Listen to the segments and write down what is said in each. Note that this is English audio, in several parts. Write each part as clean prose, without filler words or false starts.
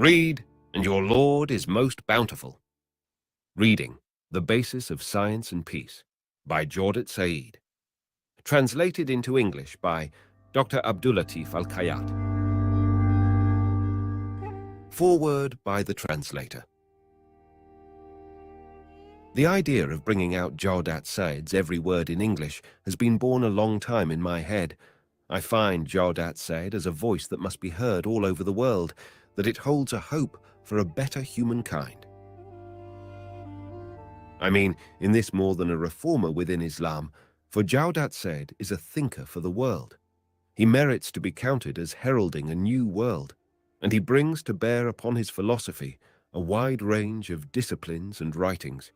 Read, and your Lord is most bountiful. Reading, The Basis of Science and Peace, by Jawdat Said. Translated into English by Dr. Abdulatif Al-Kayat. Foreword by the translator. The idea of bringing out Jawdat Said's every word in English has been born a long time in my head. I find Jawdat Said as a voice that must be heard all over the world, that it holds a hope for a better humankind. I mean, in this more than a reformer within Islam, for Jawdat Said is a thinker for the world. He merits to be counted as heralding a new world, and he brings to bear upon his philosophy a wide range of disciplines and writings.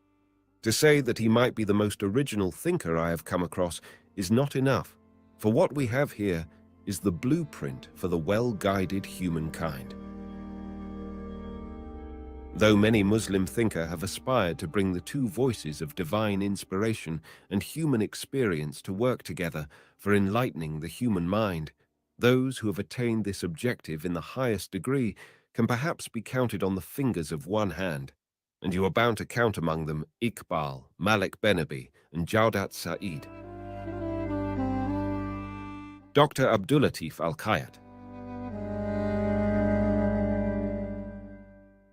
To say that he might be the most original thinker I have come across is not enough, for what we have here is the blueprint for the well-guided humankind. Though many Muslim thinkers have aspired to bring the two voices of divine inspiration and human experience to work together for enlightening the human mind, those who have attained this objective in the highest degree can perhaps be counted on the fingers of one hand, and you are bound to count among them Iqbal, Malik Benabi, and Jawdat Said. Dr. Abdulatif Al-Kayat.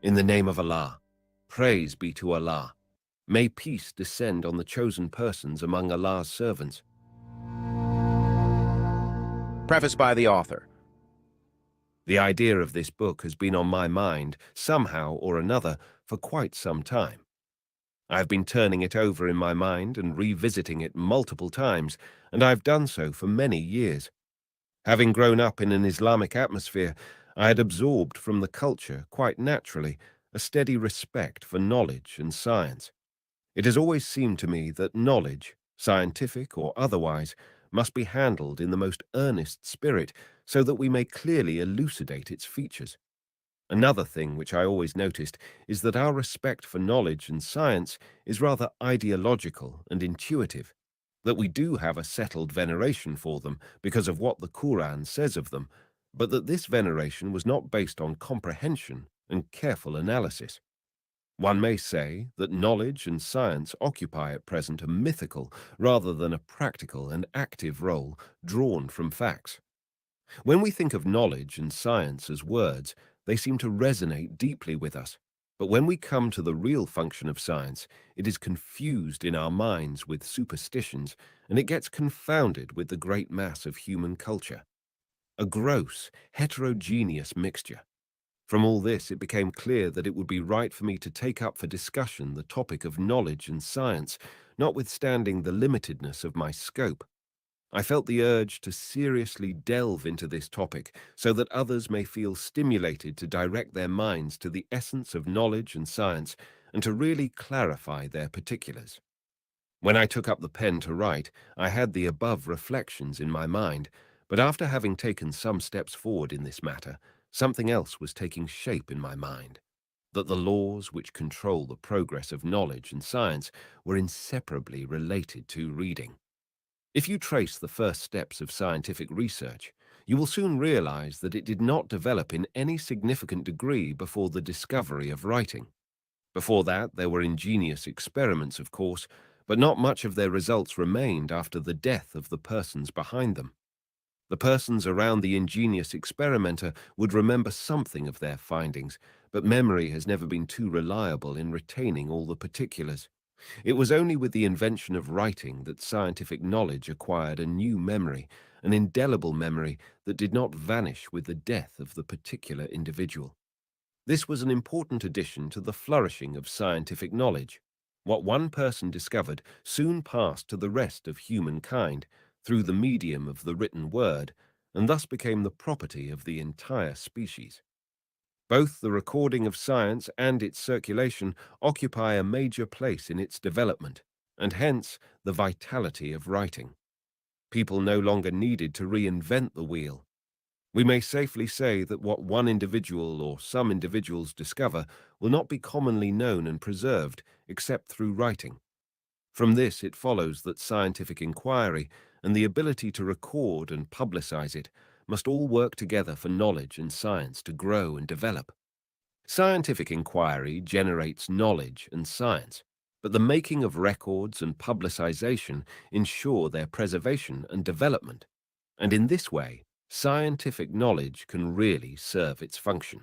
In the name of Allah, praise be to Allah. May peace descend on the chosen persons among Allah's servants. Preface by the author. The idea of this book has been on my mind, somehow or another, for quite some time. I have been turning it over in my mind and revisiting it multiple times, and I've done so for many years. Having grown up in an Islamic atmosphere, I had absorbed from the culture, quite naturally, a steady respect for knowledge and science. It has always seemed to me that knowledge, scientific or otherwise, must be handled in the most earnest spirit so that we may clearly elucidate its features. Another thing which I always noticed is that our respect for knowledge and science is rather ideological and intuitive, that we do have a settled veneration for them because of what the Quran says of them, but that this veneration was not based on comprehension and careful analysis. One may say that knowledge and science occupy at present a mythical rather than a practical and active role drawn from facts. When we think of knowledge and science as words, they seem to resonate deeply with us. But when we come to the real function of science, it is confused in our minds with superstitions, and it gets confounded with the great mass of human culture. A gross, heterogeneous mixture. From all this, it became clear that it would be right for me to take up for discussion the topic of knowledge and science, notwithstanding the limitedness of my scope. I felt the urge to seriously delve into this topic so that others may feel stimulated to direct their minds to the essence of knowledge and science and to really clarify their particulars. When I took up the pen to write, I had the above reflections in my mind, but after having taken some steps forward in this matter, something else was taking shape in my mind, that the laws which control the progress of knowledge and science were inseparably related to reading. If you trace the first steps of scientific research, you will soon realize that it did not develop in any significant degree before the discovery of writing. Before that, there were ingenious experiments, of course, but not much of their results remained after the death of the persons behind them. The persons around the ingenious experimenter would remember something of their findings, but memory has never been too reliable in retaining all the particulars. It was only with the invention of writing that scientific knowledge acquired a new memory, an indelible memory that did not vanish with the death of the particular individual. This was an important addition to the flourishing of scientific knowledge. What one person discovered soon passed to the rest of humankind, through the medium of the written word, and thus became the property of the entire species. Both the recording of science and its circulation occupy a major place in its development, and hence the vitality of writing. People no longer needed to reinvent the wheel. We may safely say that what one individual or some individuals discover will not be commonly known and preserved except through writing. From this it follows that scientific inquiry and the ability to record and publicize it must all work together for knowledge and science to grow and develop. Scientific inquiry generates knowledge and science, but the making of records and publicization ensure their preservation and development. And in this way, scientific knowledge can really serve its function.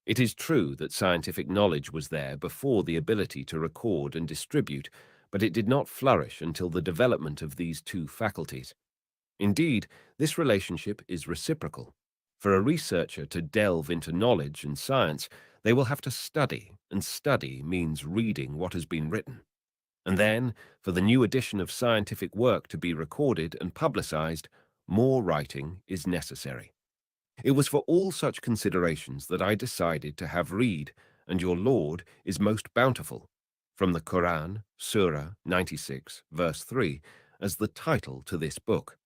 It is true that scientific knowledge was there before the ability to record and distribute, but it did not flourish until the development of these two faculties. Indeed, this relationship is reciprocal. For a researcher to delve into knowledge and science, they will have to study, and study means reading what has been written. And then, for the new edition of scientific work to be recorded and publicized, more writing is necessary. It was for all such considerations that I decided to have read, and your Lord is most bountiful, from the Quran, Surah 96, verse 3, as the title to this book.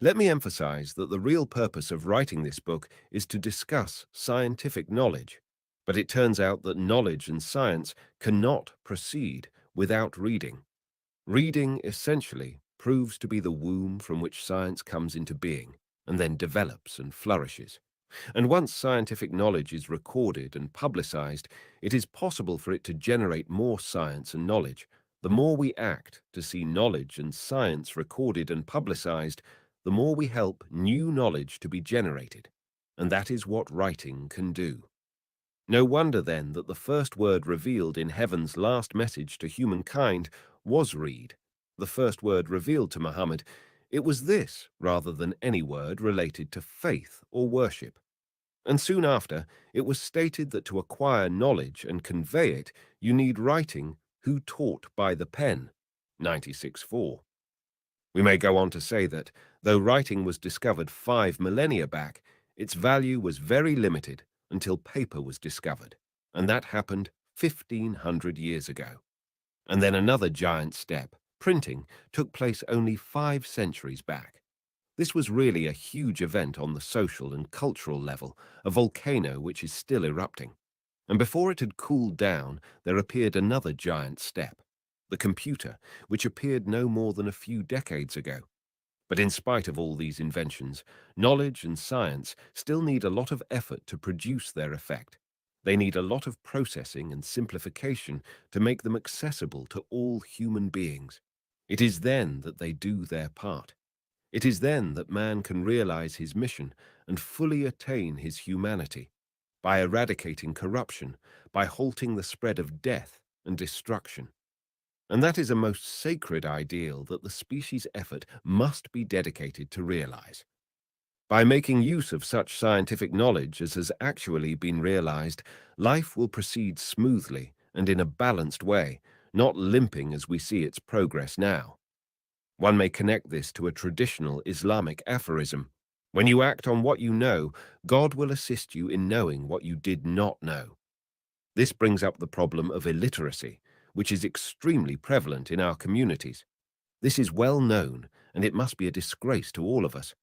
Let me emphasize that the real purpose of writing this book is to discuss scientific knowledge, but it turns out that knowledge and science cannot proceed without reading. Reading, essentially, proves to be the womb from which science comes into being, and then develops and flourishes. And once scientific knowledge is recorded and publicized, it is possible for it to generate more science and knowledge. The more we act to see knowledge and science recorded and publicized, the more we help new knowledge to be generated. And that is what writing can do. No wonder then that the first word revealed in heaven's last message to humankind was read. The first word revealed to Muhammad, it was this rather than any word related to faith or worship. And soon after, it was stated that to acquire knowledge and convey it, you need writing, who taught by the pen, 96:4. We may go on to say that, though writing was discovered 5 millennia back, its value was very limited until paper was discovered, and that happened 1,500 years ago. And then another giant step, printing, took place only 5 centuries back. This was really a huge event on the social and cultural level, a volcano which is still erupting. And before it had cooled down, there appeared another giant step, the computer, which appeared no more than a few decades ago. But in spite of all these inventions, knowledge and science still need a lot of effort to produce their effect. They need a lot of processing and simplification to make them accessible to all human beings. It is then that they do their part. It is then that man can realize his mission and fully attain his humanity, by eradicating corruption, by halting the spread of death and destruction. And that is a most sacred ideal that the species' effort must be dedicated to realize. By making use of such scientific knowledge as has actually been realized, life will proceed smoothly and in a balanced way, not limping as we see its progress now. One may connect this to a traditional Islamic aphorism. When you act on what you know, God will assist you in knowing what you did not know. This brings up the problem of illiteracy, which is extremely prevalent in our communities. This is well known, and it must be a disgrace to all of us.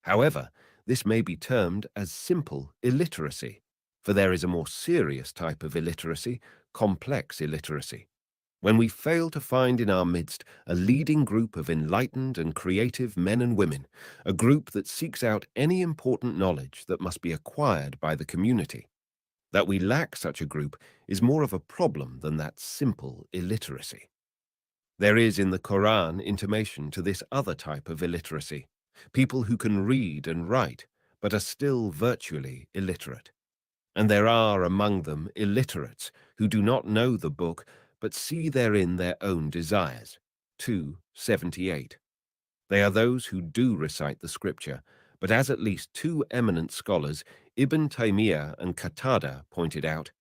However, this may be termed as simple illiteracy, for there is a more serious type of illiteracy, complex illiteracy. When we fail to find in our midst a leading group of enlightened and creative men and women, a group that seeks out any important knowledge that must be acquired by the community. That we lack such a group is more of a problem than that simple illiteracy. There is in the Quran intimation to this other type of illiteracy, people who can read and write, but are still virtually illiterate. And there are among them illiterates who do not know the book, but see therein their own desires. 2:78. They are those who do recite the scripture, but as at least 2 eminent scholars, Ibn Taymiyyah and Qatada, pointed out,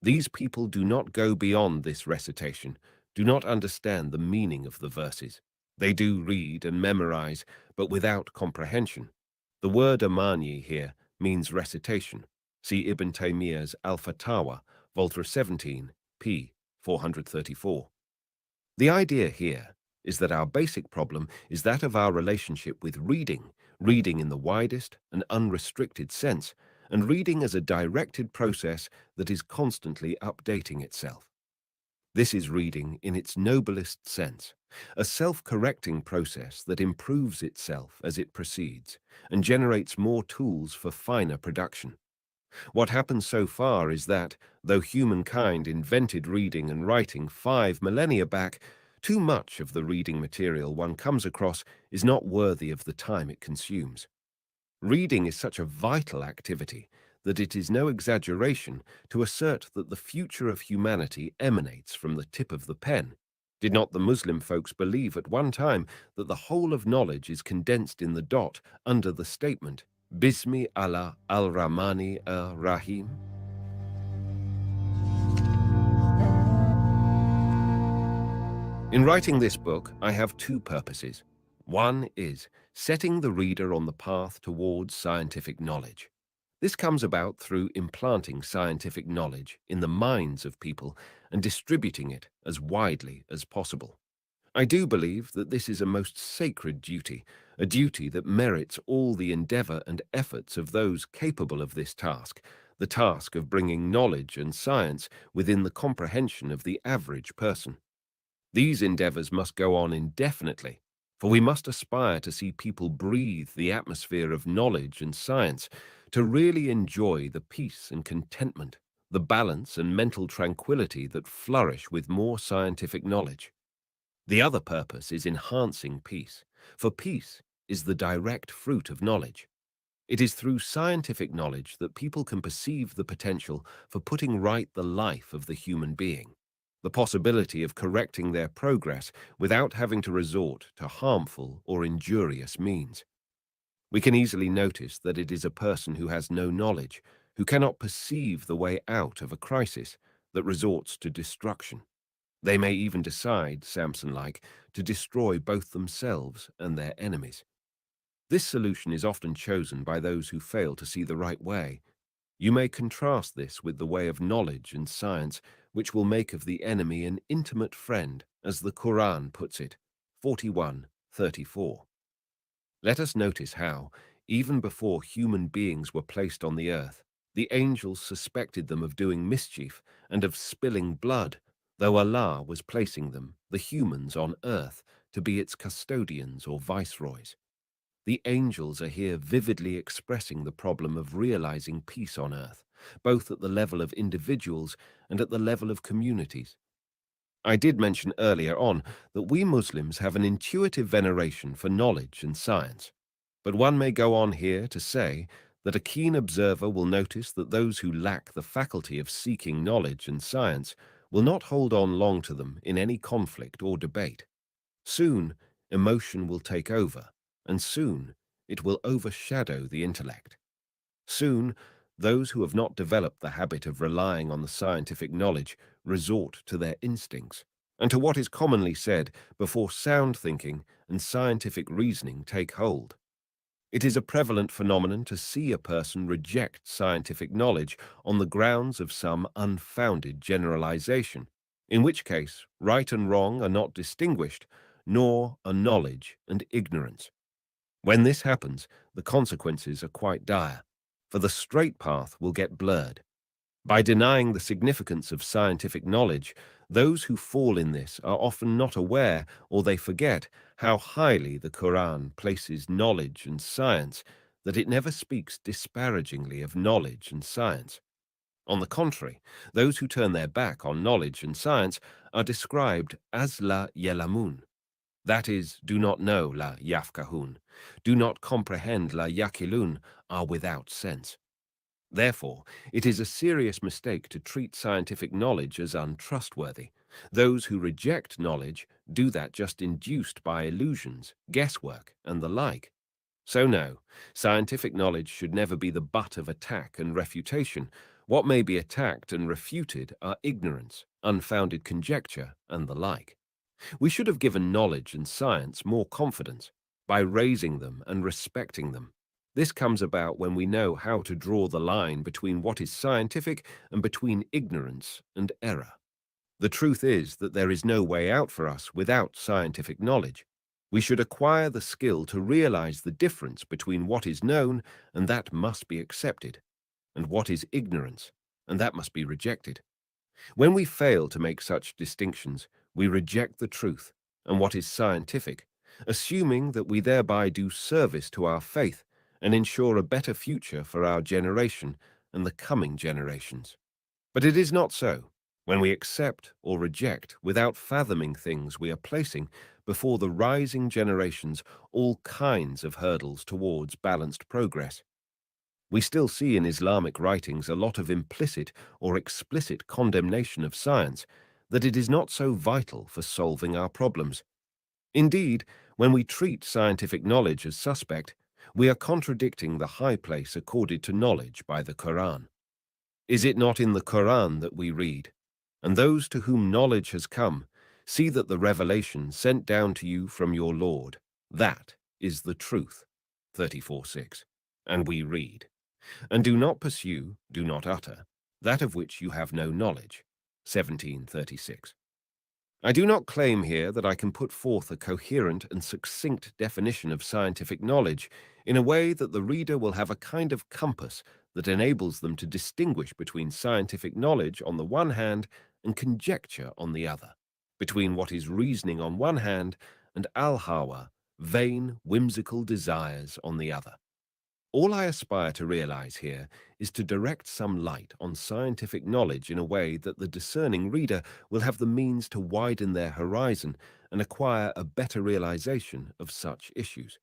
these people do not go beyond this recitation, do not understand the meaning of the verses. They do read and memorize, but without comprehension. The word amani here means recitation. See Ibn Taymiyyah's Al-Fatawa, Volta 17, p. 434. The idea here is that our basic problem is that of our relationship with reading, reading in the widest and unrestricted sense, and reading as a directed process that is constantly updating itself. This is reading in its noblest sense, a self-correcting process that improves itself as it proceeds and generates more tools for finer production. What happens so far is that, though humankind invented reading and writing 5 millennia back, too much of the reading material one comes across is not worthy of the time it consumes. Reading is such a vital activity that it is no exaggeration to assert that the future of humanity emanates from the tip of the pen. Did not the Muslim folks believe at one time that the whole of knowledge is condensed in the dot under the statement, Bismi Allah al-Rahmani ar-Rahim? In writing this book, I have two purposes. One is setting the reader on the path towards scientific knowledge. This comes about through implanting scientific knowledge in the minds of people and distributing it as widely as possible. I do believe that this is a most sacred duty, a duty that merits all the endeavor and efforts of those capable of this task, the task of bringing knowledge and science within the comprehension of the average person. These endeavors must go on indefinitely, for we must aspire to see people breathe the atmosphere of knowledge and science, to really enjoy the peace and contentment, the balance and mental tranquility that flourish with more scientific knowledge. The other purpose is enhancing peace, for peace is the direct fruit of knowledge. It is through scientific knowledge that people can perceive the potential for putting right the life of the human being, the possibility of correcting their progress without having to resort to harmful or injurious means. We can easily notice that it is a person who has no knowledge, who cannot perceive the way out of a crisis, that resorts to destruction. They may even decide, Samson-like, to destroy both themselves and their enemies. This solution is often chosen by those who fail to see the right way. You may contrast this with the way of knowledge and science, which will make of the enemy an intimate friend, as the Quran puts it, 41:34. Let us notice how, even before human beings were placed on the earth, the angels suspected them of doing mischief and of spilling blood, though Allah was placing them, the humans on earth, to be its custodians or viceroys. The angels are here vividly expressing the problem of realizing peace on earth, both at the level of individuals and at the level of communities. I did mention earlier on that we Muslims have an intuitive veneration for knowledge and science, but one may go on here to say that a keen observer will notice that those who lack the faculty of seeking knowledge and science will not hold on long to them in any conflict or debate. Soon, emotion will take over, and soon it will overshadow the intellect. Soon, those who have not developed the habit of relying on the scientific knowledge resort to their instincts, and to what is commonly said before sound thinking and scientific reasoning take hold. It is a prevalent phenomenon to see a person reject scientific knowledge on the grounds of some unfounded generalization, in which case right and wrong are not distinguished, nor are knowledge and ignorance. When this happens, the consequences are quite dire, for the straight path will get blurred. By denying the significance of scientific knowledge, those who fall in this are often not aware, or they forget, how highly the Quran places knowledge and science, that it never speaks disparagingly of knowledge and science. On the contrary, those who turn their back on knowledge and science are described as la yalamun. That is, do not know la yafkahun, do not comprehend la yakilun, are without sense. Therefore, it is a serious mistake to treat scientific knowledge as untrustworthy. Those who reject knowledge do that just induced by illusions, guesswork, and the like. So no, scientific knowledge should never be the butt of attack and refutation. What may be attacked and refuted are ignorance, unfounded conjecture, and the like. We should have given knowledge and science more confidence by raising them and respecting them. This comes about when we know how to draw the line between what is scientific and between ignorance and error. The truth is that there is no way out for us without scientific knowledge. We should acquire the skill to realize the difference between what is known and that must be accepted, and what is ignorance and that must be rejected. When we fail to make such distinctions, we reject the truth and what is scientific, assuming that we thereby do service to our faith and ensure a better future for our generation and the coming generations. But it is not so. When we accept or reject without fathoming things, we are placing before the rising generations all kinds of hurdles towards balanced progress. We still see in Islamic writings a lot of implicit or explicit condemnation of science, that it is not so vital for solving our problems. Indeed, when we treat scientific knowledge as suspect, we are contradicting the high place accorded to knowledge by the Quran. Is it not in the Quran that we read, "And those to whom knowledge has come, see that the revelation sent down to you from your Lord, that is the truth." 34:6. And we read, "And do not pursue, do not utter, that of which you have no knowledge." 17:36. I do not claim here that I can put forth a coherent and succinct definition of scientific knowledge in a way that the reader will have a kind of compass that enables them to distinguish between scientific knowledge on the one hand and conjecture on the other, between what is reasoning on one hand and al-hawa, vain, whimsical desires on the other. All I aspire to realize here is to direct some light on scientific knowledge in a way that the discerning reader will have the means to widen their horizon and acquire a better realization of such issues.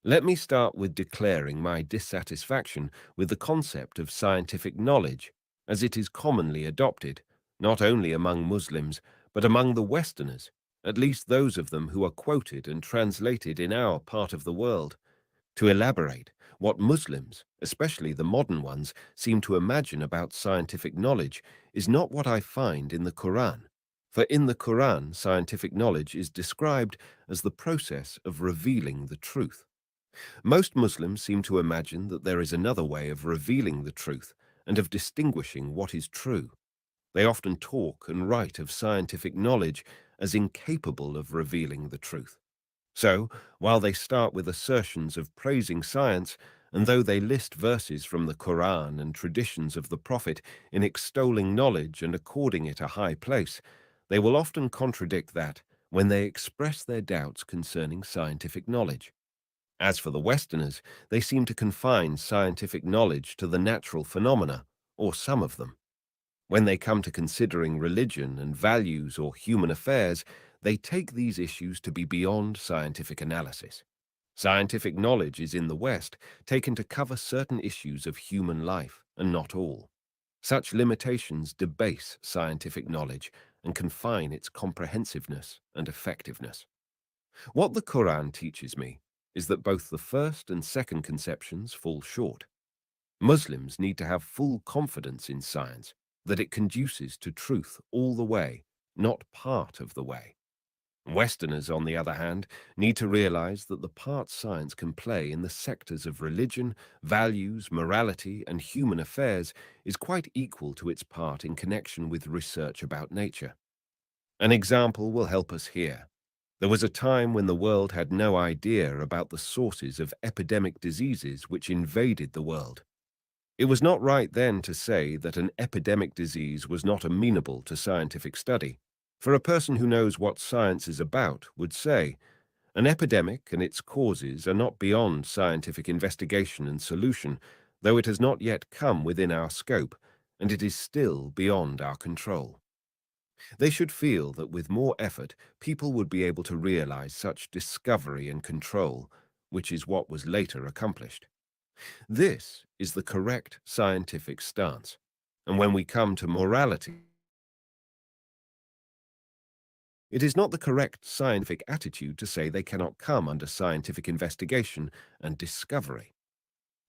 Let me start with declaring my dissatisfaction with the concept of scientific knowledge as it is commonly adopted, not only among Muslims, but among the Westerners, at least those of them who are quoted and translated in our part of the world. To elaborate, what Muslims, especially the modern ones, seem to imagine about scientific knowledge is not what I find in the Quran. For in the Quran, scientific knowledge is described as the process of revealing the truth. Most Muslims seem to imagine that there is another way of revealing the truth and of distinguishing what is true. They often talk and write of scientific knowledge as incapable of revealing the truth. So, while they start with assertions of praising science, and though they list verses from the Quran and traditions of the Prophet in extolling knowledge and according it a high place, they will often contradict that when they express their doubts concerning scientific knowledge. As for the Westerners, they seem to confine scientific knowledge to the natural phenomena, or some of them. When they come to considering religion and values or human affairs, they take these issues to be beyond scientific analysis. Scientific knowledge is in the West taken to cover certain issues of human life, and not all. Such limitations debase scientific knowledge and confine its comprehensiveness and effectiveness. What the Quran teaches me is that both the first and second conceptions fall short. Muslims need to have full confidence in science, that it conduces to truth all the way, not part of the way. Westerners, on the other hand, need to realize that the part science can play in the sectors of religion, values, morality, and human affairs is quite equal to its part in connection with research about nature. An example will help us here. There was a time when the world had no idea about the sources of epidemic diseases which invaded the world. It was not right then to say that an epidemic disease was not amenable to scientific study, for a person who knows what science is about would say, an epidemic and its causes are not beyond scientific investigation and solution, though it has not yet come within our scope, and it is still beyond our control. They should feel that with more effort, people would be able to realize such discovery and control, which is what was later accomplished. This is the correct scientific stance. And when we come to morality, it is not the correct scientific attitude to say they cannot come under scientific investigation and discovery.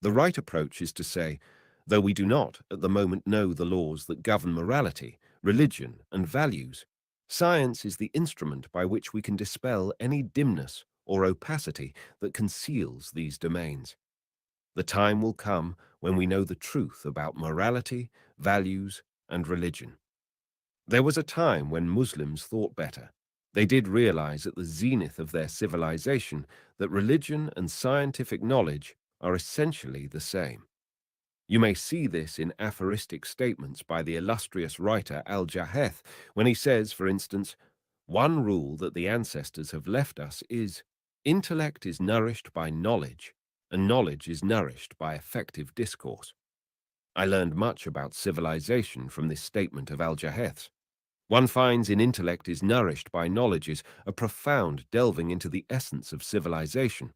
The right approach is to say, though we do not at the moment know the laws that govern morality, religion, and values, science is the instrument by which we can dispel any dimness or opacity that conceals these domains. The time will come when we know the truth about morality, values, and religion. There was a time when Muslims thought better. They did realize at the zenith of their civilization that religion and scientific knowledge are essentially the same. You may see this in aphoristic statements by the illustrious writer Al-Jaheth when he says, for instance, one rule that the ancestors have left us is, intellect is nourished by knowledge, and knowledge is nourished by effective discourse. I learned much about civilization from this statement of Al-Jaheth's. One finds in intellect is nourished by knowledges a profound delving into the essence of civilization,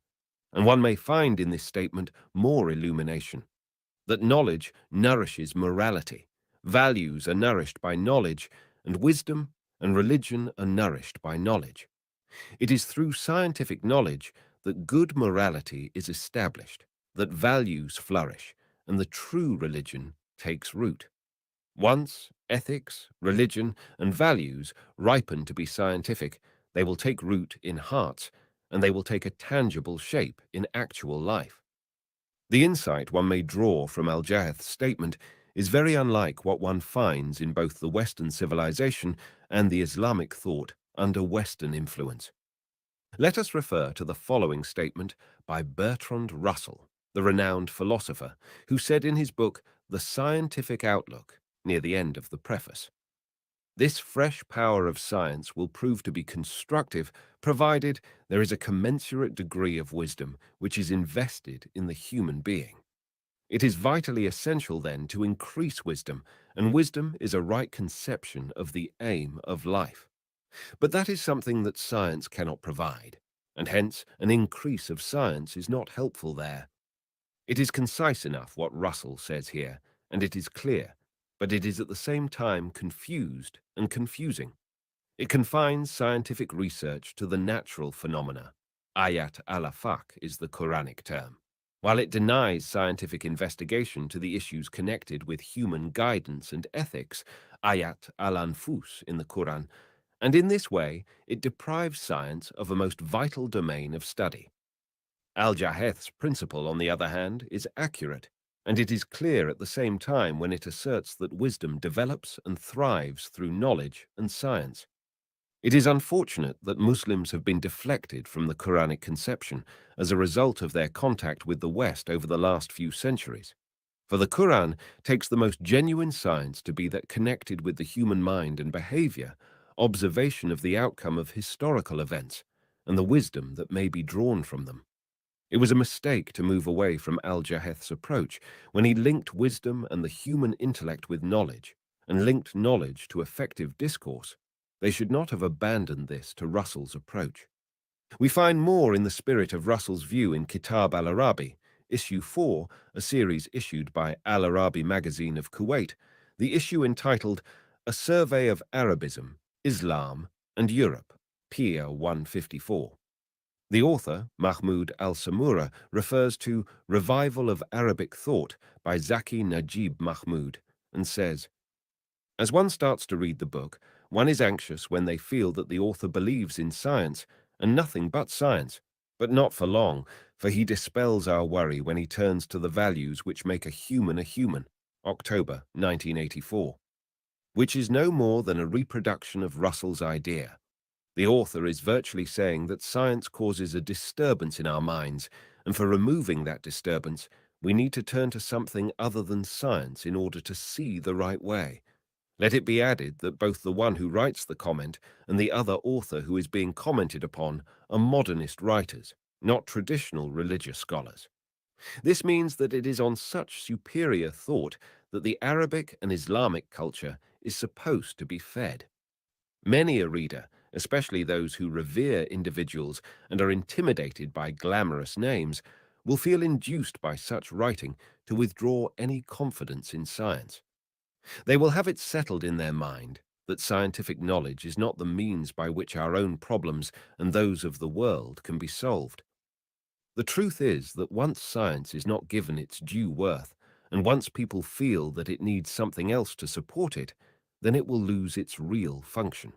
and one may find in this statement more illumination, that knowledge nourishes morality, values are nourished by knowledge, and wisdom and religion are nourished by knowledge. It is through scientific knowledge that good morality is established, that values flourish, and the true religion takes root. Once ethics, religion, and values ripen to be scientific, they will take root in hearts, and they will take a tangible shape in actual life. The insight one may draw from Al-Jaheth's statement is very unlike what one finds in both the Western civilization and the Islamic thought under Western influence. Let us refer to the following statement by Bertrand Russell, the renowned philosopher, who said in his book The Scientific Outlook, near the end of the preface, "This fresh power of science will prove to be constructive, provided there is a commensurate degree of wisdom which is invested in the human being. It is vitally essential, then, to increase wisdom, and wisdom is a right conception of the aim of life. But that is something that science cannot provide, and hence an increase of science is not helpful there." It is concise enough what Russell says here, and it is clear, but it is at the same time confused and confusing. It confines scientific research to the natural phenomena. Ayat al-afaq is the Quranic term, while it denies scientific investigation to the issues connected with human guidance and ethics, ayat al-anfus in the Quran, and in this way it deprives science of a most vital domain of study. Al-Jaheth's principle, on the other hand, is accurate, and it is clear at the same time when it asserts that wisdom develops and thrives through knowledge and science. It is unfortunate that Muslims have been deflected from the Quranic conception as a result of their contact with the West over the last few centuries. For the Quran takes the most genuine science to be that connected with the human mind and behavior, observation of the outcome of historical events, and the wisdom that may be drawn from them. It was a mistake to move away from Al-Jaheth's approach when he linked wisdom and the human intellect with knowledge, and linked knowledge to effective discourse. They should not have abandoned this to Russell's approach. We find more in the spirit of Russell's view in Kitab al-Arabi, Issue 4, a series issued by Al-Arabi magazine of Kuwait, the issue entitled A Survey of Arabism, Islam, and Europe, PL 154. The author, Mahmoud al-Samura, refers to Revival of Arabic Thought by Zaki Najib Mahmoud and says, "As one starts to read the book, one is anxious when they feel that the author believes in science, and nothing but science, but not for long, for he dispels our worry when he turns to the values which make a human, October 1984, which is no more than a reproduction of Russell's idea. The author is virtually saying that science causes a disturbance in our minds, and for removing that disturbance, we need to turn to something other than science in order to see the right way. Let it be added that both the one who writes the comment and the other author who is being commented upon are modernist writers, not traditional religious scholars. This means that it is on such superior thought that the Arabic and Islamic culture is supposed to be fed. Many a reader, especially those who revere individuals and are intimidated by glamorous names, will feel induced by such writing to withdraw any confidence in science. They will have it settled in their mind that scientific knowledge is not the means by which our own problems and those of the world can be solved. The truth is that once science is not given its due worth, and once people feel that it needs something else to support it, then it will lose its real function.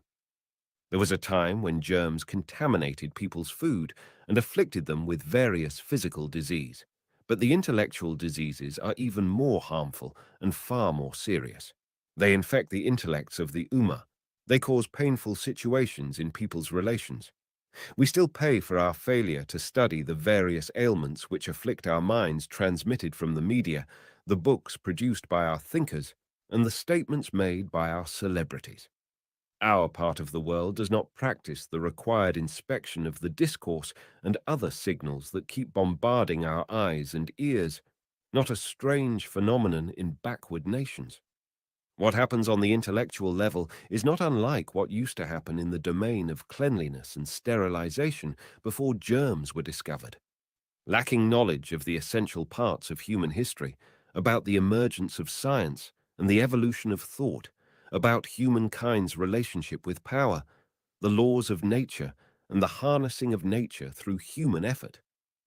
There was a time when germs contaminated people's food and afflicted them with various physical disease, but the intellectual diseases are even more harmful and far more serious. They infect the intellects of the Ummah. They cause painful situations in people's relations. We still pay for our failure to study the various ailments which afflict our minds transmitted from the media, the books produced by our thinkers, and the statements made by our celebrities. Our part of the world does not practice the required inspection of the discourse and other signals that keep bombarding our eyes and ears. not a strange phenomenon in backward nations. What happens on the intellectual level is not unlike what used to happen in the domain of cleanliness and sterilization before germs were discovered. Lacking knowledge of the essential parts of human history, about the emergence of science and the evolution of thought, about humankind's relationship with power, the laws of nature, and the harnessing of nature through human effort,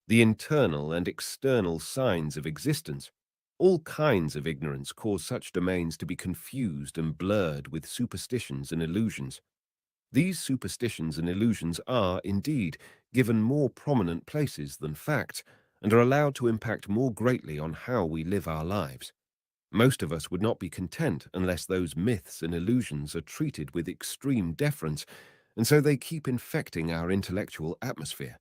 the internal and external signs of existence. All kinds of ignorance cause such domains to be confused and blurred with superstitions and illusions. These superstitions and illusions are, indeed, given more prominent places than facts, and are allowed to impact more greatly on how we live our lives. Most of us would not be content unless those myths and illusions are treated with extreme deference, and so they keep infecting our intellectual atmosphere.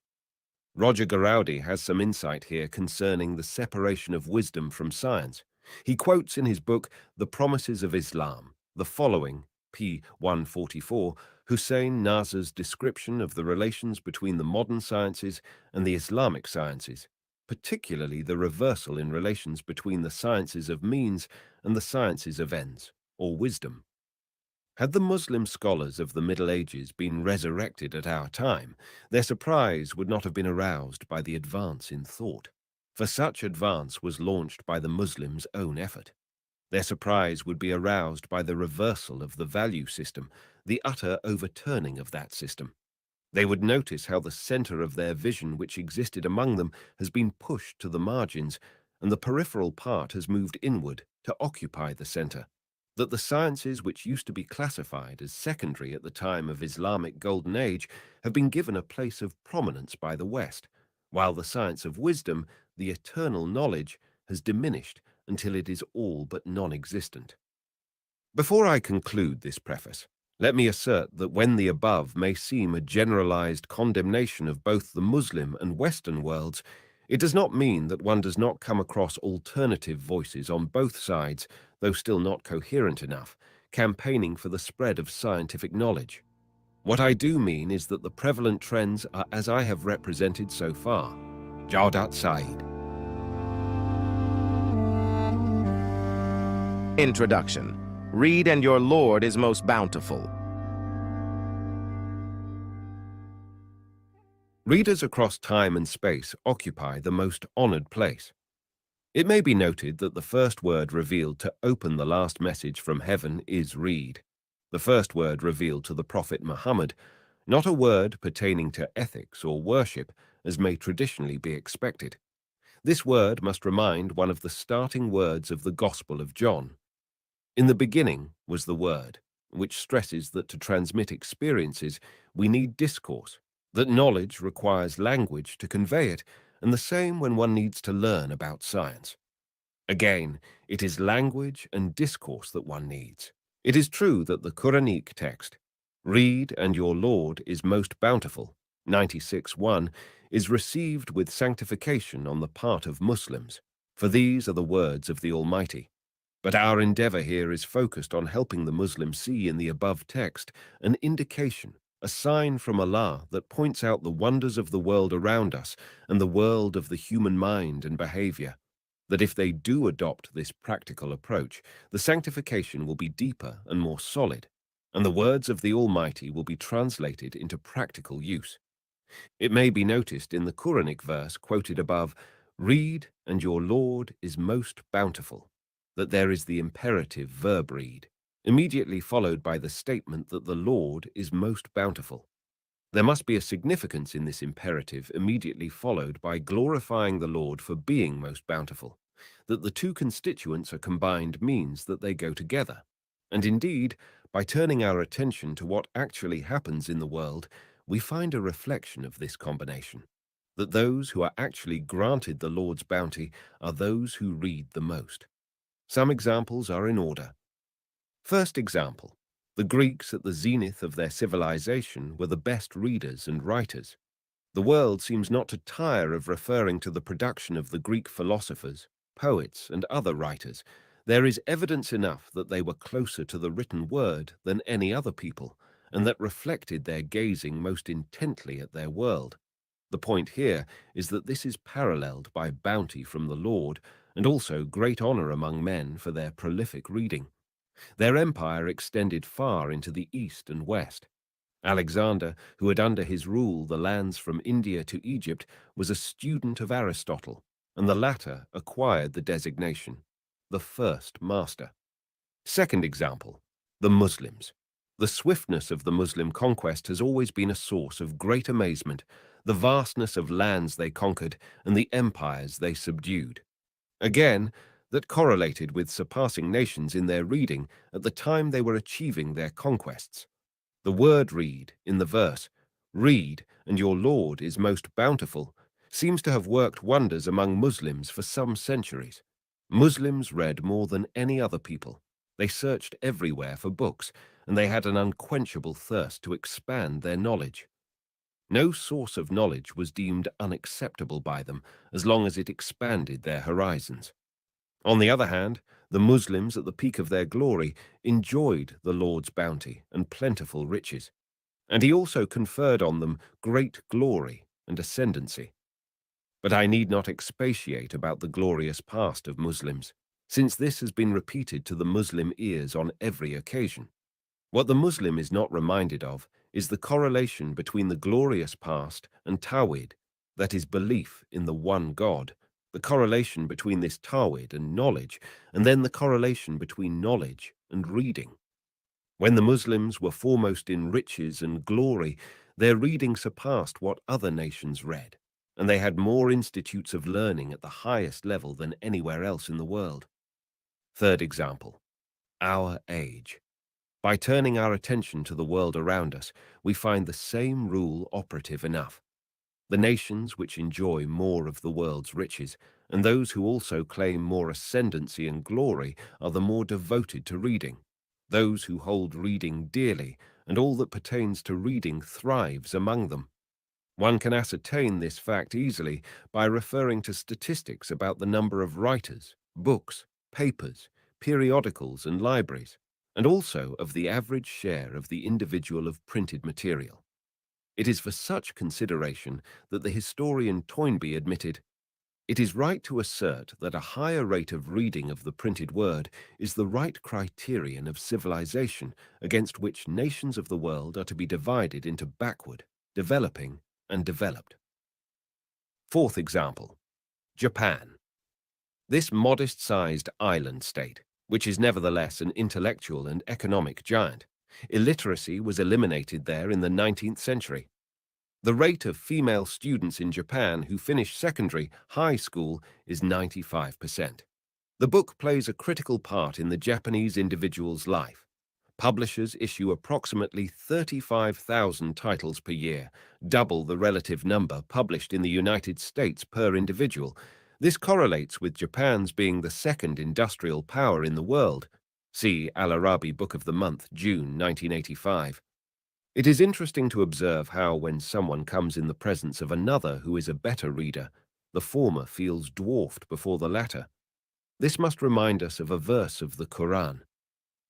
Roger Garaudy has some insight here concerning the separation of wisdom from science. He quotes in his book, The Promises of Islam, the following, p. 144, Hussein Nasr's description of the relations between the modern sciences and the Islamic sciences, particularly the reversal in relations between the sciences of means and the sciences of ends, or wisdom. Had the Muslim scholars of the Middle Ages been resurrected at our time, their surprise would not have been aroused by the advance in thought, for such advance was launched by the Muslims' own effort. Their surprise would be aroused by the reversal of the value system, the utter overturning of that system. They would notice how the center of their vision which existed among them has been pushed to the margins, and the peripheral part has moved inward to occupy the center. That the sciences which used to be classified as secondary at the time of Islamic Golden Age have been given a place of prominence by the West, while the science of wisdom, the eternal knowledge, has diminished until it is all but non-existent. Before I conclude this preface, let me assert that when the above may seem a generalized condemnation of both the Muslim and Western worlds, it does not mean that one does not come across alternative voices on both sides, though still not coherent enough, campaigning for the spread of scientific knowledge. What I do mean is that the prevalent trends are as I have represented so far. Jawdat Said. Introduction. Read and your Lord is most bountiful. Readers across time and space occupy the most honored place. It may be noted that the first word revealed to open the last message from heaven is read. The first word revealed to the Prophet Muhammad, not a word pertaining to ethics or worship, as may traditionally be expected. This word must remind one of the starting words of the Gospel of John. In the beginning was the Word, which stresses that to transmit experiences, we need discourse, that knowledge requires language to convey it, and the same when one needs to learn about science. Again, it is language and discourse that one needs. It is true that the Quranic text, Read and your Lord is most bountiful, 96:1, is received with sanctification on the part of Muslims, for these are the words of the Almighty. But our endeavor here is focused on helping the Muslim see in the above text an indication, a sign from Allah that points out the wonders of the world around us and the world of the human mind and behavior, that if they do adopt this practical approach, the sanctification will be deeper and more solid, and the words of the Almighty will be translated into practical use. It may be noticed in the Quranic verse quoted above, Read and your Lord is most bountiful, that there is the imperative verb read, immediately followed by the statement that the Lord is most bountiful. There must be a significance in this imperative immediately followed by glorifying the Lord for being most bountiful. That the two constituents are combined means that they go together. And indeed, by turning our attention to what actually happens in the world, we find a reflection of this combination. That those who are actually granted the Lord's bounty are those who read the most. Some examples are in order. First example, the Greeks at the zenith of their civilization were the best readers and writers. The world seems not to tire of referring to the production of the Greek philosophers, poets, and other writers. There is evidence enough that they were closer to the written word than any other people, and that reflected their gazing most intently at their world. The point here is that this is paralleled by bounty from the Lord, and also great honor among men for their prolific reading. Their empire extended far into the east and west. Alexander, who had under his rule the lands from India to Egypt, was a student of Aristotle, and the latter acquired the designation, the first master. Second example, the Muslims. The swiftness of the Muslim conquest has always been a source of great amazement, the vastness of lands they conquered and the empires they subdued. Again, that correlated with surpassing nations in their reading at the time they were achieving their conquests. The word read in the verse, "Read, and your Lord is most bountiful," seems to have worked wonders among Muslims for some centuries. Muslims read more than any other people. They searched everywhere for books, and they had an unquenchable thirst to expand their knowledge. No source of knowledge was deemed unacceptable by them as long as it expanded their horizons. On the other hand, the Muslims at the peak of their glory enjoyed the Lord's bounty and plentiful riches, and he also conferred on them great glory and ascendancy. But I need not expatiate about the glorious past of Muslims, since this has been repeated to the Muslim ears on every occasion. What the Muslim is not reminded of is the correlation between the glorious past and Tawhid, that is belief in the one God, the correlation between this Tawhid and knowledge, and then the correlation between knowledge and reading. When the Muslims were foremost in riches and glory, their reading surpassed what other nations read, and they had more institutes of learning at the highest level than anywhere else in the world. Third example, our age. By turning our attention to the world around us, we find the same rule operative enough. The nations which enjoy more of the world's riches, and those who also claim more ascendancy and glory, are the more devoted to reading. Those who hold reading dearly, and all that pertains to reading thrives among them. One can ascertain this fact easily by referring to statistics about the number of writers, books, papers, periodicals, and libraries, and also of the average share of the individual of printed material. It is for such consideration that the historian Toynbee admitted, "It is right to assert that a higher rate of reading of the printed word is the right criterion of civilization against which nations of the world are to be divided into backward, developing, and developed." Fourth example, Japan. This modest-sized island state, which is nevertheless an intellectual and economic giant. Illiteracy was eliminated there in the 19th century. The rate of female students in Japan who finish secondary, high school is 95%. The book plays a critical part in the Japanese individual's life. Publishers issue approximately 35,000 titles per year, double the relative number published in the United States per individual. This correlates with Japan's being the second industrial power in the world. See Al-Arabi Book of the Month, June 1985. It is interesting to observe how, when someone comes in the presence of another who is a better reader, the former feels dwarfed before the latter. This must remind us of a verse of the Quran.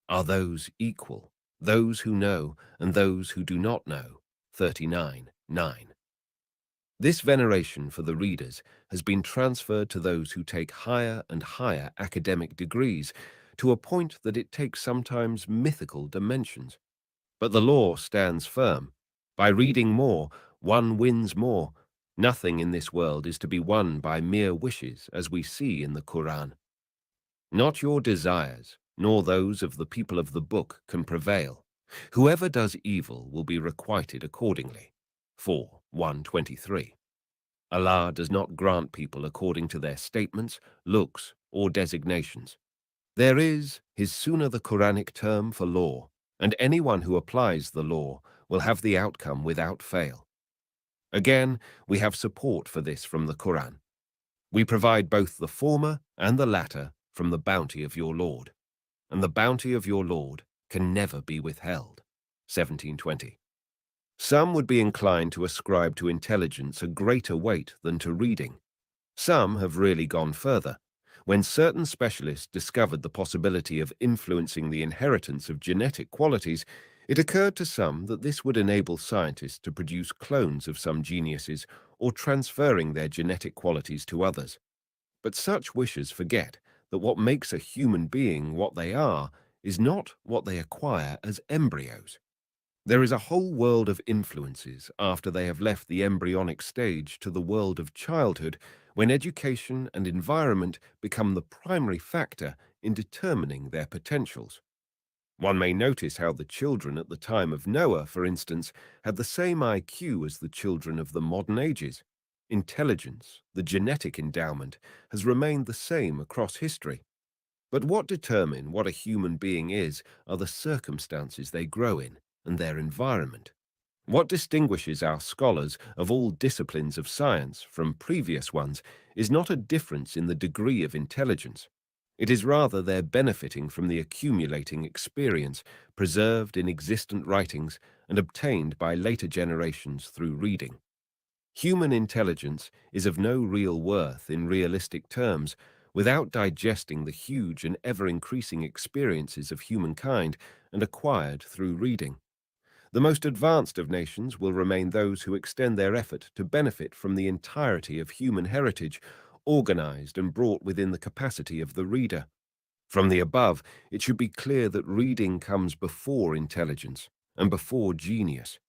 Are those equal, those who know and those who do not know? 39:9. This veneration for the readers has been transferred to those who take higher and higher academic degrees, to a point that it takes sometimes mythical dimensions. But the law stands firm. By reading more, one wins more. Nothing in this world is to be won by mere wishes, as we see in the Quran. Not your desires, nor those of the people of the book can prevail. Whoever does evil will be requited accordingly. 4:123. Allah does not grant people according to their statements, looks, or designations. There is his sunnah, the Quranic term for law, and anyone who applies the law will have the outcome without fail. Again, we have support for this from the Quran. We provide both the former and the latter from the bounty of your Lord, and the bounty of your Lord can never be withheld. 1720. Some would be inclined to ascribe to intelligence a greater weight than to reading. Some have really gone further. When certain specialists discovered the possibility of influencing the inheritance of genetic qualities, it occurred to some that this would enable scientists to produce clones of some geniuses or transferring their genetic qualities to others. But such wishers forget that what makes a human being what they are is not what they acquire as embryos. There is a whole world of influences after they have left the embryonic stage to the world of childhood, when education and environment become the primary factor in determining their potentials. One may notice how the children at the time of Noah, for instance, had the same IQ as the children of the modern ages. Intelligence, the genetic endowment, has remained the same across history. But what determine what a human being is are the circumstances they grow in and their environment. What distinguishes our scholars of all disciplines of science from previous ones is not a difference in the degree of intelligence. It is rather their benefiting from the accumulating experience preserved in existent writings and obtained by later generations through reading. Human intelligence is of no real worth in realistic terms without digesting the huge and ever-increasing experiences of humankind and acquired through reading. The most advanced of nations will remain those who extend their effort to benefit from the entirety of human heritage, organized and brought within the capacity of the reader. From the above, it should be clear that reading comes before intelligence and before genius.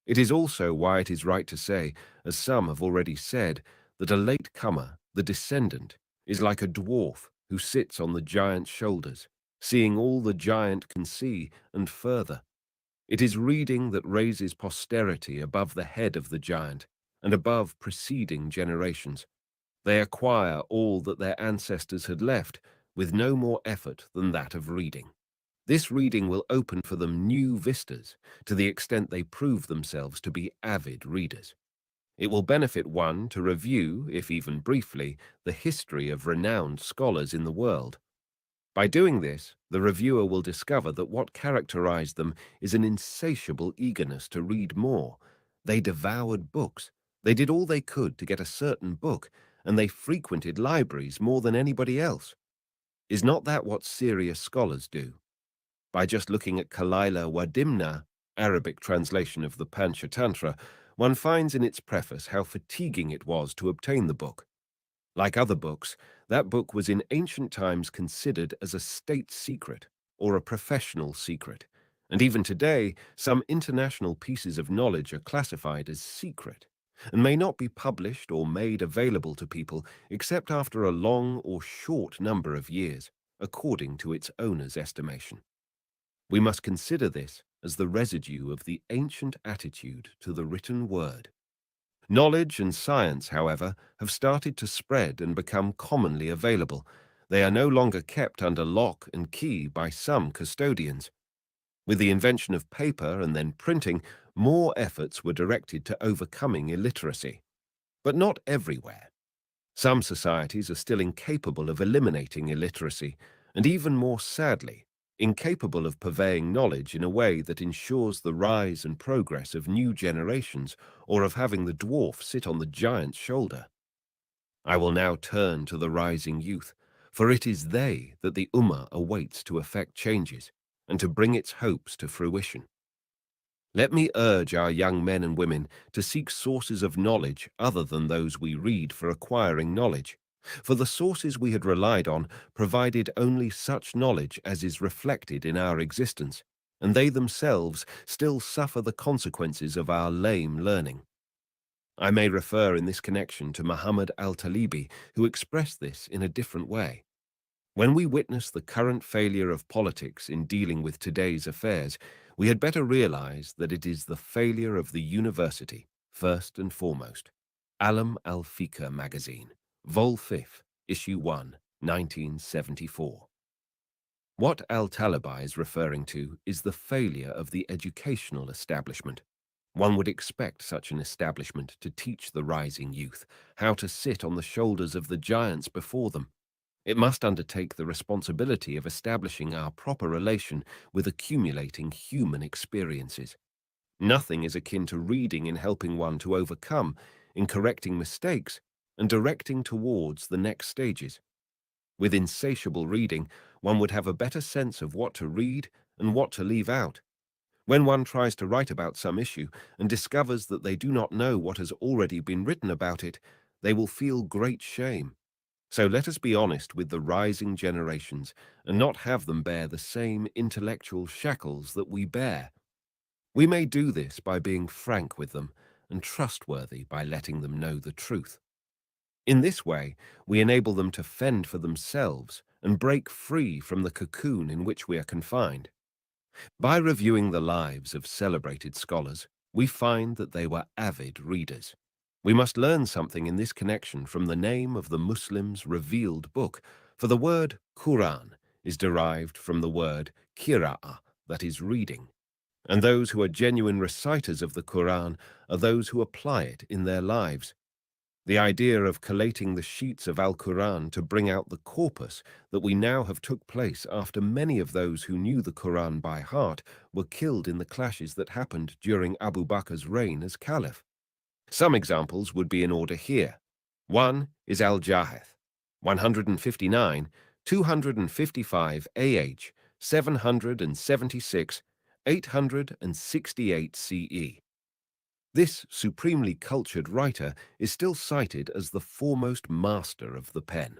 It is also why it is right to say, as some have already said, that a late comer, the descendant, is like a dwarf who sits on the giant's shoulders, seeing all the giant can see and further. It is reading that raises posterity above the head of the giant and above preceding generations. They acquire all that their ancestors had left with no more effort than that of reading. This reading will open for them new vistas to the extent they prove themselves to be avid readers. It will benefit one to review, if even briefly, the history of renowned scholars in the world. By doing this, the reviewer will discover that what characterized them is an insatiable eagerness to read more. They devoured books. They did all they could to get a certain book, and they frequented libraries more than anybody else. Is not that what serious scholars do? By just looking at Kalaila Wadimna, Arabic translation of the Panchatantra, one finds in its preface how fatiguing it was to obtain the book. Like other books, that book was in ancient times considered as a state secret or a professional secret, and even today some international pieces of knowledge are classified as secret and may not be published or made available to people except after a long or short number of years, according to its owner's estimation. We must consider this as the residue of the ancient attitude to the written word. Knowledge and science, however, have started to spread and become commonly available. They are no longer kept under lock and key by some custodians. With the invention of paper and then printing, more efforts were directed to overcoming illiteracy. But not everywhere. Some societies are still incapable of eliminating illiteracy, and even more sadly, incapable of purveying knowledge in a way that ensures the rise and progress of new generations or of having the dwarf sit on the giant's shoulder. I will now turn to the rising youth, for it is they that the Ummah awaits to effect changes and to bring its hopes to fruition. Let me urge our young men and women to seek sources of knowledge other than those we read for acquiring knowledge, for the sources we had relied on provided only such knowledge as is reflected in our existence, and they themselves still suffer the consequences of our lame learning. I may refer in this connection to Muhammad al-Talibi, who expressed this in a different way. When we witness the current failure of politics in dealing with today's affairs, we had better realize that it is the failure of the university, first and foremost. Alam al-Fiqh magazine, Vol 5, Issue 1, 1974. What al-Talibi is referring to is the failure of the educational establishment. One would expect such an establishment to teach the rising youth how to sit on the shoulders of the giants before them. It must undertake the responsibility of establishing our proper relation with accumulating human experiences. Nothing is akin to reading in helping one to overcome, in correcting mistakes, and directing towards the next stages. With insatiable reading, one would have a better sense of what to read and what to leave out. When one tries to write about some issue and discovers that they do not know what has already been written about it, they will feel great shame. So let us be honest with the rising generations and not have them bear the same intellectual shackles that we bear. We may do this by being frank with them and trustworthy by letting them know the truth. In this way, we enable them to fend for themselves and break free from the cocoon in which we are confined. By reviewing the lives of celebrated scholars, we find that they were avid readers. We must learn something in this connection from the name of the Muslims' revealed book, for the word Quran is derived from the word qira'ah, that is reading. And those who are genuine reciters of the Quran are those who apply it in their lives. The idea of collating the sheets of Al-Quran to bring out the corpus that we now have took place after many of those who knew the Quran by heart were killed in the clashes that happened during Abu Bakr's reign as caliph. Some examples would be in order here. One is Al-Jahith, 159, 255 AH, 776, 868 CE. This supremely cultured writer is still cited as the foremost master of the pen.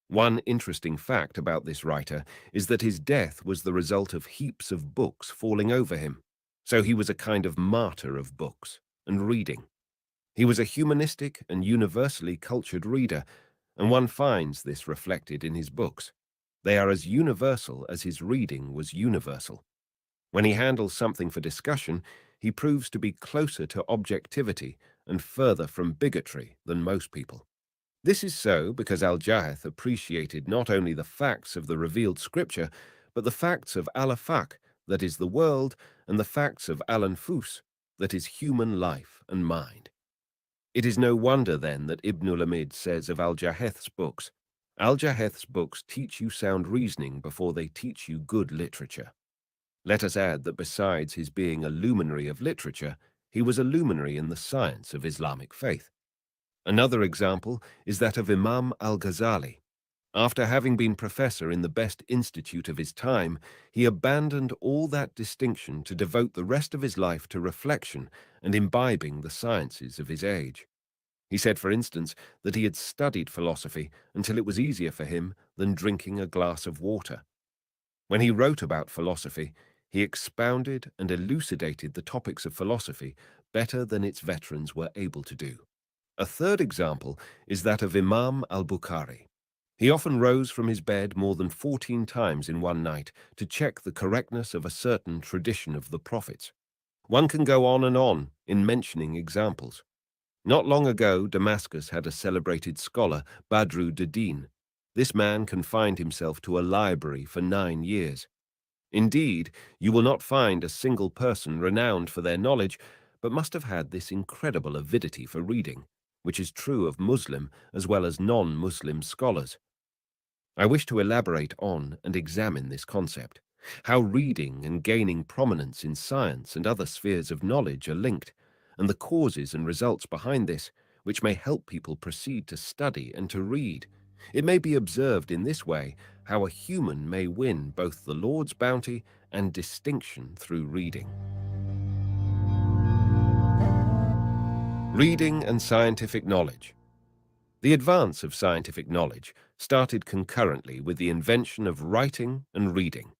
One interesting fact about this writer is that his death was the result of heaps of books falling over him, so he was a kind of martyr of books and reading. He was a humanistic and universally cultured reader, and one finds this reflected in his books. They are as universal as his reading was universal. When he handles something for discussion, he proves to be closer to objectivity and further from bigotry than most people. This is so because Al-Jahith appreciated not only the facts of the revealed scripture, but the facts of Al-Afaq, that is the world, and the facts of Al-Anfus, that is human life and mind. It is no wonder, then, that Ibn al-Amid says of Al-Jahith's books, Al-Jahith's books teach you sound reasoning before they teach you good literature. Let us add that besides his being a luminary of literature, he was a luminary in the science of Islamic faith. Another example is that of Imam al-Ghazali. After having been professor in the best institute of his time, he abandoned all that distinction to devote the rest of his life to reflection and imbibing the sciences of his age. He said, for instance, that he had studied philosophy until it was easier for him than drinking a glass of water. When he wrote about philosophy, he expounded and elucidated the topics of philosophy better than its veterans were able to do. A third example is that of Imam al-Bukhari. He often rose from his bed more than 14 times in one night to check the correctness of a certain tradition of the prophets. One can go on and on in mentioning examples. Not long ago, Damascus had a celebrated scholar, Badruddin. This man confined himself to a library for 9 years. Indeed, you will not find a single person renowned for their knowledge, but must have had this incredible avidity for reading, which is true of Muslim as well as non-Muslim scholars. I wish to elaborate on and examine this concept, how reading and gaining prominence in science and other spheres of knowledge are linked, and the causes and results behind this, which may help people proceed to study and to read. It may be observed in this way how a human may win both the Lord's bounty and distinction through reading. Reading and scientific knowledge. The advance of scientific knowledge started concurrently with the invention of writing and reading.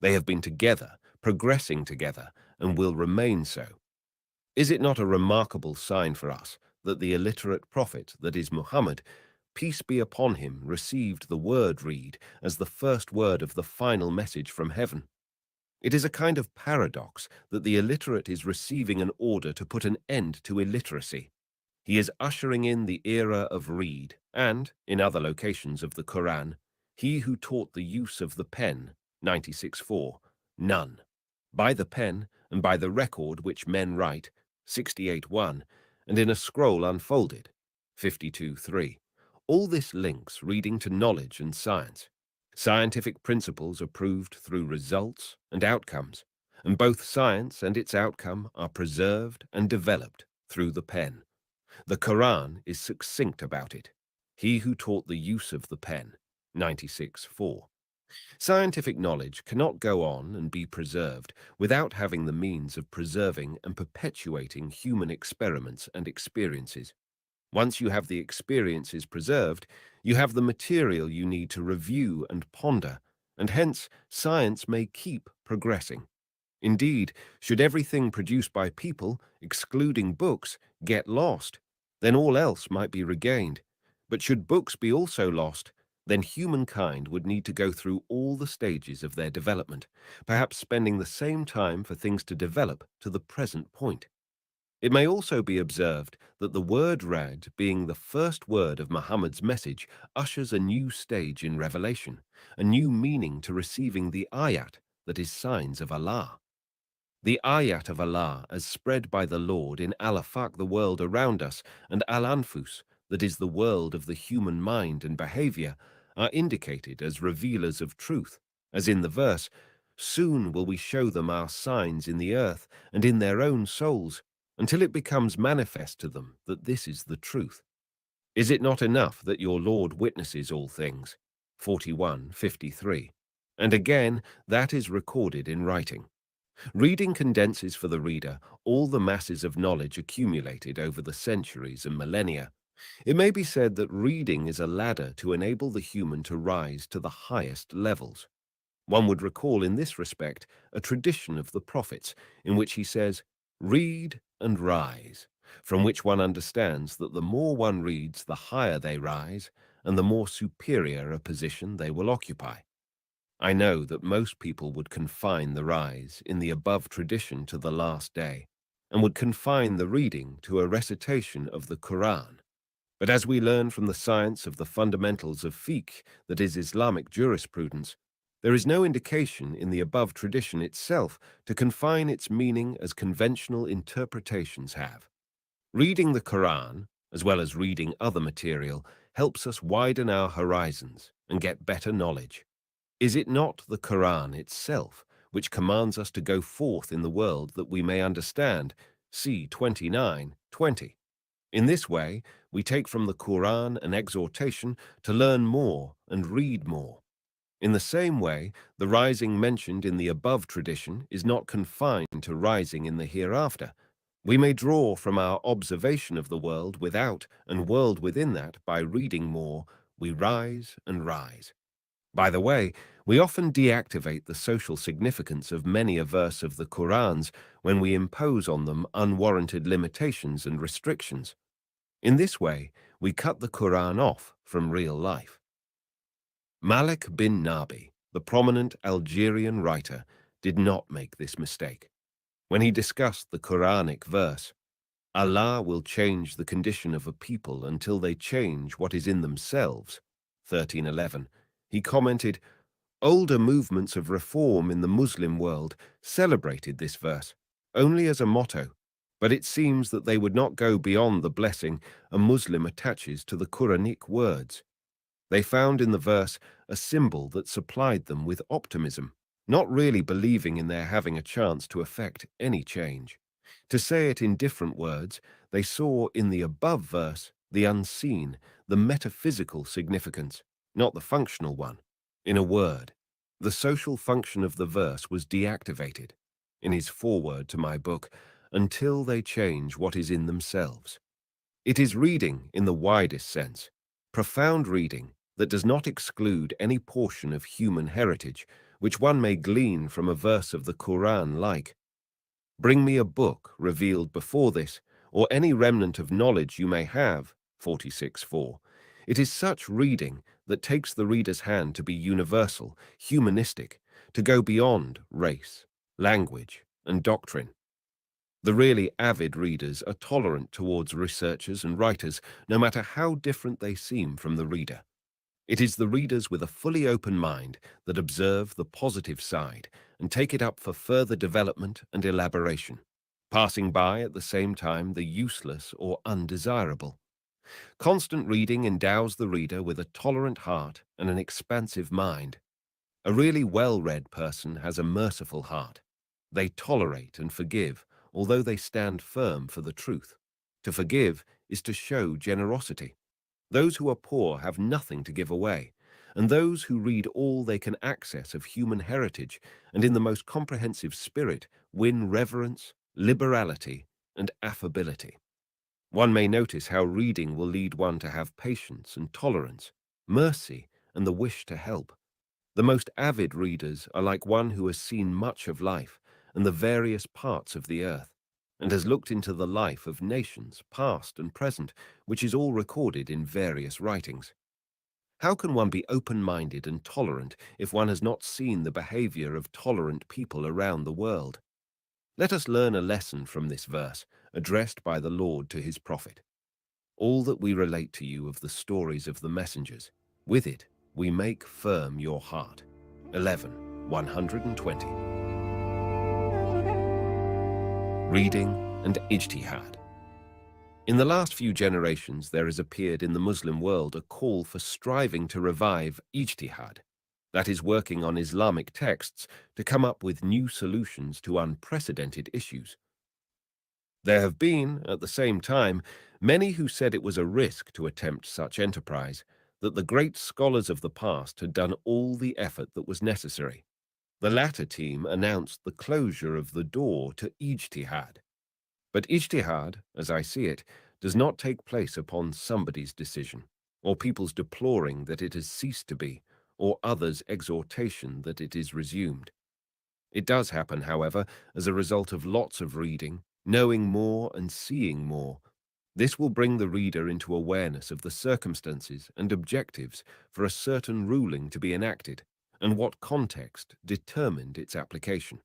They have been together, progressing together, and will remain so. Is it not a remarkable sign for us that the illiterate prophet, that is Muhammad, peace be upon him, received the word read as the first word of the final message from heaven? It is a kind of paradox that the illiterate is receiving an order to put an end to illiteracy. He is ushering in the era of read, and, in other locations of the Quran, he who taught the use of the pen, 96:4, none. By the pen and by the record which men write, 68:1, and in a scroll unfolded, 52:3. All this links reading to knowledge and science. Scientific principles are proved through results and outcomes, and both science and its outcome are preserved and developed through the pen. The Quran is succinct about it. He who taught the use of the pen, 96:4. Scientific knowledge cannot go on and be preserved without having the means of preserving and perpetuating human experiments and experiences. Once you have the experiences preserved, you have the material you need to review and ponder, and hence science may keep progressing. Indeed, should everything produced by people, excluding books, get lost, then all else might be regained. But should books be also lost, then humankind would need to go through all the stages of their development, perhaps spending the same time for things to develop to the present point. It may also be observed that the word Rad, being the first word of Muhammad's message, ushers a new stage in revelation, a new meaning to receiving the ayat, that is signs of Allah. The ayat of Allah as spread by the Lord in Al-Afaq, the world around us, and Al-Anfus, that is the world of the human mind and behavior, are indicated as revealers of truth, as in the verse, "Soon will we show them our signs in the earth and in their own souls, until it becomes manifest to them that this is the truth. Is it not enough that your Lord witnesses all things?" 41:53. And again, that is recorded in writing. Reading condenses for the reader all the masses of knowledge accumulated over the centuries and millennia. It may be said that reading is a ladder to enable the human to rise to the highest levels. One would recall in this respect a tradition of the prophets in which he says, "Read and rise," from which one understands that the more one reads, the higher they rise, and the more superior a position they will occupy. I know that most people would confine the rise in the above tradition to the last day, and would confine the reading to a recitation of the Quran. But as we learn from the science of the fundamentals of fiqh, that is Islamic jurisprudence, there is no indication in the above tradition itself to confine its meaning as conventional interpretations have. Reading the Quran, as well as reading other material, helps us widen our horizons and get better knowledge. Is it not the Quran itself which commands us to go forth in the world that we may understand? See 29:20. In this way, we take from the Quran an exhortation to learn more and read more. In the same way, the rising mentioned in the above tradition is not confined to rising in the hereafter. We may draw from our observation of the world without and world within that by reading more, we rise and rise. By the way, we often deactivate the social significance of many a verse of the Qurans when we impose on them unwarranted limitations and restrictions. In this way, we cut the Quran off from real life. Malik bin Nabi, the prominent Algerian writer, did not make this mistake. When he discussed the Quranic verse, "Allah will change the condition of a people until they change what is in themselves," 13:11, he commented, "Older movements of reform in the Muslim world celebrated this verse only as a motto, but it seems that they would not go beyond the blessing a Muslim attaches to the Quranic words. They found in the verse a symbol that supplied them with optimism, not really believing in their having a chance to effect any change. To say it in different words, they saw in the above verse the unseen, the metaphysical significance, not the functional one. In a word, the social function of the verse was deactivated, in his foreword to my book, until they change what is in themselves. It is reading in the widest sense, profound reading that does not exclude any portion of human heritage, which one may glean from a verse of the Quran like, "Bring me a book revealed before this, or any remnant of knowledge you may have," 46:4. It is such reading that takes the reader's hand to be universal, humanistic, to go beyond race, language, and doctrine. The really avid readers are tolerant towards researchers and writers, no matter how different they seem from the reader. It is the readers with a fully open mind that observe the positive side and take it up for further development and elaboration, passing by at the same time the useless or undesirable. Constant reading endows the reader with a tolerant heart and an expansive mind. A really well-read person has a merciful heart. They tolerate and forgive, although they stand firm for the truth. To forgive is to show generosity. Those who are poor have nothing to give away, and those who read all they can access of human heritage and in the most comprehensive spirit win reverence, liberality, and affability. One may notice how reading will lead one to have patience and tolerance, mercy, and the wish to help. The most avid readers are like one who has seen much of life and the various parts of the earth, and has looked into the life of nations, past and present, which is all recorded in various writings. How can one be open-minded and tolerant if one has not seen the behavior of tolerant people around the world? Let us learn a lesson from this verse, addressed by the Lord to his prophet. All that we relate to you of the stories of the messengers, with it we make firm your heart. 11:120. Reading and ijtihad. In the last few generations, there has appeared in the Muslim world a call for striving to revive ijtihad, that is, working on Islamic texts to come up with new solutions to unprecedented issues. There have been, at the same time, many who said it was a risk to attempt such enterprise, that the great scholars of the past had done all the effort that was necessary. The latter team announced the closure of the door to ijtihad. But ijtihad, as I see it, does not take place upon somebody's decision, or people's deploring that it has ceased to be, or others' exhortation that it is resumed. It does happen, however, as a result of lots of reading, knowing more and seeing more. This will bring the reader into awareness of the circumstances and objectives for a certain ruling to be enacted, and what context determined its application.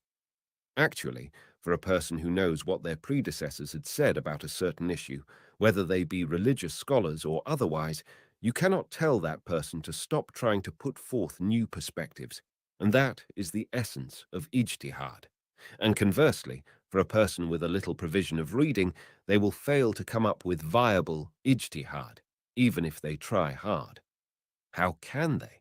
Actually, for a person who knows what their predecessors had said about a certain issue, whether they be religious scholars or otherwise, you cannot tell that person to stop trying to put forth new perspectives, and that is the essence of ijtihad. And conversely, for a person with a little provision of reading, they will fail to come up with viable ijtihad, even if they try hard. How can they,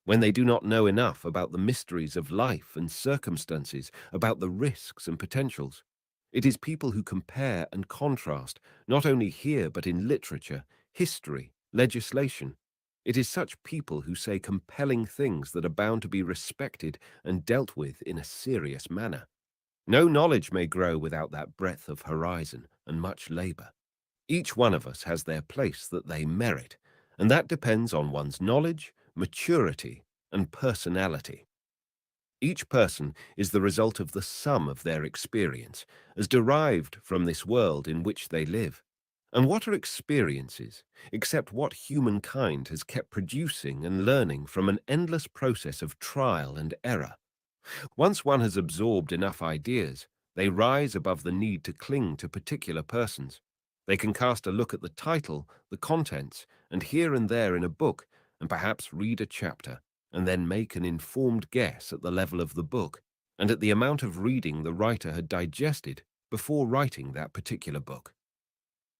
when they do not know enough about the mysteries of life and circumstances, about the risks and potentials? It is people who compare and contrast, not only here but in literature, history, legislation. It is such people who say compelling things that are bound to be respected and dealt with in a serious manner. No knowledge may grow without that breadth of horizon and much labor. Each one of us has their place that they merit, and that depends on one's knowledge, maturity, and personality. Each person is the result of the sum of their experience, as derived from this world in which they live. And what are experiences, except what humankind has kept producing and learning from an endless process of trial and error? Once one has absorbed enough ideas, they rise above the need to cling to particular persons. They can cast a look at the title, the contents, and here and there in a book, and perhaps read a chapter, and then make an informed guess at the level of the book, and at the amount of reading the writer had digested before writing that particular book.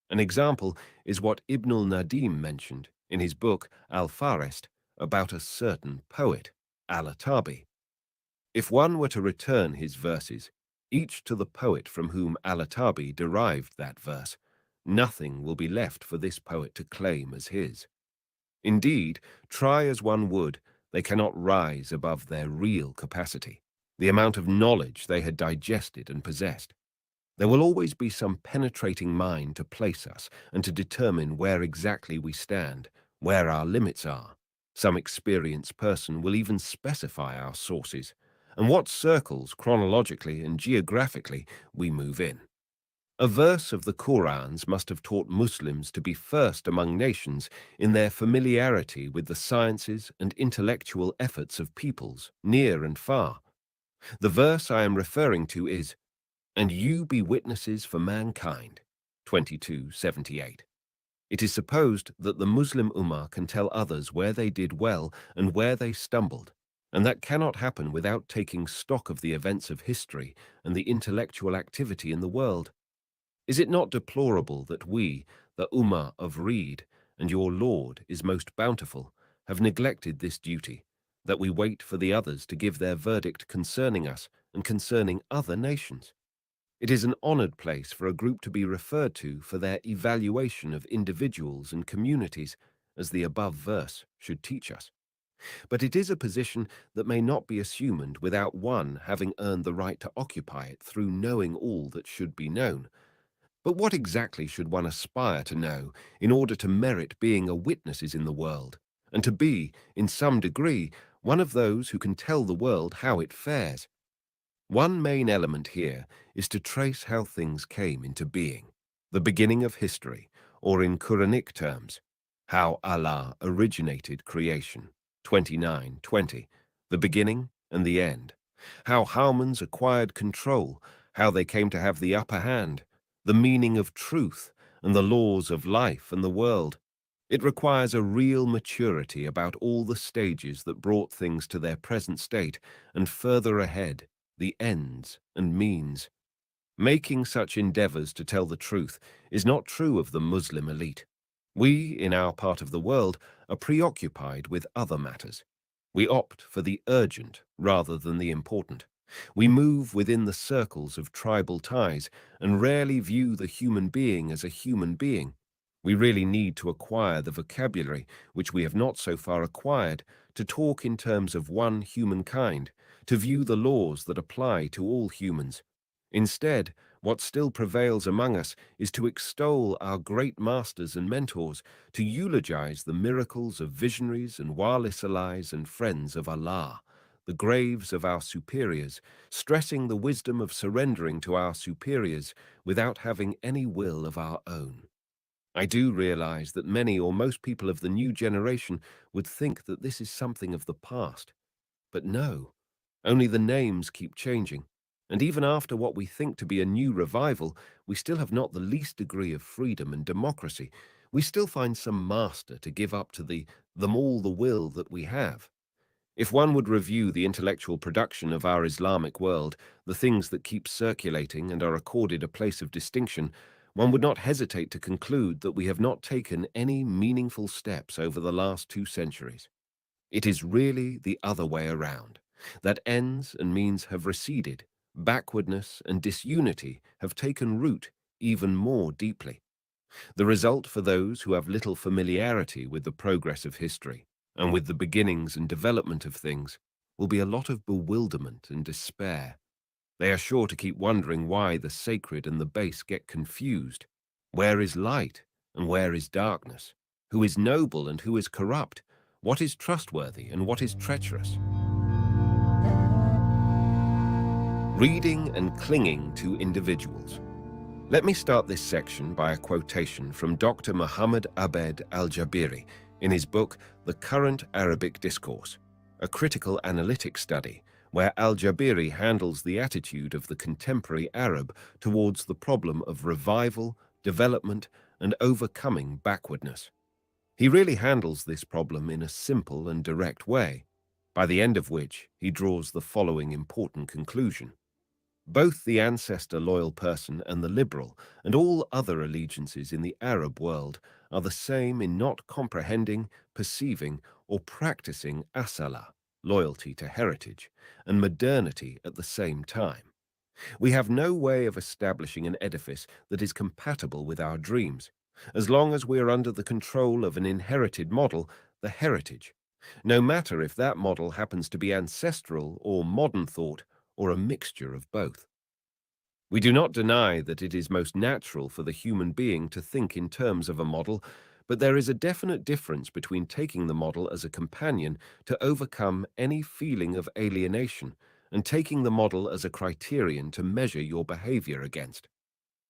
An example is what Ibn al-Nadim mentioned in his book Al-Farest about a certain poet, Al-Atabi. If one were to return his verses, each to the poet from whom Al-Atabi derived that verse, nothing will be left for this poet to claim as his. Indeed, try as one would, they cannot rise above their real capacity, the amount of knowledge they had digested and possessed. There will always be some penetrating mind to place us and to determine where exactly we stand, where our limits are. Some experienced person will even specify our sources, and what circles, chronologically and geographically, we move in. A verse of the Qurans must have taught Muslims to be first among nations in their familiarity with the sciences and intellectual efforts of peoples, near and far. The verse I am referring to is, "And you be witnesses for mankind," 22:78. It is supposed that the Muslim Ummah can tell others where they did well and where they stumbled, and that cannot happen without taking stock of the events of history and the intellectual activity in the world. Is it not deplorable that we, the Ummah of Reed, and your Lord is most bountiful, have neglected this duty, that we wait for the others to give their verdict concerning us and concerning other nations? It is an honored place for a group to be referred to for their evaluation of individuals and communities, as the above verse should teach us. But it is a position that may not be assumed without one having earned the right to occupy it through knowing all that should be known. But what exactly should one aspire to know in order to merit being a witness in the world, and to be, in some degree, one of those who can tell the world how it fares? One main element here is to trace how things came into being, the beginning of history, or in Quranic terms, how Allah originated creation, 29:20, the beginning and the end, how humans acquired control, how they came to have the upper hand, the meaning of truth, and the laws of life and the world. It requires a real maturity about all the stages that brought things to their present state and further ahead, the ends and means. Making such endeavors to tell the truth is not true of the Muslim elite. We, in our part of the world, are preoccupied with other matters. We opt for the urgent rather than the important. We move within the circles of tribal ties and rarely view the human being as a human being. We really need to acquire the vocabulary, which we have not so far acquired, to talk in terms of one humankind, to view the laws that apply to all humans. Instead, what still prevails among us is to extol our great masters and mentors, to eulogize the miracles of visionaries and walisalais and friends of Allah, the graves of our superiors, stressing the wisdom of surrendering to our superiors without having any will of our own. I do realize that many or most people of the new generation would think that this is something of the past. But no, only the names keep changing. And even after what we think to be a new revival, we still have not the least degree of freedom and democracy. We still find some master to give up to them all the will that we have. If one would review the intellectual production of our Islamic world, the things that keep circulating and are accorded a place of distinction, one would not hesitate to conclude that we have not taken any meaningful steps over the last 2 centuries. It is really the other way around, that ends and means have receded, backwardness and disunity have taken root even more deeply. The result for those who have little familiarity with the progress of history and with the beginnings and development of things will be a lot of bewilderment and despair. They are sure to keep wondering why the sacred and the base get confused. Where is light and where is darkness? Who is noble and who is corrupt? What is trustworthy and what is treacherous? Reading and clinging to individuals. Let me start this section by a quotation from Dr. Muhammad Abed al-Jabiri in his book, The Current Arabic Discourse, a critical analytic study where al-Jabiri handles the attitude of the contemporary Arab towards the problem of revival, development, and overcoming backwardness. He really handles this problem in a simple and direct way, by the end of which he draws the following important conclusion. Both the ancestor-loyal person and the liberal and all other allegiances in the Arab world are the same in not comprehending, perceiving, or practicing asala, loyalty to heritage, and modernity at the same time. We have no way of establishing an edifice that is compatible with our dreams, as long as we are under the control of an inherited model, the heritage, no matter if that model happens to be ancestral or modern thought, or a mixture of both. We do not deny that it is most natural for the human being to think in terms of a model, but there is a definite difference between taking the model as a companion to overcome any feeling of alienation and taking the model as a criterion to measure your behavior against.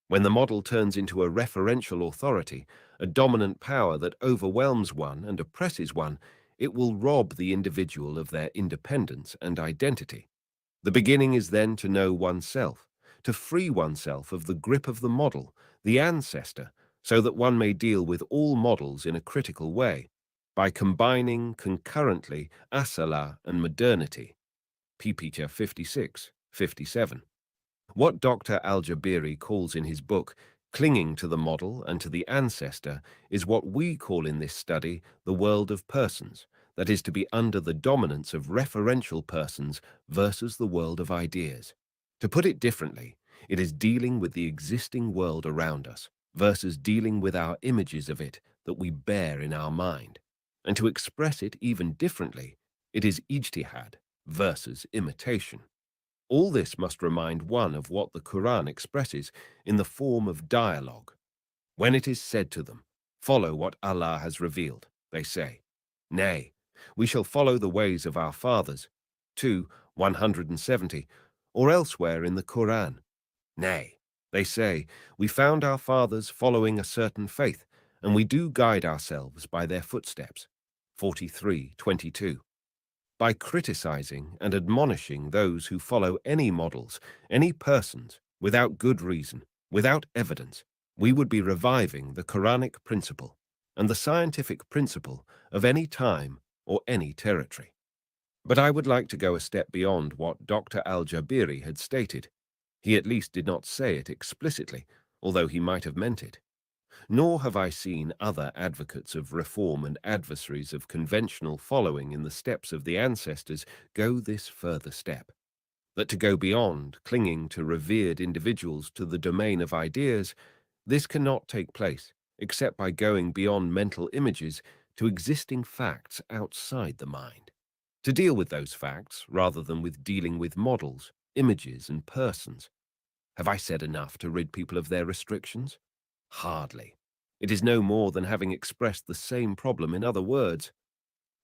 When the model turns into a referential authority, a dominant power that overwhelms one and oppresses one, it will rob the individual of their independence and identity. The beginning is then to know oneself, to free oneself of the grip of the model, the ancestor, so that one may deal with all models in a critical way, by combining concurrently asala and modernity. pp. 56, 57. What Dr. al-Jabiri calls in his book clinging to the model and to the ancestor is what we call in this study the world of persons, that is to be under the dominance of referential persons versus the world of ideas. To put it differently, it is dealing with the existing world around us versus dealing with our images of it that we bear in our mind. And to express it even differently, it is ijtihad versus imitation. All this must remind one of what the Quran expresses in the form of dialogue. When it is said to them, "Follow what Allah has revealed," they say, "Nay, we shall follow the ways of our fathers," 2 170, or elsewhere in the Quran. Nay, they say, "We found our fathers following a certain faith, and we do guide ourselves by their footsteps," 43:22. By criticizing and admonishing those who follow any models, any persons, without good reason, without evidence, we would be reviving the Quranic principle and the scientific principle of any time or any territory. But I would like to go a step beyond what Dr. Al-Jabiri had stated. He at least did not say it explicitly, although he might have meant it. Nor have I seen other advocates of reform and adversaries of conventional following in the steps of the ancestors go this further step, that to go beyond clinging to revered individuals to the domain of ideas, this cannot take place except by going beyond mental images to existing facts outside the mind, to deal with those facts rather than with dealing with models, images, and persons. Have I said enough to rid people of their restrictions? Hardly. It is no more than having expressed the same problem in other words.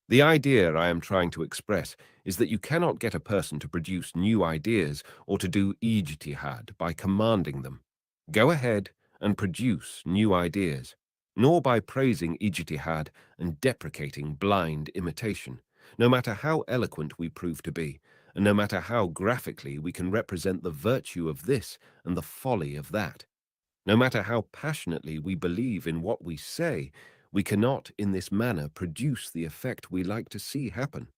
The idea I am trying to express is that you cannot get a person to produce new ideas or to do ijtihad by commanding them. Go ahead and produce new ideas, nor by praising ijtihad and deprecating blind imitation, no matter how eloquent we prove to be, and no matter how graphically we can represent the virtue of this and the folly of that. No matter how passionately we believe in what we say, we cannot in this manner produce the effect we like to see happen.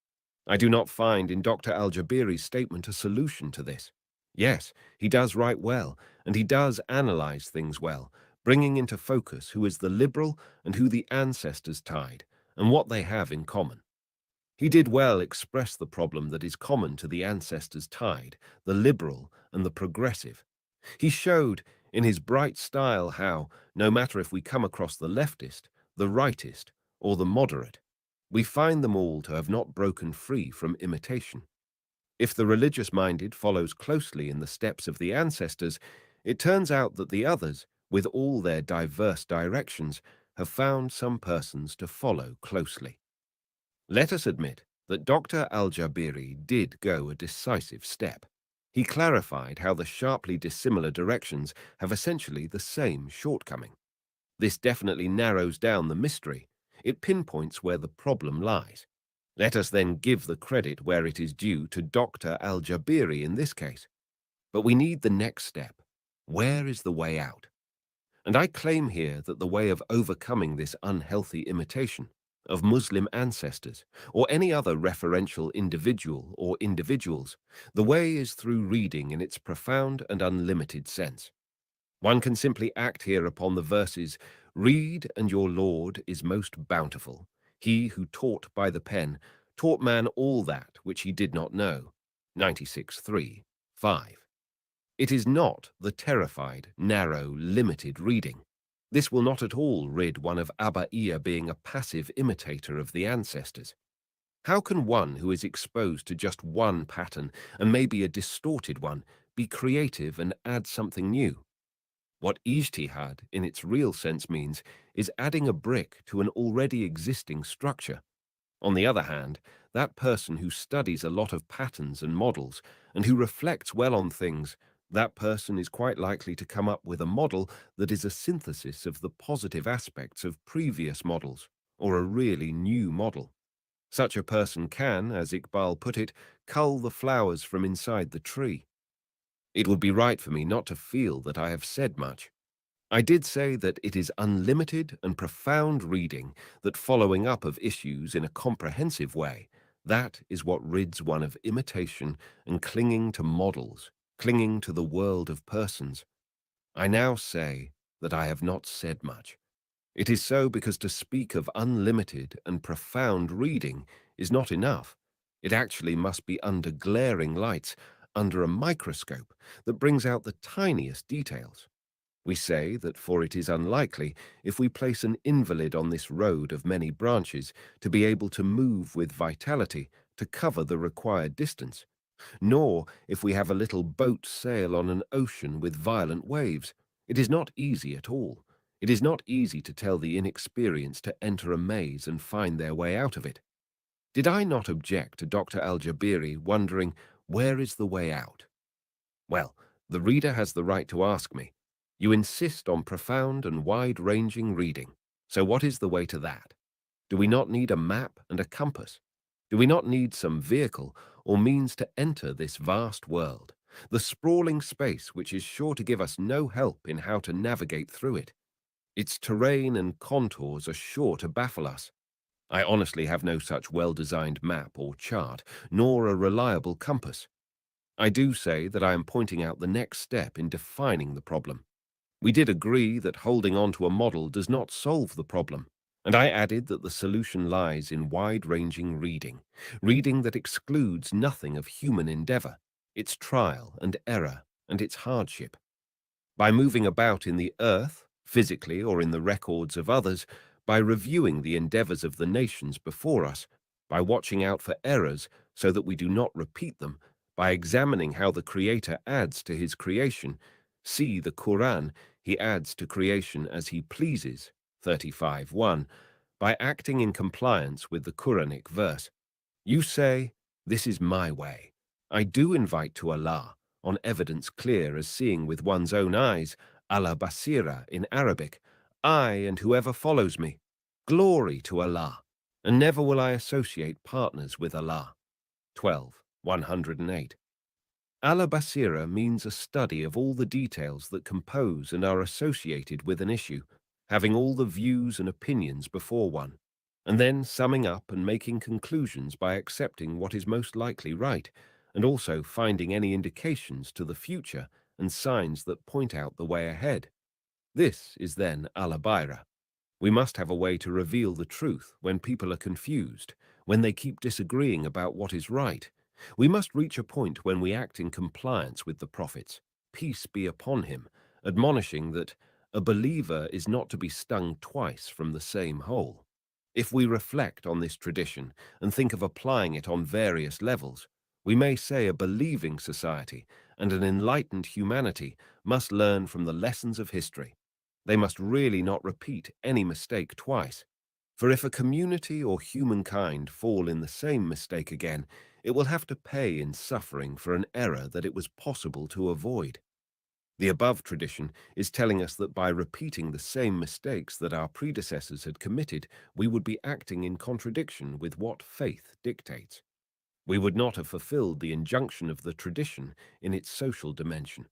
I do not find in Dr. Al-Jabiri's statement a solution to this. Yes, he does write well, and he does analyze things well, bringing into focus who is the liberal and who the ancestors tied, and what they have in common. He did well express the problem that is common to the ancestors tied, the liberal and the progressive. He showed in his bright style how, no matter if we come across the leftist, the rightist, or the moderate, we find them all to have not broken free from imitation. If the religious-minded follows closely in the steps of the ancestors, it turns out that the others, with all their diverse directions, have found some persons to follow closely. Let us admit that Dr. Al-Jabiri did go a decisive step. He clarified how the sharply dissimilar directions have essentially the same shortcoming. This definitely narrows down the mystery. It pinpoints where the problem lies. Let us then give the credit where it is due to Dr. Al-Jabiri in this case. But we need the next step. Where is the way out? And I claim here that the way of overcoming this unhealthy imitation of Muslim ancestors or any other referential individual or individuals, the way is through reading in its profound and unlimited sense. One can simply act here upon the verses, "Read, and your Lord is most bountiful. He who taught by the pen taught man all that which he did not know." 96:3, 5. It is not the terrified, narrow, limited reading. This will not at all rid one of Abaiya being a passive imitator of the ancestors. How can one who is exposed to just one pattern, and maybe a distorted one, be creative and add something new? What ijtihad, in its real sense, means is adding a brick to an already existing structure. On the other hand, that person who studies a lot of patterns and models, and who reflects well on things, that person is quite likely to come up with a model that is a synthesis of the positive aspects of previous models, or a really new model. Such a person can, as Iqbal put it, cull the flowers from inside the tree. It would be right for me not to feel that I have said much. I did say that it is unlimited and profound reading, that following up of issues in a comprehensive way, that is what rids one of imitation and clinging to models, clinging to the world of persons. I now say that I have not said much. It is so because to speak of unlimited and profound reading is not enough. It actually must be under glaring lights, under a microscope that brings out the tiniest details. We say that for it is unlikely, if we place an invalid on this road of many branches, to be able to move with vitality to cover the required distance. nor if we have a little boat sail on an ocean with violent waves. It is not easy at all. It is not easy to tell the inexperienced to enter a maze and find their way out of it. Did I not object to Dr. Al-Jabiri wondering, where is the way out? Well, the reader has the right to ask me. You insist on profound and wide-ranging reading. So what is the way to that? Do we not need a map and a compass? Do we not need some vehicle or means to enter this vast world, the sprawling space which is sure to give us no help in how to navigate through it? Its terrain and contours are sure to baffle us. I honestly have no such well-designed map or chart, nor a reliable compass. I do say that I am pointing out the next step in defining the problem. We did agree that holding on to a model does not solve the problem, and I added that the solution lies in wide-ranging reading, reading that excludes nothing of human endeavor, its trial and error, and its hardship. By moving about in the earth, physically or in the records of others, by reviewing the endeavors of the nations before us, by watching out for errors so that we do not repeat them, by examining how the Creator adds to his creation, see the Quran, he adds to creation as he pleases, 35:1, by acting in compliance with the Quranic verse. You say, this is my way. I do invite to Allah, on evidence clear as seeing with one's own eyes, ala basira in Arabic, I and whoever follows me. Glory to Allah, and never will I associate partners with Allah. 12:108. Ala basira means a study of all the details that compose and are associated with an issue, having all the views and opinions before one, and then summing up and making conclusions by accepting what is most likely right, and also finding any indications to the future and signs that point out the way ahead. This is then al-Baira. We must have a way to reveal the truth when people are confused, when they keep disagreeing about what is right. We must reach a point when we act in compliance with the prophets, peace be upon him, admonishing that a believer is not to be stung twice from the same hole. If we reflect on this tradition and think of applying it on various levels, we may say a believing society and an enlightened humanity must learn from the lessons of history. They must really not repeat any mistake twice. For if a community or humankind fall in the same mistake again, it will have to pay in suffering for an error that it was possible to avoid. The above tradition is telling us that by repeating the same mistakes that our predecessors had committed, we would be acting in contradiction with what faith dictates. We would not have fulfilled the injunction of the tradition in its social dimension,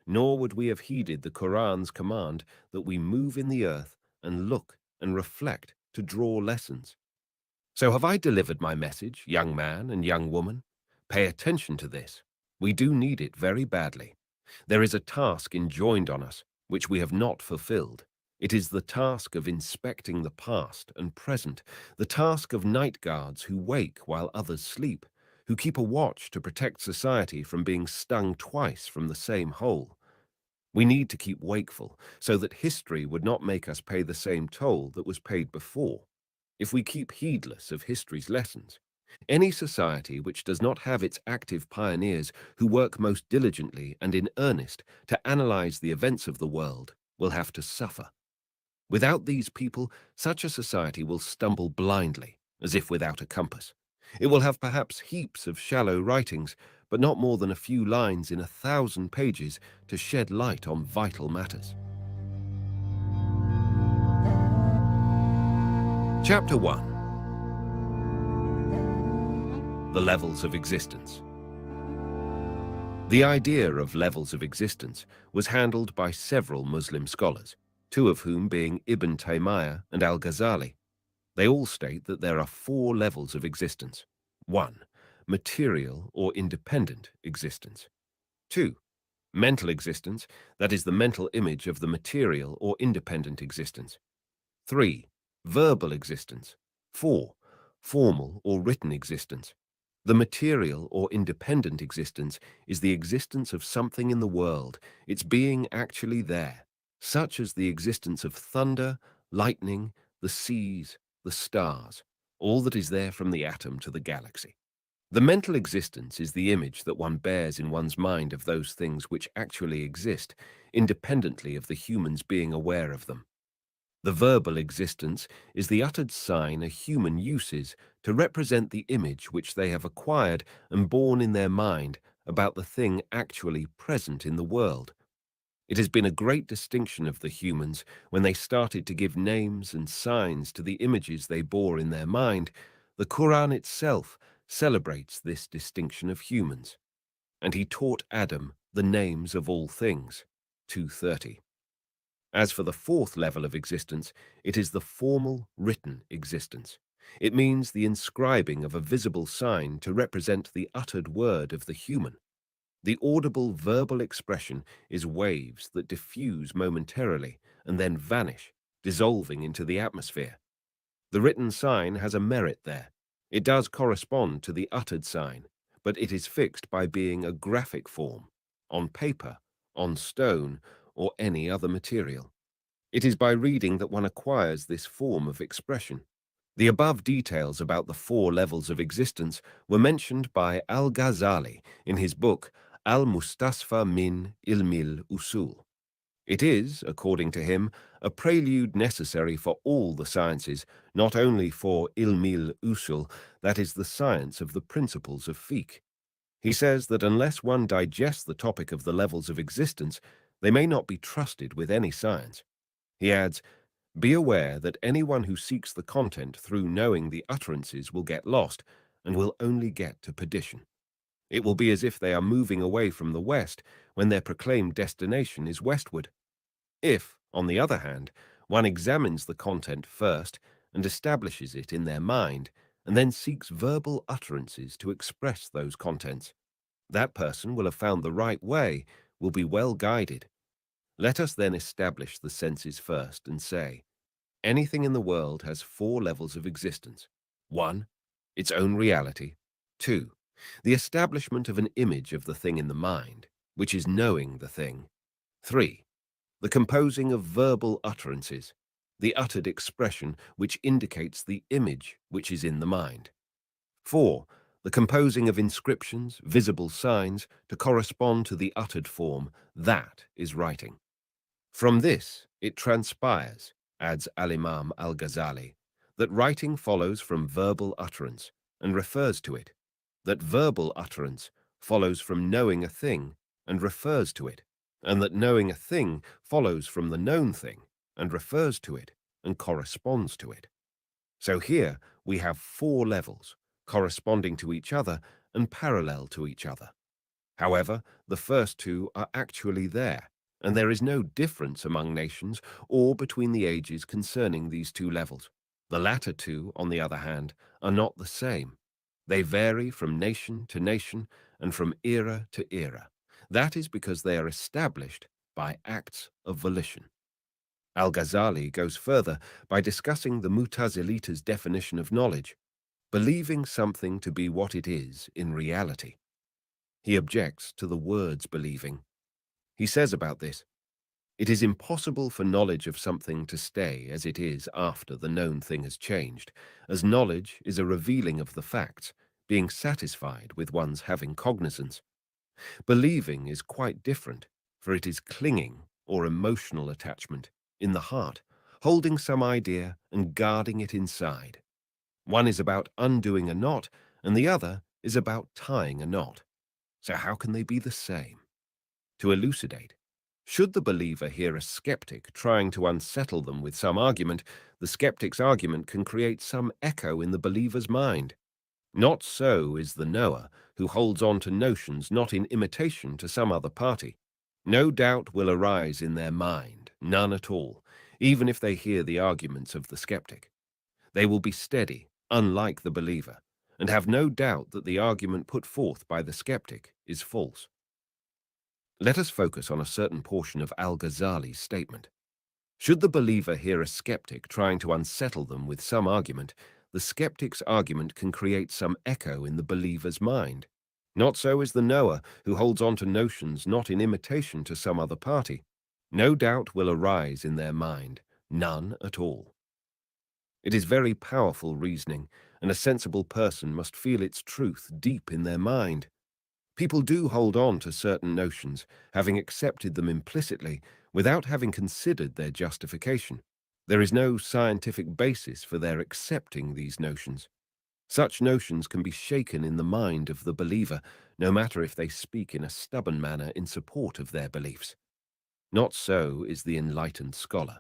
nor would we have heeded the Quran's command that we move in the earth and look and reflect to draw lessons. So have I delivered my message, young man and young woman? Pay attention to this. We do need it very badly. There is a task enjoined on us, which we have not fulfilled. It is the task of inspecting the past and present, the task of night guards who wake while others sleep, who keep a watch to protect society from being stung twice from the same hole. We need to keep wakeful so that history would not make us pay the same toll that was paid before. If we keep heedless of history's lessons, any society which does not have its active pioneers who work most diligently and in earnest to analyze the events of the world will have to suffer. Without these people, such a society will stumble blindly, as if without a compass. It will have perhaps heaps of shallow writings, but not more than a few lines in 1,000 pages to shed light on vital matters. Chapter 1. The levels of existence. The idea of levels of existence was handled by several Muslim scholars, two of whom being Ibn Taymiyyah and Al-Ghazali. They all state that there are 4 levels of existence. 1. Material or independent existence. 2. Mental existence, that is the mental image of the material or independent existence. 3. Verbal existence. 4. Formal or written existence. The material or independent existence is the existence of something in the world, its being actually there, such as the existence of thunder, lightning, the seas, the stars, all that is there from the atom to the galaxy. The mental existence is the image that one bears in one's mind of those things which actually exist, independently of the human's being aware of them. The verbal existence is the uttered sign a human uses to represent the image which they have acquired and borne in their mind about the thing actually present in the world. It has been a great distinction of the humans when they started to give names and signs to the images they bore in their mind. The Quran itself celebrates this distinction of humans. And he taught Adam the names of all things. 2:30. As for the fourth level of existence, it is the formal, written existence. It means the inscribing of a visible sign to represent the uttered word of the human. The audible verbal expression is waves that diffuse momentarily and then vanish, dissolving into the atmosphere. The written sign has a merit there. It does correspond to the uttered sign, but it is fixed by being a graphic form, on paper, on stone, or any other material. It is by reading that one acquires this form of expression. The above details about the four levels of existence were mentioned by Al-Ghazali in his book Al-Mustasfa min Ilmil Usul. It is, according to him, a prelude necessary for all the sciences, not only for Ilmil Usul, that is the science of the principles of fiqh. He says that unless one digests the topic of the levels of existence, they may not be trusted with any science. He adds, be aware that anyone who seeks the content through knowing the utterances will get lost and will only get to perdition. It will be as if they are moving away from the west when their proclaimed destination is westward. If, on the other hand, one examines the content first and establishes it in their mind, and then seeks verbal utterances to express those contents, that person will have found the right way, will be well guided. Let us then establish the senses first and say, anything in the world has four levels of existence. 1. Its own reality. 2. The establishment of an image of the thing in the mind, which is knowing the thing. 3. The composing of verbal utterances, the uttered expression which indicates the image which is in the mind. 4. The composing of inscriptions, visible signs, to correspond to the uttered form, that is writing. From this, it transpires, adds Al-Imam Al-Ghazali, that writing follows from verbal utterance and refers to it, that verbal utterance follows from knowing a thing and refers to it, and that knowing a thing follows from the known thing and refers to it and corresponds to it. So here we have four levels, corresponding to each other and parallel to each other. However, the first two are actually there, and there is no difference among nations or between the ages concerning these two levels. The latter two, on the other hand, are not the same. They vary from nation to nation and from era to era. That is because they are established by acts of volition. Al-Ghazali goes further by discussing the Mutazilita's definition of knowledge, believing something to be what it is in reality. He objects to the words believing. He says about this, it is impossible for knowledge of something to stay as it is after the known thing has changed, as knowledge is a revealing of the facts, being satisfied with one's having cognizance. Believing is quite different, for it is clinging or emotional attachment in the heart, holding some idea and guarding it inside. One is about undoing a knot, and the other is about tying a knot. So how can they be the same? To elucidate, should the believer hear a skeptic trying to unsettle them with some argument, the skeptic's argument can create some echo in the believer's mind. Not so is the knower, who holds on to notions not in imitation to some other party. No doubt will arise in their mind, none at all, even if they hear the arguments of the skeptic. They will be steady, unlike the believer, and have no doubt that the argument put forth by the skeptic is false. Let us focus on a certain portion of Al-Ghazali's statement. Should the believer hear a skeptic trying to unsettle them with some argument, the skeptic's argument can create some echo in the believer's mind. Not so is the knower, who holds on to notions not in imitation to some other party. No doubt will arise in their mind, none at all. It is very powerful reasoning, and a sensible person must feel its truth deep in their mind. People do hold on to certain notions, having accepted them implicitly, without having considered their justification. There is no scientific basis for their accepting these notions. Such notions can be shaken in the mind of the believer, no matter if they speak in a stubborn manner in support of their beliefs. Not so is the enlightened scholar.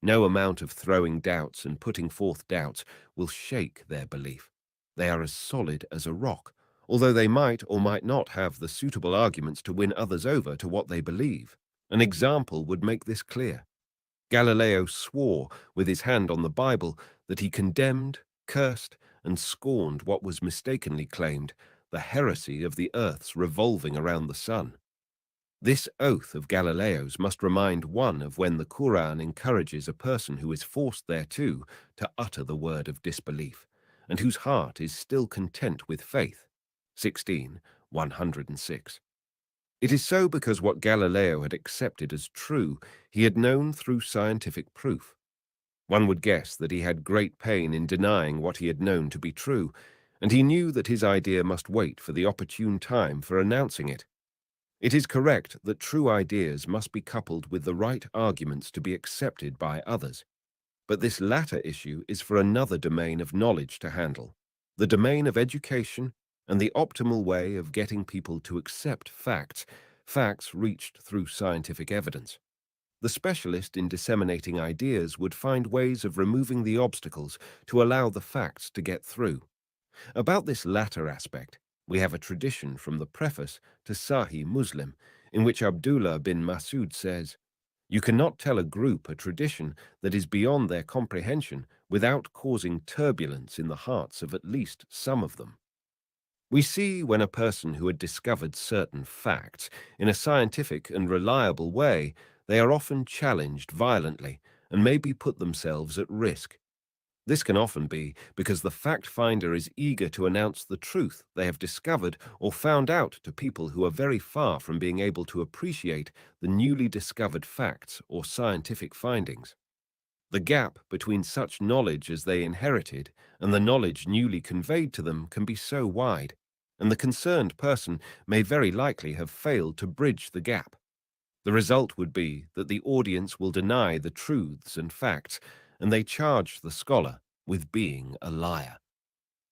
No amount of throwing doubts and putting forth doubts will shake their belief. They are as solid as a rock, although they might or might not have the suitable arguments to win others over to what they believe. An example would make this clear. Galileo swore with his hand on the Bible that he condemned, cursed, and scorned what was mistakenly claimed the heresy of the earth's revolving around the sun. This oath of Galileo's must remind one of when the Quran encourages a person who is forced thereto to utter the word of disbelief, and whose heart is still content with faith. 16:106. It is so because what Galileo had accepted as true he had known through scientific proof. One would guess that he had great pain in denying what he had known to be true, and he knew that his idea must wait for the opportune time for announcing it. It is correct that true ideas must be coupled with the right arguments to be accepted by others. But this latter issue is for another domain of knowledge to handle, the domain of education and the optimal way of getting people to accept facts reached through scientific evidence. The specialist in disseminating ideas would find ways of removing the obstacles to allow the facts to get through. About this latter aspect, we have a tradition from the preface to Sahih Muslim, in which Abdullah bin Masud says, "You cannot tell a group a tradition that is beyond their comprehension without causing turbulence in the hearts of at least some of them." We see when a person who had discovered certain facts in a scientific and reliable way, they are often challenged violently and maybe put themselves at risk. This can often be because the fact finder is eager to announce the truth they have discovered or found out to people who are very far from being able to appreciate the newly discovered facts or scientific findings. The gap between such knowledge as they inherited and the knowledge newly conveyed to them can be so wide, and the concerned person may very likely have failed to bridge the gap. The result would be that the audience will deny the truths and facts, and they charge the scholar with being a liar.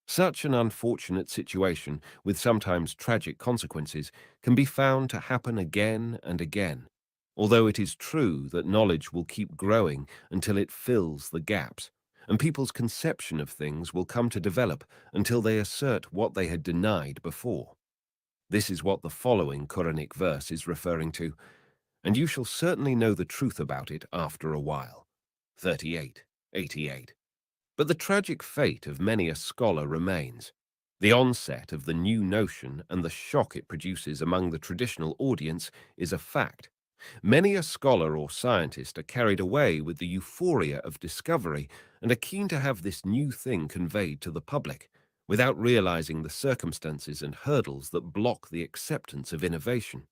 Such an unfortunate situation, with sometimes tragic consequences, can be found to happen again and again, although it is true that knowledge will keep growing until it fills the gaps, and people's conception of things will come to develop until they assert what they had denied before. This is what the following Quranic verse is referring to, and you shall certainly know the truth about it after a while. 38:88. But the tragic fate of many a scholar remains. The onset of the new notion and the shock it produces among the traditional audience is a fact. Many a scholar or scientist are carried away with the euphoria of discovery and are keen to have this new thing conveyed to the public, without realizing the circumstances and hurdles that block the acceptance of innovation.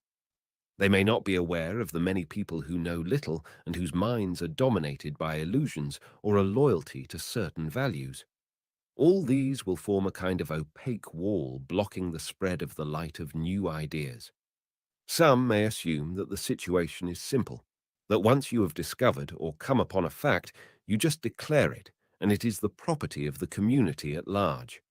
They may not be aware of the many people who know little and whose minds are dominated by illusions or a loyalty to certain values. All these will form a kind of opaque wall blocking the spread of the light of new ideas. Some may assume that the situation is simple, that once you have discovered or come upon a fact, you just declare it, and it is the property of the community at large.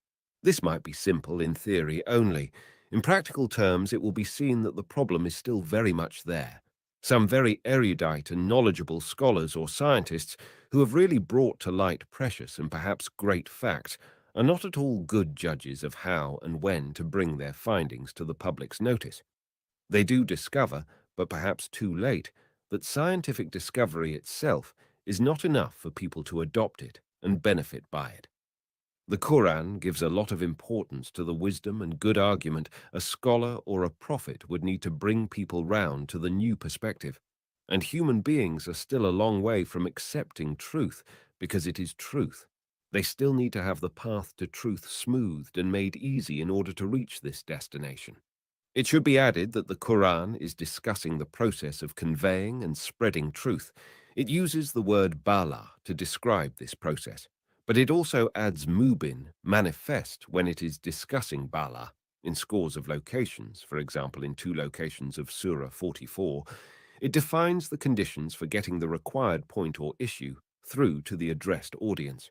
This might be simple in theory only. In practical terms, it will be seen that the problem is still very much there. Some very erudite and knowledgeable scholars or scientists who have really brought to light precious and perhaps great facts are not at all good judges of how and when to bring their findings to the public's notice. They do discover, but perhaps too late, that scientific discovery itself is not enough for people to adopt it and benefit by it. The Quran gives a lot of importance to the wisdom and good argument a scholar or a prophet would need to bring people round to the new perspective, and human beings are still a long way from accepting truth because it is truth. They still need to have the path to truth smoothed and made easy in order to reach this destination. It should be added that the Quran is discussing the process of conveying and spreading truth. It uses the word bala to describe this process, But it also adds mubin, manifest, when it is discussing Bala in scores of locations, for example in 2 locations of Surah 44. It defines the conditions for getting the required point or issue through to the addressed audience.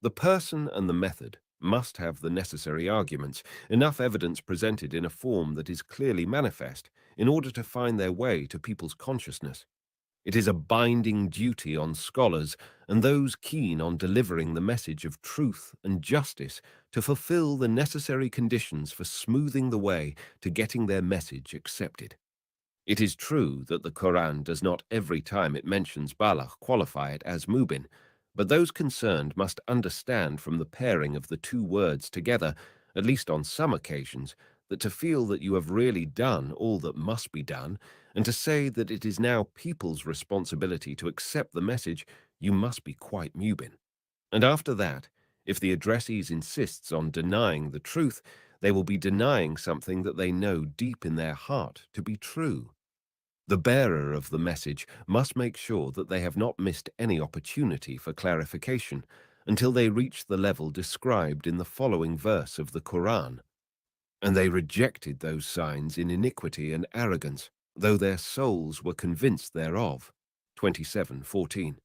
The person and the method must have the necessary arguments, enough evidence presented in a form that is clearly manifest in order to find their way to people's consciousness. It is a binding duty on scholars and those keen on delivering the message of truth and justice to fulfill the necessary conditions for smoothing the way to getting their message accepted. It is true that the Quran does not every time it mentions balagh qualify it as mubin, but those concerned must understand from the pairing of the 2 words together, at least on some occasions, that to feel that you have really done all that must be done, and to say that it is now people's responsibility to accept the message, you must be quite mubin. And after that, if the addressees insists on denying the truth, they will be denying something that they know deep in their heart to be true. The bearer of the message must make sure that they have not missed any opportunity for clarification until they reach the level described in the following verse of the Quran. And they rejected those signs in iniquity and arrogance, though their souls were convinced thereof. 27:14.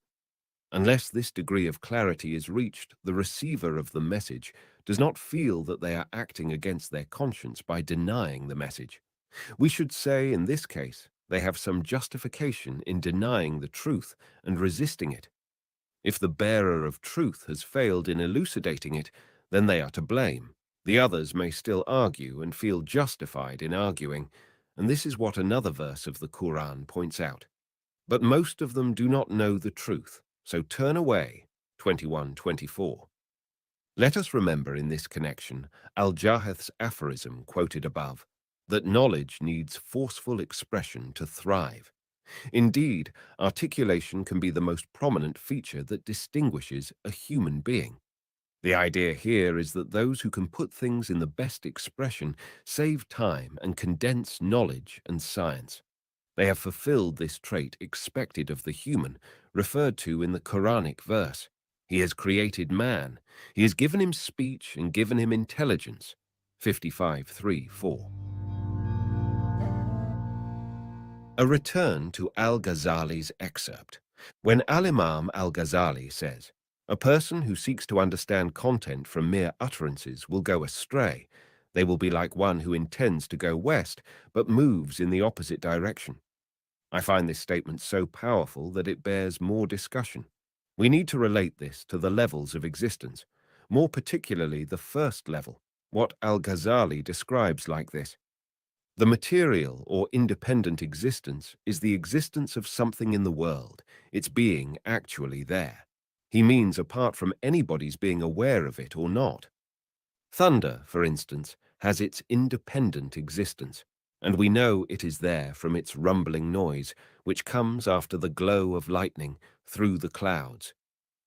Unless this degree of clarity is reached, the receiver of the message does not feel that they are acting against their conscience by denying the message. We should say, in this case, they have some justification in denying the truth and resisting it. If the bearer of truth has failed in elucidating it, then they are to blame. The others may still argue and feel justified in arguing, and this is what another verse of the Quran points out. But most of them do not know the truth, so turn away. 21:24. Let us remember in this connection Al-Jahath's aphorism quoted above, that knowledge needs forceful expression to thrive. Indeed, articulation can be the most prominent feature that distinguishes a human being. The idea here is that those who can put things in the best expression save time and condense knowledge and science. They have fulfilled this trait expected of the human, referred to in the Quranic verse. He has created man. He has given him speech and given him intelligence. 55:3-4. A return to Al-Ghazali's excerpt. When Al-Imam Al-Ghazali says, "A person who seeks to understand content from mere utterances will go astray. They will be like one who intends to go west, but moves in the opposite direction." I find this statement so powerful that it bears more discussion. We need to relate this to the levels of existence, more particularly the first level, what Al-Ghazali describes like this. The material or independent existence is the existence of something in the world, its being actually there. He means apart from anybody's being aware of it or not. Thunder, for instance, has its independent existence, and we know it is there from its rumbling noise, which comes after the glow of lightning through the clouds.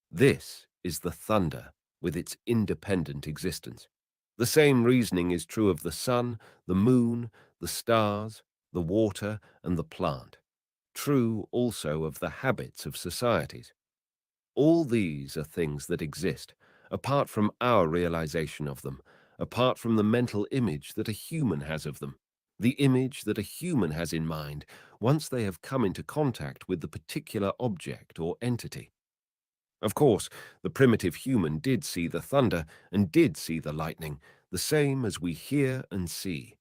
This is the thunder with its independent existence. The same reasoning is true of the sun, the moon, the stars, the water, and the plant. True also of the habits of societies. All these are things that exist, apart from our realization of them, apart from the mental image that a human has of them, the image that a human has in mind once they have come into contact with the particular object or entity. Of course, the primitive human did see the thunder and did see the lightning, the same as we hear and see.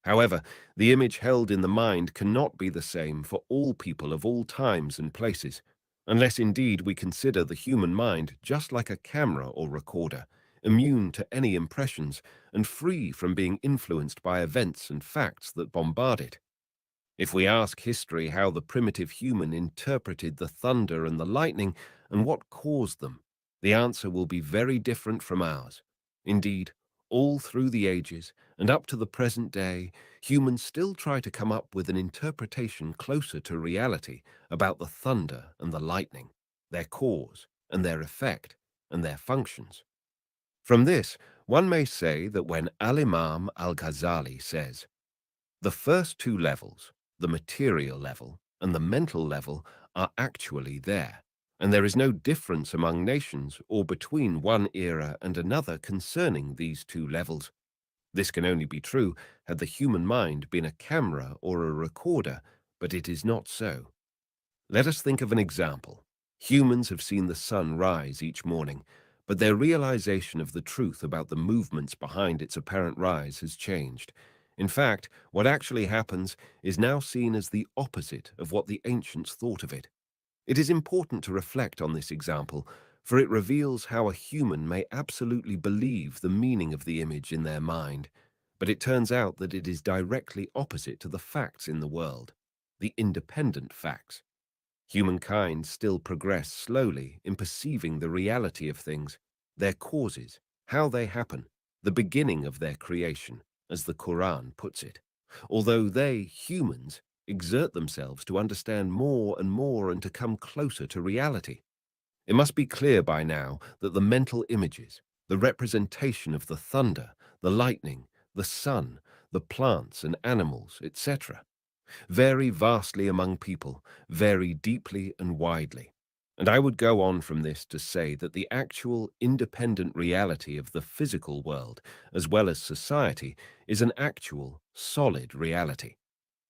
However, the image held in the mind cannot be the same for all people of all times and places, unless indeed we consider the human mind just like a camera or recorder, immune to any impressions and free from being influenced by events and facts that bombard it. If we ask history how the primitive human interpreted the thunder and the lightning and what caused them, the answer will be very different from ours. Indeed, all through the ages and up to the present day, humans still try to come up with an interpretation closer to reality about the thunder and the lightning, their cause and their effect and their functions. From this, one may say that when Al-Imam Al-Ghazali says, "The first 2 levels, the material level and the mental level, are actually there. And there is no difference among nations or between one era and another concerning these two levels. This can only be true had the human mind been a camera or a recorder, but it is not so. Let us think of an example. Humans have seen the sun rise each morning, but their realization of the truth about the movements behind its apparent rise has changed. In fact, what actually happens is now seen as the opposite of what the ancients thought of it. It is important to reflect on this example, for it reveals how a human may absolutely believe the meaning of the image in their mind, but it turns out that it is directly opposite to the facts in the world, the independent facts. Humankind still progress slowly in perceiving the reality of things, their causes, how they happen, the beginning of their creation, as the Quran puts it. Although they, humans, exert themselves to understand more and to come closer to reality. It must be clear by now that the mental images, the representation of the thunder, the lightning, the sun, the plants and animals, etc., vary vastly among people, vary deeply and widely. And I would go on from this to say that the actual independent reality of the physical world, as well as society, is an actual, solid reality.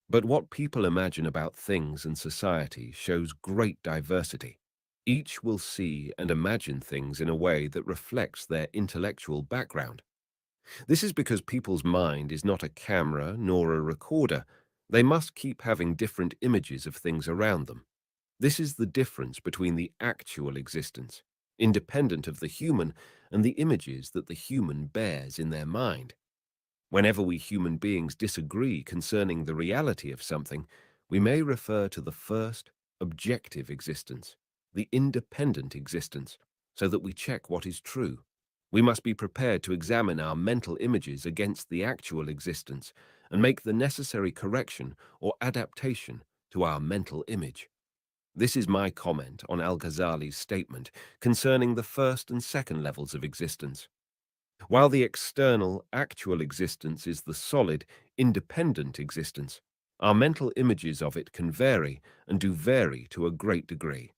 But what people imagine about things and society shows great diversity. Each will see and imagine things in a way that reflects their intellectual background. This is because people's mind is not a camera nor a recorder. They must keep having different images of things around them. This is the difference between the actual existence, independent of the human, and the images that the human bears in their mind. Whenever we human beings disagree concerning the reality of something, we may refer to the first, objective existence, the independent existence, so that we check what is true. We must be prepared to examine our mental images against the actual existence and make the necessary correction or adaptation to our mental image. This is my comment on Al-Ghazali's statement concerning the first and second levels of existence. While the external, actual existence is the solid, independent existence, our mental images of it can vary and do vary to a great degree.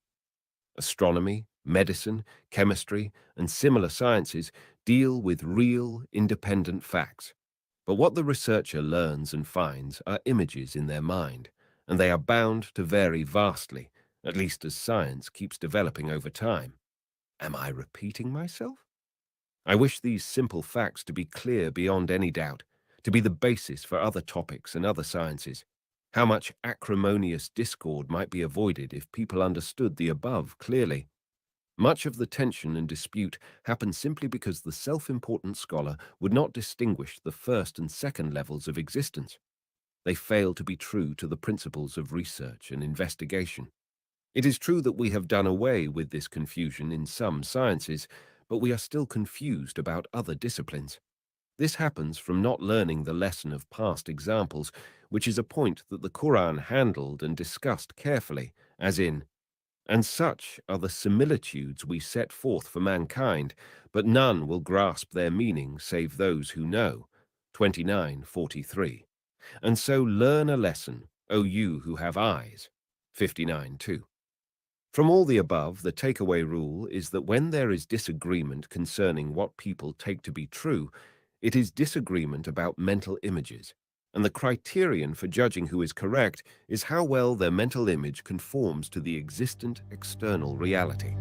Astronomy, medicine, chemistry, and similar sciences deal with real, independent facts. But what the researcher learns and finds are images in their mind, and they are bound to vary vastly, at least as science keeps developing over time. Am I repeating myself? I wish these simple facts to be clear beyond any doubt, to be the basis for other topics and other sciences. How much acrimonious discord might be avoided if people understood the above clearly. Much of the tension and dispute happens simply because the self-important scholar would not distinguish the first and second levels of existence. They fail to be true to the principles of research and investigation. It is true that we have done away with this confusion in some sciences, but we are still confused about other disciplines. This happens from not learning the lesson of past examples, which is a point that the Quran handled and discussed carefully, as in, "And such are the similitudes we set forth for mankind, but none will grasp their meaning save those who know." 29:43. "And so learn a lesson, O you who have eyes." 59:2. From all the above, the takeaway rule is that when there is disagreement concerning what people take to be true, it is disagreement about mental images, and the criterion for judging who is correct is how well their mental image conforms to the existent external reality.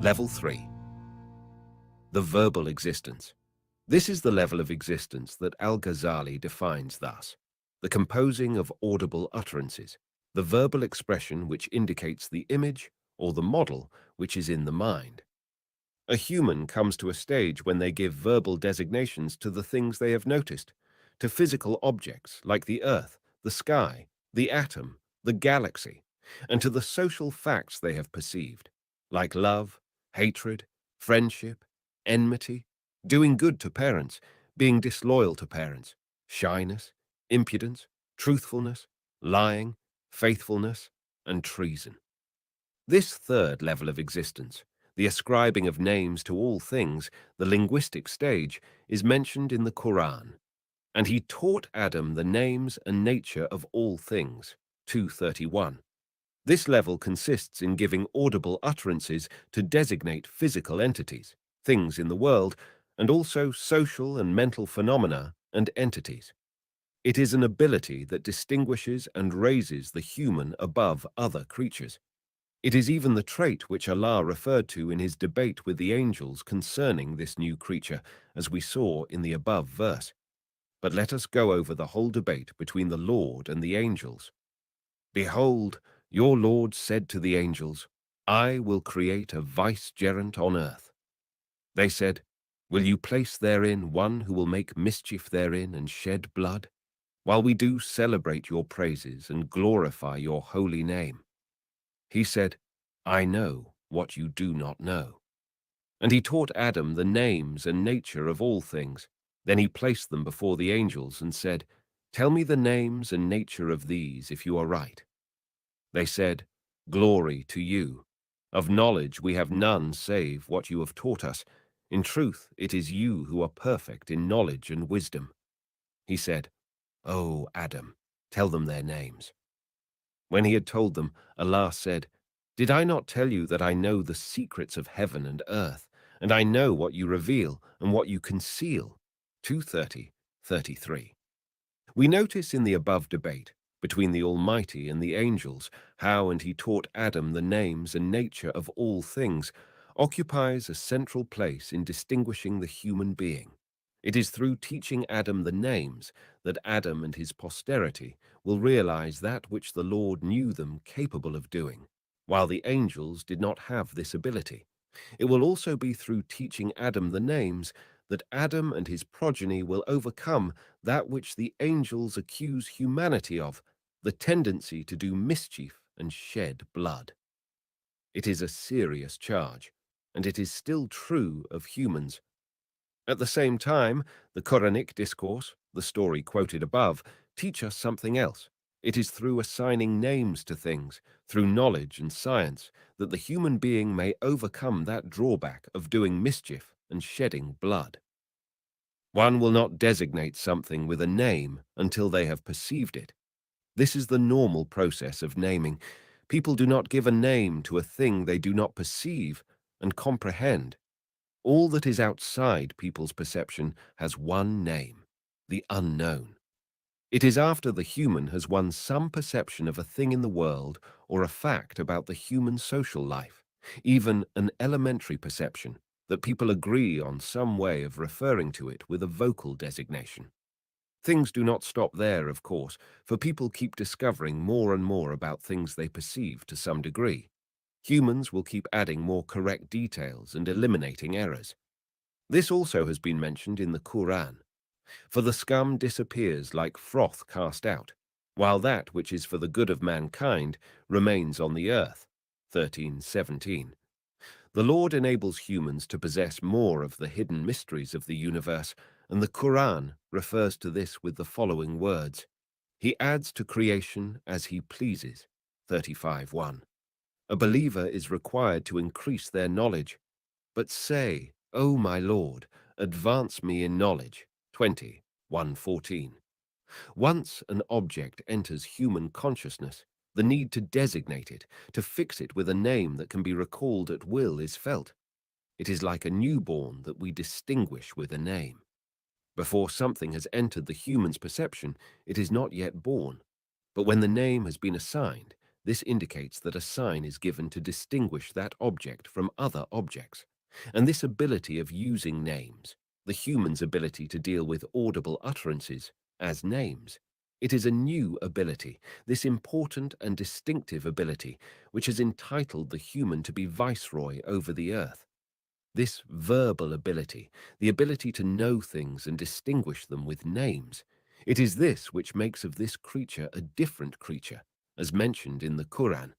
Level 3. The verbal existence. This is the level of existence that Al-Ghazali defines thus: the composing of audible utterances, the verbal expression which indicates the image or the model which is in the mind. A human comes to a stage when they give verbal designations to the things they have noticed, to physical objects like the earth, the sky, the atom, the galaxy, and to the social facts they have perceived, like love, hatred, friendship, enmity, doing good to parents, being disloyal to parents, shyness, impudence, truthfulness, lying, faithfulness, and treason. This third level of existence, the ascribing of names to all things, the linguistic stage, is mentioned in the Quran. "And he taught Adam the names and nature of all things." 2:31. This level consists in giving audible utterances to designate physical entities, things in the world, and also social and mental phenomena and entities. It is an ability that distinguishes and raises the human above other creatures. It is even the trait which Allah referred to in his debate with the angels concerning this new creature, as we saw in the above verse. But let us go over the whole debate between the Lord and the angels. Behold, your Lord said to the angels, I will create a vicegerent on earth. They said, Will you place therein one who will make mischief therein and shed blood? While we do celebrate your praises and glorify your holy name. He said, I know what you do not know. And he taught Adam the names and nature of all things. Then he placed them before the angels and said, Tell me the names and nature of these if you are right. They said, Glory to you. Of knowledge we have none save what you have taught us. In truth, it is you who are perfect in knowledge and wisdom. He said, O Adam, tell them their names. When he had told them, Allah said, Did I not tell you that I know the secrets of heaven and earth, and I know what you reveal and what you conceal? 2:33. We notice in the above debate between the Almighty and the angels how and he taught Adam the names and nature of all things occupies a central place in distinguishing the human being. It is through teaching Adam the names that Adam and his posterity will realize that which the Lord knew them capable of doing, while the angels did not have this ability. It will also be through teaching Adam the names that Adam and his progeny will overcome that which the angels accuse humanity of, the tendency to do mischief and shed blood. It is a serious charge, and it is still true of humans. At the same time, the Quranic discourse, the story quoted above, teach us something else. It is through assigning names to things, through knowledge and science, that the human being may overcome that drawback of doing mischief and shedding blood. One will not designate something with a name until they have perceived it. This is the normal process of naming. People do not give a name to a thing they do not perceive and comprehend. All that is outside people's perception has one name, the unknown. It is after the human has won some perception of a thing in the world or a fact about the human social life, even an elementary perception, that people agree on some way of referring to it with a vocal designation. Things do not stop there, of course, for people keep discovering more and more about things they perceive to some degree. Humans will keep adding more correct details and eliminating errors. This also has been mentioned in the Quran. For the scum disappears like froth cast out, while that which is for the good of mankind remains on the earth. 13:17. The Lord enables humans to possess more of the hidden mysteries of the universe, and the Quran refers to this with the following words. He adds to creation as he pleases. 35:1. A believer is required to increase their knowledge. But say, O my Lord, advance me in knowledge. 20:114. Once an object enters human consciousness, the need to designate it, to fix it with a name that can be recalled at will is felt. It is like a newborn that we distinguish with a name. Before something has entered the human's perception, it is not yet born. But when the name has been assigned, this indicates that a sign is given to distinguish that object from other objects. And this ability of using names, the human's ability to deal with audible utterances as names, it is a new ability, this important and distinctive ability, which has entitled the human to be viceroy over the earth. This verbal ability, the ability to know things and distinguish them with names, it is this which makes of this creature a different creature, as mentioned in the Quran.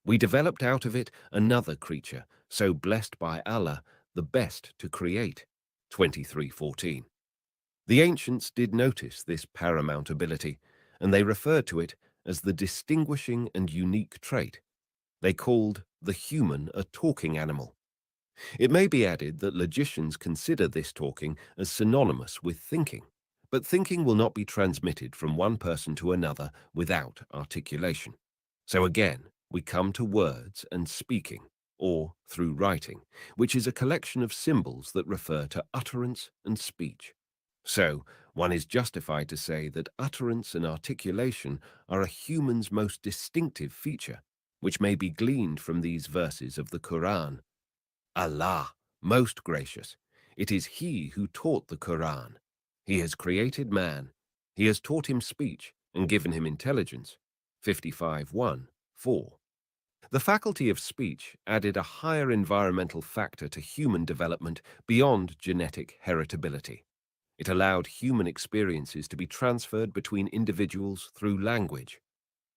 We developed out of it another creature, so blessed by Allah, the best to create. 23:14. The ancients did notice this paramount ability, and they referred to it as the distinguishing and unique trait. They called the human a talking animal. It may be added that logicians consider this talking as synonymous with thinking, but thinking will not be transmitted from one person to another without articulation. So again, we come to words and speaking, or through writing, which is a collection of symbols that refer to utterance and speech. So, one is justified to say that utterance and articulation are a human's most distinctive feature, which may be gleaned from these verses of the Quran. Allah, most gracious, it is He who taught the Quran. He has created man. He has taught him speech and given him intelligence. 55:1, 4. The faculty of speech added a higher environmental factor to human development beyond genetic heritability. It allowed human experiences to be transferred between individuals through language.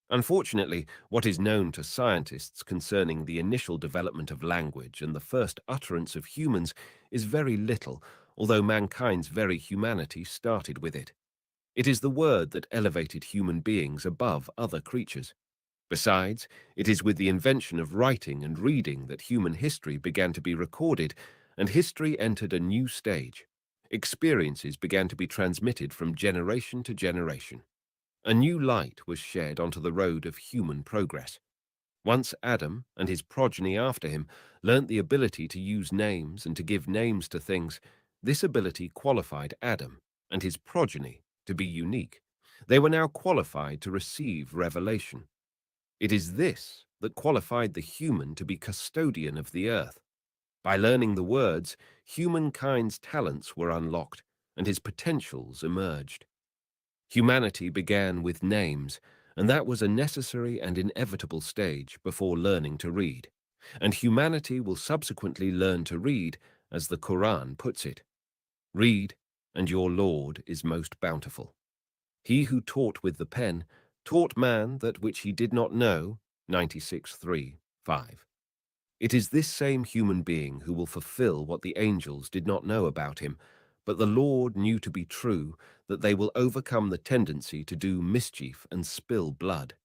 Unfortunately, what is known to scientists concerning the initial development of language and the first utterance of humans is very little, although mankind's very humanity started with it. It is the word that elevated human beings above other creatures. Besides, it is with the invention of writing and reading that human history began to be recorded, and history entered a new stage. Experiences began to be transmitted from generation to generation. A new light was shed onto the road of human progress. Once Adam and his progeny after him learnt the ability to use names and to give names to things, this ability qualified Adam and his progeny to be unique. They were now qualified to receive revelation. It is this that qualified the human to be custodian of the earth. By learning the words, humankind's talents were unlocked and his potentials emerged. Humanity began with names, and that was a necessary and inevitable stage before learning to read. And humanity will subsequently learn to read, as the Quran puts it. Read, and your Lord is most bountiful. He who taught with the pen taught man that which he did not know, 96:3, 5. It is this same human being who will fulfill what the angels did not know about him, but the Lord knew to be true, that they will overcome the tendency to do mischief and spill blood.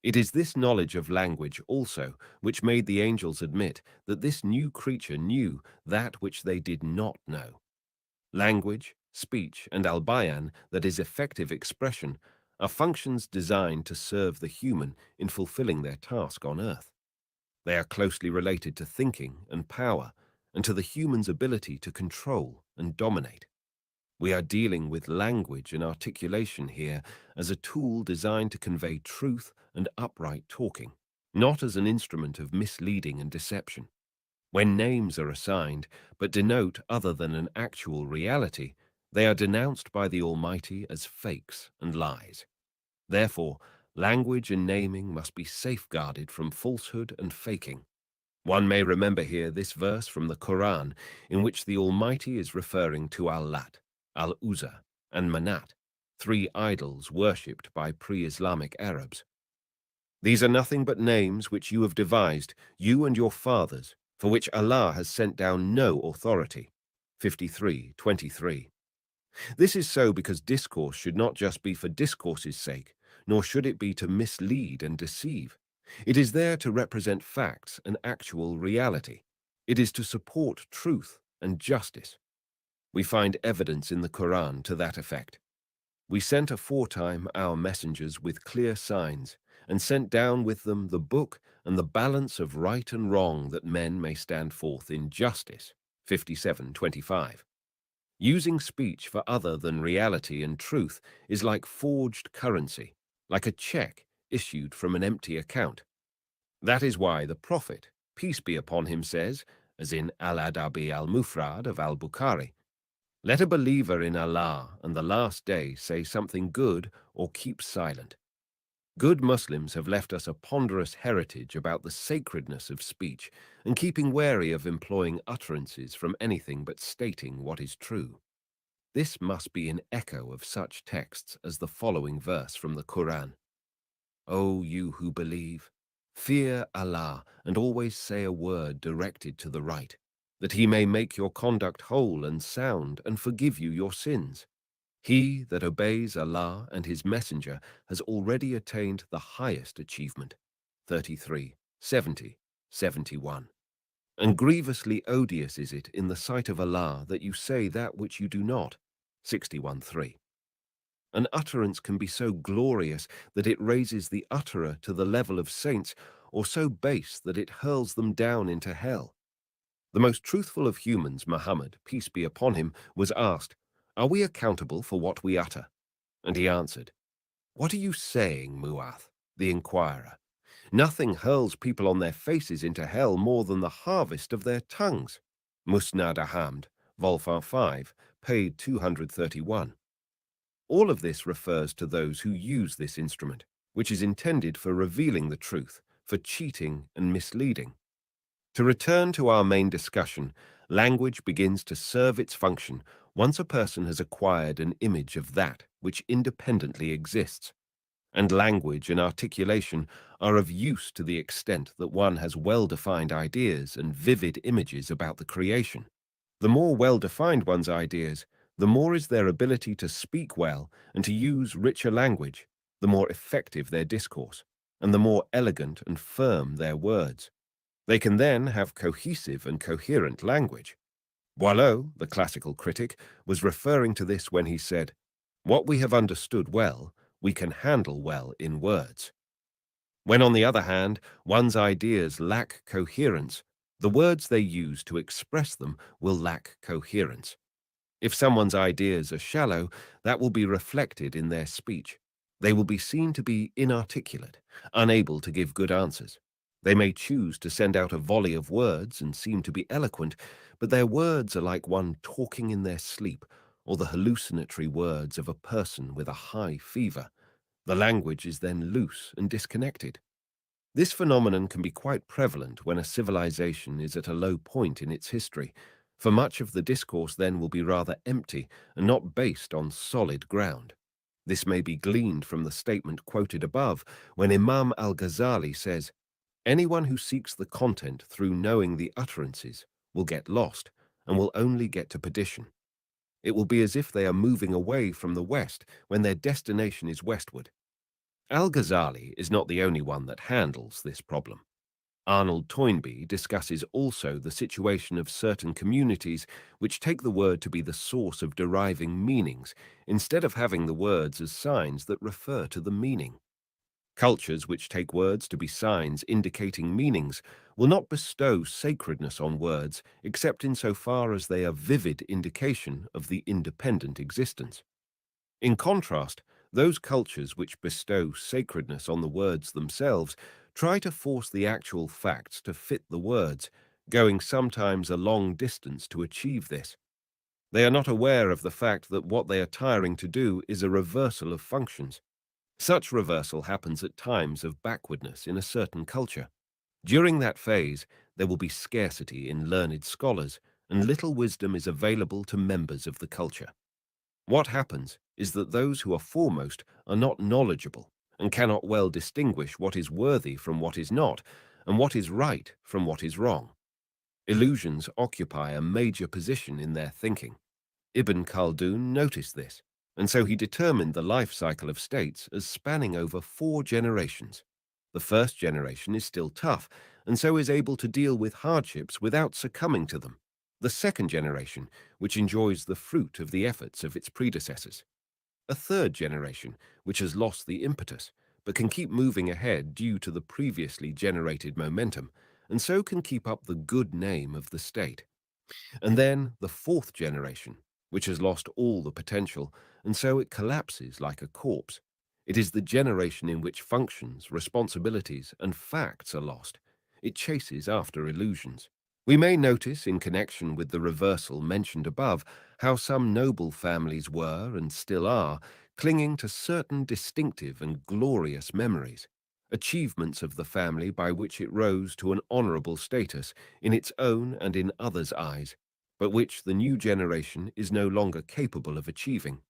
It is this knowledge of language also which made the angels admit that this new creature knew that which they did not know. Language, speech, and al-bayan, that is effective expression, are functions designed to serve the human in fulfilling their task on earth. They are closely related to thinking and power, and to the human's ability to control and dominate. We are dealing with language and articulation here as a tool designed to convey truth and upright talking, not as an instrument of misleading and deception. When names are assigned, but denote other than an actual reality, they are denounced by the Almighty as fakes and lies. Therefore, language and naming must be safeguarded from falsehood and faking. One may remember here this verse from the Quran, in which the Almighty is referring to Al-Lat, Al-Uzza, and Manat, three idols worshipped by pre-Islamic Arabs. These are nothing but names which you have devised, you and your fathers, for which Allah has sent down no authority. 53:23. This is so because discourse should not just be for discourse's sake, nor should it be to mislead and deceive. It is there to represent facts and actual reality. It is to support truth and justice. We find evidence in the Quran to that effect. We sent aforetime our messengers with clear signs, and sent down with them the book and the balance of right and wrong, that men may stand forth in justice. 57:25. Using speech for other than reality and truth is like forged currency, like a check issued from an empty account. That is why the Prophet, peace be upon him, says, as in Al-Adabi al-Mufrad of al-Bukhari, "Let a believer in Allah and the last day say something good or keep silent." Good Muslims have left us a ponderous heritage about the sacredness of speech and keeping wary of employing utterances from anything but stating what is true. This must be an echo of such texts as the following verse from the Quran. O you who believe, fear Allah and always say a word directed to the right, that he may make your conduct whole and sound and forgive you your sins. He that obeys Allah and his messenger has already attained the highest achievement. 33:70, 71. And grievously odious is it in the sight of Allah that you say that which you do not. 61:3. An utterance can be so glorious that it raises the utterer to the level of saints, or so base that it hurls them down into hell. The most truthful of humans, Muhammad, peace be upon him, was asked, "Are we accountable for what we utter?" And he answered, "What are you saying, Mu'ath?" the inquirer. "Nothing hurls people on their faces into hell more than the harvest of their tongues." Musnad Ahmad, Vol. 5, page 231. All of this refers to those who use this instrument, which is intended for revealing the truth, for cheating and misleading. To return to our main discussion, language begins to serve its function once a person has acquired an image of that which independently exists. And language and articulation are of use to the extent that one has well-defined ideas and vivid images about the creation. The more well-defined one's ideas, the more is their ability to speak well and to use richer language, the more effective their discourse, and the more elegant and firm their words. They can then have cohesive and coherent language. Boileau, the classical critic, was referring to this when he said, "What we have understood well, we can handle well in words." When, on the other hand, one's ideas lack coherence, the words they use to express them will lack coherence. If someone's ideas are shallow, that will be reflected in their speech. They will be seen to be inarticulate, unable to give good answers. They may choose to send out a volley of words and seem to be eloquent, but their words are like one talking in their sleep, or the hallucinatory words of a person with a high fever. The language is then loose and disconnected. This phenomenon can be quite prevalent when a civilization is at a low point in its history, for much of the discourse then will be rather empty and not based on solid ground. This may be gleaned from the statement quoted above when Imam al-Ghazali says, "Anyone who seeks the content through knowing the utterances will get lost and will only get to perdition. It will be as if they are moving away from the west when their destination is westward." Al-Ghazali is not the only one that handles this problem. Arnold Toynbee discusses also the situation of certain communities which take the word to be the source of deriving meanings instead of having the words as signs that refer to the meaning. Cultures which take words to be signs indicating meanings will not bestow sacredness on words except insofar as they are vivid indication of the independent existence. In contrast, those cultures which bestow sacredness on the words themselves try to force the actual facts to fit the words, going sometimes a long distance to achieve this. They are not aware of the fact that what they are tiring to do is a reversal of functions. Such reversal happens at times of backwardness in a certain culture. During that phase, there will be scarcity in learned scholars, and little wisdom is available to members of the culture. What happens is that those who are foremost are not knowledgeable and cannot well distinguish what is worthy from what is not, and what is right from what is wrong. Illusions occupy a major position in their thinking. Ibn Khaldun noticed this, and so he determined the life cycle of states as spanning over 4 generations. The first generation is still tough, and so is able to deal with hardships without succumbing to them. The second generation, which enjoys the fruit of the efforts of its predecessors. A third generation, which has lost the impetus, but can keep moving ahead due to the previously generated momentum, and so can keep up the good name of the state. And then the fourth generation, which has lost all the potential, and so it collapses like a corpse. It is the generation in which functions, responsibilities, and facts are lost. It chases after illusions. We may notice, in connection with the reversal mentioned above, how some noble families were, and still are, clinging to certain distinctive and glorious memories, achievements of the family by which it rose to an honorable status in its own and in others' eyes, but which the new generation is no longer capable of achieving.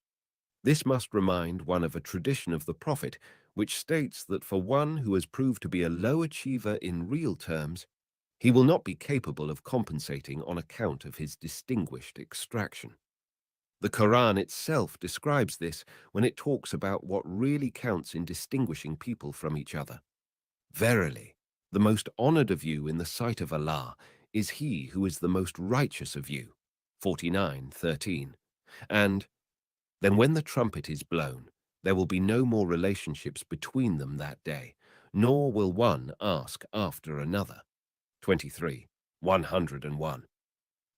This must remind one of a tradition of the Prophet, which states that for one who has proved to be a low achiever in real terms, he will not be capable of compensating on account of his distinguished extraction. The Quran itself describes this when it talks about what really counts in distinguishing people from each other. Verily, the most honored of you in the sight of Allah is he who is the most righteous of you. 49:13. And then when the trumpet is blown, there will be no more relationships between them that day, nor will one ask after another. 23, 101.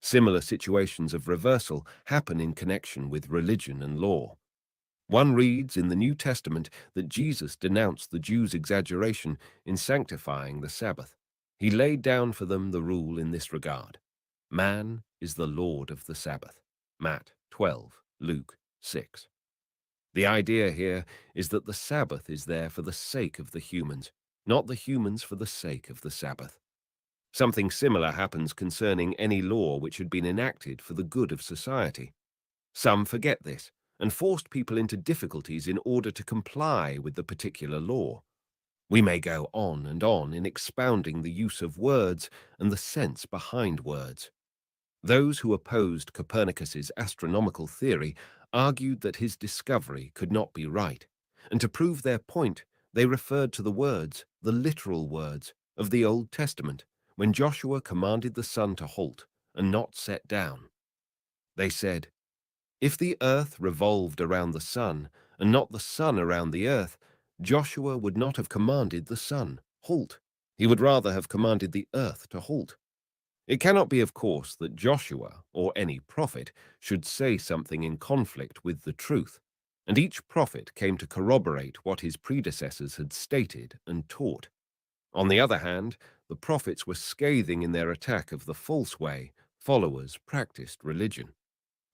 Similar situations of reversal happen in connection with religion and law. One reads in the New Testament that Jesus denounced the Jews' exaggeration in sanctifying the Sabbath. He laid down for them the rule in this regard: man is the Lord of the Sabbath. Matt 12, Luke 6. The idea here is that the Sabbath is there for the sake of the humans, not the humans for the sake of the Sabbath. Something similar happens concerning any law which had been enacted for the good of society. Some forget this and forced people into difficulties in order to comply with the particular law. We may go on and on in expounding the use of words and the sense behind words. Those who opposed Copernicus's astronomical theory argued that his discovery could not be right, and to prove their point, they referred to the words, the literal words, of the Old Testament, when Joshua commanded the sun to halt and not set down. They said, "If the earth revolved around the sun, and not the sun around the earth, Joshua would not have commanded the sun, halt. He would rather have commanded the earth to halt." It cannot be, of course, that Joshua, or any prophet, should say something in conflict with the truth, and each prophet came to corroborate what his predecessors had stated and taught. On the other hand, the prophets were scathing in their attack of the false way followers practiced religion.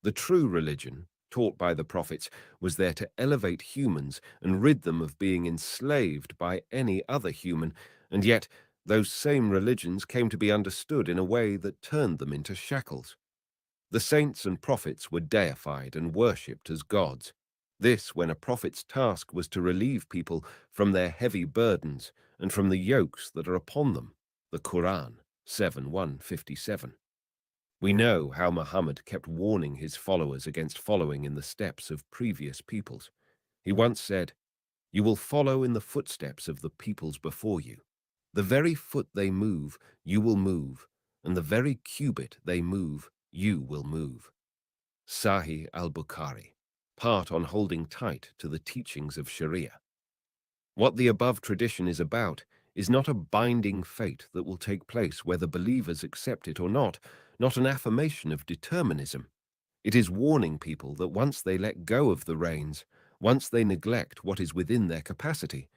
The true religion, taught by the prophets, was there to elevate humans and rid them of being enslaved by any other human, and yet those same religions came to be understood in a way that turned them into shackles. The saints and prophets were deified and worshipped as gods. This when a prophet's task was to relieve people from their heavy burdens and from the yokes that are upon them. The Quran 7:157. We know how Muhammad kept warning his followers against following in the steps of previous peoples. He once said, "You will follow in the footsteps of the peoples before you. The very foot they move, you will move, and the very cubit they move, you will move." Sahih al-Bukhari, part on holding tight to the teachings of Sharia. What the above tradition is about is not a binding fate that will take place whether believers accept it or not an affirmation of determinism. It is warning people that once they let go of the reins, once they neglect what is within their capacity,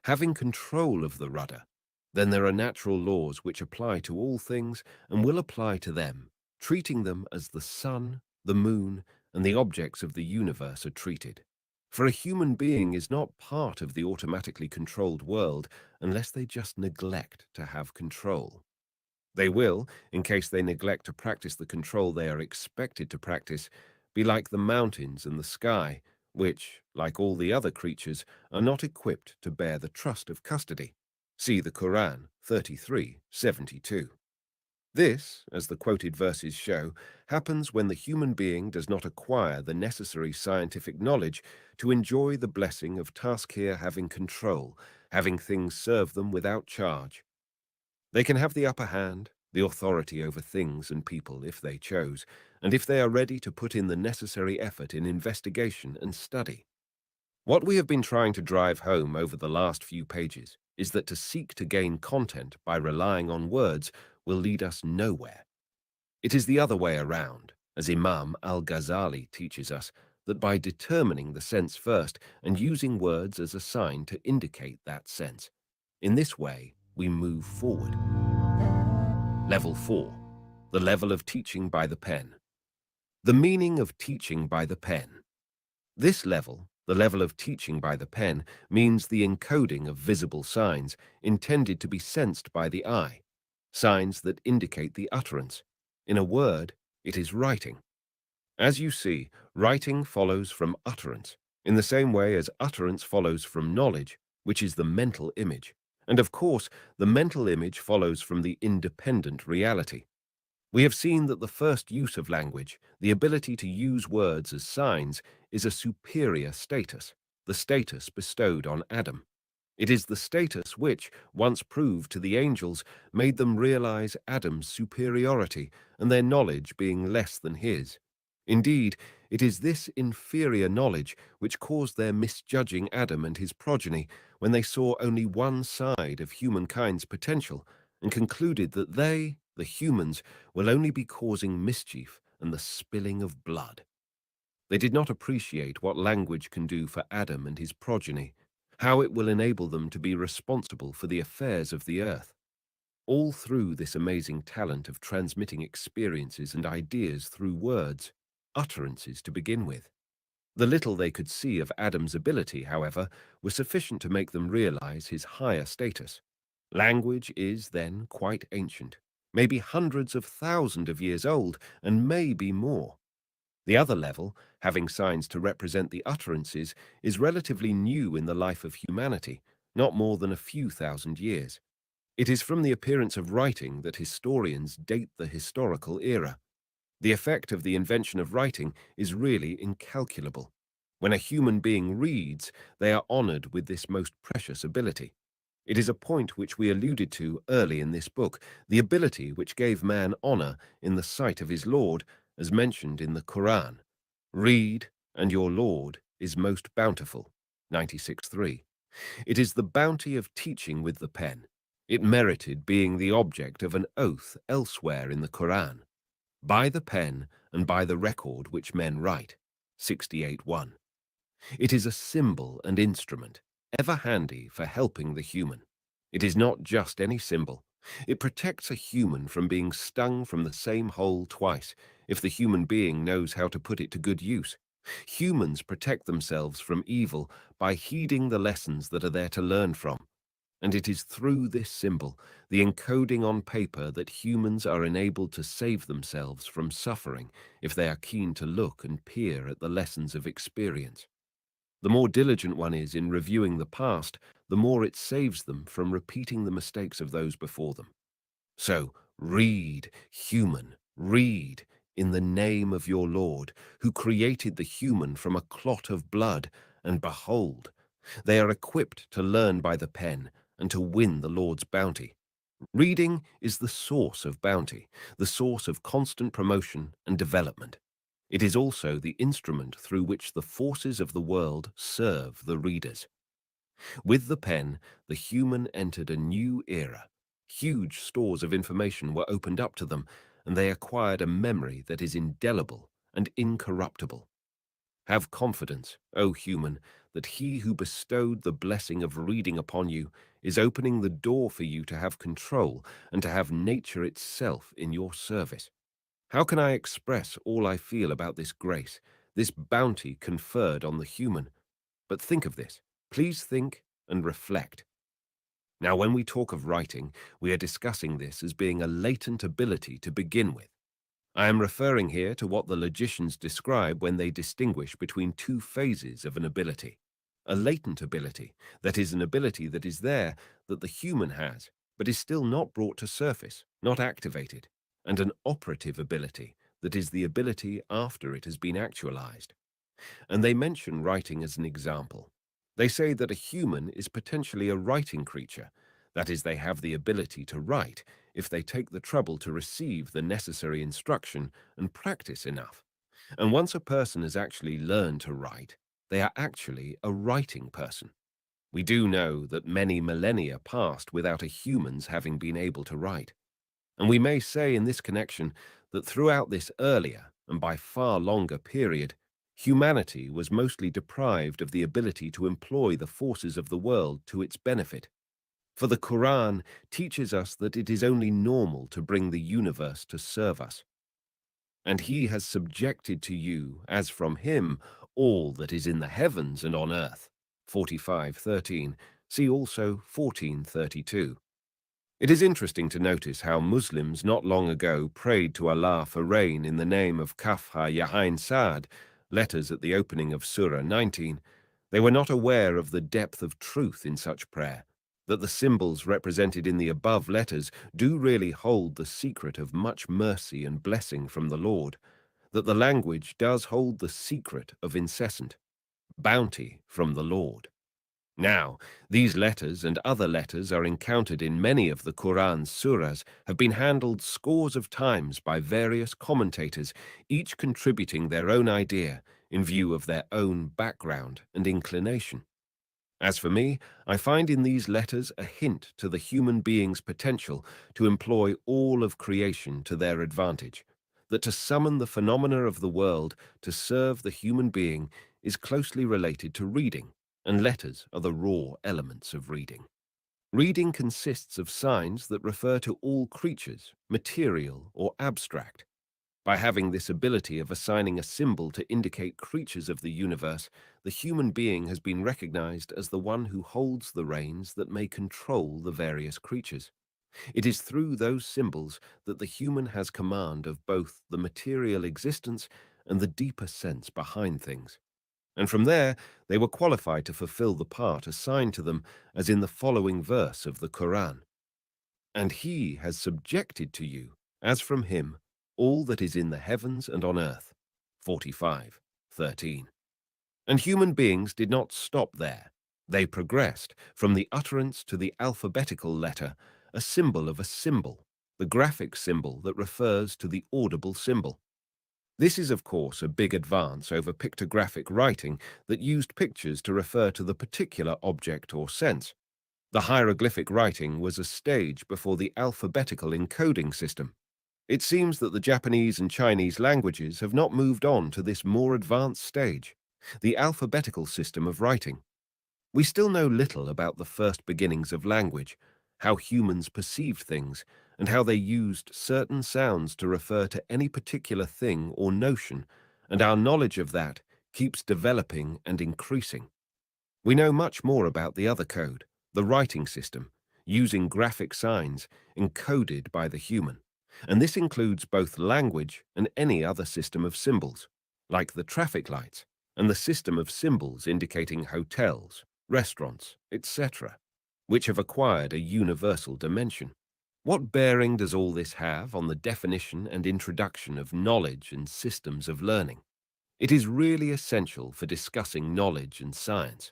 having control of the rudder, then there are natural laws which apply to all things and will apply to them, treating them as the sun, the moon, and the objects of the universe are treated. For a human being is not part of the automatically controlled world unless they just neglect to have control. They will, in case they neglect to practice the control they are expected to practice, be like the mountains and the sky, which, like all the other creatures, are not equipped to bear the trust of custody. See the Quran 33:72. This, as the quoted verses show, happens when the human being does not acquire the necessary scientific knowledge to enjoy the blessing of task-here having control, having things serve them without charge. They can have the upper hand, the authority over things and people if they chose, and if they are ready to put in the necessary effort in investigation and study. What we have been trying to drive home over the last few pages is that to seek to gain content by relying on words will lead us nowhere. It is the other way around, as Imam al-Ghazali teaches us, that by determining the sense first and using words as a sign to indicate that sense. In this way, we move forward. Level 4. The level of teaching by the pen. The meaning of teaching by the pen. This level, the level of teaching by the pen, means the encoding of visible signs intended to be sensed by the eye, signs that indicate the utterance. In a word, it is writing. As you see, writing follows from utterance, in the same way as utterance follows from knowledge, which is the mental image. And of course, the mental image follows from the independent reality. We have seen that the first use of language, the ability to use words as signs, is a superior status, the status bestowed on Adam. It is the status which, once proved to the angels, made them realize Adam's superiority and their knowledge being less than his. Indeed, it is this inferior knowledge which caused their misjudging Adam and his progeny when they saw only one side of humankind's potential and concluded that they, the humans, will only be causing mischief and the spilling of blood. They did not appreciate what language can do for Adam and his progeny, how it will enable them to be responsible for the affairs of the earth. All through this amazing talent of transmitting experiences and ideas through words, utterances to begin with. The little they could see of Adam's ability, however, was sufficient to make them realize his higher status. Language is, then, quite ancient, maybe hundreds of thousands of years old, and maybe more. The other level, having signs to represent the utterances, is relatively new in the life of humanity, not more than a few thousand years. It is from the appearance of writing that historians date the historical era. The effect of the invention of writing is really incalculable. When a human being reads, they are honored with this most precious ability. It is a point which we alluded to early in this book, the ability which gave man honor in the sight of his Lord, as mentioned in the Quran. Read, and your Lord is most bountiful. 96:3. It is the bounty of teaching with the pen. It merited being the object of an oath elsewhere in the Quran. By the pen and by the record which men write. 68:1. It is a symbol and instrument, ever handy for helping the human. It is not just any symbol. It protects a human from being stung from the same hole twice, if the human being knows how to put it to good use. Humans protect themselves from evil by heeding the lessons that are there to learn from. And it is through this symbol, the encoding on paper, that humans are enabled to save themselves from suffering if they are keen to look and peer at the lessons of experience. The more diligent one is in reviewing the past, the more it saves them from repeating the mistakes of those before them. So, read, human, read, in the name of your Lord, who created the human from a clot of blood, and behold, they are equipped to learn by the pen and to win the Lord's bounty. Reading is the source of bounty, the source of constant promotion and development. It is also the instrument through which the forces of the world serve the readers. With the pen, the human entered a new era. Huge stores of information were opened up to them, and they acquired a memory that is indelible and incorruptible. Have confidence, O human, that he who bestowed the blessing of reading upon you is opening the door for you to have control and to have nature itself in your service. How can I express all I feel about this grace, this bounty conferred on the human? But think of this. Please think and reflect. Now, when we talk of writing, we are discussing this as being a latent ability to begin with. I am referring here to what the logicians describe when they distinguish between two phases of an ability. A latent ability, that is an ability that is there, that the human has, but is still not brought to surface, not activated, and an operative ability, that is the ability after it has been actualized. And they mention writing as an example. They say that a human is potentially a writing creature, that is, they have the ability to write if they take the trouble to receive the necessary instruction and practice enough. And once a person has actually learned to write, they are actually a writing person. We do know that many millennia passed without a human's having been able to write. And we may say in this connection that throughout this earlier and by far longer period, humanity was mostly deprived of the ability to employ the forces of the world to its benefit. For the Quran teaches us that it is only normal to bring the universe to serve us. And he has subjected to you, as from him, all that is in the heavens and on earth. 45:13. See also 14:32. It is interesting to notice how Muslims not long ago prayed to Allah for rain in the name of Kaf Ha Yahain Saad, letters at the opening of Surah 19. They were not aware of the depth of truth in such prayer, that the symbols represented in the above letters do really hold the secret of much mercy and blessing from the Lord, that the language does hold the secret of incessant bounty from the Lord. Now, these letters and other letters are encountered in many of the Quran's surahs, have been handled scores of times by various commentators, each contributing their own idea in view of their own background and inclination. As for me, I find in these letters a hint to the human being's potential to employ all of creation to their advantage, that to summon the phenomena of the world to serve the human being is closely related to reading, and letters are the raw elements of reading. Reading consists of signs that refer to all creatures, material or abstract. By having this ability of assigning a symbol to indicate creatures of the universe, the human being has been recognized as the one who holds the reins that may control the various creatures. It is through those symbols that the human has command of both the material existence and the deeper sense behind things. And from there, they were qualified to fulfill the part assigned to them, as in the following verse of the Quran. And he has subjected to you, as from him, all that is in the heavens and on earth. 45:13. And human beings did not stop there. They progressed from the utterance to the alphabetical letter, a symbol of a symbol, the graphic symbol that refers to the audible symbol. This is, of course, a big advance over pictographic writing that used pictures to refer to the particular object or sense. The hieroglyphic writing was a stage before the alphabetical encoding system. It seems that the Japanese and Chinese languages have not moved on to this more advanced stage, the alphabetical system of writing. We still know little about the first beginnings of language, how humans perceived things, and how they used certain sounds to refer to any particular thing or notion, and our knowledge of that keeps developing and increasing. We know much more about the other code, the writing system, using graphic signs encoded by the human. And this includes both language and any other system of symbols, like the traffic lights and the system of symbols indicating hotels, restaurants, etc., which have acquired a universal dimension. What bearing does all this have on the definition and introduction of knowledge and systems of learning? It is really essential for discussing knowledge and science.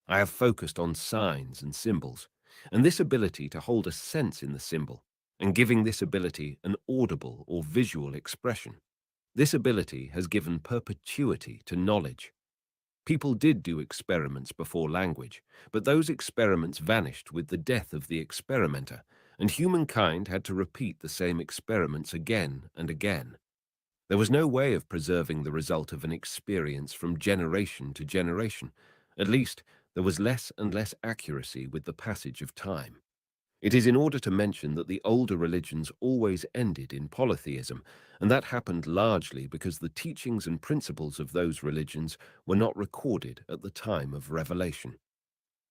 I have focused on signs and symbols, and this ability to hold a sense in the symbol, and giving this ability an audible or visual expression. This ability has given perpetuity to knowledge. People did do experiments before language, but those experiments vanished with the death of the experimenter, and humankind had to repeat the same experiments again and again. There was no way of preserving the result of an experience from generation to generation. At least, there was less and less accuracy with the passage of time. It is in order to mention that the older religions always ended in polytheism, and that happened largely because the teachings and principles of those religions were not recorded at the time of revelation.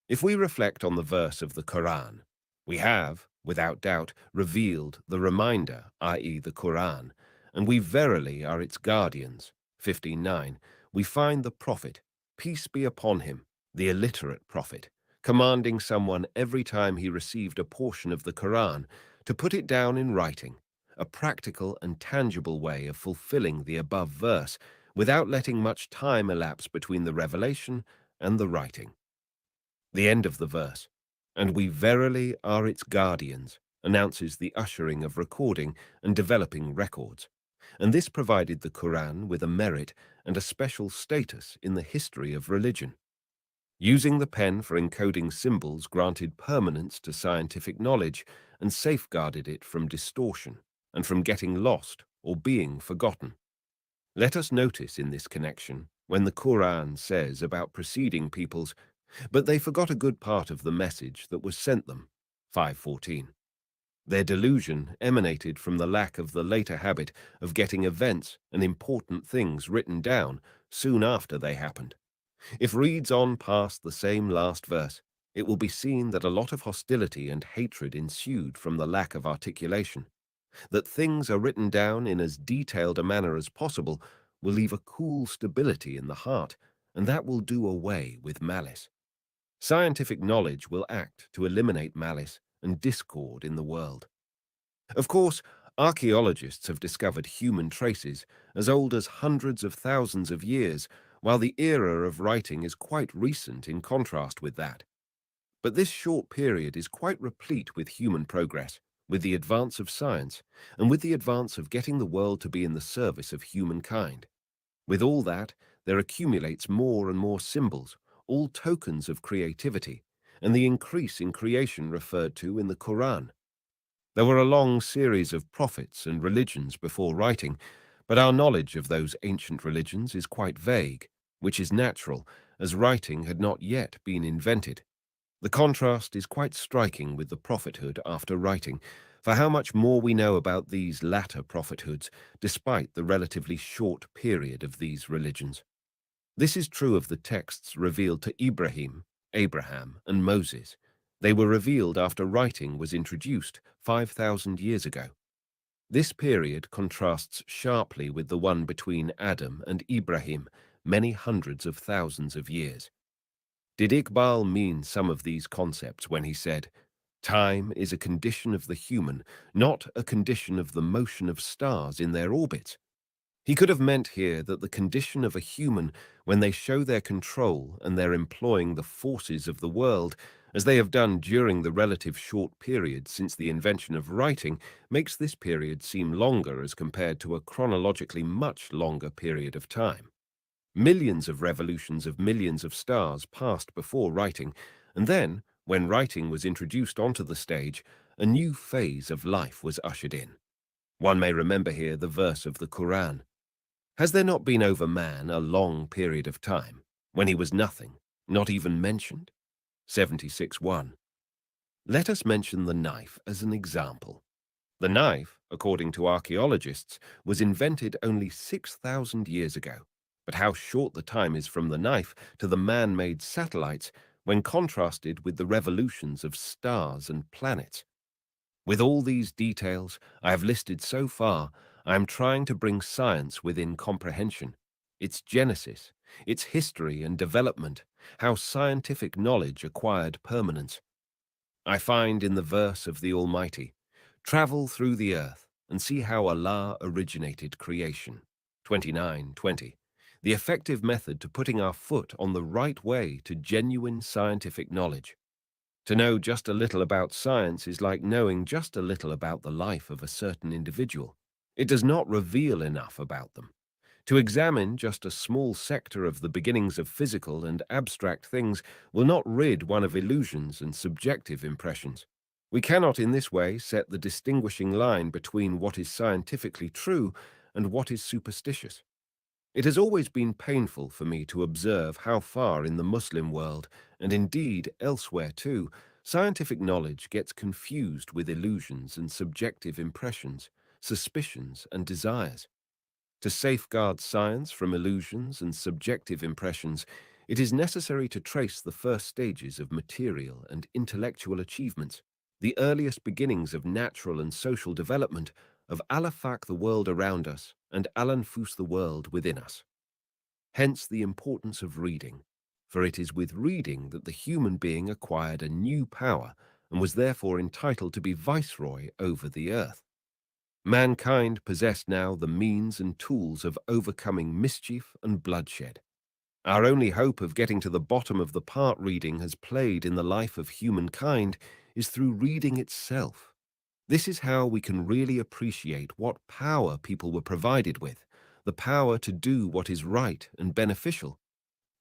If we reflect on the verse of the Quran, we have, without doubt, revealed the reminder, i.e. the Quran, and we verily are its guardians. 15:9. We find the Prophet, peace be upon him, the illiterate prophet, commanding someone every time he received a portion of the Quran to put it down in writing, a practical and tangible way of fulfilling the above verse without letting much time elapse between the revelation and the writing. The end of the verse, and we verily are its guardians, announces the ushering of recording and developing records, and this provided the Quran with a merit and a special status in the history of religion. Using the pen for encoding symbols granted permanence to scientific knowledge and safeguarded it from distortion and from getting lost or being forgotten. Let us notice in this connection when the Quran says about preceding peoples, but they forgot a good part of the message that was sent them. 5:14. Their delusion emanated from the lack of the later habit of getting events and important things written down soon after they happened. If reads on past the same last verse, it will be seen that a lot of hostility and hatred ensued from the lack of articulation. That things are written down in as detailed a manner as possible will leave a cool stability in the heart, and that will do away with malice. Scientific knowledge will act to eliminate malice and discord in the world. Of course, archaeologists have discovered human traces as old as hundreds of thousands of years, while the era of writing is quite recent in contrast with that. But this short period is quite replete with human progress, with the advance of science, and with the advance of getting the world to be in the service of humankind. With all that, there accumulates more and more symbols, all tokens of creativity and the increase in creation referred to in the Quran. There were a long series of prophets and religions before writing, but our knowledge of those ancient religions is quite vague, which is natural, as writing had not yet been invented. The contrast is quite striking with the prophethood after writing, for how much more we know about these latter prophethoods, despite the relatively short period of these religions. This is true of the texts revealed to Ibrahim, Abraham, and Moses. They were revealed after writing was introduced 5,000 years ago. This period contrasts sharply with the one between Adam and Ibrahim, many hundreds of thousands of years. Did Iqbal mean some of these concepts when he said, "Time is a condition of the human, not a condition of the motion of stars in their orbits"? He could have meant here that the condition of a human when they show their control and they're employing the forces of the world, as they have done during the relative short period since the invention of writing, makes this period seem longer as compared to a chronologically much longer period of time. Millions of revolutions of millions of stars passed before writing, and then, when writing was introduced onto the stage, a new phase of life was ushered in. One may remember here the verse of the Quran. Has there not been over man a long period of time, when he was nothing, not even mentioned? 76:1. Let us mention the knife as an example. The knife, according to archaeologists, was invented only 6,000 years ago. But how short the time is from the knife to the man-made satellites when contrasted with the revolutions of stars and planets. With all these details I have listed so far, I am trying to bring science within comprehension, its genesis, its history and development, how scientific knowledge acquired permanence. I find in the verse of the Almighty, "Travel through the earth and see how Allah originated creation." 29:20. The effective method to putting our foot on the right way to genuine scientific knowledge. To know just a little about science is like knowing just a little about the life of a certain individual. It does not reveal enough about them. To examine just a small sector of the beginnings of physical and abstract things will not rid one of illusions and subjective impressions. We cannot in this way set the distinguishing line between what is scientifically true and what is superstitious. It has always been painful for me to observe how far in the Muslim world, and indeed elsewhere too, scientific knowledge gets confused with illusions and subjective impressions, suspicions and desires. To safeguard science from illusions and subjective impressions, it is necessary to trace the first stages of material and intellectual achievements, the earliest beginnings of natural and social development, of Alafak the world around us, and Alanfus the world within us. Hence the importance of reading, for it is with reading that the human being acquired a new power and was therefore entitled to be viceroy over the earth. Mankind possessed now the means and tools of overcoming mischief and bloodshed. Our only hope of getting to the bottom of the part reading has played in the life of humankind is through reading itself. This is how we can really appreciate what power people were provided with, the power to do what is right and beneficial.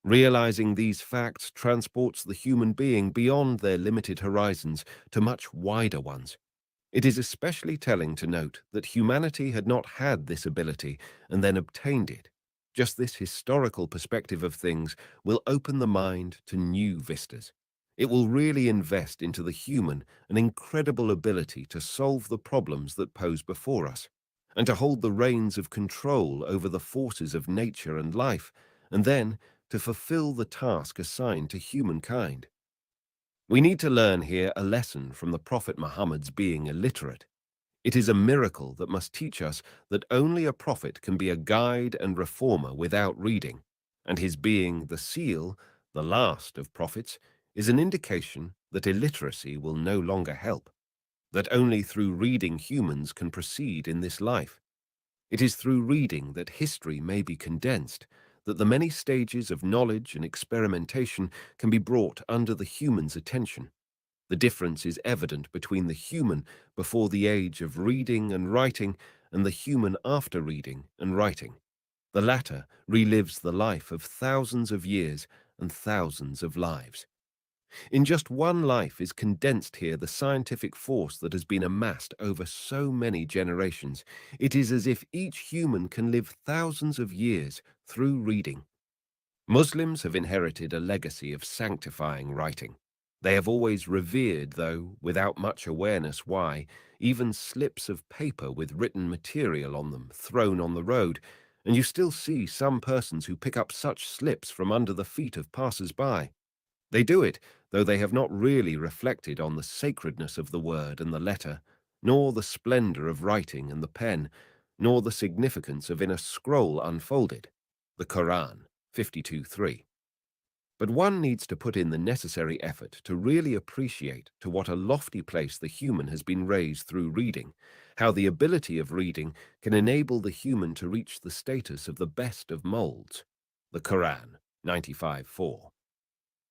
Realizing these facts transports the human being beyond their limited horizons to much wider ones. It is especially telling to note that humanity had not had this ability and then obtained it. Just this historical perspective of things will open the mind to new vistas. It will really invest into the human an incredible ability to solve the problems that pose before us, and to hold the reins of control over the forces of nature and life, and then to fulfill the task assigned to humankind. We need to learn here a lesson from the Prophet Muhammad's being illiterate. It is a miracle that must teach us that only a prophet can be a guide and reformer without reading, and his being the seal, the last of prophets, is an indication that illiteracy will no longer help, that only through reading humans can proceed in this life. It is through reading that history may be condensed, that the many stages of knowledge and experimentation can be brought under the human's attention. The difference is evident between the human before the age of reading and writing and the human after reading and writing. The latter relives the life of thousands of years and thousands of lives. In just one life is condensed here the scientific force that has been amassed over so many generations. It is as if each human can live thousands of years through reading. Muslims have inherited a legacy of sanctifying writing. They have always revered, though without much awareness why, even slips of paper with written material on them thrown on the road, and you still see some persons who pick up such slips from under the feet of passers-by. They do it, though they have not really reflected on the sacredness of the word and the letter, nor the splendor of writing and the pen, nor the significance of in a scroll unfolded, the Quran 52:3. But one needs to put in the necessary effort to really appreciate to what a lofty place the human has been raised through reading, how the ability of reading can enable the human to reach the status of the best of molds, the Quran 95:4.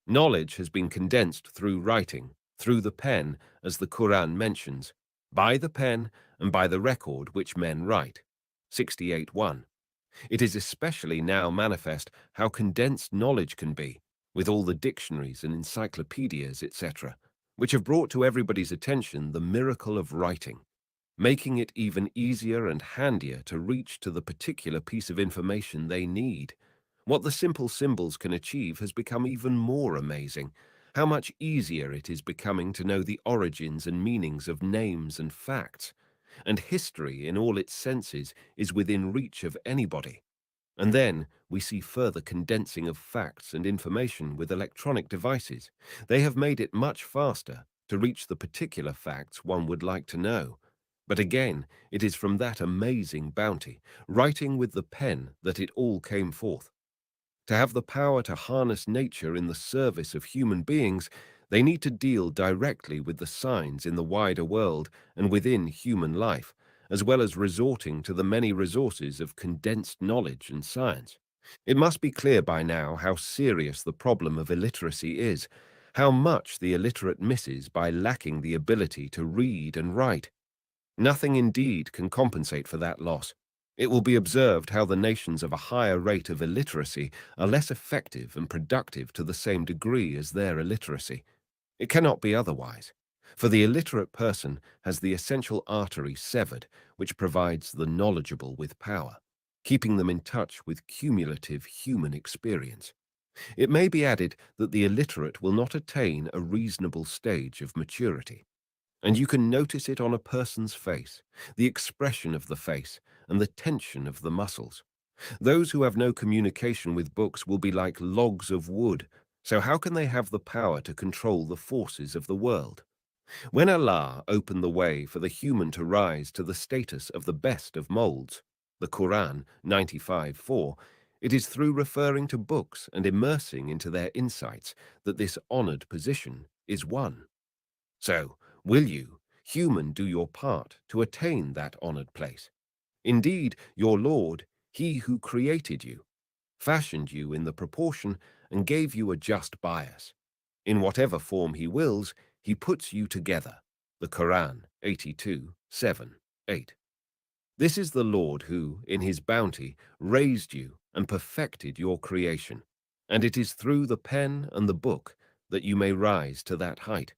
Knowledge has been condensed through writing, through the pen, as the Quran mentions, by the pen and by the record which men write, 68:1. It is especially now manifest how condensed knowledge can be, with all the dictionaries and encyclopedias, etc., which have brought to everybody's attention the miracle of writing, making it even easier and handier to reach to the particular piece of information they need. What the simple symbols can achieve has become even more amazing. How much easier it is becoming to know the origins and meanings of names and facts. And history, in all its senses, is within reach of anybody. And then we see further condensing of facts and information with electronic devices. They have made it much faster to reach the particular facts one would like to know. But again, it is from that amazing bounty, writing with the pen, that it all came forth. To have the power to harness nature in the service of human beings, they need to deal directly with the signs in the wider world and within human life, as well as resorting to the many resources of condensed knowledge and science. It must be clear by now how serious the problem of illiteracy is, how much the illiterate misses by lacking the ability to read and write. Nothing indeed can compensate for that loss. It will be observed how the nations of a higher rate of illiteracy are less effective and productive to the same degree as their illiteracy. It cannot be otherwise, for the illiterate person has the essential artery severed, which provides the knowledgeable with power, keeping them in touch with cumulative human experience. It may be added that the illiterate will not attain a reasonable stage of maturity. And you can notice it on a person's face, the expression of the face, and the tension of the muscles. Those who have no communication with books will be like logs of wood, so how can they have the power to control the forces of the world? When Allah opened the way for the human to rise to the status of the best of molds, the Quran 95:4, it is through referring to books and immersing into their insights that this honored position is won. So, will you, human, do your part to attain that honored place? Indeed, your Lord, He who created you, fashioned you in the proportion and gave you a just bias. In whatever form He wills, He puts you together. The Quran 82:7, 8. This is the Lord who, in His bounty, raised you and perfected your creation, and it is through the pen and the book that you may rise to that height.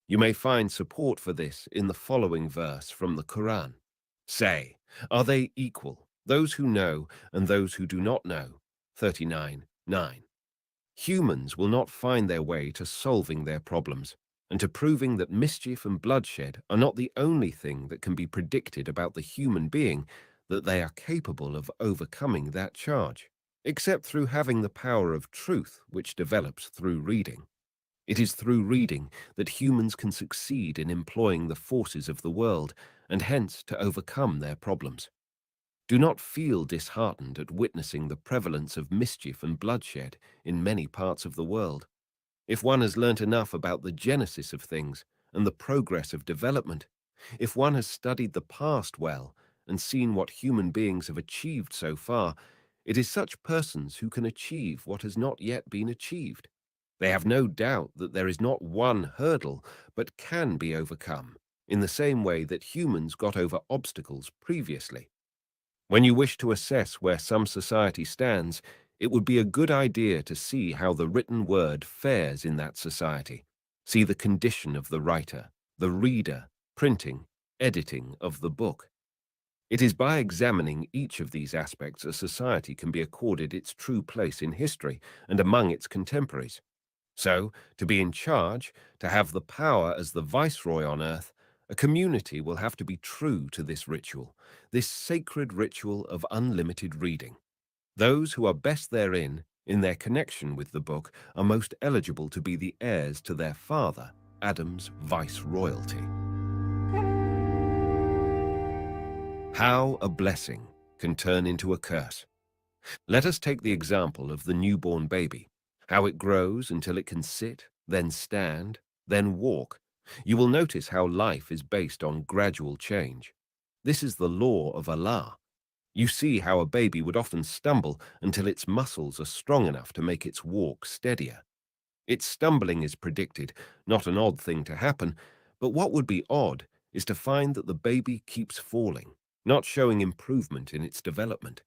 You may find support for this in the following verse from the Quran. Say, are they equal, those who know and those who do not know? 39:9. Humans will not find their way to solving their problems and to proving that mischief and bloodshed are not the only thing that can be predicted about the human being, that they are capable of overcoming that charge, except through having the power of truth which develops through reading. It is through reading that humans can succeed in employing the forces of the world and hence to overcome their problems. Do not feel disheartened at witnessing the prevalence of mischief and bloodshed in many parts of the world. If one has learnt enough about the genesis of things and the progress of development, if one has studied the past well and seen what human beings have achieved so far, it is such persons who can achieve what has not yet been achieved. They have no doubt that there is not one hurdle, but can be overcome, in the same way that humans got over obstacles previously. When you wish to assess where some society stands, It would be a good idea to see how the written word fares in that society. See the condition of the writer, the reader, printing, editing of the book. It is by examining each of these aspects a society can be accorded its true place in history and among its contemporaries. So, to be in charge, to have the power as the viceroy on earth, a community will have to be true to this ritual, this sacred ritual of unlimited reading. Those who are best therein, in their connection with the book, are most eligible to be the heirs to their father, Adam's viceroyalty. How a blessing can turn into a curse. Let us take the example of the newborn baby, how it grows until it can sit, then stand, then walk. You will notice how life is based on gradual change. This is the law of Allah. You see how a baby would often stumble until its muscles are strong enough to make its walk steadier. Its stumbling is predicted, not an odd thing to happen, but what would be odd is to find that the baby keeps falling, not showing improvement in its development.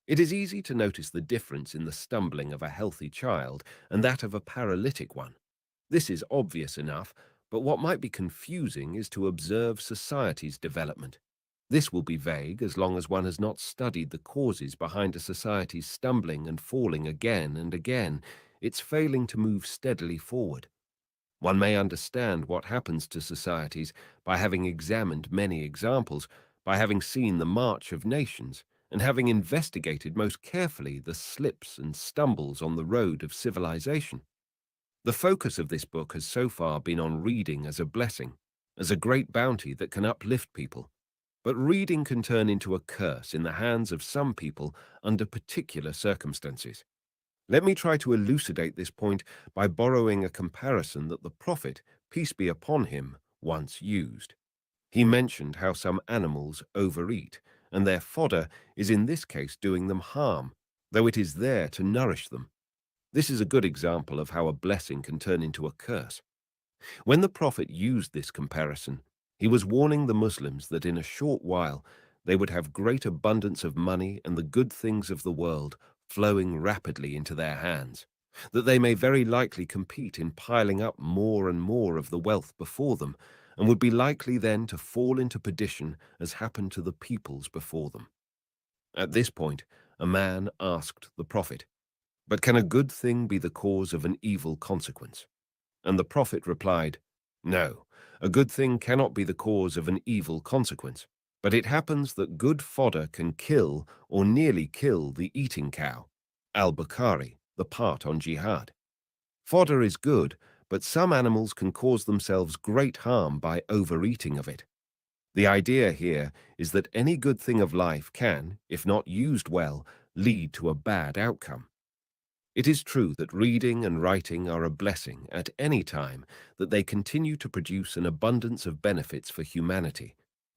It is easy to notice the difference in the stumbling of a healthy child and that of a paralytic one. This is obvious enough, but what might be confusing is to observe society's development. This will be vague as long as one has not studied the causes behind a society's stumbling and falling again and again, its failing to move steadily forward. One may understand what happens to societies by having examined many examples, by having seen the march of nations, and having investigated most carefully the slips and stumbles on the road of civilization. The focus of this book has so far been on reading as a blessing, as a great bounty that can uplift people. But reading can turn into a curse in the hands of some people under particular circumstances. Let me try to elucidate this point by borrowing a comparison that the Prophet, peace be upon him, once used. He mentioned how some animals overeat, and their fodder is in this case doing them harm, though it is there to nourish them. This is a good example of how a blessing can turn into a curse. When the Prophet used this comparison, he was warning the Muslims that in a short while they would have great abundance of money and the good things of the world flowing rapidly into their hands, that they may very likely compete in piling up more and more of the wealth before them, and would be likely then to fall into perdition as happened to the peoples before them. At this point, a man asked the Prophet, "But can a good thing be the cause of an evil consequence?" And the Prophet replied, "No, a good thing cannot be the cause of an evil consequence, but it happens that good fodder can kill or nearly kill the eating cow." Al-Bukhari, the part on jihad. Fodder is good, but some animals can cause themselves great harm by overeating of it. The idea here is that any good thing of life can, if not used well, lead to a bad outcome. It is true that reading and writing are a blessing at any time, that they continue to produce an abundance of benefits for humanity,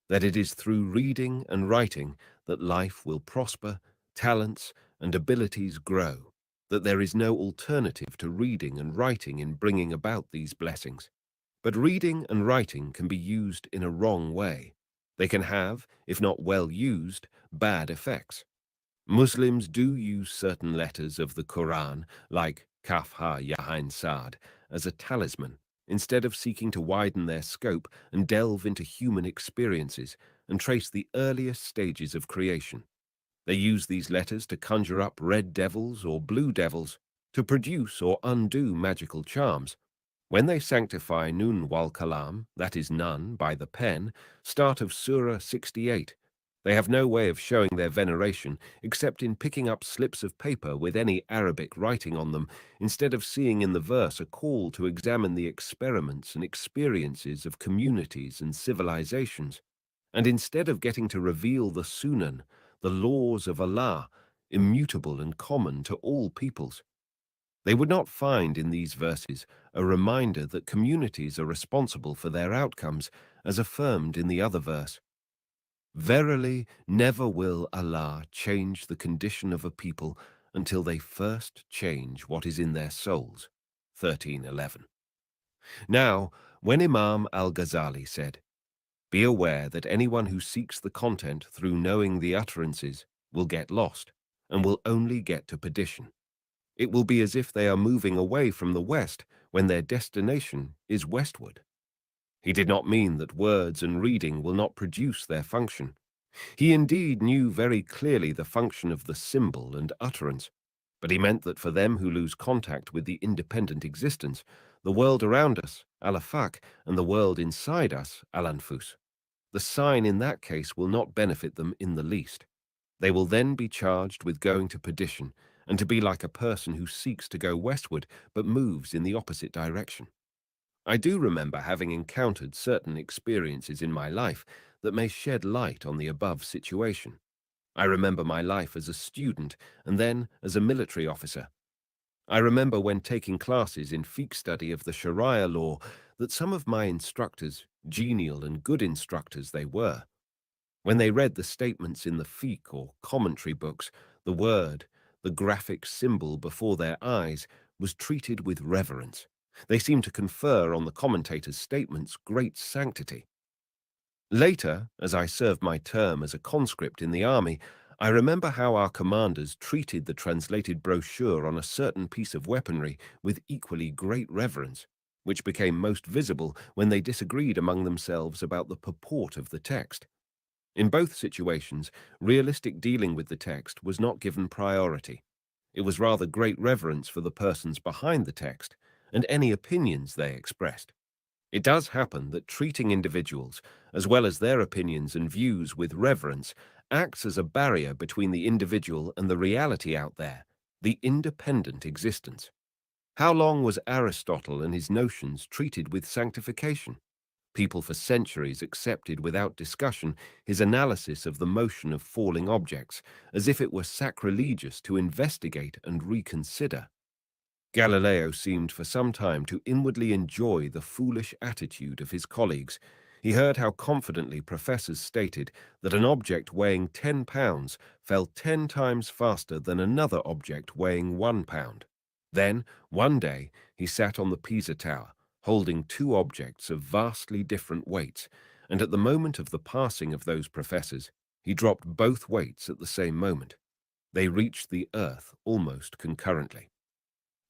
that it is through reading and writing that life will prosper, talents and abilities grow, that there is no alternative to reading and writing in bringing about these blessings. But reading and writing can be used in a wrong way. They can have, if not well used, bad effects. Muslims do use certain letters of the Quran, like Kaf Ha Ya Ain Sad, as a talisman, instead of seeking to widen their scope and delve into human experiences and trace the earliest stages of creation. They use these letters to conjure up red devils or blue devils, to produce or undo magical charms. When they sanctify Nun wal Kalam, that is none, by the pen, start of Surah 68, they have no way of showing their veneration except in picking up slips of paper with any Arabic writing on them, instead of seeing in the verse a call to examine the experiments and experiences of communities and civilizations, and instead of getting to reveal the Sunan, the laws of Allah, immutable and common to all peoples. They would not find in these verses a reminder that communities are responsible for their outcomes, as affirmed in the other verse. Verily, never will Allah change the condition of a people until they first change what is in their souls. 13:11. Now, when Imam al-Ghazali said, "Be aware that anyone who seeks the content through knowing the utterances will get lost," and will only get to perdition. It will be as if they are moving away from the west when their destination is westward. He did not mean that words and reading will not produce their function. He indeed knew very clearly the function of the symbol and utterance, but he meant that for them who lose contact with the independent existence, the world around us, al-afaq, and the world inside us, al-anfus, the sign in that case will not benefit them in the least. They will then be charged with going to perdition, and to be like a person who seeks to go westward but moves in the opposite direction. I do remember having encountered certain experiences in my life that may shed light on the above situation. I remember my life as a student and then as a military officer. I remember when taking classes in fiqh study of the Sharia law that some of my instructors, genial and good instructors they were, when they read the statements in the fiqh or commentary books, the word, the graphic symbol before their eyes was treated with reverence. They seemed to confer on the commentator's statements great sanctity. Later, as I served my term as a conscript in the army, I remember how our commanders treated the translated brochure on a certain piece of weaponry with equally great reverence, which became most visible when they disagreed among themselves about the purport of the text. In both situations, realistic dealing with the text was not given priority. It was rather great reverence for the persons behind the text and any opinions they expressed. It does happen that treating individuals, as well as their opinions and views, with reverence acts as a barrier between the individual and the reality out there, the independent existence. How long was Aristotle and his notions treated with sanctification? People for centuries accepted without discussion his analysis of the motion of falling objects, as if it were sacrilegious to investigate and reconsider. Galileo seemed for some time to inwardly enjoy the foolish attitude of his colleagues. He heard how confidently professors stated that an object weighing 10 pounds fell 10 times faster than another object weighing 1 pound. Then, one day, he sat on the Pisa Tower, holding two objects of vastly different weights, and at the moment of the passing of those professors, he dropped both weights at the same moment. They reached the earth almost concurrently.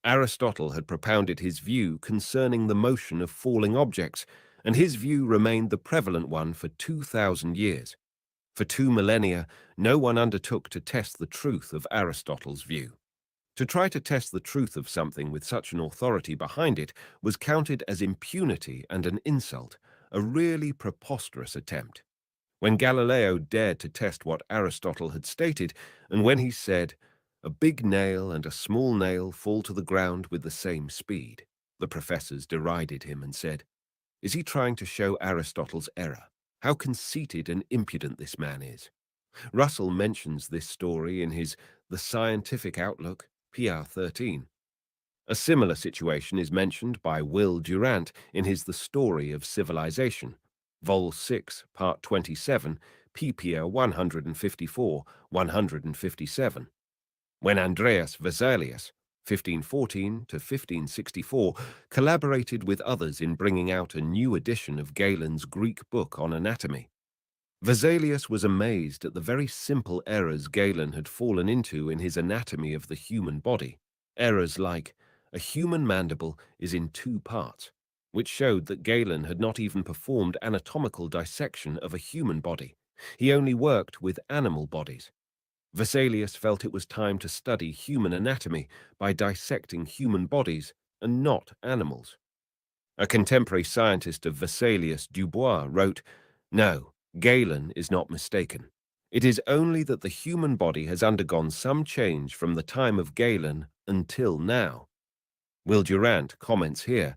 Aristotle had propounded his view concerning the motion of falling objects, and his view remained the prevalent one for 2,000 years. For 2 millennia, no one undertook to test the truth of Aristotle's view. To try to test the truth of something with such an authority behind it was counted as impunity and an insult, a really preposterous attempt. When Galileo dared to test what Aristotle had stated, and when he said, "A big nail and a small nail fall to the ground with the same speed," the professors derided him and said, "Is he trying to show Aristotle's error? How conceited and impudent this man is." Russell mentions this story in his The Scientific Outlook, PR 13. A similar situation is mentioned by Will Durant in his The Story of Civilization, Vol 6, Part 27, pp. 154-157. When Andreas Vesalius, 1514 to 1564, collaborated with others in bringing out a new edition of Galen's Greek book on anatomy. Vesalius was amazed at the very simple errors Galen had fallen into in his anatomy of the human body. Errors like, a human mandible is in 2 parts, which showed that Galen had not even performed anatomical dissection of a human body. He only worked with animal bodies. Vesalius felt it was time to study human anatomy by dissecting human bodies and not animals. A contemporary scientist of Vesalius, Dubois, wrote, "No, Galen is not mistaken. It is only that the human body has undergone some change from the time of Galen until now." Will Durant comments here,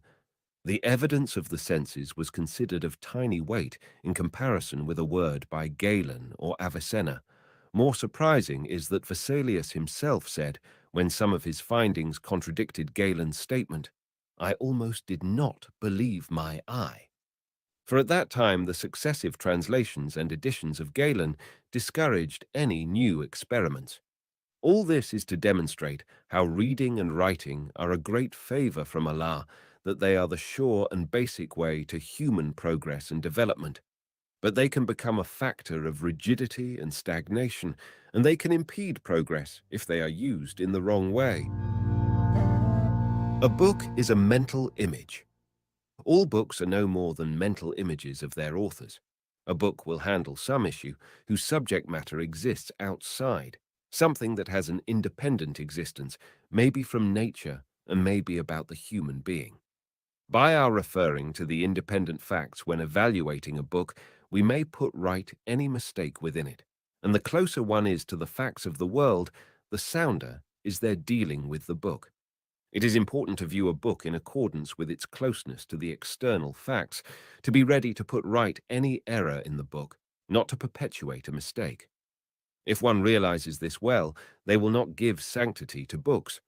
"The evidence of the senses was considered of tiny weight in comparison with a word by Galen or Avicenna. More surprising is that Vesalius himself said, when some of his findings contradicted Galen's statement, 'I almost did not believe my eye.'" For at that time the successive translations and editions of Galen discouraged any new experiments. All this is to demonstrate how reading and writing are a great favor from Allah, that they are the sure and basic way to human progress and development. but they can become a factor of rigidity and stagnation, and they can impede progress if they are used in the wrong way. A book is a mental image. All books are no more than mental images of their authors. A book will handle some issue whose subject matter exists outside, something that has an independent existence, maybe from nature and maybe about the human being. By our referring to the independent facts when evaluating a book, we may put right any mistake within it. And the closer one is to the facts of the world, the sounder is their dealing with the book. It is important to view a book in accordance with its closeness to the external facts, to be ready to put right any error in the book, not to perpetuate a mistake. If one realizes this well, they will not give sanctity to books.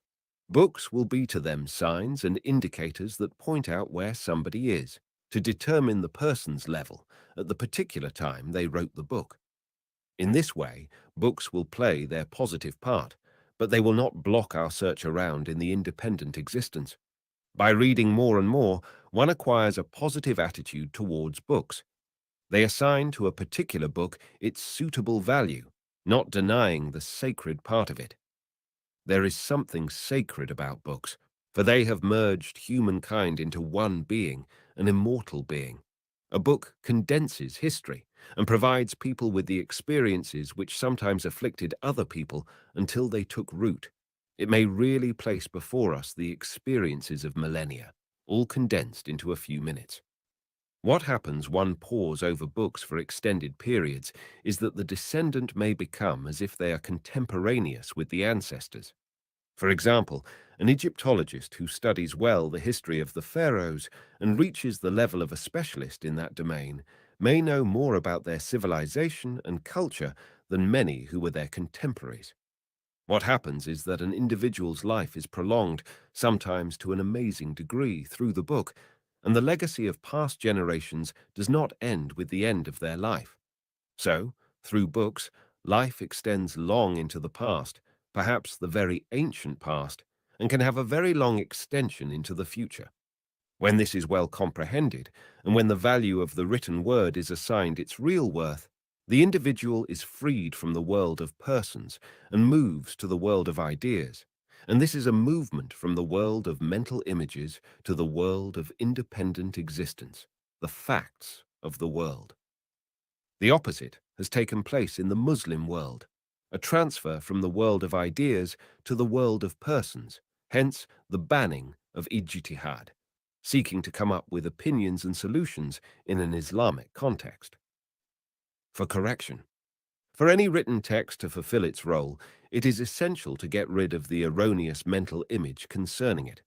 Books will be to them signs and indicators that point out where somebody is, to determine the person's level at the particular time they wrote the book. In this way, books will play their positive part, but they will not block our search around in the independent existence. By reading more and more, one acquires a positive attitude towards books. They assign to a particular book its suitable value, not denying the sacred part of it. There is something sacred about books, for they have merged humankind into one being, an immortal being. A book condenses history and provides people with the experiences which sometimes afflicted other people until they took root. It may really place before us the experiences of millennia, all condensed into a few minutes. What happens one pores over books for extended periods is that the descendant may become as if they are contemporaneous with the ancestors. For example, an Egyptologist who studies well the history of the pharaohs and reaches the level of a specialist in that domain may know more about their civilization and culture than many who were their contemporaries. What happens is that an individual's life is prolonged, sometimes to an amazing degree, through the book, and the legacy of past generations does not end with the end of their life. So, through books, life extends long into the past, perhaps the very ancient past, and can have a very long extension into the future. When this is well comprehended, and when the value of the written word is assigned its real worth, the individual is freed from the world of persons and moves to the world of ideas. And this is a movement from the world of mental images to the world of independent existence, the facts of the world. The opposite has taken place in the Muslim world, a transfer from the world of ideas to the world of persons, hence the banning of ijtihad, seeking to come up with opinions and solutions in an Islamic context. For correction. For any written text to fulfill its role, it is essential to get rid of the erroneous mental image concerning it.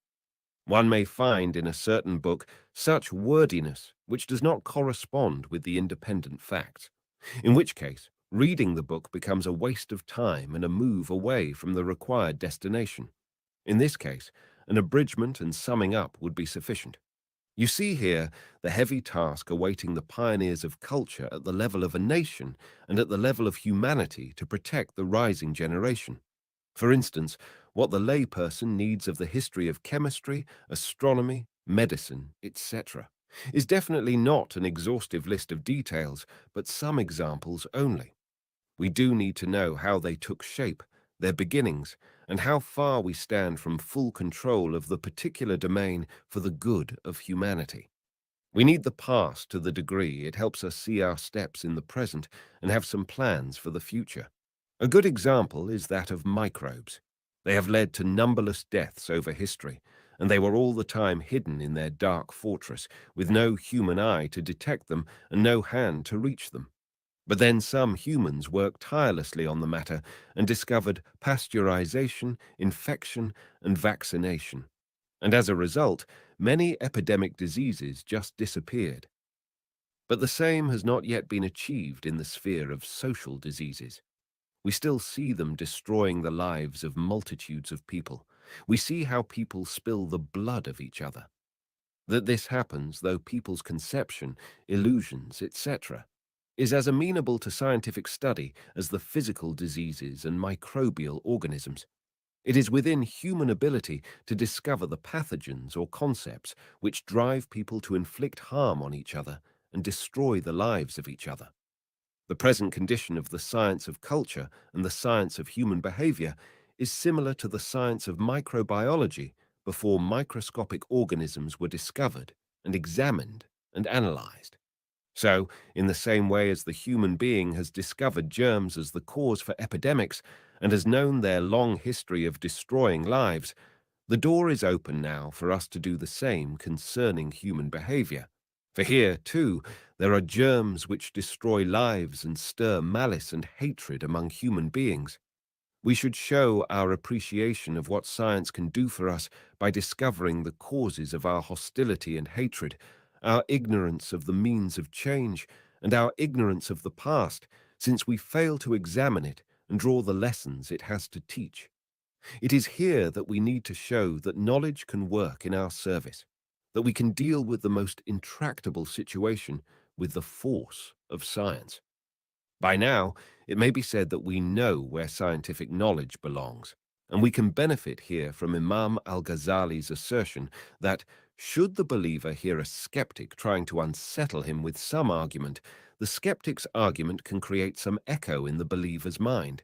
One may find in a certain book such wordiness which does not correspond with the independent facts, in which case reading the book becomes a waste of time and a move away from the required destination. In this case, an abridgment and summing up would be sufficient. You see here the heavy task awaiting the pioneers of culture at the level of a nation and at the level of humanity to protect the rising generation. For instance, what the layperson needs of the history of chemistry, astronomy, medicine, etc., is definitely not an exhaustive list of details, but some examples only. We do need to know how they took shape, their beginnings, and how far we stand from full control of the particular domain for the good of humanity. We need the past to the degree it helps us see our steps in the present and have some plans for the future. A good example is that of microbes. They have led to numberless deaths over history, and they were all the time hidden in their dark fortress, with no human eye to detect them and no hand to reach them. But then some humans worked tirelessly on the matter and discovered pasteurization, infection, and vaccination. And as a result, many epidemic diseases just disappeared. But the same has not yet been achieved in the sphere of social diseases. We still see them destroying the lives of multitudes of people. We see how people spill the blood of each other. That this happens, though people's conception, illusions, etc., is as amenable to scientific study as the physical diseases and microbial organisms. It is within human ability to discover the pathogens or concepts which drive people to inflict harm on each other and destroy the lives of each other. The present condition of the science of culture and the science of human behavior is similar to the science of microbiology before microscopic organisms were discovered and examined and analyzed. So, in the same way as the human being has discovered germs as the cause for epidemics and has known their long history of destroying lives, the door is open now for us to do the same concerning human behavior. For here, too, there are germs which destroy lives and stir malice and hatred among human beings. We should show our appreciation of what science can do for us by discovering the causes of our hostility and hatred, our ignorance of the means of change, and our ignorance of the past, since we fail to examine it and draw the lessons it has to teach. It is here that we need to show that knowledge can work in our service, that we can deal with the most intractable situation with the force of science. By now, it may be said that we know where scientific knowledge belongs, and we can benefit here from Imam al-Ghazali's assertion that, should the believer hear a skeptic trying to unsettle him with some argument, the skeptic's argument can create some echo in the believer's mind.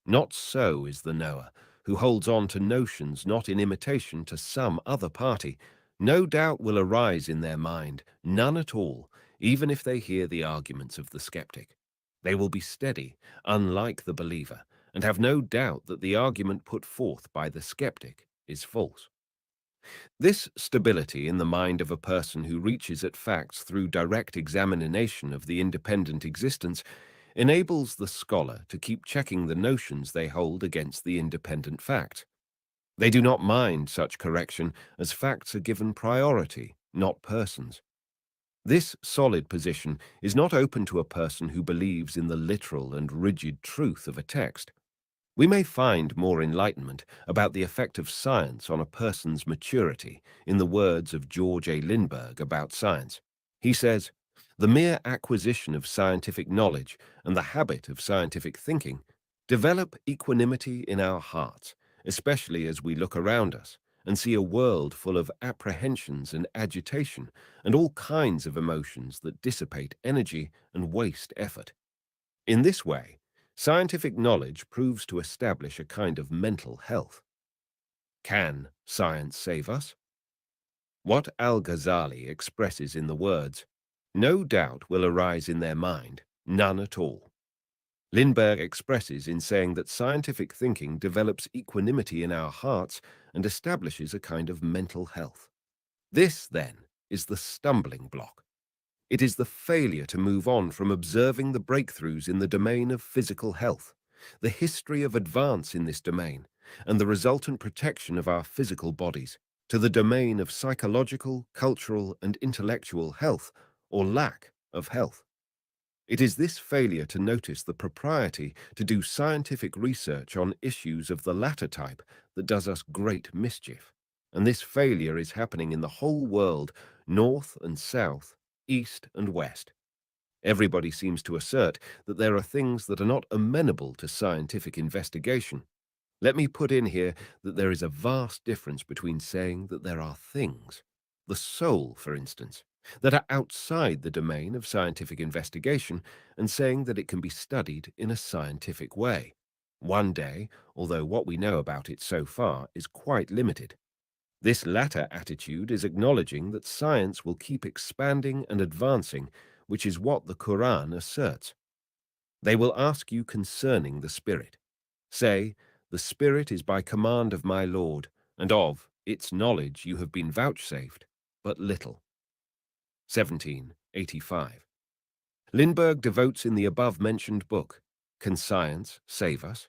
Not so is the knower, who holds on to notions not in imitation to some other party. No doubt will arise in their mind, none at all, even if they hear the arguments of the skeptic. They will be steady, unlike the believer, and have no doubt that the argument put forth by the skeptic is false. This stability in the mind of a person who reaches at facts through direct examination of the independent existence enables the scholar to keep checking the notions they hold against the independent fact. They do not mind such correction, as facts are given priority, not persons. This solid position is not open to a person who believes in the literal and rigid truth of a text. We may find more enlightenment about the effect of science on a person's maturity in the words of George A. Lindbergh about science. He says, "The mere acquisition of scientific knowledge and the habit of scientific thinking develop equanimity in our hearts, especially as we look around us and see a world full of apprehensions and agitation and all kinds of emotions that dissipate energy and waste effort. In this way, scientific knowledge proves to establish a kind of mental health. Can science save us? What Al-Ghazali expresses in the words, "No doubt will arise in their mind, none at all," Lindbergh expresses in saying that scientific thinking develops equanimity in our hearts and establishes a kind of mental health. This, then, is the stumbling block. It is the failure to move on from observing the breakthroughs in the domain of physical health, the history of advance in this domain, and the resultant protection of our physical bodies, to the domain of psychological, cultural, and intellectual health, or lack of health. It is this failure to notice the propriety to do scientific research on issues of the latter type that does us great mischief. And this failure is happening in the whole world, north and south, east and west. Everybody seems to assert that there are things that are not amenable to scientific investigation. Let me put in here that there is a vast difference between saying that there are things, the soul, for instance, that are outside the domain of scientific investigation, and saying that it can be studied in a scientific way. One day, although what we know about it so far is quite limited. This latter attitude is acknowledging that science will keep expanding and advancing, which is what the Quran asserts. They will ask you concerning the Spirit. Say, "The Spirit is by command of my Lord, and of its knowledge you have been vouchsafed but little." 1785. Lindbergh devotes in the above-mentioned book, Can Science Save Us?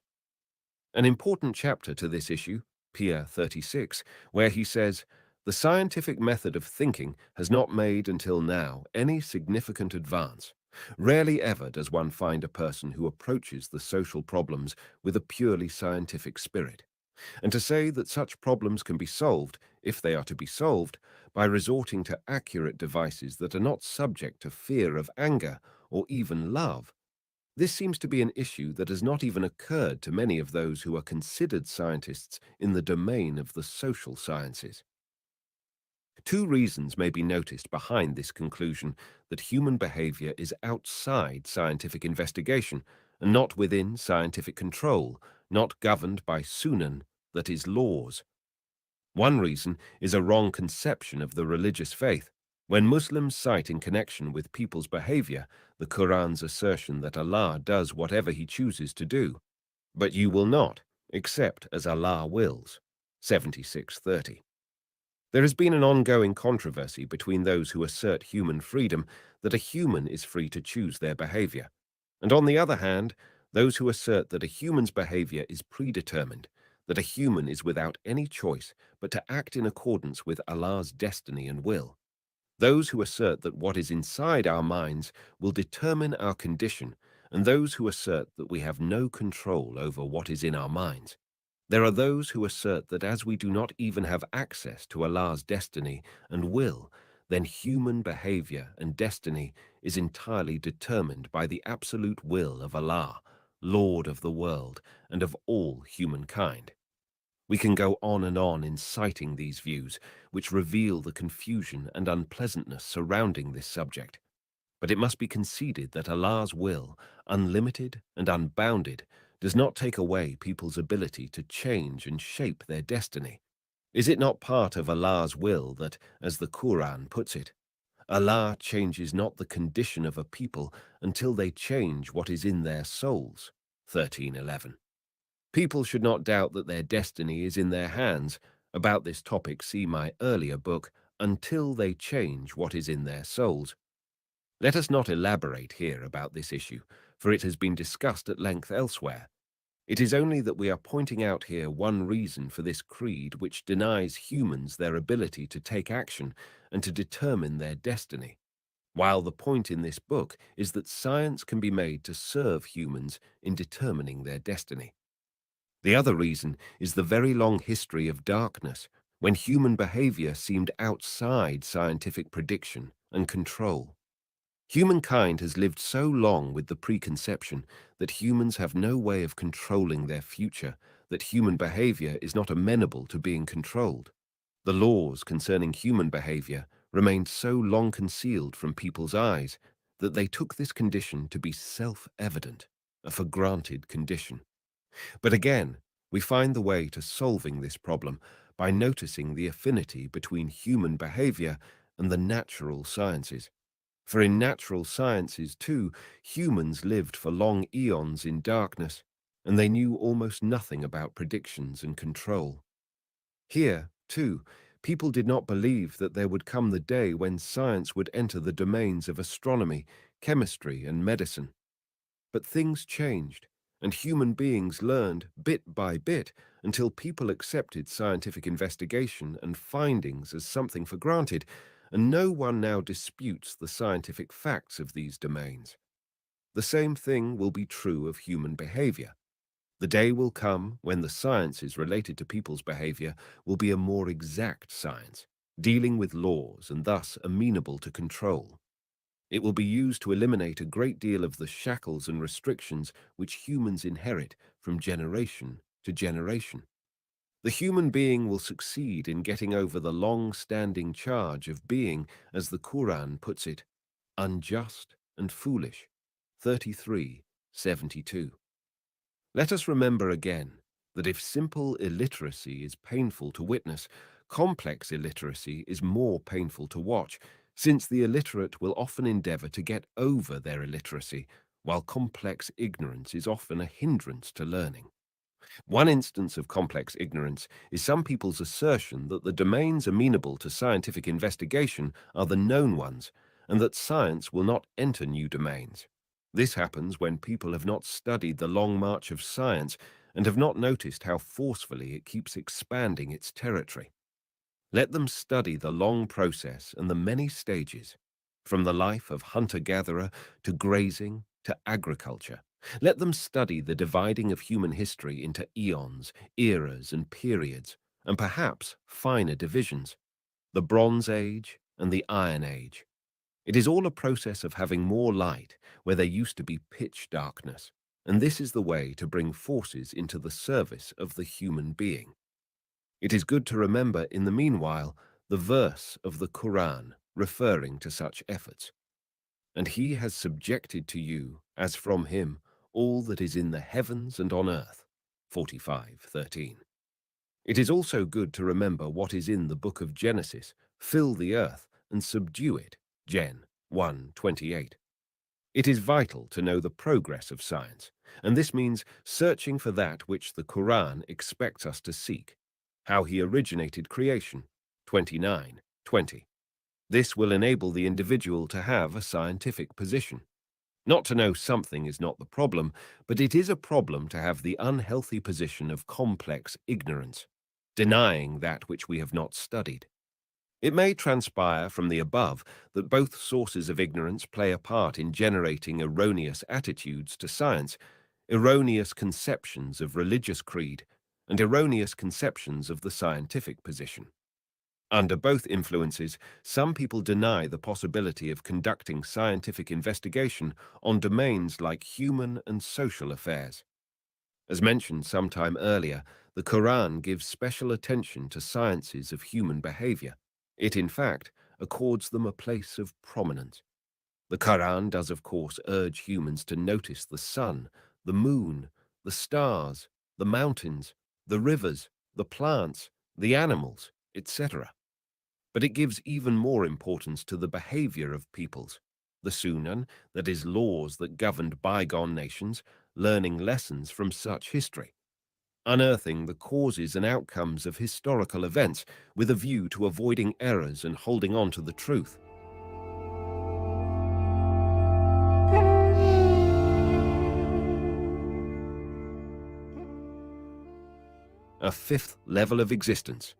An important chapter to this issue, Pier 36, where he says, "The scientific method of thinking has not made until now any significant advance. Rarely ever does one find a person who approaches the social problems with a purely scientific spirit. And to say that such problems can be solved, if they are to be solved, by resorting to accurate devices that are not subject to fear of anger or even love, this seems to be an issue that has not even occurred to many of those who are considered scientists in the domain of the social sciences." Two reasons may be noticed behind this conclusion that human behavior is outside scientific investigation and not within scientific control, not governed by sunan, that is, laws. One reason is a wrong conception of the religious faith. When Muslims cite in connection with people's behavior the Quran's assertion that Allah does whatever He chooses to do, but you will not, except as Allah wills, 76:30. There has been an ongoing controversy between those who assert human freedom, that a human is free to choose their behavior, and on the other hand, those who assert that a human's behavior is predetermined, that a human is without any choice but to act in accordance with Allah's destiny and will. Those who assert that what is inside our minds will determine our condition, and those who assert that we have no control over what is in our minds. There are those who assert that as we do not even have access to Allah's destiny and will, then human behavior and destiny is entirely determined by the absolute will of Allah, Lord of the world and of all humankind. We can go on and on in citing these views, which reveal the confusion and unpleasantness surrounding this subject. But it must be conceded that Allah's will, unlimited and unbounded, does not take away people's ability to change and shape their destiny. Is it not part of Allah's will that, as the Quran puts it, Allah changes not the condition of a people until they change what is in their souls, 13:11. People should not doubt that their destiny is in their hands. About this topic, see my earlier book, Until They Change What Is in Their Souls. Let us not elaborate here about this issue, for it has been discussed at length elsewhere. It is only that we are pointing out here one reason for this creed which denies humans their ability to take action and to determine their destiny, while the point in this book is that science can be made to serve humans in determining their destiny. The other reason is the very long history of darkness, when human behavior seemed outside scientific prediction and control. Humankind has lived so long with the preconception that humans have no way of controlling their future, that human behavior is not amenable to being controlled. The laws concerning human behavior remained so long concealed from people's eyes that they took this condition to be self-evident, a for-granted condition. But again, we find the way to solving this problem by noticing the affinity between human behavior and the natural sciences. For in natural sciences, too, humans lived for long eons in darkness, and they knew almost nothing about predictions and control. Here, too, people did not believe that there would come the day when science would enter the domains of astronomy, chemistry, and medicine. But things changed, and human beings learned bit by bit until people accepted scientific investigation and findings as something for granted, and no one now disputes the scientific facts of these domains. The same thing will be true of human behavior. The day will come when the sciences related to people's behavior will be a more exact science, dealing with laws and thus amenable to control. It will be used to eliminate a great deal of the shackles and restrictions which humans inherit from generation to generation. The human being will succeed in getting over the long-standing charge of being, as the Quran puts it, unjust and foolish, 33:72. Let us remember again that if simple illiteracy is painful to witness, complex illiteracy is more painful to watch, since the illiterate will often endeavor to get over their illiteracy, while complex ignorance is often a hindrance to learning. One instance of complex ignorance is some people's assertion that the domains amenable to scientific investigation are the known ones, and that science will not enter new domains. This happens when people have not studied the long march of science and have not noticed how forcefully it keeps expanding its territory. Let them study the long process and the many stages, from the life of hunter-gatherer to grazing to agriculture. Let them study the dividing of human history into eons, eras, and periods, and perhaps finer divisions, the Bronze Age and the Iron Age. It is all a process of having more light where there used to be pitch darkness, and this is the way to bring forces into the service of the human being. It is good to remember, in the meanwhile, the verse of the Quran referring to such efforts. And he has subjected to you, as from him, all that is in the heavens and on earth. 45:13. It is also good to remember what is in the book of Genesis, fill the earth and subdue it, Gen 1:28. It is vital to know the progress of science, and this means searching for that which the Quran expects us to seek, how he originated creation, 29:20. This will enable the individual to have a scientific position. Not to know something is not the problem, but it is a problem to have the unhealthy position of complex ignorance, denying that which we have not studied. It may transpire from the above that both sources of ignorance play a part in generating erroneous attitudes to science, erroneous conceptions of religious creed, and erroneous conceptions of the scientific position. Under both influences, some people deny the possibility of conducting scientific investigation on domains like human and social affairs. As mentioned sometime earlier, the Quran gives special attention to sciences of human behavior. It, in fact, accords them a place of prominence. The Quran does, of course, urge humans to notice the sun, the moon, the stars, the mountains, the rivers, the plants, the animals, etc. But it gives even more importance to the behavior of peoples. The Sunan, that is, laws that governed bygone nations, learning lessons from such history, unearthing the causes and outcomes of historical events with a view to avoiding errors and holding on to the truth. A fifth level of existence,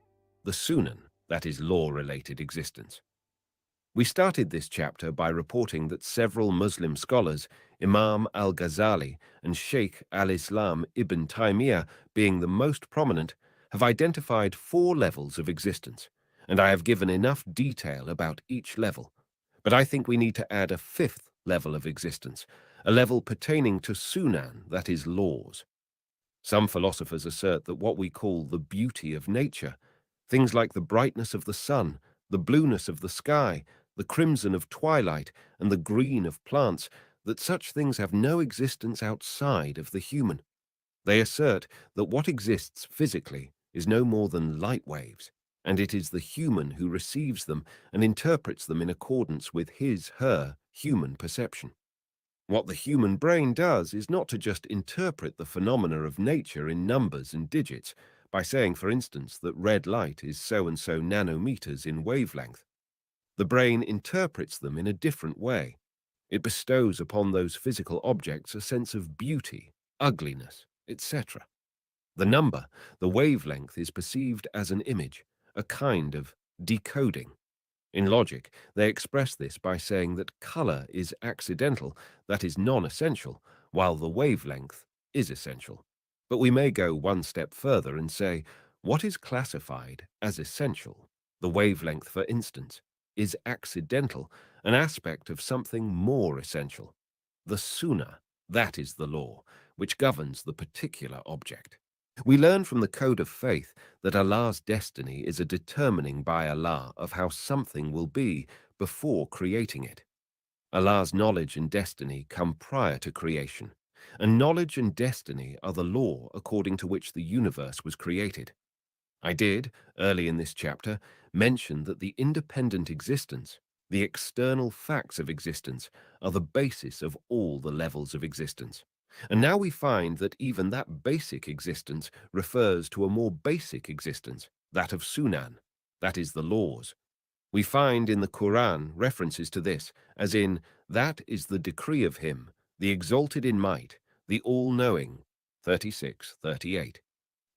the Sunan, that is, law-related existence. We started this chapter by reporting that several Muslim scholars, Imam al-Ghazali and Sheikh al-Islam ibn Taymiyyah being the most prominent, have identified 4 levels of existence, and I have given enough detail about each level. But I think we need to add a 5th level of existence, a level pertaining to Sunan, that is, laws. Some philosophers assert that what we call the beauty of nature, things like the brightness of the sun, the blueness of the sky, the crimson of twilight, and the green of plants, that such things have no existence outside of the human. They assert that what exists physically is no more than light waves, and it is the human who receives them and interprets them in accordance with his/her human perception. What the human brain does is not to just interpret the phenomena of nature in numbers and digits, by saying, for instance, that red light is so and so nanometers in wavelength. The brain interprets them in a different way. It bestows upon those physical objects a sense of beauty, ugliness, etc. The number, the wavelength, is perceived as an image, a kind of decoding. In logic, they express this by saying that color is accidental, that is non-essential, while the wavelength is essential. But we may go one step further and say, what is classified as essential, the wavelength for instance, is accidental, an aspect of something more essential. The sunnah, that is the law, which governs the particular object. We learn from the code of faith that Allah's destiny is a determining by Allah of how something will be before creating it. Allah's knowledge and destiny come prior to creation, and knowledge and destiny are the law according to which the universe was created. I did, early in this chapter, mention that the independent existence, the external facts of existence, are the basis of all the levels of existence. And now we find that even that basic existence refers to a more basic existence, that of Sunan, that is the laws. We find in the Quran references to this, as in, that is the decree of him, the exalted in might, the all-knowing, 36:38.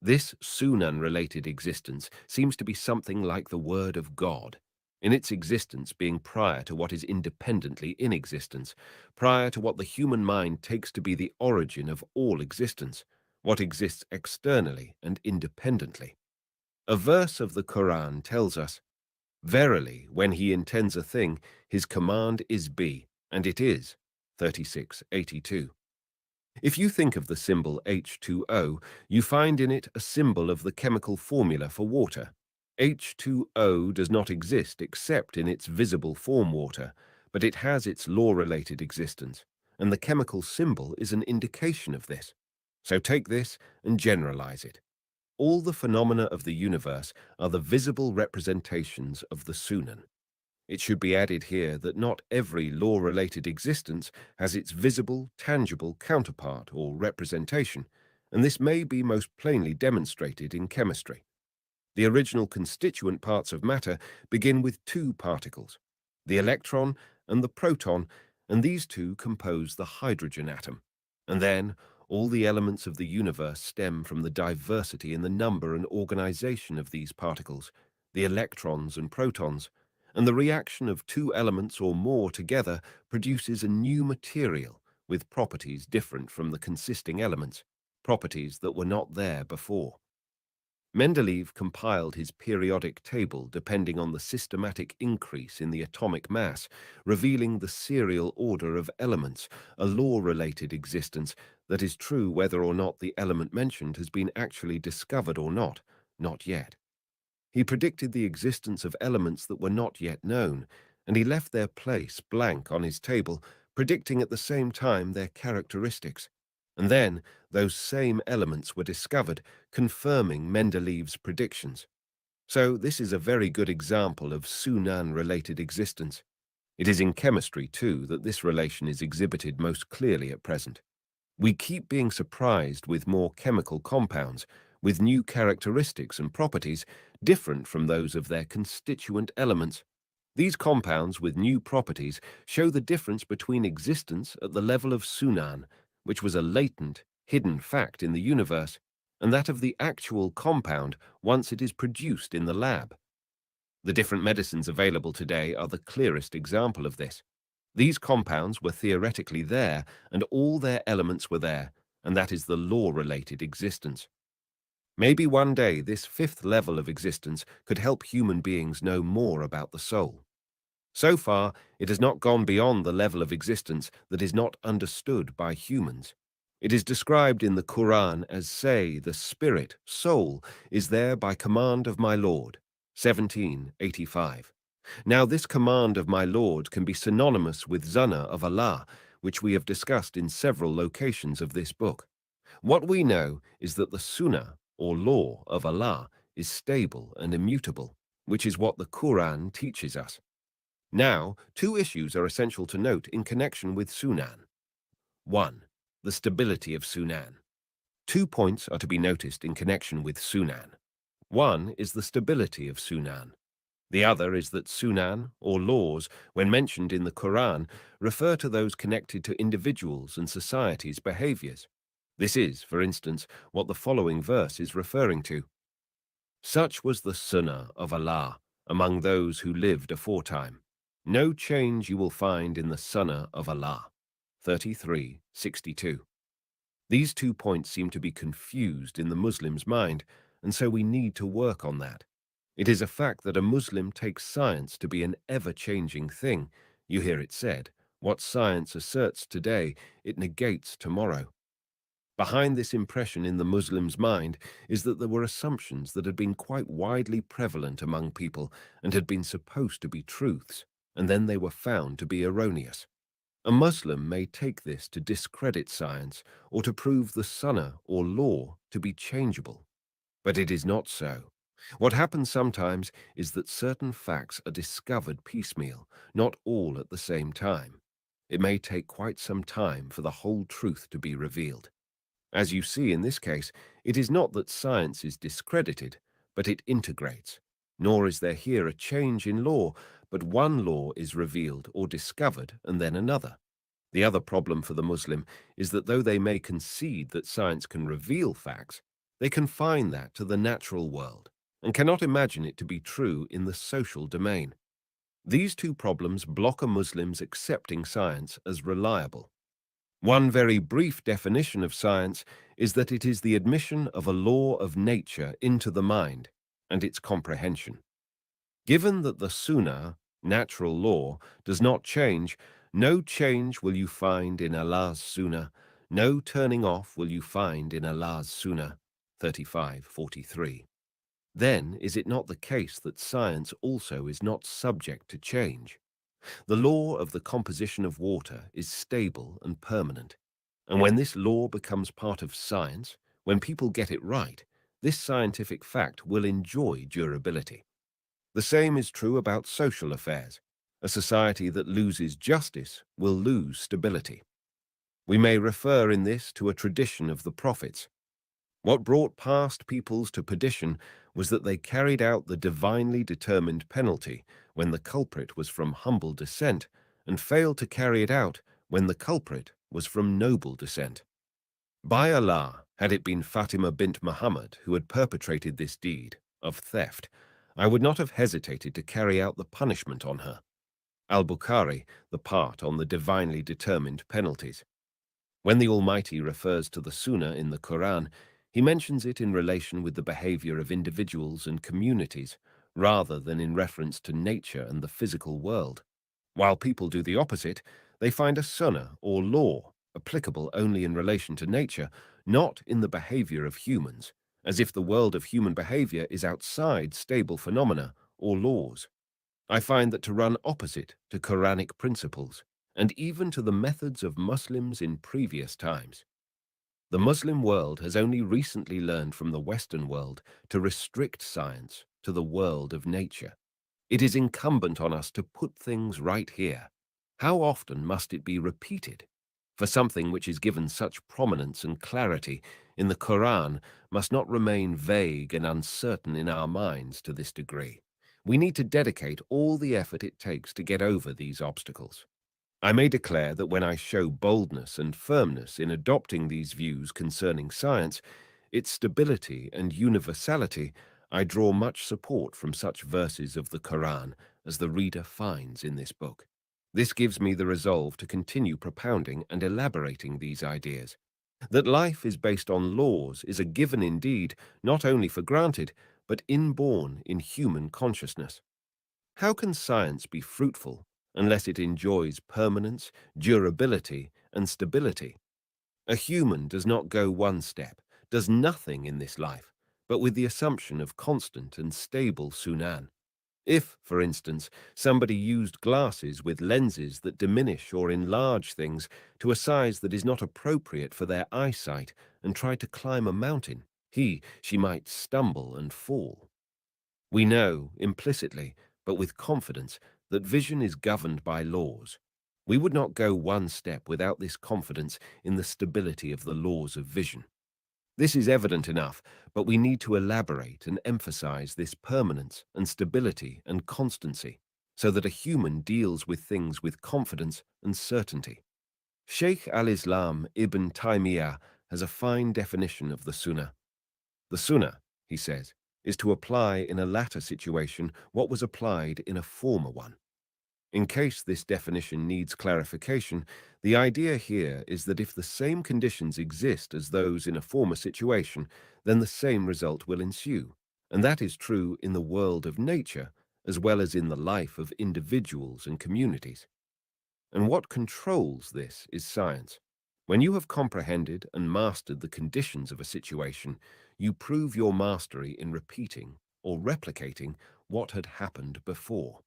This Sunan-related existence seems to be something like the word of God, in its existence being prior to what is independently in existence, prior to what the human mind takes to be the origin of all existence, what exists externally and independently. A verse of the Quran tells us, verily, when he intends a thing, his command is be, and it is, 36:82. If you think of the symbol H2O, you find in it a symbol of the chemical formula for water. H2O does not exist except in its visible form water, but it has its law-related existence, and the chemical symbol is an indication of this. So take this and generalize it. All the phenomena of the universe are the visible representations of the Sunan. It should be added here that not every law-related existence has its visible, tangible counterpart or representation, and this may be most plainly demonstrated in chemistry. The original constituent parts of matter begin with two particles, the electron and the proton, and these two compose the hydrogen atom. And then all the elements of the universe stem from the diversity in the number and organization of these particles, the electrons and protons, and the reaction of two elements or more together produces a new material with properties different from the consisting elements, properties that were not there before. Mendeleev compiled his periodic table depending on the systematic increase in the atomic mass, revealing the serial order of elements, a law-related existence that is true whether or not the element mentioned has been actually discovered or not yet. He predicted the existence of elements that were not yet known, and he left their place blank on his table, predicting at the same time their characteristics. And then those same elements were discovered, confirming Mendeleev's predictions. So this is a very good example of Sunan-related existence. It is in chemistry, too, that this relation is exhibited most clearly at present. We keep being surprised with more chemical compounds, with new characteristics and properties different from those of their constituent elements. These compounds with new properties show the difference between existence at the level of Sunan, which was a latent, hidden fact in the universe, and that of the actual compound once it is produced in the lab. The different medicines available today are the clearest example of this. These compounds were theoretically there, and all their elements were there, and that is the law-related existence. Maybe one day this fifth level of existence could help human beings know more about the soul. So far, it has not gone beyond the level of existence that is not understood by humans. It is described in the Quran as, say, the spirit, soul, is there by command of my Lord, 1785. Now this command of my Lord can be synonymous with Zana of Allah, which we have discussed in several locations of this book. What we know is that the Sunnah, or law of Allah, is stable and immutable, which is what the Quran teaches us. Now, two issues are essential to note in connection with Sunan. 1. The stability of Sunan. 2 points are to be noticed in connection with Sunan. One is the stability of Sunan. The other is that Sunan, or laws, when mentioned in the Quran, refer to those connected to individuals' and societies' behaviors. This is, for instance, what the following verse is referring to. Such was the Sunnah of Allah among those who lived aforetime. No change you will find in the Sunnah of Allah. 33:62. These 2 points seem to be confused in the Muslim's mind, and so we need to work on that. It is a fact that a Muslim takes science to be an ever-changing thing. You hear it said, what science asserts today, it negates tomorrow. Behind this impression in the Muslim's mind is that there were assumptions that had been quite widely prevalent among people and had been supposed to be truths, and then they were found to be erroneous. A Muslim may take this to discredit science or to prove the sunnah or law to be changeable. But it is not so. What happens sometimes is that certain facts are discovered piecemeal, not all at the same time. It may take quite some time for the whole truth to be revealed. As you see in this case, it is not that science is discredited, but it integrates. Nor is there here a change in law, but one law is revealed or discovered and then another. The other problem for the Muslim is that though they may concede that science can reveal facts, they confine that to the natural world and cannot imagine it to be true in the social domain. These two problems block a Muslim's accepting science as reliable. One very brief definition of science is that it is the admission of a law of nature into the mind and its comprehension. Given that the sunnah, natural law, does not change, no change will you find in Allah's sunnah, no turning off will you find in Allah's sunnah. 35:43. then is it not the case that science also is not subject to change? The law of the composition of water is stable and permanent. And when this law becomes part of science, when people get it right, this scientific fact will enjoy durability. The same is true about social affairs. A society that loses justice will lose stability. We may refer in this to a tradition of the prophets. What brought past peoples to perdition was that they carried out the divinely determined penalty when the culprit was from humble descent, and failed to carry it out when the culprit was from noble descent. By Allah, had it been Fatima bint Muhammad who had perpetrated this deed of theft, I would not have hesitated to carry out the punishment on her. Al-Bukhari, the part on the divinely determined penalties. When the Almighty refers to the Sunnah in the Quran, he mentions it in relation with the behavior of individuals and communities, rather than in reference to nature and the physical world. While people do the opposite, they find a sunnah or law applicable only in relation to nature, not in the behavior of humans, as if the world of human behavior is outside stable phenomena or laws. I find that to run opposite to Quranic principles, and even to the methods of Muslims in previous times. The Muslim world has only recently learned from the Western world to restrict science to the world of nature. It is incumbent on us to put things right here. How often must it be repeated? For something which is given such prominence and clarity in the Quran must not remain vague and uncertain in our minds to this degree. We need to dedicate all the effort it takes to get over these obstacles. I may declare that when I show boldness and firmness in adopting these views concerning science, its stability and universality, I draw much support from such verses of the Quran as the reader finds in this book. This gives me the resolve to continue propounding and elaborating these ideas. That life is based on laws is a given indeed, not only for granted, but inborn in human consciousness. How can science be fruitful unless it enjoys permanence, durability, and stability? A human does not go one step, does nothing in this life, but with the assumption of constant and stable sunan. If, for instance, somebody used glasses with lenses that diminish or enlarge things to a size that is not appropriate for their eyesight and tried to climb a mountain, she might stumble and fall. We know, implicitly, but with confidence, that vision is governed by laws. We would not go one step without this confidence in the stability of the laws of vision. This is evident enough, but we need to elaborate and emphasize this permanence and stability and constancy, so that a human deals with things with confidence and certainty. Sheikh al-Islam Ibn Taymiyyah has a fine definition of the Sunnah. The Sunnah, he says, is to apply in a latter situation what was applied in a former one. In case this definition needs clarification, the idea here is that if the same conditions exist as those in a former situation, then the same result will ensue. And that is true in the world of nature, as well as in the life of individuals and communities. And what controls this is science. When you have comprehended and mastered the conditions of a situation, you prove your mastery in repeating or replicating what had happened before.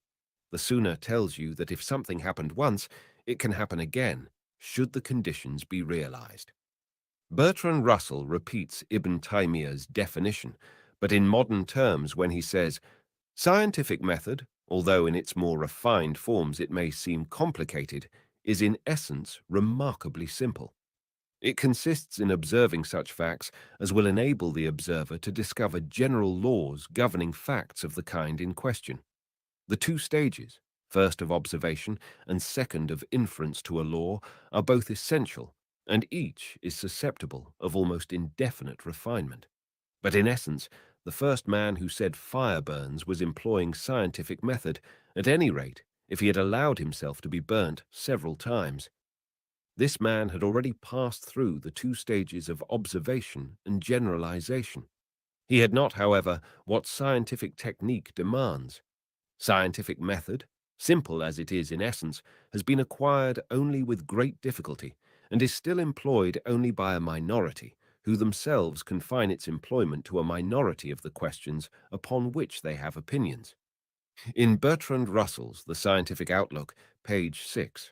The Sunnah tells you that if something happened once, it can happen again, should the conditions be realized. Bertrand Russell repeats Ibn Taymiyyah's definition, but in modern terms when he says, scientific method, although in its more refined forms it may seem complicated, is in essence remarkably simple. It consists in observing such facts as will enable the observer to discover general laws governing facts of the kind in question. The two stages, first of observation and second of inference to a law, are both essential, and each is susceptible of almost indefinite refinement. But in essence, the first man who said fire burns was employing scientific method, at any rate, if he had allowed himself to be burnt several times. This man had already passed through the two stages of observation and generalization. He had not, however, what scientific technique demands. Scientific method, simple as it is in essence, has been acquired only with great difficulty and is still employed only by a minority, who themselves confine its employment to a minority of the questions upon which they have opinions. In Bertrand Russell's The Scientific Outlook, page 6.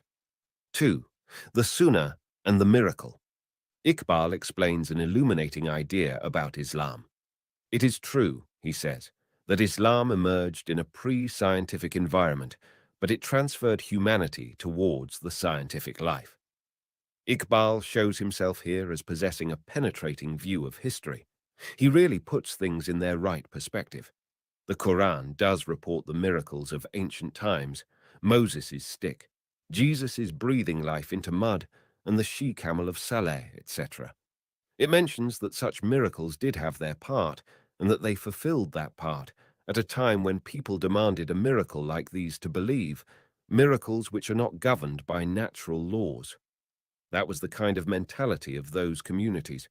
2. The Sunnah and the Miracle. Iqbal explains an illuminating idea about Islam. It is true, he says, that Islam emerged in a pre-scientific environment, but it transferred humanity towards the scientific life. Iqbal shows himself here as possessing a penetrating view of history. He really puts things in their right perspective. The Quran does report the miracles of ancient times, Moses' stick, Jesus' breathing life into mud, and the she-camel of Saleh, etc. It mentions that such miracles did have their part, and that they fulfilled that part at a time when people demanded a miracle like these to believe, miracles which are not governed by natural laws. That was the kind of mentality of those communities.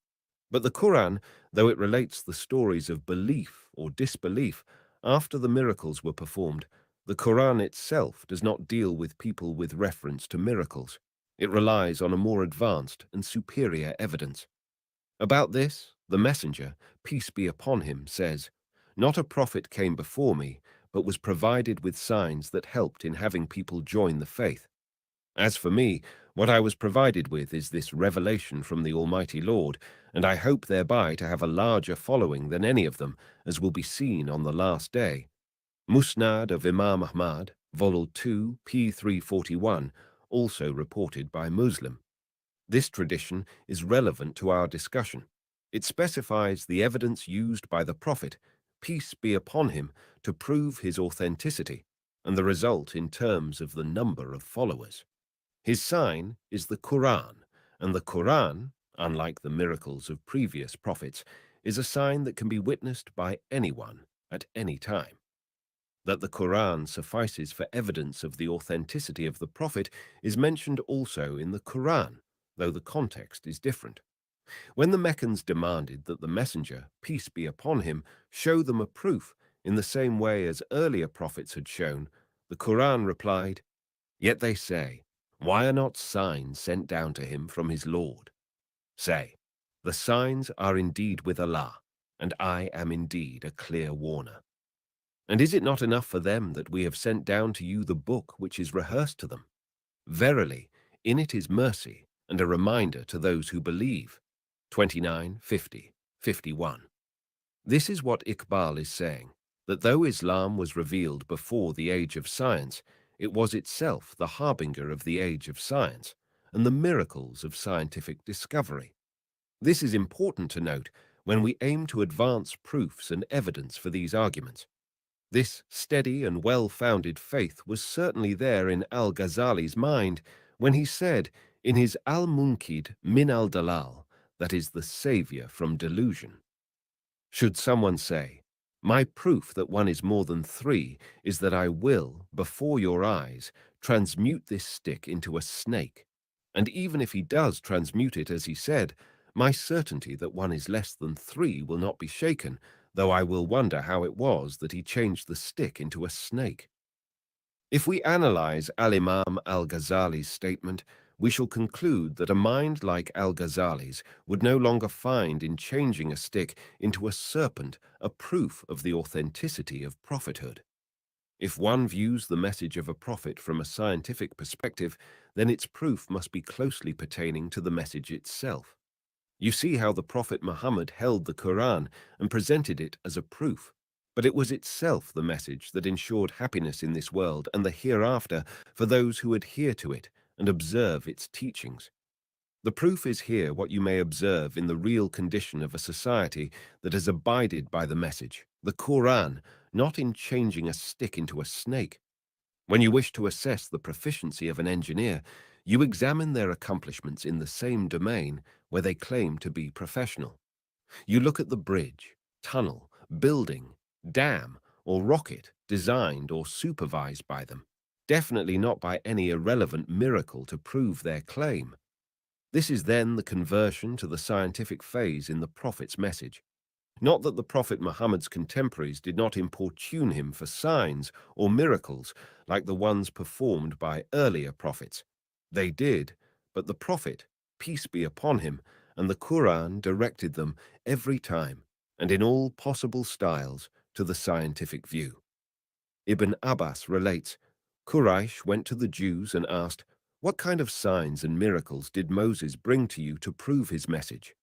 But the Quran, though it relates the stories of belief or disbelief after the miracles were performed, the Quran itself does not deal with people with reference to miracles. It relies on a more advanced and superior evidence. About this, the messenger, peace be upon him, says, "Not a prophet came before me, but was provided with signs that helped in having people join the faith. As for me, what I was provided with is this revelation from the Almighty Lord, and I hope thereby to have a larger following than any of them, as will be seen on the last day." Musnad of Imam Ahmad, Vol. 2, p. 341, also reported by Muslim. This tradition is relevant to our discussion. It specifies the evidence used by the Prophet, peace be upon him, to prove his authenticity, and the result in terms of the number of followers. His sign is the Quran, and the Quran, unlike the miracles of previous prophets, is a sign that can be witnessed by anyone at any time. That the Quran suffices for evidence of the authenticity of the Prophet is mentioned also in the Quran, though the context is different. When the Meccans demanded that the messenger, peace be upon him, show them a proof in the same way as earlier prophets had shown, the Quran replied, "Yet they say, why are not signs sent down to him from his Lord? Say, the signs are indeed with Allah, and I am indeed a clear warner. And is it not enough for them that we have sent down to you the book which is rehearsed to them? Verily, in it is mercy and a reminder to those who believe." 29, 50, 51. This is what Iqbal is saying, that though Islam was revealed before the age of science, it was itself the harbinger of the age of science and the miracles of scientific discovery. This is important to note when we aim to advance proofs and evidence for these arguments. This steady and well-founded faith was certainly there in al-Ghazali's mind when he said in his Al-Munkid min al-Dalal, that is the savior from delusion. Should someone say, "My proof that one is more than three is that I will, before your eyes, transmute this stick into a snake," and even if he does transmute it as he said, my certainty that one is less than three will not be shaken, though I will wonder how it was that he changed the stick into a snake. If we analyze Al-Imam al-Ghazali's statement, we shall conclude that a mind like al-Ghazali's would no longer find in changing a stick into a serpent a proof of the authenticity of prophethood. If one views the message of a prophet from a scientific perspective, then its proof must be closely pertaining to the message itself. You see how the Prophet Muhammad held the Quran and presented it as a proof, but it was itself the message that ensured happiness in this world and the hereafter for those who adhere to it and observe its teachings. The proof is here what you may observe in the real condition of a society that has abided by the message, the Quran, not in changing a stick into a snake. When you wish to assess the proficiency of an engineer, you examine their accomplishments in the same domain where they claim to be professional. You look at the bridge, tunnel, building, dam, or rocket designed or supervised by them, definitely not by any irrelevant miracle to prove their claim. This is then the conversion to the scientific phase in the Prophet's message. Not that the Prophet Muhammad's contemporaries did not importune him for signs or miracles like the ones performed by earlier prophets. They did, but the Prophet, peace be upon him, and the Quran directed them every time, and in all possible styles, to the scientific view. Ibn Abbas relates, Quraysh went to the Jews and asked, "What kind of signs and miracles did Moses bring to you to prove his message?"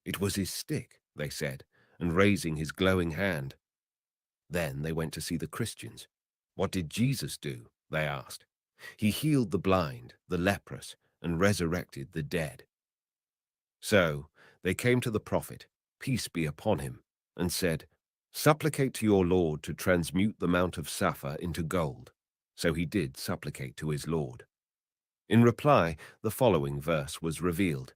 "It was his stick," they said, and raising his glowing hand. Then they went to see the Christians. "What did Jesus do?" they asked. "He healed the blind, the leprous, and resurrected the dead." So they came to the Prophet, peace be upon him, and said, "Supplicate to your Lord to transmute the Mount of Safa into gold." So he did supplicate to his Lord. In reply, the following verse was revealed.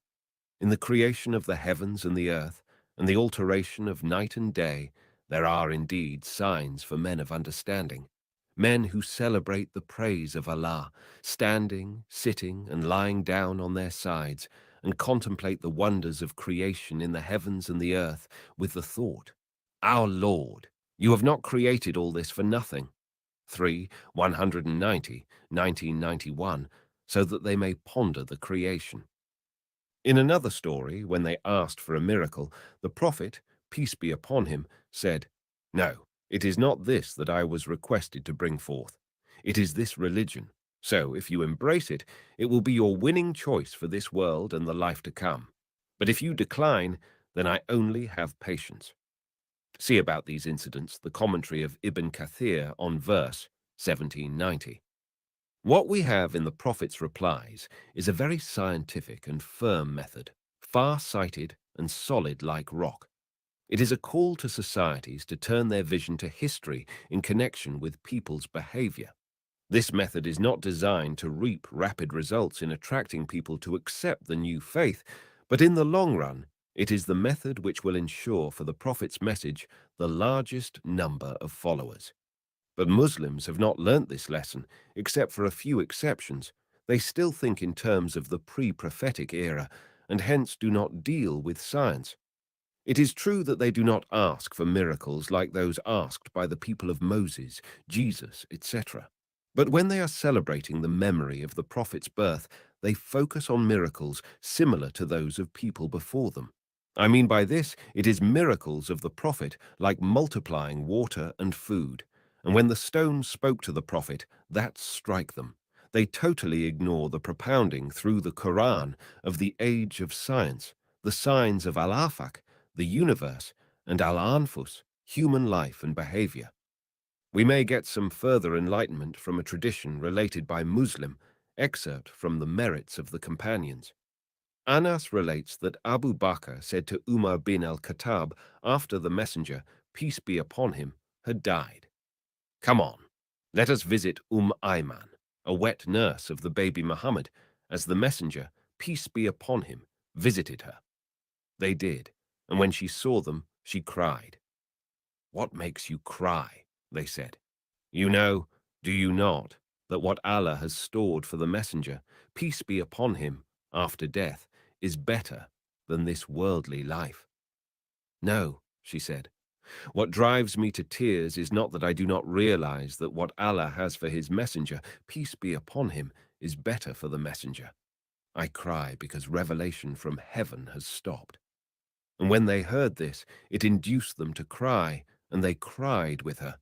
In the creation of the heavens and the earth, and the alteration of night and day, there are indeed signs for men of understanding, men who celebrate the praise of Allah, standing, sitting, and lying down on their sides, and contemplate the wonders of creation in the heavens and the earth with the thought, "Our Lord, you have not created all this for nothing." 3 190, 1991, so that they may ponder the creation. In another story, when they asked for a miracle, the Prophet, peace be upon him, said, "No, it is not this that I was requested to bring forth. It is this religion. So, if you embrace it, it will be your winning choice for this world and the life to come. But if you decline, then I only have patience." See about these incidents the commentary of Ibn Kathir on verse 1790. What we have in the Prophet's replies is a very scientific and firm method, far-sighted and solid like rock. It is a call to societies to turn their vision to history in connection with people's behavior. This method is not designed to reap rapid results in attracting people to accept the new faith, but in the long run, it is the method which will ensure for the Prophet's message the largest number of followers. But Muslims have not learnt this lesson, except for a few exceptions. They still think in terms of the pre-prophetic era, and hence do not deal with science. It is true that they do not ask for miracles like those asked by the people of Moses, Jesus, etc. But when they are celebrating the memory of the Prophet's birth, they focus on miracles similar to those of people before them. I mean by this, it is miracles of the Prophet like multiplying water and food. And when the stones spoke to the Prophet, that strike them. They totally ignore the propounding through the Quran of the age of science, the signs of Al-Afaq, the universe, and Al-Anfus, human life and behavior. We may get some further enlightenment from a tradition related by Muslim, excerpt from the merits of the companions. Anas relates that Abu Bakr said to Umar bin al-Khattab after the messenger, peace be upon him, had died, "Come on, let us visit Ayman, a wet nurse of the baby Muhammad, as the messenger, peace be upon him, visited her." They did, and when she saw them, she cried. "What makes you cry?" they said. "You know, do you not, that what Allah has stored for the messenger, peace be upon him, after death, is better than this worldly life?" "No," she said. "What drives me to tears is not that I do not realize that what Allah has for his messenger, peace be upon him, is better for the messenger. I cry because revelation from heaven has stopped." And when they heard this, it induced them to cry, and they cried with her.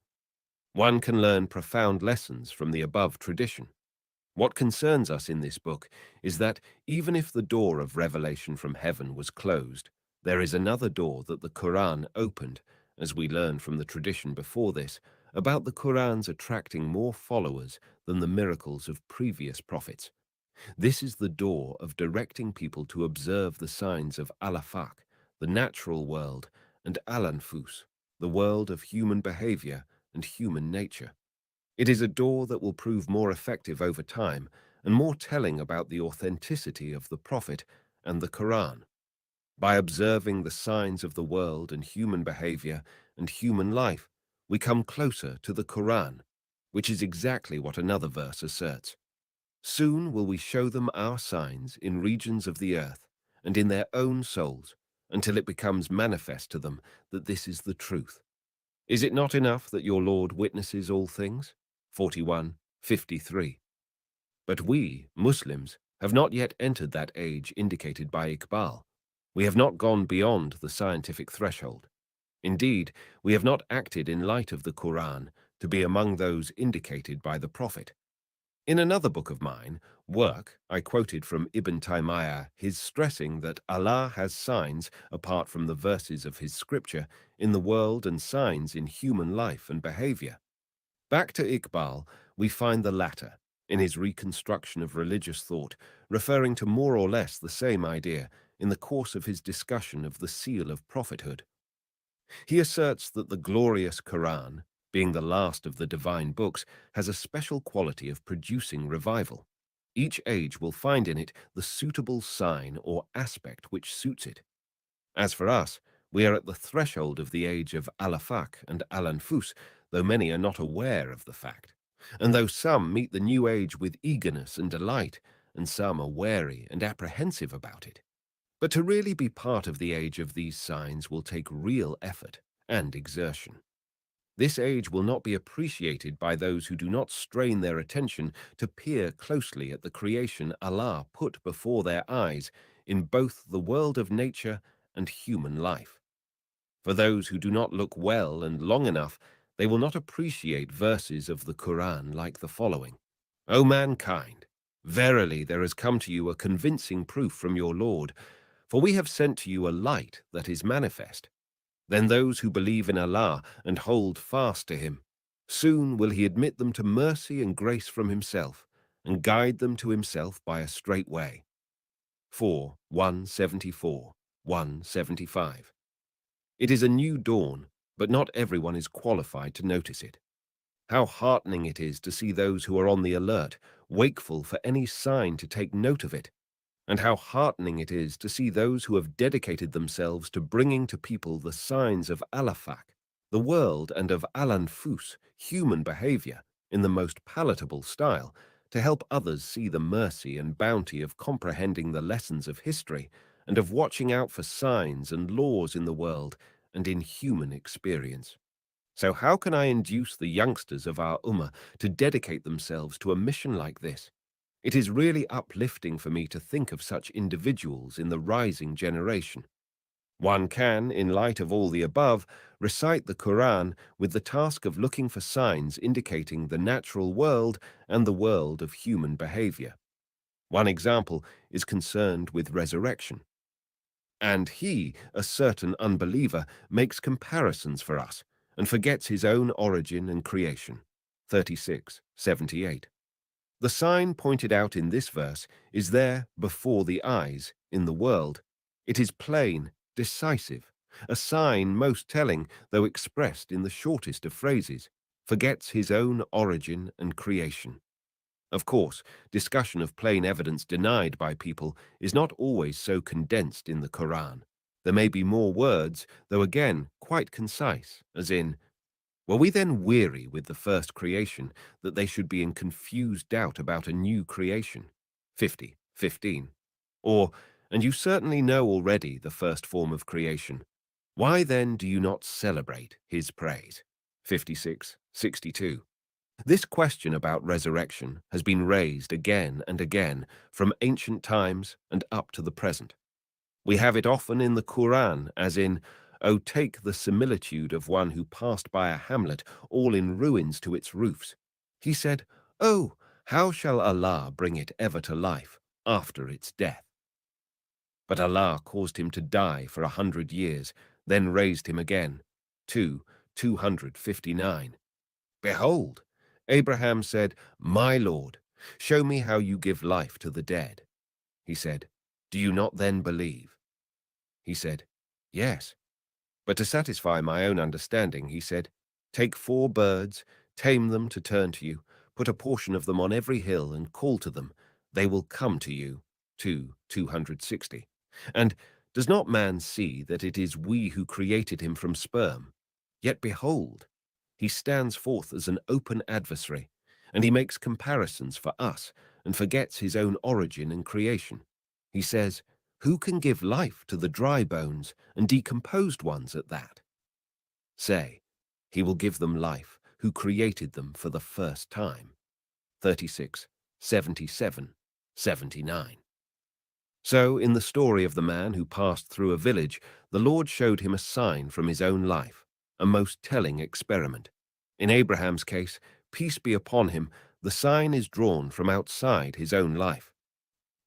One can learn profound lessons from the above tradition. What concerns us in this book is that even if the door of revelation from heaven was closed, there is another door that the Quran opened, as we learn from the tradition before this, about the Quran's attracting more followers than the miracles of previous prophets. This is the door of directing people to observe the signs of Al-Afaq, the natural world, and Al-Anfus, the world of human behavior and human nature. It is a door that will prove more effective over time and more telling about the authenticity of the Prophet and the Quran. By observing the signs of the world and human behavior and human life, we come closer to the Quran, which is exactly what another verse asserts. Soon will we show them our signs in regions of the earth and in their own souls, until it becomes manifest to them that this is the truth. Is it not enough that your Lord witnesses all things? 41:53. But we, Muslims, have not yet entered that age indicated by Iqbal. We have not gone beyond the scientific threshold. Indeed, we have not acted in light of the Quran to be among those indicated by the Prophet. In another book of mine, Work, I quoted from Ibn Taymiyyah his stressing that Allah has signs apart from the verses of his scripture in the world and signs in human life and behavior. Back to Iqbal, we find the latter, in his reconstruction of religious thought, referring to more or less the same idea in the course of his discussion of the seal of prophethood. He asserts that the glorious Quran, being the last of the divine books, has a special quality of producing revival. Each age will find in it the suitable sign or aspect which suits it. As for us, we are at the threshold of the age of Al-Afaq and Al-Anfus, though many are not aware of the fact. And though some meet the new age with eagerness and delight, and some are wary and apprehensive about it. But to really be part of the age of these signs will take real effort and exertion. This age will not be appreciated by those who do not strain their attention to peer closely at the creation Allah put before their eyes in both the world of nature and human life. For those who do not look well and long enough, they will not appreciate verses of the Quran like the following. O mankind, verily there has come to you a convincing proof from your Lord, for we have sent to you a light that is manifest. Then those who believe in Allah and hold fast to him, soon will he admit them to mercy and grace from himself, and guide them to himself by a straight way. 4, 174, 175. It is a new dawn, but not everyone is qualified to notice it. How heartening it is to see those who are on the alert, wakeful for any sign to take note of it, and how heartening it is to see those who have dedicated themselves to bringing to people the signs of Al-Afaq, the world, and of Al-Anfus, human behavior, in the most palatable style, to help others see the mercy and bounty of comprehending the lessons of history and of watching out for signs and laws in the world and in human experience. So how can I induce the youngsters of our Ummah to dedicate themselves to a mission like this? It is really uplifting for me to think of such individuals in the rising generation. One can, in light of all the above, recite the Quran with the task of looking for signs indicating the natural world and the world of human behavior. One example is concerned with resurrection. And he, a certain unbeliever, makes comparisons for us and forgets his own origin and creation. 36:78. The sign pointed out in this verse is there before the eyes, in the world. It is plain, decisive, a sign most telling, though expressed in the shortest of phrases, forgets his own origin and creation. Of course, discussion of plain evidence denied by people is not always so condensed in the Quran. There may be more words, though again quite concise, as in, were we then weary with the first creation, that they should be in confused doubt about a new creation? 50:15. Or, and you certainly know already the first form of creation. Why then do you not celebrate his praise? 56:62. This question about resurrection has been raised again and again from ancient times and up to the present. We have it often in the Quran, as in, "O take the similitude of one who passed by a hamlet all in ruins to its roofs. He said, Oh, how shall Allah bring it ever to life after its death? But Allah caused him to die for 100 years, then raised him again." 2:259. Behold, Abraham said, My Lord, show me how you give life to the dead. He said, Do you not then believe? He said, Yes. But to satisfy my own understanding, he said, Take 4 birds, tame them to turn to you, put a portion of them on every hill and call to them. They will come to you. 2:260. And does not man see that it is we who created him from sperm? Yet behold, he stands forth as an open adversary, and he makes comparisons for us and forgets his own origin and creation. He says, Who can give life to the dry bones and decomposed ones at that? Say, he will give them life who created them for the first time. 36:77, 79. So, in the story of the man who passed through a village, the Lord showed him a sign from his own life, a most telling experiment. In Abraham's case, peace be upon him, the sign is drawn from outside his own life.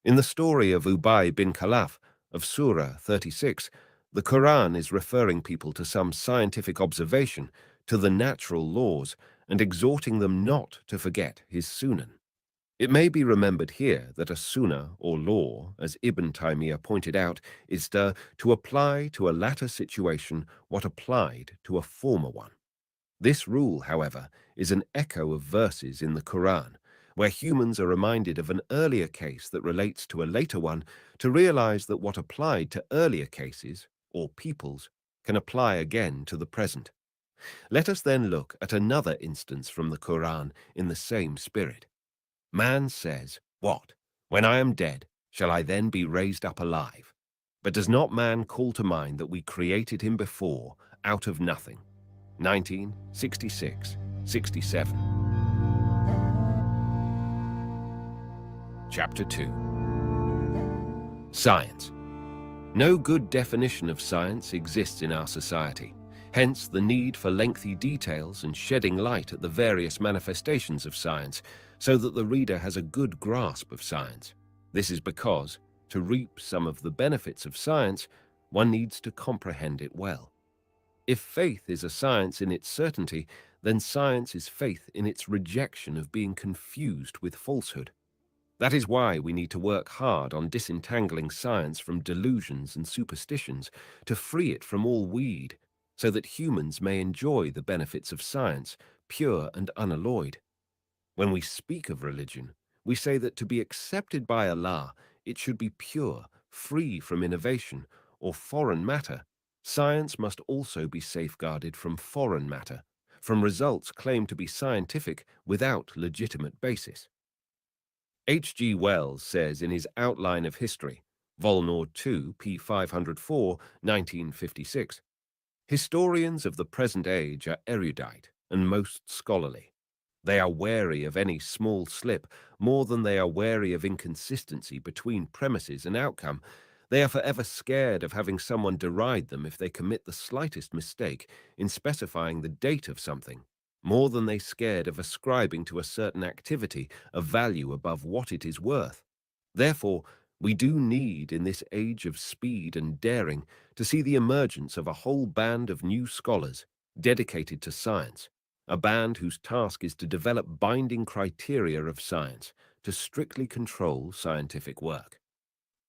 In the story of Ubay bin Khalaf of Surah 36, the Quran is referring people to some scientific observation, to the natural laws, and exhorting them not to forget his sunan. It may be remembered here that a sunnah, or law, as Ibn Taymiyyah pointed out, is to apply to a latter situation what applied to a former one. This rule, however, is an echo of verses in the Quran, where humans are reminded of an earlier case that relates to a later one to realize that what applied to earlier cases, or peoples, can apply again to the present. Let us then look at another instance from the Quran in the same spirit. Man says, "What? When I am dead, shall I then be raised up alive?" But does not man call to mind that we created him before out of nothing? 1966-67. Chapter 2. Science. No good definition of science exists in our society. Hence the need for lengthy details and shedding light at the various manifestations of science, so that the reader has a good grasp of science. This is because, to reap some of the benefits of science, one needs to comprehend it well. If faith is a science in its certainty, then science is faith in its rejection of being confused with falsehood. That is why we need to work hard on disentangling science from delusions and superstitions, to free it from all weed, so that humans may enjoy the benefits of science, pure and unalloyed. When we speak of religion, we say that to be accepted by Allah, it should be pure, free from innovation or foreign matter. Science must also be safeguarded from foreign matter, from results claimed to be scientific without legitimate basis. H.G. Wells says in his Outline of History, Vol. 2, p. 504, 1956, historians of the present age are erudite and most scholarly. They are wary of any small slip more than they are wary of inconsistency between premises and outcome. They are forever scared of having someone deride them if they commit the slightest mistake in specifying the date of something, more than they scared of ascribing to a certain activity a value above what it is worth. Therefore, we do need, in this age of speed and daring, to see the emergence of a whole band of new scholars dedicated to science, a band whose task is to develop binding criteria of science to strictly control scientific work.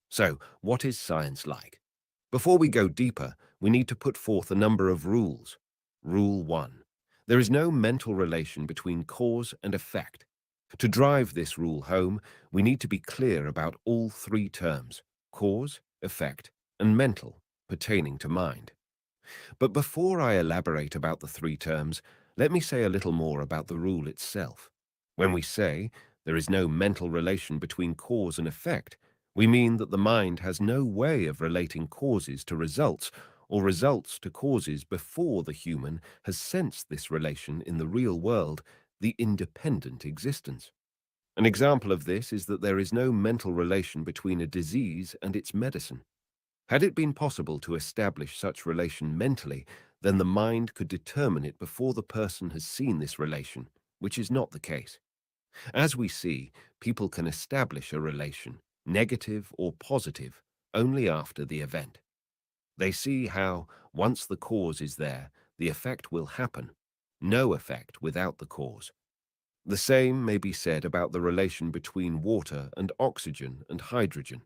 So, what is science like? Before we go deeper, we need to put forth a number of rules. Rule 1. There is no mental relation between cause and effect. To drive this rule home, we need to be clear about all three terms: cause, effect, and mental, pertaining to mind. But before I elaborate about the three terms, let me say a little more about the rule itself. When we say there is no mental relation between cause and effect, we mean that the mind has no way of relating causes to results or results to causes before the human has sensed this relation in the real world, the independent existence. An example of this is that there is no mental relation between a disease and its medicine. Had it been possible to establish such relation mentally, then the mind could determine it before the person has seen this relation, which is not the case. As we see, people can establish a relation, negative or positive, only after the event. They see how, once the cause is there, the effect will happen. No effect without the cause. The same may be said about the relation between water and oxygen and hydrogen.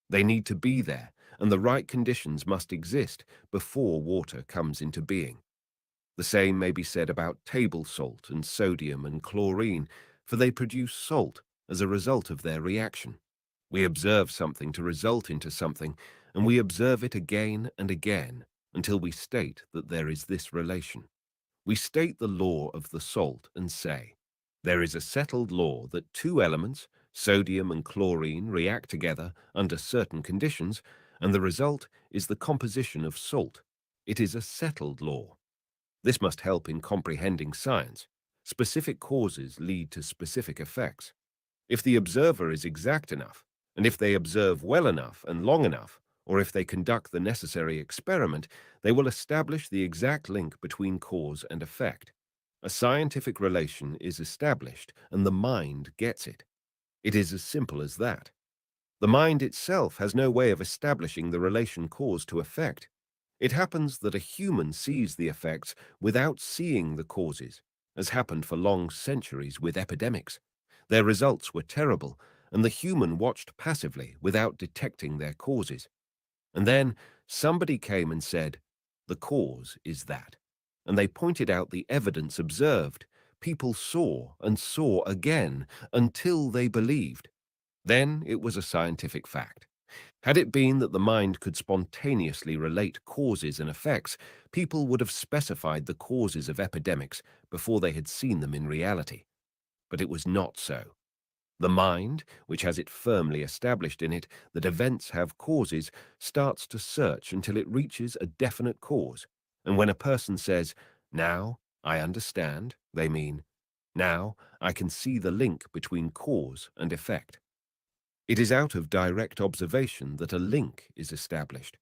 They need to be there, and the right conditions must exist before water comes into being. The same may be said about table salt and sodium and chlorine, for they produce salt as a result of their reaction. We observe something to result into something, and we observe it again and again until we state that there is this relation. We state the law of the salt and say, there is a settled law that two elements, sodium and chlorine, react together under certain conditions, and the result is the composition of salt. It is a settled law. This must help in comprehending science. Specific causes lead to specific effects. If the observer is exact enough, And if they observe well enough and long enough, or if they conduct the necessary experiment, they will establish the exact link between cause and effect. A scientific relation is established, and the mind gets it. It is as simple as that. The mind itself has no way of establishing the relation cause to effect. It happens that a human sees the effects without seeing the causes, as happened for long centuries with epidemics. Their results were terrible, and the human watched passively without detecting their causes. And then somebody came and said, "The cause is that." And they pointed out the evidence observed. People saw and saw again until they believed. Then it was a scientific fact. Had it been that the mind could spontaneously relate causes and effects, people would have specified the causes of epidemics before they had seen them in reality. But it was not so. The mind, which has it firmly established in it that events have causes, starts to search until it reaches a definite cause. And when a person says, "Now I understand," they mean, "Now I can see the link between cause and effect." It is out of direct observation that a link is established.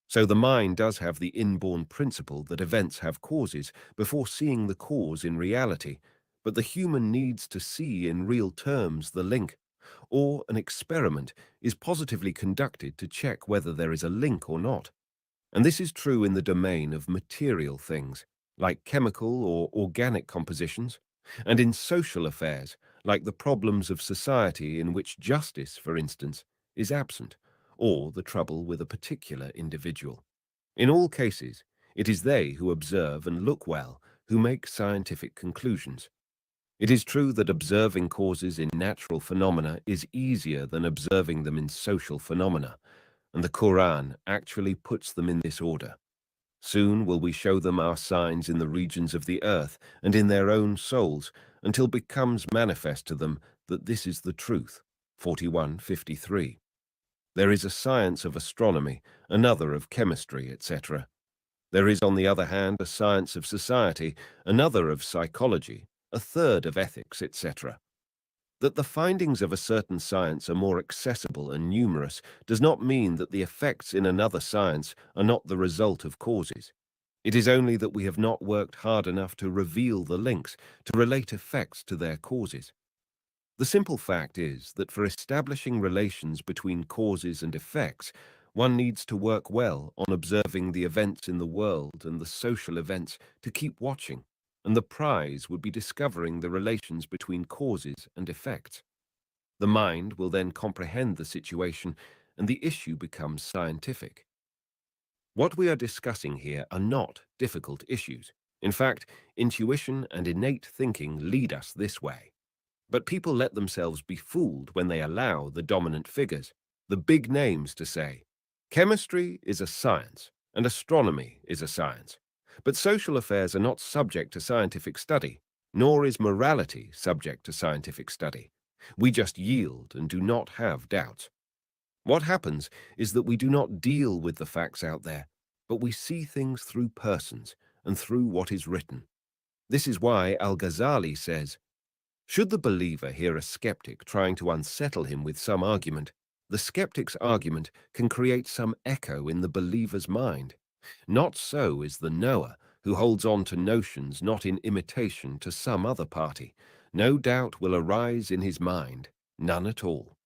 So the mind does have the inborn principle that events have causes before seeing the cause in reality, but the human needs to see in real terms the link, or an experiment is positively conducted to check whether there is a link or not. And this is true in the domain of material things, like chemical or organic compositions, and in social affairs, like the problems of society in which justice, for instance, is absent, or the trouble with a particular individual. In all cases, it is they who observe and look well who make scientific conclusions. It is true that observing causes in natural phenomena is easier than observing them in social phenomena, and the Quran actually puts them in this order. Soon will we show them our signs in the regions of the earth and in their own souls, until becomes manifest to them that this is the truth. 41:53. There is a science of astronomy, another of chemistry, etc. There is, on the other hand, a science of society, another of psychology, a third of ethics, etc. That the findings of a certain science are more accessible and numerous does not mean that the effects in another science are not the result of causes. It is only that we have not worked hard enough to reveal the links, to relate effects to their causes. The simple fact is that for establishing relations between causes and effects, one needs to work well on observing the events in the world and the social events to keep watching, and the prize would be discovering the relations between causes and effects. The mind will then comprehend the situation, and the issue becomes scientific. What we are discussing here are not difficult issues. In fact, intuition and innate thinking lead us this way. But people let themselves be fooled when they allow the dominant figures, the big names, to say, "Chemistry is a science, and astronomy is a science. But social affairs are not subject to scientific study, nor is morality subject to scientific study. We just yield and do not have doubts." What happens is that we do not deal with the facts out there, but we see things through persons and through what is written. This is why Al-Ghazali says, should the believer hear a skeptic trying to unsettle him with some argument, the skeptic's argument can create some echo in the believer's mind. Not so is the knower, who holds on to notions not in imitation to some other party. No doubt will arise in his mind, none at all.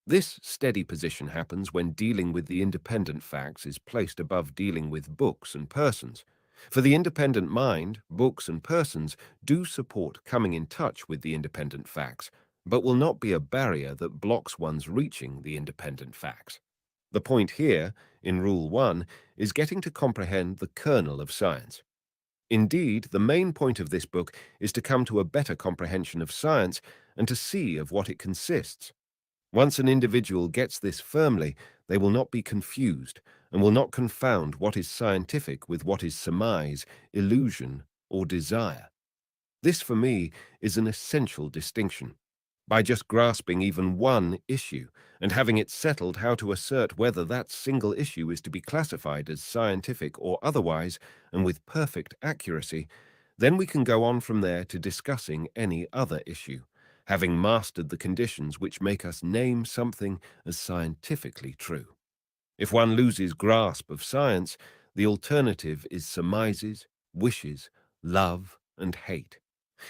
This steady position happens when dealing with the independent facts is placed above dealing with books and persons. For the independent mind, books and persons do support coming in touch with the independent facts, but will not be a barrier that blocks one's reaching the independent facts. The point here, in Rule 1, is getting to comprehend the kernel of science. Indeed, the main point of this book is to come to a better comprehension of science and to see of what it consists. Once an individual gets this firmly, they will not be confused and will not confound what is scientific with what is surmise, illusion, or desire. This, for me, is an essential distinction. By just grasping even one issue and having it settled how to assert whether that single issue is to be classified as scientific or otherwise, and with perfect accuracy, then we can go on from there to discussing any other issue. having mastered the conditions which make us name something as scientifically true. If one loses grasp of science, the alternative is surmises, wishes, love, and hate.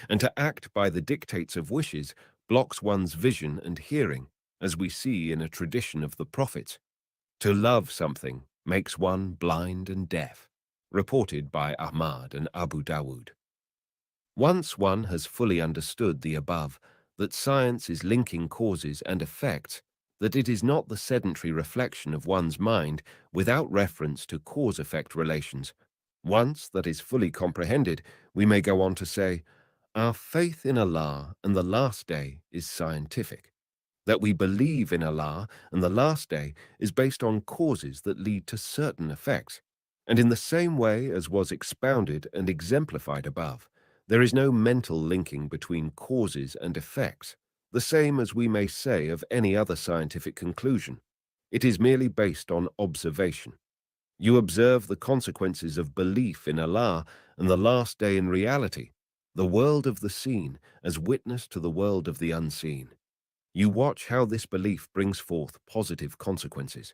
And to act by the dictates of wishes blocks one's vision and hearing, as we see in a tradition of the prophets. To love something makes one blind and deaf, reported by Ahmad and Abu Dawud. Once one has fully understood the above, that science is linking causes and effects, that it is not the sedentary reflection of one's mind without reference to cause-effect relations. Once that is fully comprehended, we may go on to say, our faith in Allah and the Last Day is scientific. That we believe in Allah and the Last Day is based on causes that lead to certain effects. And in the same way as was expounded and exemplified above, there is no mental linking between causes and effects, the same as we may say of any other scientific conclusion. It is merely based on observation. You observe the consequences of belief in Allah and the Last Day in reality, the world of the seen as witness to the world of the unseen. You watch how this belief brings forth positive consequences.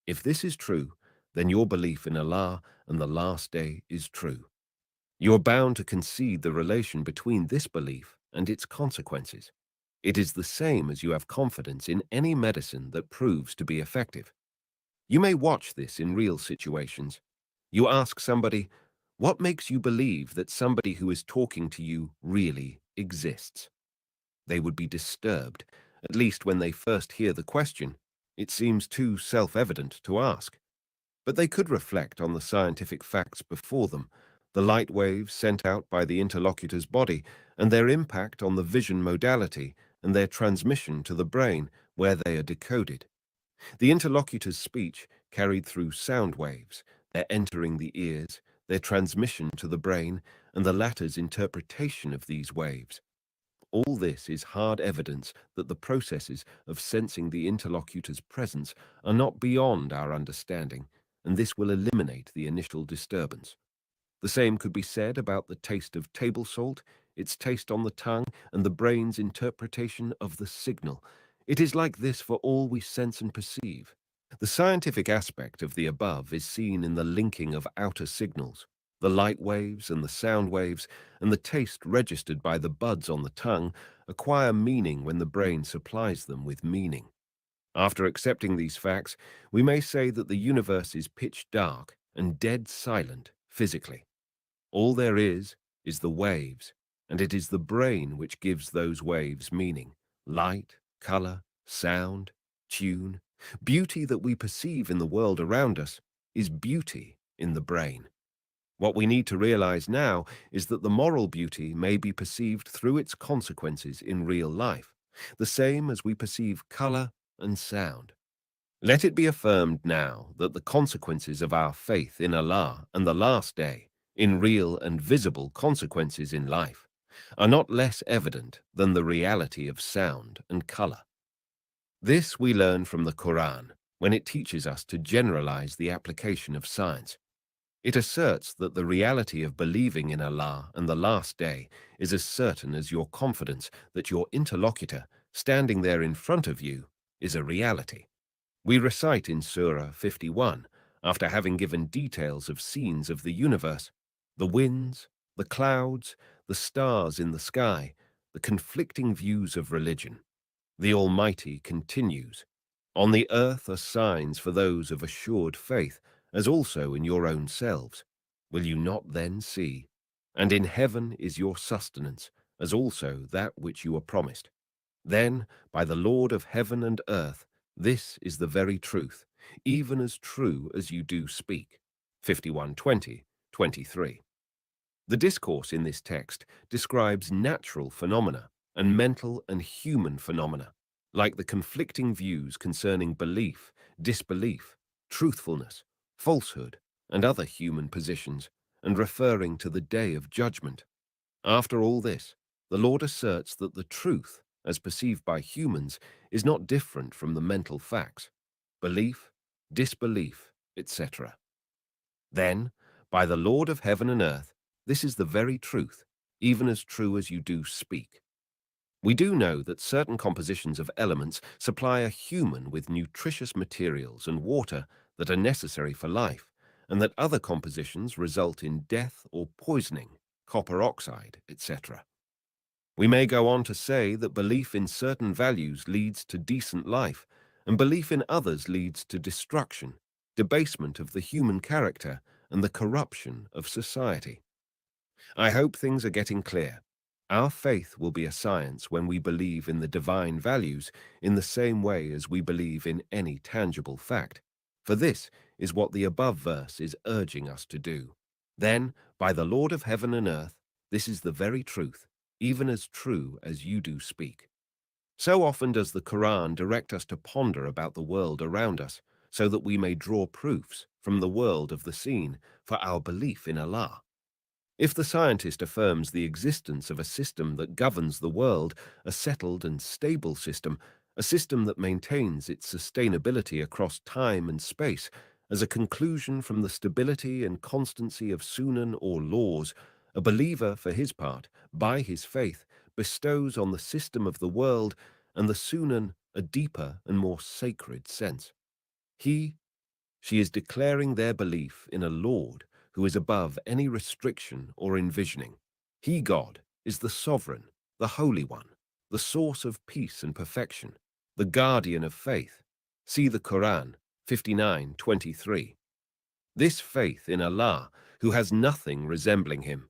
If this is true, then your belief in Allah and the Last Day is true. You are bound to concede the relation between this belief and its consequences. It is the same as you have confidence in any medicine that proves to be effective. You may watch this in real situations. You ask somebody, what makes you believe that somebody who is talking to you really exists? They would be disturbed, at least when they first hear the question. It seems too self-evident to ask. But they could reflect on the scientific facts before them, the light waves sent out by the interlocutor's body, and their impact on the vision modality and their transmission to the brain, where they are decoded. The interlocutor's speech carried through sound waves, their entering the ears, their transmission to the brain, and the latter's interpretation of these waves. All this is hard evidence that the processes of sensing the interlocutor's presence are not beyond our understanding, and this will eliminate the initial disturbance. The same could be said about the taste of table salt, its taste on the tongue, and the brain's interpretation of the signal. It is like this for all we sense and perceive. The scientific aspect of the above is seen in the linking of outer signals, the light waves and the sound waves, and the taste registered by the buds on the tongue acquire meaning when the brain supplies them with meaning. After accepting these facts, we may say that the universe is pitch dark and dead silent physically. All there is the waves, and it is the brain which gives those waves meaning, light, color, sound, tune. Beauty that we perceive in the world around us is beauty in the brain. What we need to realize now is that the moral beauty may be perceived through its consequences in real life, the same as we perceive color and sound. Let it be affirmed now that the consequences of our faith in Allah and the Last Day, in real and visible consequences in life, are not less evident than the reality of sound and color. This we learn from the Quran when it teaches us to generalize the application of science. It asserts that the reality of believing in Allah and the Last Day is as certain as your confidence that your interlocutor, standing there in front of you, is a reality. We recite in Surah 51, after having given details of scenes of the universe, the winds, the clouds, the stars in the sky, the conflicting views of religion. The Almighty continues, on the earth are signs for those of assured faith, as also in your own selves. Will you not then see? And in heaven is your sustenance, as also that which you are promised. Then, by the Lord of heaven and earth, this is the very truth, even as true as you do speak. 51:20-23. The discourse in this text describes natural phenomena and mental and human phenomena, like the conflicting views concerning belief, disbelief, truthfulness, falsehood, and other human positions, and referring to the day of judgment. After all this, the Lord asserts that the truth, as perceived by humans, is not different from the mental facts, belief, disbelief, etc. Then, by the Lord of heaven and earth, this is the very truth, even as true as you do speak. We do know that certain compositions of elements supply a human with nutritious materials and water that are necessary for life, and that other compositions result in death or poisoning, copper oxide, etc. We may go on to say that belief in certain values leads to decent life, and belief in others leads to destruction, debasement of the human character, and the corruption of society. I hope things are getting clear. Our faith will be a science when we believe in the divine values in the same way as we believe in any tangible fact. For this is what the above verse is urging us to do. Then, by the Lord of heaven and earth, this is the very truth, even as true as you do speak. So often does the Quran direct us to ponder about the world around us, so that we may draw proofs from the world of the seen for our belief in Allah. If the scientist affirms the existence of a system that governs the world, a settled and stable system, a system that maintains its sustainability across time and space, as a conclusion from the stability and constancy of sunan or laws, a believer, for his part, by his faith, bestows on the system of the world and the sunan a deeper and more sacred sense. She is declaring their belief in a Lord who is above any restriction or envisioning. He, God, is the sovereign, the Holy One, the source of peace and perfection, the guardian of faith. See the Quran 59:23. This faith in Allah, who has nothing resembling him.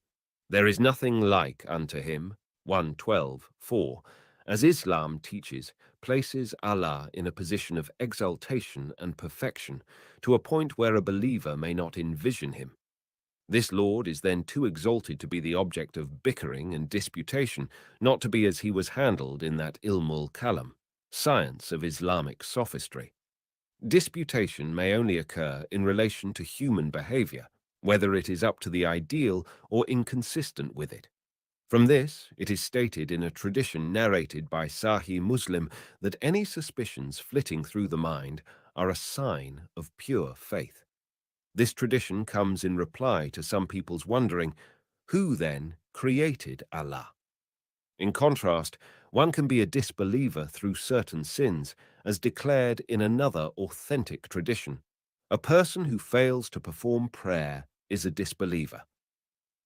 There is nothing like unto him, 1:12:4, as Islam teaches, places Allah in a position of exaltation and perfection, to a point where a believer may not envision him. This Lord is then too exalted to be the object of bickering and disputation, not to be as he was handled in that Ilmul Kalam, science of Islamic sophistry. Disputation may only occur in relation to human behavior, whether it is up to the ideal or inconsistent with it. From this, it is stated in a tradition narrated by Sahih Muslim that any suspicions flitting through the mind are a sign of pure faith. This tradition comes in reply to some people's wondering, who then created Allah? In contrast, one can be a disbeliever through certain sins, as declared in another authentic tradition. A person who fails to perform prayer is a disbeliever.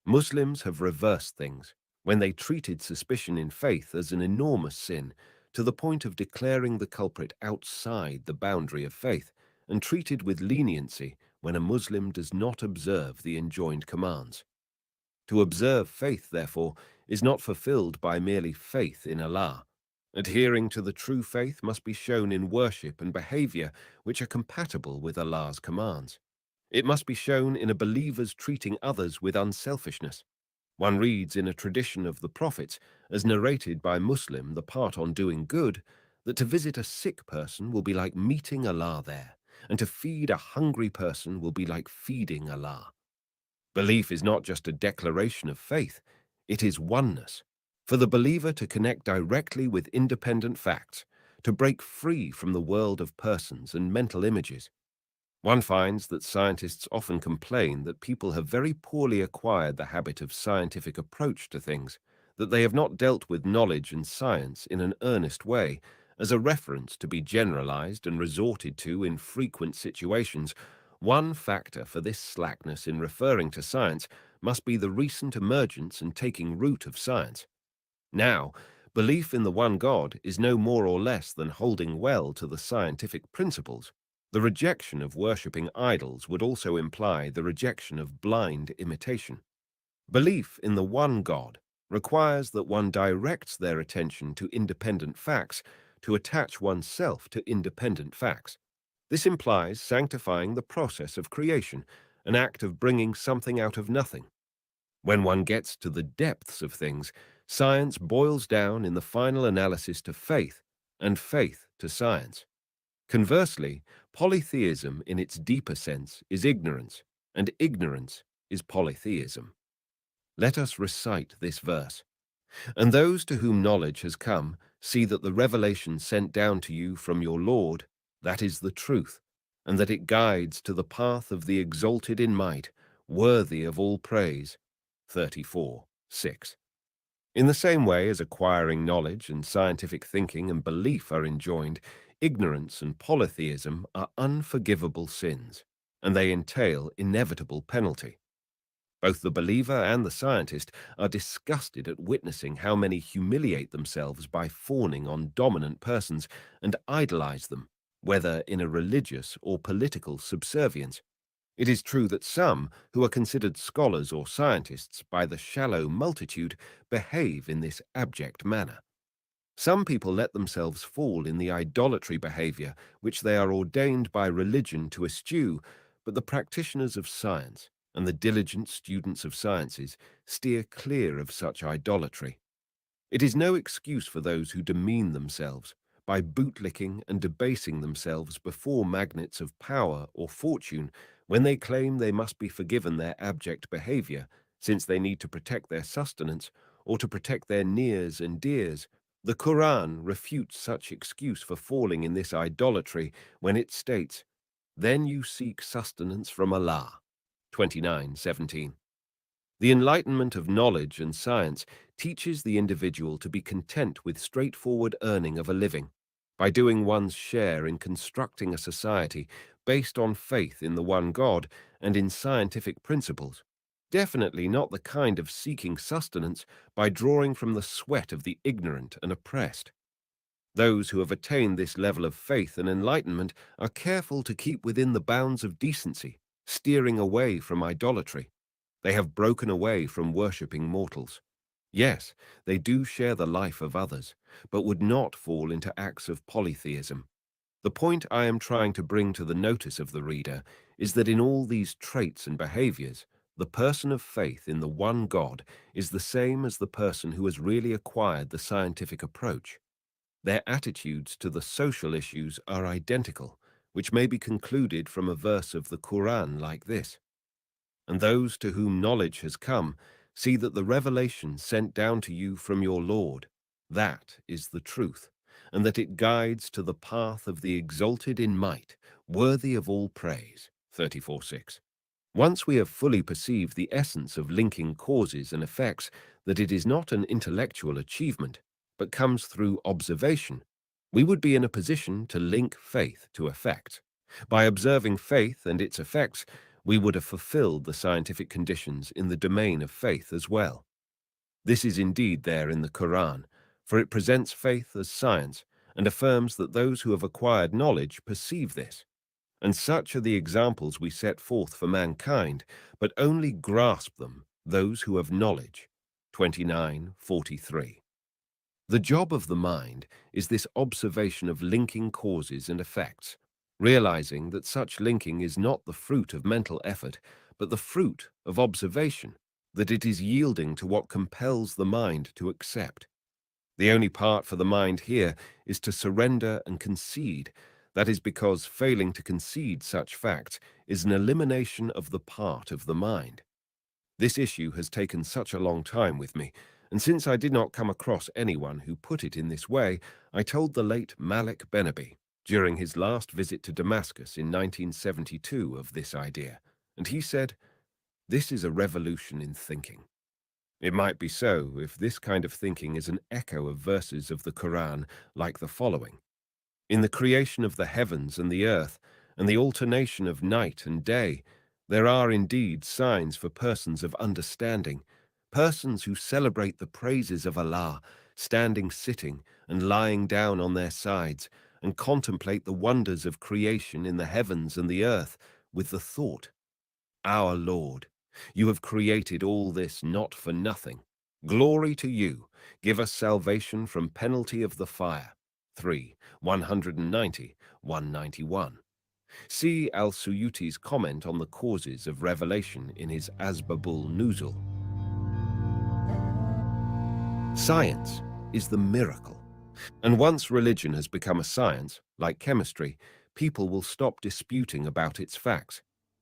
Muslims have reversed things when they treated suspicion in faith as an enormous sin, to the point of declaring the culprit outside the boundary of faith, and treated with leniency when a Muslim does not observe the enjoined commands. To observe faith, therefore, is not fulfilled by merely faith in Allah. Adhering to the true faith must be shown in worship and behavior which are compatible with Allah's commands. It must be shown in a believer's treating others with unselfishness. One reads in a tradition of the prophets, as narrated by Muslim, the part on doing good, that to visit a sick person will be like meeting Allah there, and to feed a hungry person will be like feeding Allah. Belief is not just a declaration of faith, it is oneness. For the believer to connect directly with independent facts, to break free from the world of persons and mental images. One finds that scientists often complain that people have very poorly acquired the habit of scientific approach to things, that they have not dealt with knowledge and science in an earnest way, as a reference to be generalized and resorted to in frequent situations. One factor for this slackness in referring to science must be the recent emergence and taking root of science. Now, belief in the one God is no more or less than holding well to the scientific principles. The rejection of worshipping idols would also imply the rejection of blind imitation. Belief in the one God requires that one directs their attention to independent facts, to attach oneself to independent facts. This implies sanctifying the process of creation, an act of bringing something out of nothing. When one gets to the depths of things, science boils down in the final analysis to faith, and faith to science. Conversely, polytheism in its deeper sense is ignorance, and ignorance is polytheism. Let us recite this verse. And those to whom knowledge has come see that the revelation sent down to you from your Lord, that is the truth, and that it guides to the path of the exalted in might, worthy of all praise. 34:6. In the same way as acquiring knowledge and scientific thinking and belief are enjoined, ignorance and polytheism are unforgivable sins, and they entail inevitable penalty. Both the believer and the scientist are disgusted at witnessing how many humiliate themselves by fawning on dominant persons and idolize them, whether in a religious or political subservience. It is true that some, who are considered scholars or scientists by the shallow multitude, behave in this abject manner. Some people let themselves fall in the idolatry behavior which they are ordained by religion to eschew, but the practitioners of science and the diligent students of sciences steer clear of such idolatry. It is no excuse for those who demean themselves by bootlicking and debasing themselves before magnates of power or fortune when they claim they must be forgiven their abject behavior, since they need to protect their sustenance or to protect their nears and dears. The Quran refutes such excuse for falling in this idolatry when it states, "Then you seek sustenance from Allah." 29:17. The enlightenment of knowledge and science teaches the individual to be content with straightforward earning of a living, by doing one's share in constructing a society based on faith in the one God and in scientific principles. Definitely not the kind of seeking sustenance by drawing from the sweat of the ignorant and oppressed. Those who have attained this level of faith and enlightenment are careful to keep within the bounds of decency, steering away from idolatry. They have broken away from worshipping mortals. Yes, they do share the life of others, but would not fall into acts of polytheism. The point I am trying to bring to the notice of the reader is that in all these traits and behaviors, the person of faith in the one God is the same as the person who has really acquired the scientific approach. Their attitudes to the social issues are identical, which may be concluded from a verse of the Quran like this. And those to whom knowledge has come, see that the revelation sent down to you from your Lord, that is the truth, and that it guides to the path of the exalted in might, worthy of all praise. 34:6. Once we have fully perceived the essence of linking causes and effects, that it is not an intellectual achievement, but comes through observation, we would be in a position to link faith to effect. By observing faith and its effects, we would have fulfilled the scientific conditions in the domain of faith as well. This is indeed there in the Quran, for it presents faith as science and affirms that those who have acquired knowledge perceive this. And such are the examples we set forth for mankind, but only grasp them those who have knowledge. 29:43. The job of the mind is this observation of linking causes and effects, realizing that such linking is not the fruit of mental effort, but the fruit of observation, that it is yielding to what compels the mind to accept. The only part for the mind here is to surrender and concede. That is because failing to concede such facts is an elimination of the part of the mind. This issue has taken such a long time with me, and since I did not come across anyone who put it in this way, I told the late Malik Benabi during his last visit to Damascus in 1972 of this idea, and he said, "This is a revolution in thinking." It might be so if this kind of thinking is an echo of verses of the Quran like the following. In the creation of the heavens and the earth, and the alternation of night and day, there are indeed signs for persons of understanding, persons who celebrate the praises of Allah, standing, sitting, and lying down on their sides, and contemplate the wonders of creation in the heavens and the earth, with the thought, "Our Lord, you have created all this not for nothing. Glory to you. Give us salvation from penalty of the fire." 3, 190, 191. See Al-Suyuti's comment on the causes of revelation in his Asbabul Nuzul. Science is the miracle. And once religion has become a science, like chemistry, people will stop disputing about its facts.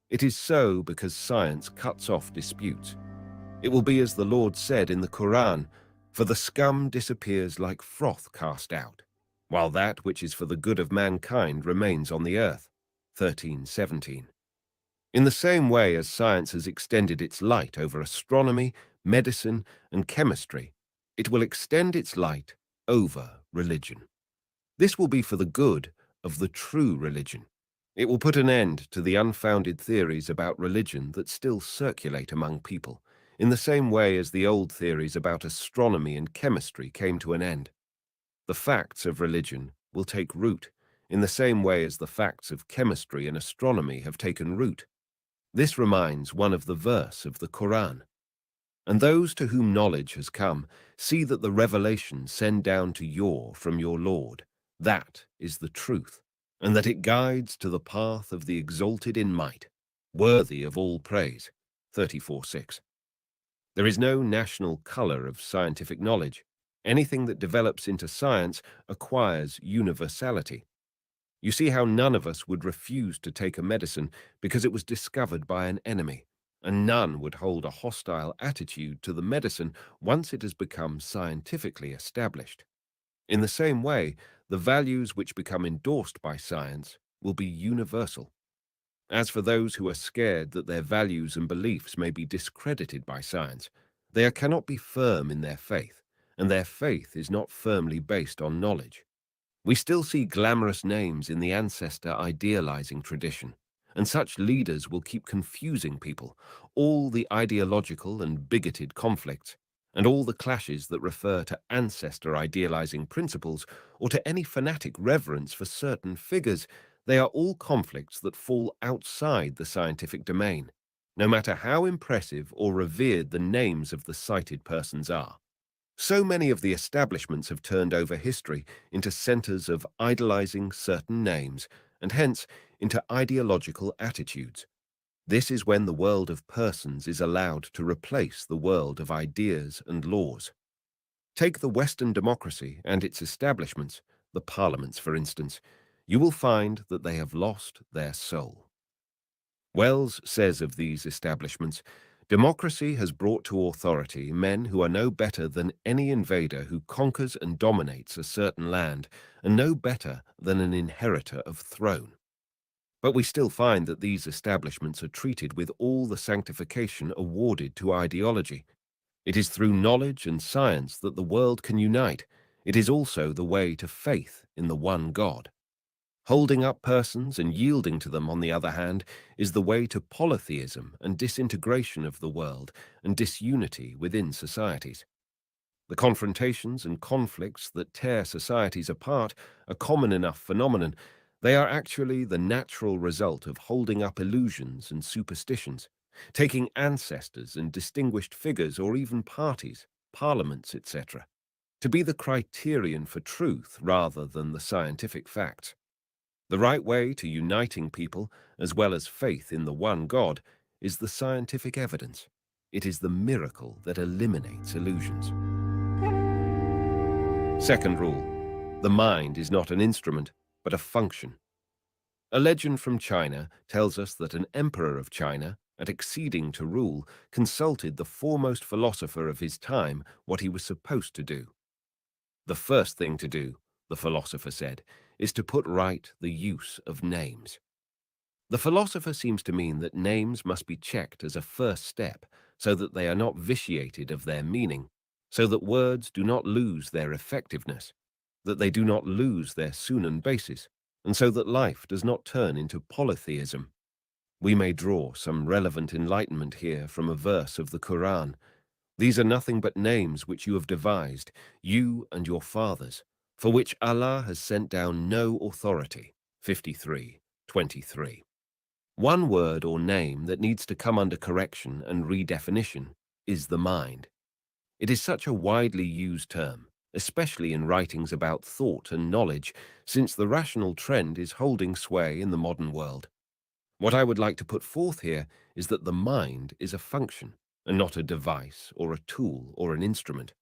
It is so because science cuts off disputes. It will be as the Lord said in the Quran, "For the scum disappears like froth cast out, while that which is for the good of mankind remains on the earth." 13:17. In the same way as science has extended its light over astronomy, medicine, and chemistry, It will extend its light over religion. This will be for the good of the true religion. It will put an end to the unfounded theories about religion that still circulate among people, in the same way as the old theories about astronomy and chemistry came to an end. The facts of religion will take root, in the same way as the facts of chemistry and astronomy have taken root. This reminds one of the verse of the Quran. And those to whom knowledge has come see that the revelation sent down to you from your Lord, that is the truth, and that it guides to the path of the exalted in might, worthy of all praise. 34:6. There is no national color of scientific knowledge. Anything that develops into science acquires universality. You see how none of us would refuse to take a medicine because it was discovered by an enemy, and none would hold a hostile attitude to the medicine once it has become scientifically established. In the same way, the values which become endorsed by science will be universal. As for those who are scared that their values and beliefs may be discredited by science, they cannot be firm in their faith, and their faith is not firmly based on knowledge. We still see glamorous names in the ancestor idealizing tradition, and such leaders will keep confusing people, all the ideological and bigoted conflicts, and all the clashes that refer to ancestor idealizing principles or to any fanatic reverence for certain figures. They are all conflicts that fall outside the scientific domain, no matter how impressive or revered the names of the cited persons are. So many of the establishments have turned over history into centers of idolizing certain names, and hence into ideological attitudes. This is when the world of persons is allowed to replace the world of ideas and laws. Take the Western democracy and its establishments, the parliaments for instance. You will find that they have lost their soul. Wells says of these establishments, democracy has brought to authority men who are no better than any invader who conquers and dominates a certain land, and no better than an inheritor of throne. But we still find that these establishments are treated with all the sanctification awarded to ideology. It is through knowledge and science that the world can unite. It is also the way to faith in the one God. Holding up persons and yielding to them, on the other hand, is the way to polytheism and disintegration of the world and disunity within societies. The confrontations and conflicts that tear societies apart are common enough phenomenon. They are actually the natural result of holding up illusions and superstitions, taking ancestors and distinguished figures or even parties, parliaments, etc., to be the criterion for truth rather than the scientific facts. The right way to uniting people, as well as faith in the one God, is the scientific evidence. It is the miracle that eliminates illusions. Second rule, the mind is not an instrument, but a function. A legend from China tells us that an emperor of China, at acceding to rule, consulted the foremost philosopher of his time what he was supposed to do. The first thing to do, the philosopher said, is to put right the use of names. The philosopher seems to mean that names must be checked as a first step so that they are not vitiated of their meaning, so that words do not lose their effectiveness, that they do not lose their sunan basis, and so that life does not turn into polytheism. We may draw some relevant enlightenment here from a verse of the Quran. These are nothing but names which you have devised, you and your fathers, for which Allah has sent down no authority. 53:23. One word or name that needs to come under correction and redefinition is the mind. It is such a widely used term, especially in writings about thought and knowledge, since the rational trend is holding sway in the modern world. What I would like to put forth here is that the mind is a function, and not a device or a tool or an instrument.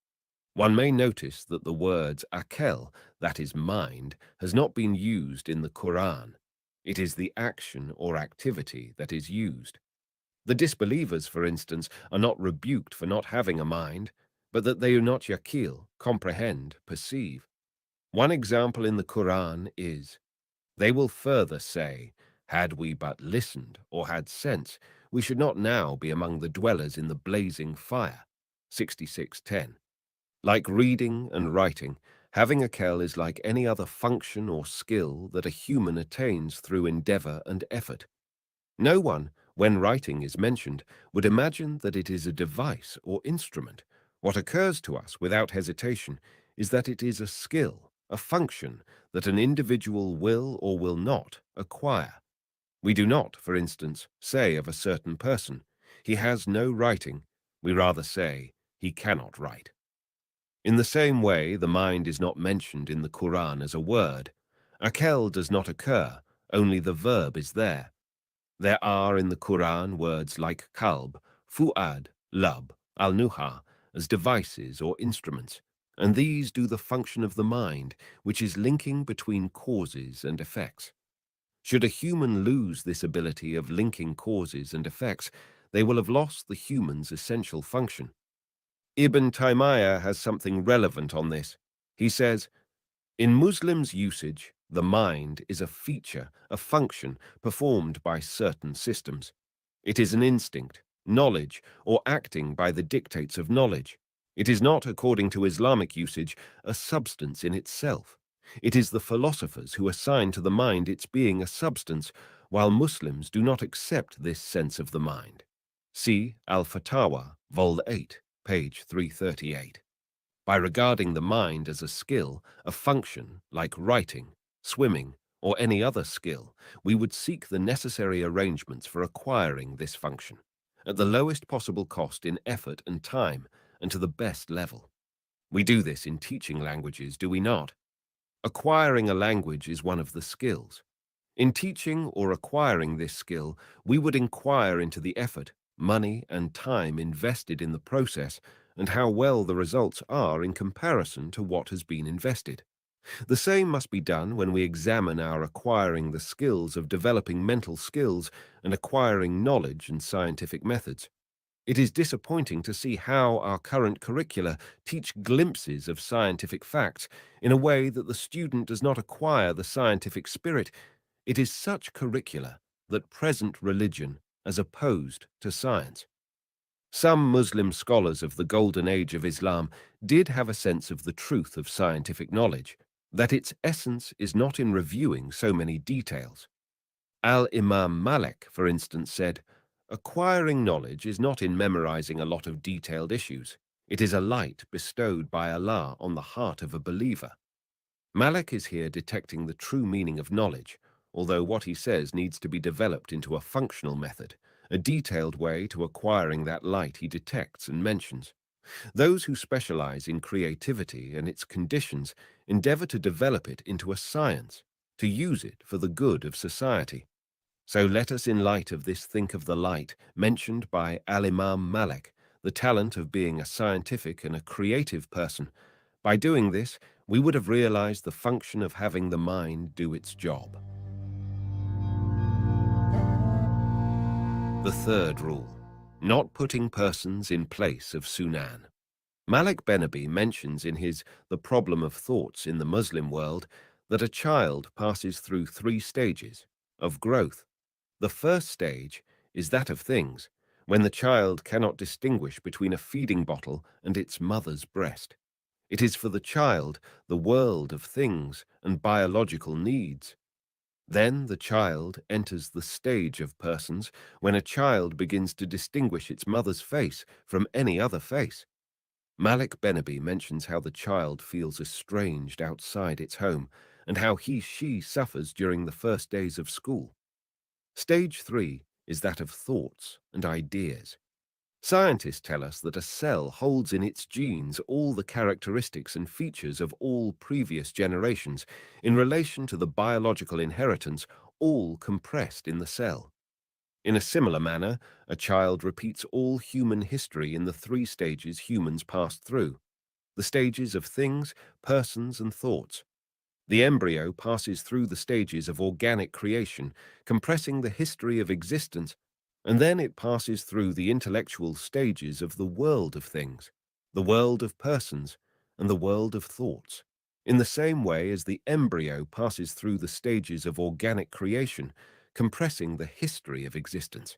One may notice that the words akel, that is mind, has not been used in the Quran. It is the action or activity that is used. The disbelievers, for instance, are not rebuked for not having a mind, but that they do not yakil, comprehend, perceive. One example in the Quran is, they will further say, had we but listened or had sense, we should not now be among the dwellers in the blazing fire. 66:10. Like reading and writing, having a kell is like any other function or skill that a human attains through endeavor and effort. No one, when writing is mentioned, would imagine that it is a device or instrument. What occurs to us without hesitation is that it is a skill, a function that an individual will or will not acquire. We do not, for instance, say of a certain person, he has no writing. We rather say, he cannot write. In the same way, the mind is not mentioned in the Quran as a word. Akel does not occur, only the verb is there. There are in the Quran words like kalb, fu'ad, lub, al-nuha, as devices or instruments, and these do the function of the mind, which is linking between causes and effects. Should a human lose this ability of linking causes and effects, they will have lost the human's essential function. Ibn Taymiyyah has something relevant on this. He says, in Muslims' usage, the mind is a feature, a function performed by certain systems. It is an instinct, knowledge, or acting by the dictates of knowledge. It is not, according to Islamic usage, a substance in itself. It is the philosophers who assign to the mind its being a substance, while Muslims do not accept this sense of the mind. See Al-Fatawa, Vol 8, page 338. By regarding the mind as a skill, a function, like writing, swimming, or any other skill, we would seek the necessary arrangements for acquiring this function, at the lowest possible cost in effort and time, and to the best level. We do this in teaching languages, do we not? Acquiring a language is one of the skills. In teaching or acquiring this skill, we would inquire into the effort, money, and time invested in the process and how well the results are in comparison to what has been invested. The same must be done when we examine our acquiring the skills of developing mental skills and acquiring knowledge and scientific methods. It is disappointing to see how our current curricula teach glimpses of scientific facts in a way that the student does not acquire the scientific spirit. It is such curricula that present religion as opposed to science. Some Muslim scholars of the golden age of Islam did have a sense of the truth of scientific knowledge, that its essence is not in reviewing so many details. Al-Imam Malik, for instance, said, acquiring knowledge is not in memorizing a lot of detailed issues. It is a light bestowed by Allah on the heart of a believer. Malik is here detecting the true meaning of knowledge, although what he says needs to be developed into a functional method, a detailed way to acquiring that light he detects and mentions. Those who specialize in creativity and its conditions endeavor to develop it into a science, to use it for the good of society. So let us, in light of this, think of the light mentioned by Al-Imam Malik, the talent of being a scientific and a creative person. By doing this, we would have realized the function of having the mind do its job. The third rule, not putting persons in place of Sunan. Malik Benabi mentions in his The Problem of Thoughts in the Muslim World that a child passes through 3 stages of growth. The first stage is that of things, when the child cannot distinguish between a feeding bottle and its mother's breast. It is for the child the world of things and biological needs. Then the child enters the stage of persons when a child begins to distinguish its mother's face from any other face. Malik Benabi mentions how the child feels estranged outside its home and how she suffers during the first days of school. Stage 3 is that of thoughts and ideas. Scientists tell us that a cell holds in its genes all the characteristics and features of all previous generations in relation to the biological inheritance, all compressed in the cell. In a similar manner, a child repeats all human history in the 3 stages humans passed through, the stages of things, persons, and thoughts. The embryo passes through the stages of organic creation, compressing the history of existence, and then it passes through the intellectual stages of the world of things, the world of persons, and the world of thoughts, in the same way as the embryo passes through the stages of organic creation, compressing the history of existence.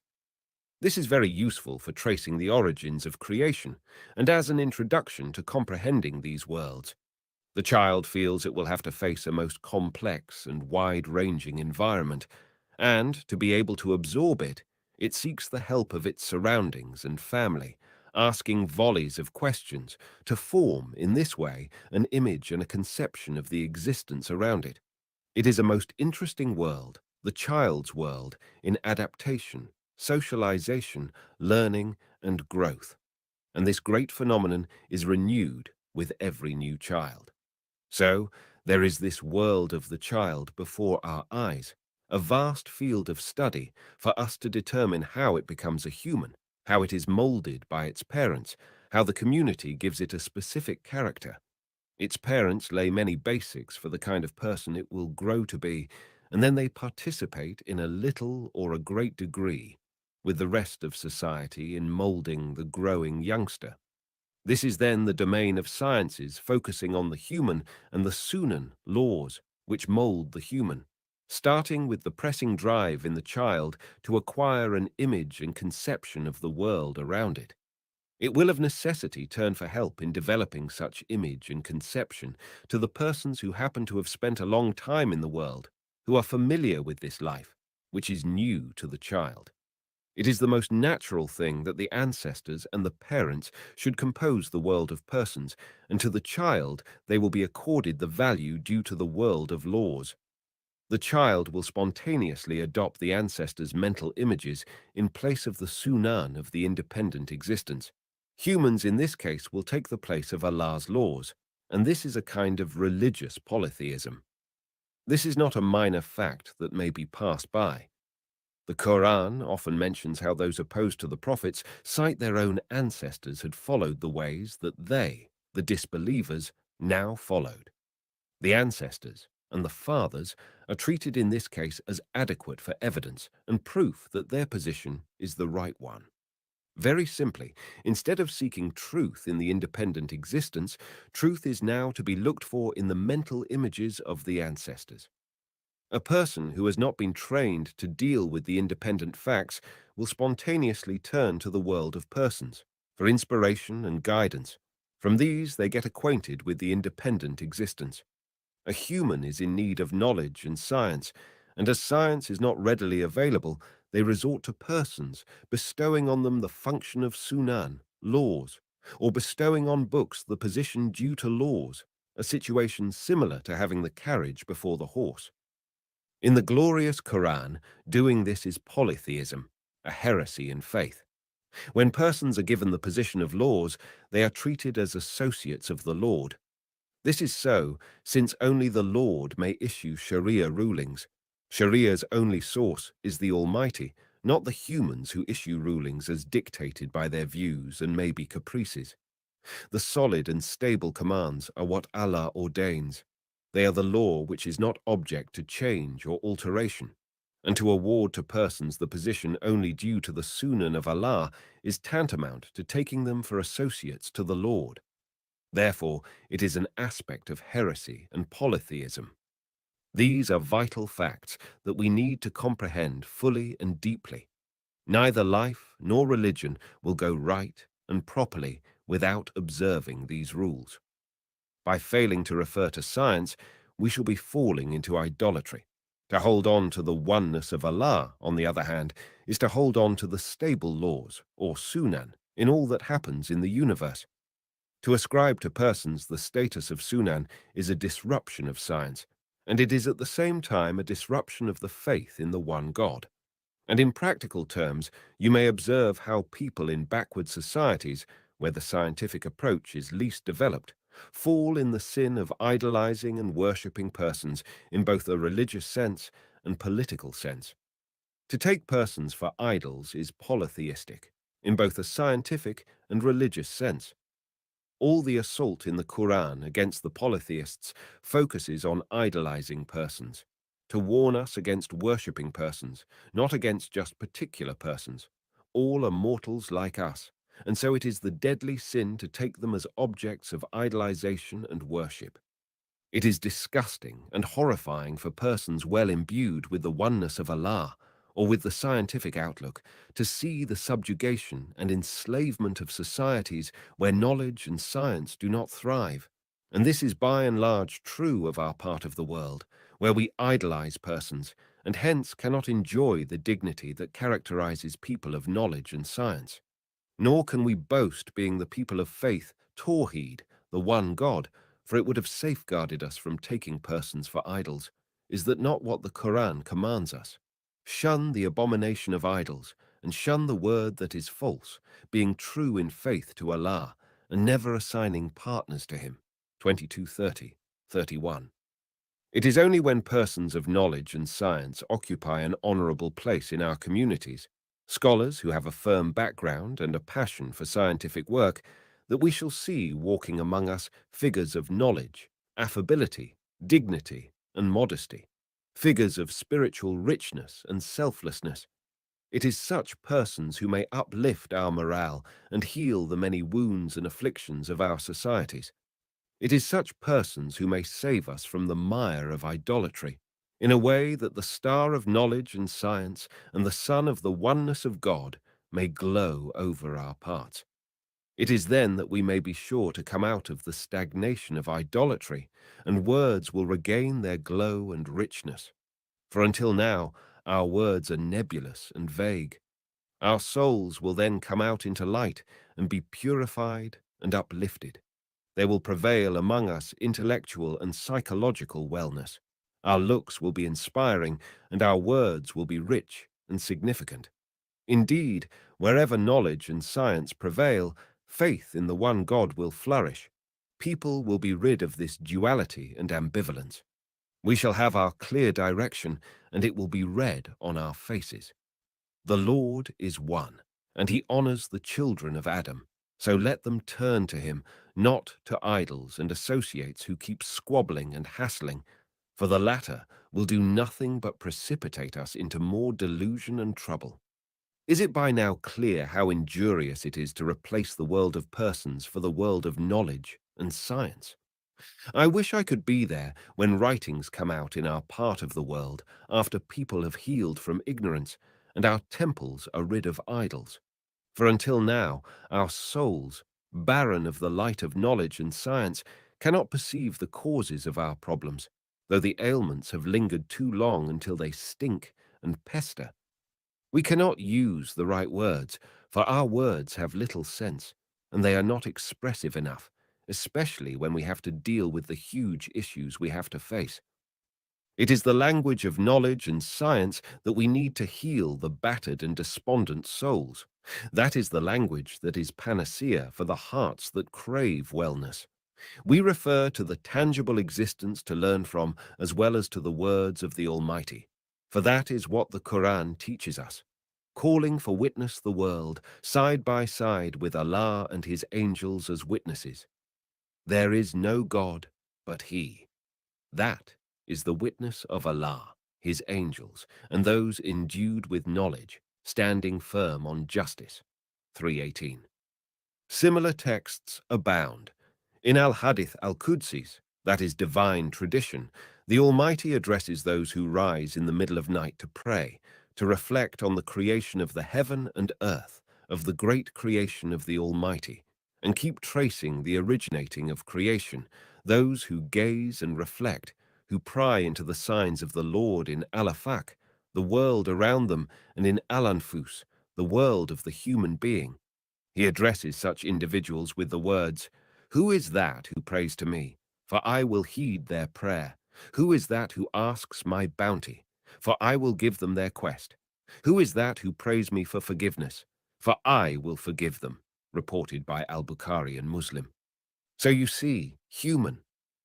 This is very useful for tracing the origins of creation and as an introduction to comprehending these worlds. The child feels it will have to face a most complex and wide-ranging environment, and to be able to absorb it, it seeks the help of its surroundings and family, asking volleys of questions to form, in this way, an image and a conception of the existence around it. It is a most interesting world, the child's world, in adaptation, socialization, learning, and growth. And this great phenomenon is renewed with every new child. So, there is this world of the child before our eyes, a vast field of study for us to determine how it becomes a human, how it is molded by its parents, how the community gives it a specific character. Its parents lay many basics for the kind of person it will grow to be, and then they participate in a little or a great degree with the rest of society in molding the growing youngster. This is then the domain of sciences focusing on the human and the Sunan laws which mold the human, starting with the pressing drive in the child to acquire an image and conception of the world around it. It will of necessity turn for help in developing such image and conception to the persons who happen to have spent a long time in the world, who are familiar with this life, which is new to the child. It is the most natural thing that the ancestors and the parents should compose the world of persons, and to the child they will be accorded the value due to the world of laws. The child will spontaneously adopt the ancestors' mental images in place of the sunan of the independent existence. Humans in this case will take the place of Allah's laws, and this is a kind of religious polytheism. This is not a minor fact that may be passed by. The Quran often mentions how those opposed to the prophets cite their own ancestors had followed the ways that they, the disbelievers, now followed. The ancestors and the fathers are treated in this case as adequate for evidence and proof that their position is the right one. Very simply, instead of seeking truth in the independent existence, truth is now to be looked for in the mental images of the ancestors. A person who has not been trained to deal with the independent facts will spontaneously turn to the world of persons for inspiration and guidance. From these, they get acquainted with the independent existence. A human is in need of knowledge and science, and as science is not readily available, they resort to persons, bestowing on them the function of sunan, laws, or bestowing on books the position due to laws, a situation similar to having the carriage before the horse. In the glorious Quran, doing this is polytheism, a heresy in faith. When persons are given the position of laws, they are treated as associates of the Lord. This is so, since only the Lord may issue Sharia rulings. Sharia's only source is the Almighty, not the humans who issue rulings as dictated by their views and maybe caprices. The solid and stable commands are what Allah ordains. They are the law which is not object to change or alteration, and to award to persons the position only due to the Sunan of Allah is tantamount to taking them for associates to the Lord. Therefore, it is an aspect of heresy and polytheism. These are vital facts that we need to comprehend fully and deeply. Neither life nor religion will go right and properly without observing these rules. By failing to refer to science, we shall be falling into idolatry. To hold on to the oneness of Allah, on the other hand, is to hold on to the stable laws, or sunan, in all that happens in the universe. To ascribe to persons the status of sunan is a disruption of science, and it is at the same time a disruption of the faith in the one God. And in practical terms, you may observe how people in backward societies, where the scientific approach is least developed, fall in the sin of idolizing and worshipping persons in both a religious sense and political sense. To take persons for idols is polytheistic, in both a scientific and religious sense. All the assault in the Quran against the polytheists focuses on idolizing persons, to warn us against worshipping persons, not against just particular persons. All are mortals like us, and so it is the deadly sin to take them as objects of idolization and worship. It is disgusting and horrifying for persons well imbued with the oneness of Allah, or with the scientific outlook, to see the subjugation and enslavement of societies where knowledge and science do not thrive. And this is by and large true of our part of the world, where we idolize persons and hence cannot enjoy the dignity that characterizes people of knowledge and science. Nor can we boast being the people of faith, Tawheed, the one God, for it would have safeguarded us from taking persons for idols. Is that not what the Quran commands us? Shun the abomination of idols, and shun the word that is false, being true in faith to Allah, and never assigning partners to him. 22:30, 31. It is only when persons of knowledge and science occupy an honorable place in our communities, scholars who have a firm background and a passion for scientific work, that we shall see walking among us figures of knowledge, affability, dignity, and modesty, figures of spiritual richness and selflessness. It is such persons who may uplift our morale and heal the many wounds and afflictions of our societies. It is such persons who may save us from the mire of idolatry, in a way that the star of knowledge and science and the sun of the oneness of God may glow over our paths. It is then that we may be sure to come out of the stagnation of idolatry, and words will regain their glow and richness. For until now, our words are nebulous and vague. Our souls will then come out into light and be purified and uplifted. There will prevail among us intellectual and psychological wellness. Our looks will be inspiring, and our words will be rich and significant. Indeed, wherever knowledge and science prevail, faith in the one God will flourish. People will be rid of this duality and ambivalence. We shall have our clear direction, and it will be read on our faces. The Lord is one, and he honors the children of Adam. So let them turn to him, not to idols and associates who keep squabbling and hassling, for the latter will do nothing but precipitate us into more delusion and trouble. Is it by now clear how injurious it is to replace the world of persons for the world of knowledge and science? I wish I could be there when writings come out in our part of the world after people have healed from ignorance and our temples are rid of idols. For until now, our souls, barren of the light of knowledge and science, cannot perceive the causes of our problems, though the ailments have lingered too long until they stink and pester. We cannot use the right words, for our words have little sense, and they are not expressive enough, especially when we have to deal with the huge issues we have to face. It is the language of knowledge and science that we need to heal the battered and despondent souls. That is the language that is panacea for the hearts that crave wellness. We refer to the tangible existence to learn from as well as to the words of the Almighty, for that is what the Quran teaches us, calling for witness the world side by side with Allah and his angels as witnesses. There is no God but He. That is the witness of Allah, his angels, and those endued with knowledge, standing firm on justice. 3:18. Similar texts abound. In Al-Hadith al-Qudsis, that is divine tradition, the Almighty addresses those who rise in the middle of night to pray, to reflect on the creation of the heaven and earth, of the great creation of the Almighty, and keep tracing the originating of creation, those who gaze and reflect, who pry into the signs of the Lord in Al-Afaq, the world around them, and in Al-Anfus, the world of the human being. He addresses such individuals with the words, "Who is that who prays to me? For I will heed their prayer. Who is that who asks my bounty? For I will give them their quest. Who is that who prays me for forgiveness? For I will forgive them," reported by Al-Bukhari and Muslim. So you see, human,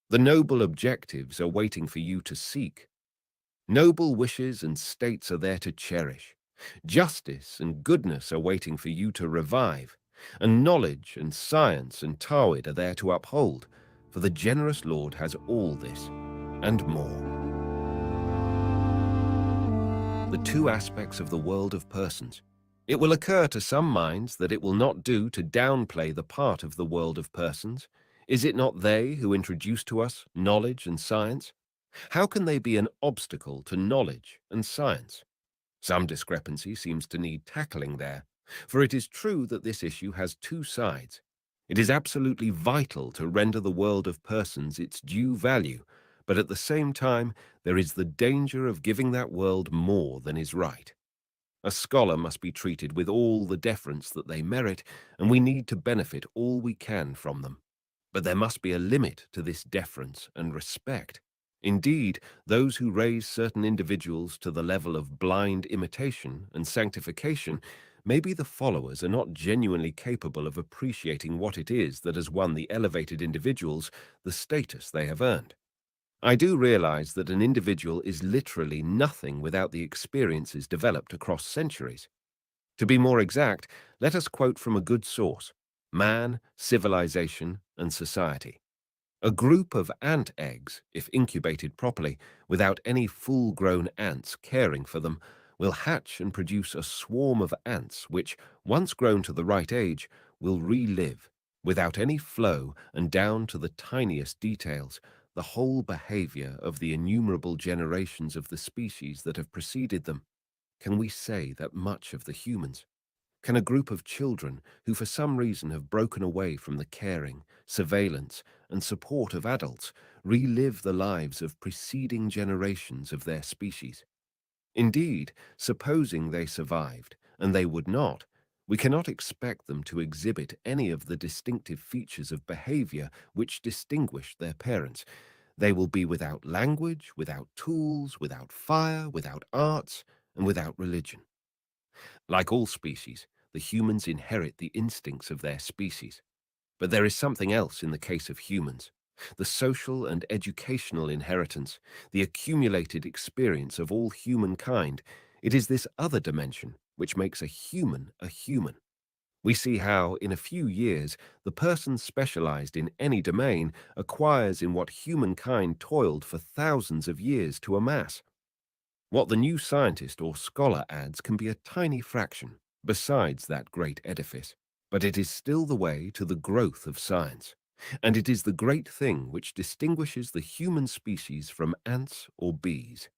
the noble objectives are waiting for you to seek. Noble wishes and states are there to cherish. Justice and goodness are waiting for you to revive. And knowledge and science and Tawhid are there to uphold, for the generous Lord has all this and more. The two aspects of the world of persons. It will occur to some minds that it will not do to downplay the part of the world of persons. Is it not they who introduce to us knowledge and science? How can they be an obstacle to knowledge and science? Some discrepancy seems to need tackling there, for it is true that this issue has two sides. It is absolutely vital to render the world of persons its due value, but at the same time, there is the danger of giving that world more than is right. A scholar must be treated with all the deference that they merit, and we need to benefit all we can from them. But there must be a limit to this deference and respect. Indeed, those who raise certain individuals to the level of blind imitation and sanctification, maybe the followers are not genuinely capable of appreciating what it is that has won the elevated individuals the status they have earned. I do realize that an individual is literally nothing without the experiences developed across centuries. To be more exact, let us quote from a good source: Man, Civilization, and Society. A group of ant eggs, if incubated properly, without any full-grown ants caring for them, will hatch and produce a swarm of ants which, once grown to the right age, will relive, without any flow and down to the tiniest details, the whole behavior of the innumerable generations of the species that have preceded them. Can we say that much of the humans? Can a group of children who for some reason have broken away from the caring, surveillance, and support of adults relive the lives of preceding generations of their species? Indeed, supposing they survived, and they would not, we cannot expect them to exhibit any of the distinctive features of behavior which distinguished their parents. They will be without language, without tools, without fire, without arts, and without religion. Like all species, the humans inherit the instincts of their species. But there is something else in the case of humans: the social and educational inheritance, the accumulated experience of all humankind. It is this other dimension which makes a human a human. We see how, in a few years, the person specialized in any domain acquires in what humankind toiled for thousands of years to amass. What the new scientist or scholar adds can be a tiny fraction, besides that great edifice, but it is still the way to the growth of science, and it is the great thing which distinguishes the human species from ants or bees.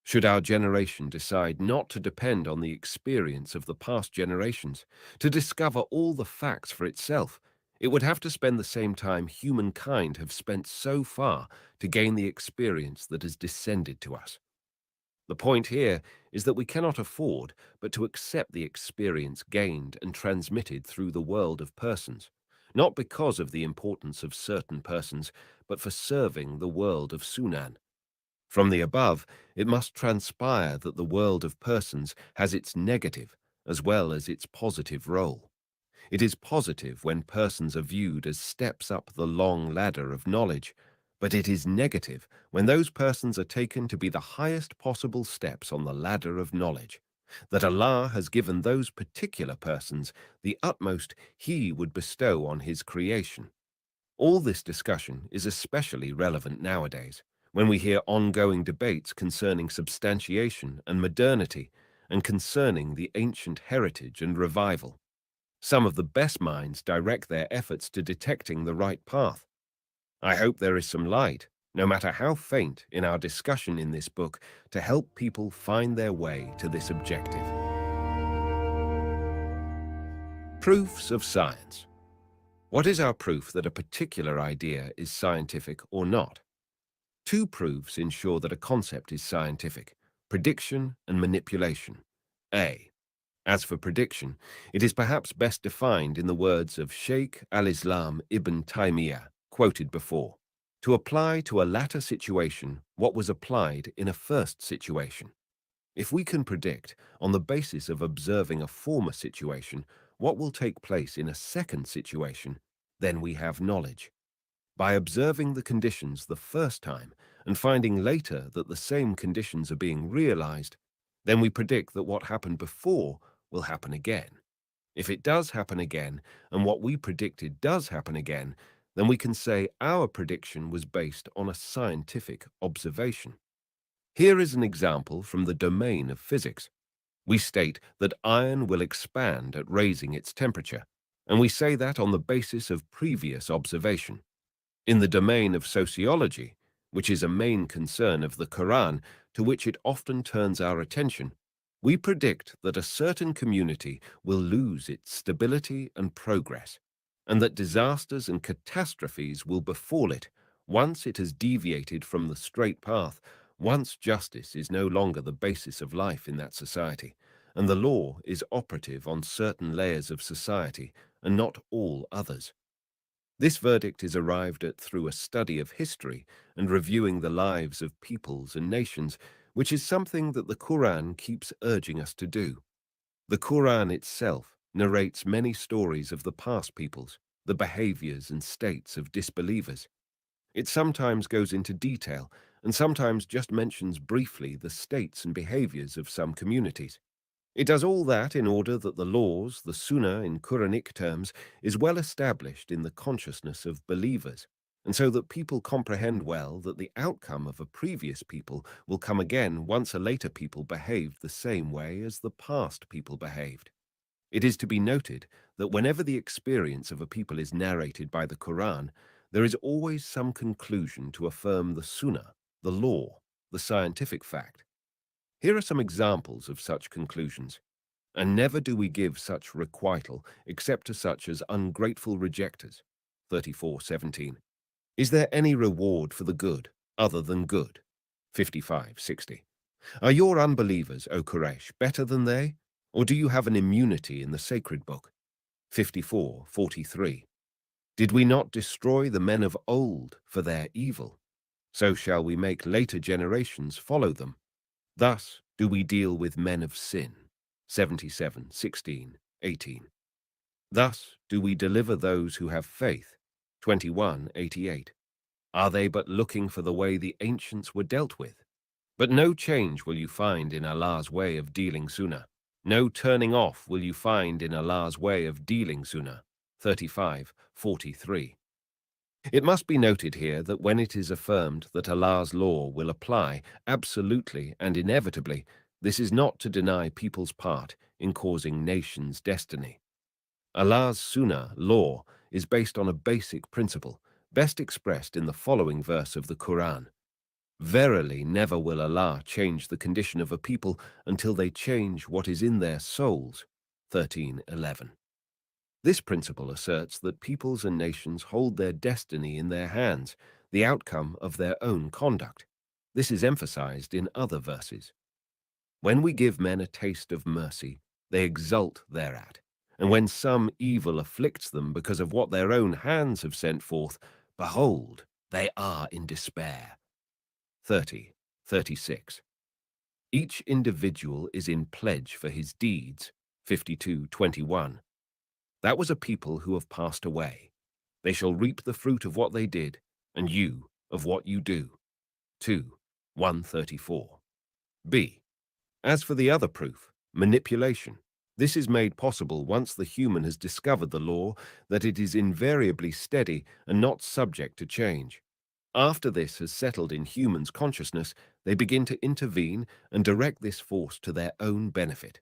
Should our generation decide not to depend on the experience of the past generations, to discover all the facts for itself, it would have to spend the same time humankind have spent so far to gain the experience that has descended to us. The point here is that we cannot afford but to accept the experience gained and transmitted through the world of persons, not because of the importance of certain persons, but for serving the world of Sunan. From the above, it must transpire that the world of persons has its negative as well as its positive role. It is positive when persons are viewed as steps up the long ladder of knowledge, but it is negative when those persons are taken to be the highest possible steps on the ladder of knowledge, that Allah has given those particular persons the utmost He would bestow on His creation. All this discussion is especially relevant nowadays, when we hear ongoing debates concerning substantiation and modernity, and concerning the ancient heritage and revival. Some of the best minds direct their efforts to detecting the right path. I hope there is some light, no matter how faint, in our discussion in this book to help people find their way to this objective. Proofs of science. What is our proof that a particular idea is scientific or not? Two proofs ensure that a concept is scientific: prediction and manipulation. A. As for prediction, it is perhaps best defined in the words of Shaykh al-Islam ibn Taymiyyah, quoted before: to apply to a latter situation what was applied in a first situation. If we can predict, on the basis of observing a former situation, what will take place in a second situation, then we have knowledge. By observing the conditions the first time and finding later that the same conditions are being realized, then we predict that what happened before will happen again. If it does happen again, and what we predicted does happen again, then we can say our prediction was based on a scientific observation. Here is an example from the domain of physics. We state that iron will expand at raising its temperature, and we say that on the basis of previous observation. In the domain of sociology, which is a main concern of the Quran, to which it often turns our attention, We predict that a certain community will lose its stability and progress, and that disasters and catastrophes will befall it once it has deviated from the straight path, once justice is no longer the basis of life in that society, and the law is operative on certain layers of society and not all others. This verdict is arrived at through a study of history and reviewing the lives of peoples and nations, which is something that the Quran keeps urging us to do. The Quran itself narrates many stories of the past peoples, the behaviors and states of disbelievers. It sometimes goes into detail and sometimes just mentions briefly the states and behaviors of some communities. It does all that in order that the laws, the Sunnah in Quranic terms, is well established in the consciousness of believers, and so that people comprehend well that the outcome of a previous people will come again once a later people behaved the same way as the past people behaved. It is to be noted that whenever the experience of a people is narrated by the Quran, there is always some conclusion to affirm the Sunnah, the law, the scientific fact. Here are some examples of such conclusions. And never do we give such requital except to such as ungrateful rejectors. 34:17. Is there any reward for the good other than good? 55:60. Are your unbelievers, O Quraysh, better than they? Or do you have an immunity in the sacred book? 54:43. Did we not destroy the men of old for their evil? So shall we make later generations follow them. Thus do we deal with men of sin. 77:16-18. Thus do we deliver those who have faith. 21:88. Are they but looking for the way the ancients were dealt with? But no change will you find in Allah's way of dealing sunnah. No turning off will you find in Allah's way of dealing sunnah. 35:43. It must be noted here that when it is affirmed that Allah's law will apply absolutely and inevitably, this is not to deny people's part in causing nations' destiny. Allah's sunnah, law, is based on a basic principle, best expressed in the following verse of the Quran. Verily, never will Allah change the condition of a people until they change what is in their souls. 13:11. This principle asserts that peoples and nations hold their destiny in their hands, the outcome of their own conduct. This is emphasized in other verses. When we give men a taste of mercy, they exult thereat. And when some evil afflicts them because of what their own hands have sent forth, behold, they are in despair. 30:36. Each individual is in pledge for his deeds. 52:21. That was a people who have passed away. They shall reap the fruit of what they did, and you of what you do. 2:134. B. As for the other proof, manipulation, this is made possible once the human has discovered the law that it is invariably steady and not subject to change. After this has settled in humans' consciousness, they begin to intervene and direct this force to their own benefit.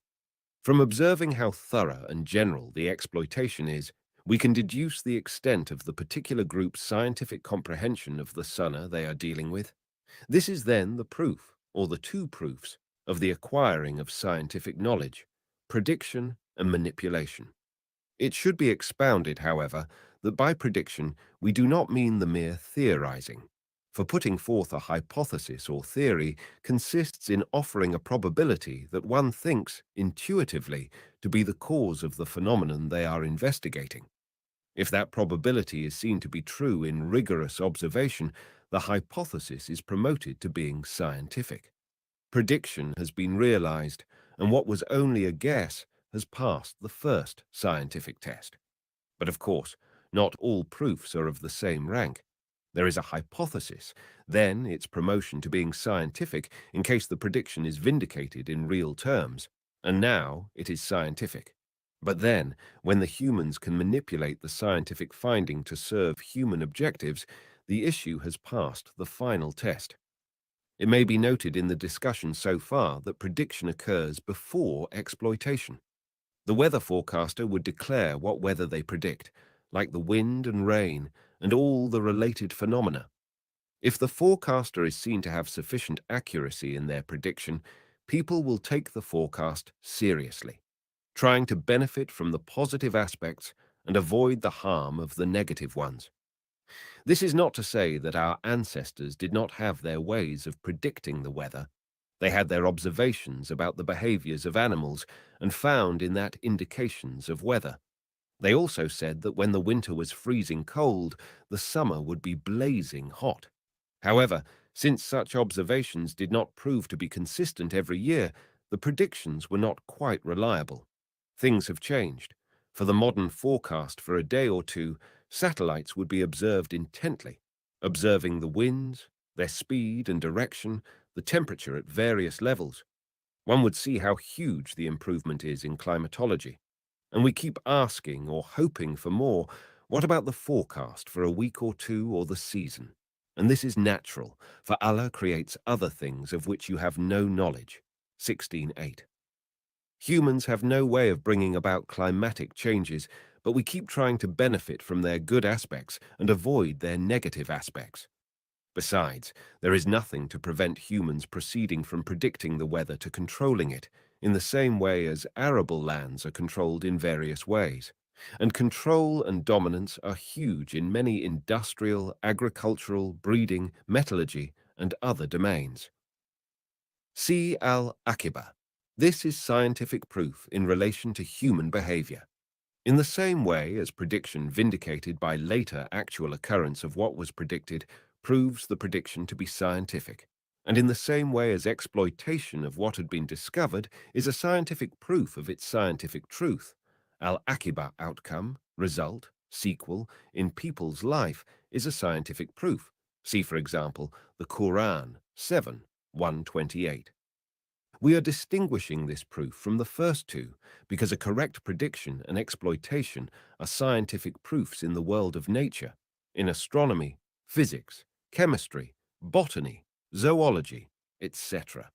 From observing how thorough and general the exploitation is, we can deduce the extent of the particular group's scientific comprehension of the sunnah they are dealing with. This is then the proof, or the two proofs, of the acquiring of scientific knowledge, prediction and manipulation. It should be expounded, however, that by prediction we do not mean the mere theorizing. For putting forth a hypothesis or theory consists in offering a probability that one thinks intuitively to be the cause of the phenomenon they are investigating. If that probability is seen to be true in rigorous observation, the hypothesis is promoted to being scientific. Prediction has been realized, and what was only a guess has passed the first scientific test. But of course, not all proofs are of the same rank. There is a hypothesis, then its promotion to being scientific in case the prediction is vindicated in real terms, and now it is scientific. But then, when the humans can manipulate the scientific finding to serve human objectives, the issue has passed the final test. It may be noted in the discussion so far that prediction occurs before exploitation. The weather forecaster would declare what weather they predict, like the wind and rain, and all the related phenomena. If the forecaster is seen to have sufficient accuracy in their prediction, people will take the forecast seriously, trying to benefit from the positive aspects and avoid the harm of the negative ones. This is not to say that our ancestors did not have their ways of predicting the weather. They had their observations about the behaviors of animals and found in that indications of weather. They also said that when the winter was freezing cold, the summer would be blazing hot. However, since such observations did not prove to be consistent every year, the predictions were not quite reliable. Things have changed. For the modern forecast for a day or two, satellites would be observed intently, observing the winds, their speed and direction, the temperature at various levels. One would see how huge the improvement is in climatology. And we keep asking or hoping for more. What about the forecast for a week or two or the season? And this is natural, for Allah creates other things of which you have no knowledge. 16:8. Humans have no way of bringing about climatic changes, but we keep trying to benefit from their good aspects and avoid their negative aspects. Besides, there is nothing to prevent humans proceeding from predicting the weather to controlling it, in the same way as arable lands are controlled in various ways. And control and dominance are huge in many industrial, agricultural, breeding, metallurgy, and other domains. See al-Akiba. This is scientific proof in relation to human behavior. In the same way as prediction vindicated by later actual occurrence of what was predicted proves the prediction to be scientific, and in the same way as exploitation of what had been discovered is a scientific proof of its scientific truth, al-Akiba outcome, result, sequel in people's life is a scientific proof. See, for example, the Quran 7:128. We are distinguishing this proof from the first two because a correct prediction and exploitation are scientific proofs in the world of nature, in astronomy, physics, chemistry, botany, zoology, etc.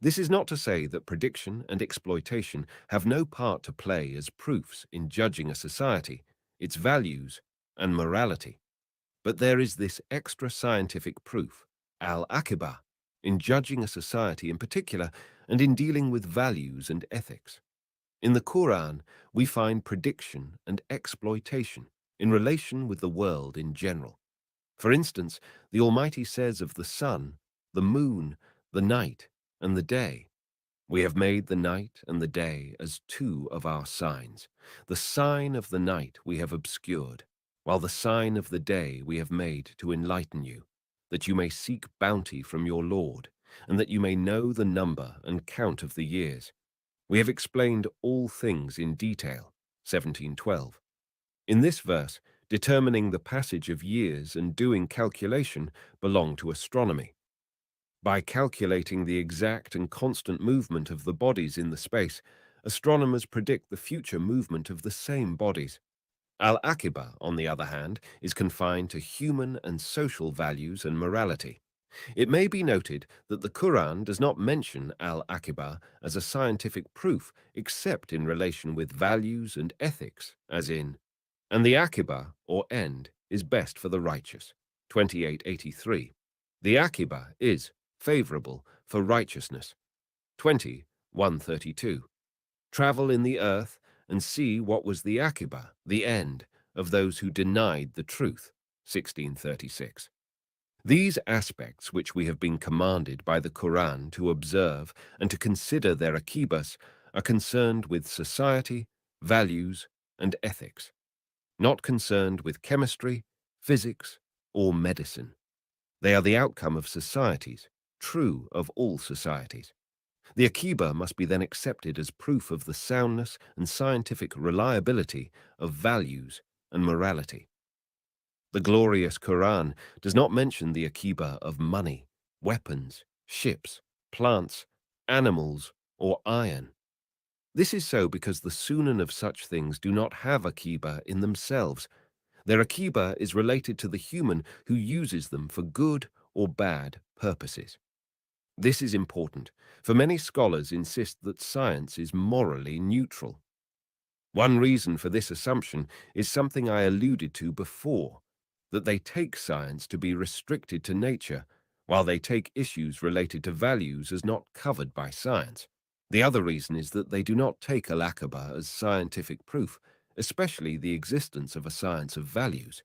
This is not to say that prediction and exploitation have no part to play as proofs in judging a society, its values, and morality. But there is this extra scientific proof, al-Akiba, in judging a society in particular and in dealing with values and ethics. In the Quran, we find prediction and exploitation in relation with the world in general. For instance, the Almighty says of the sun, the moon, the night, and the day, "We have made the night and the day as two of our signs. The sign of the night we have obscured, while the sign of the day we have made to enlighten you, that you may seek bounty from your Lord, and that you may know the number and count of the years. We have explained all things in detail." 17:12. In this verse, determining the passage of years and doing calculation belong to astronomy. By calculating the exact and constant movement of the bodies in the space, astronomers predict the future movement of the same bodies. Al-Akiba, on the other hand, is confined to human and social values and morality. It may be noted that the Quran does not mention al-Akiba as a scientific proof except in relation with values and ethics, as in, "And the Akiba, or end, is best for the righteous." 28:83. The Akiba is favorable for righteousness. 20:132. Travel in the earth and see what was the Akiba, the end, of those who denied the truth. 1636. These aspects which we have been commanded by the Quran to observe and to consider their akibas are concerned with society, values, and ethics, not concerned with chemistry, physics, or medicine. They are the outcome of societies, true of all societies. The akiba must be then accepted as proof of the soundness and scientific reliability of values and morality. The glorious Quran does not mention the akiba of money, weapons, ships, plants, animals, or iron. This is so because the sunan of such things do not have akiba in themselves. Their akiba is related to the human who uses them for good or bad purposes. This is important, for many scholars insist that science is morally neutral. One reason for this assumption is something I alluded to before, that they take science to be restricted to nature, while they take issues related to values as not covered by science. The other reason is that they do not take al-Aqaba as scientific proof, especially the existence of a science of values.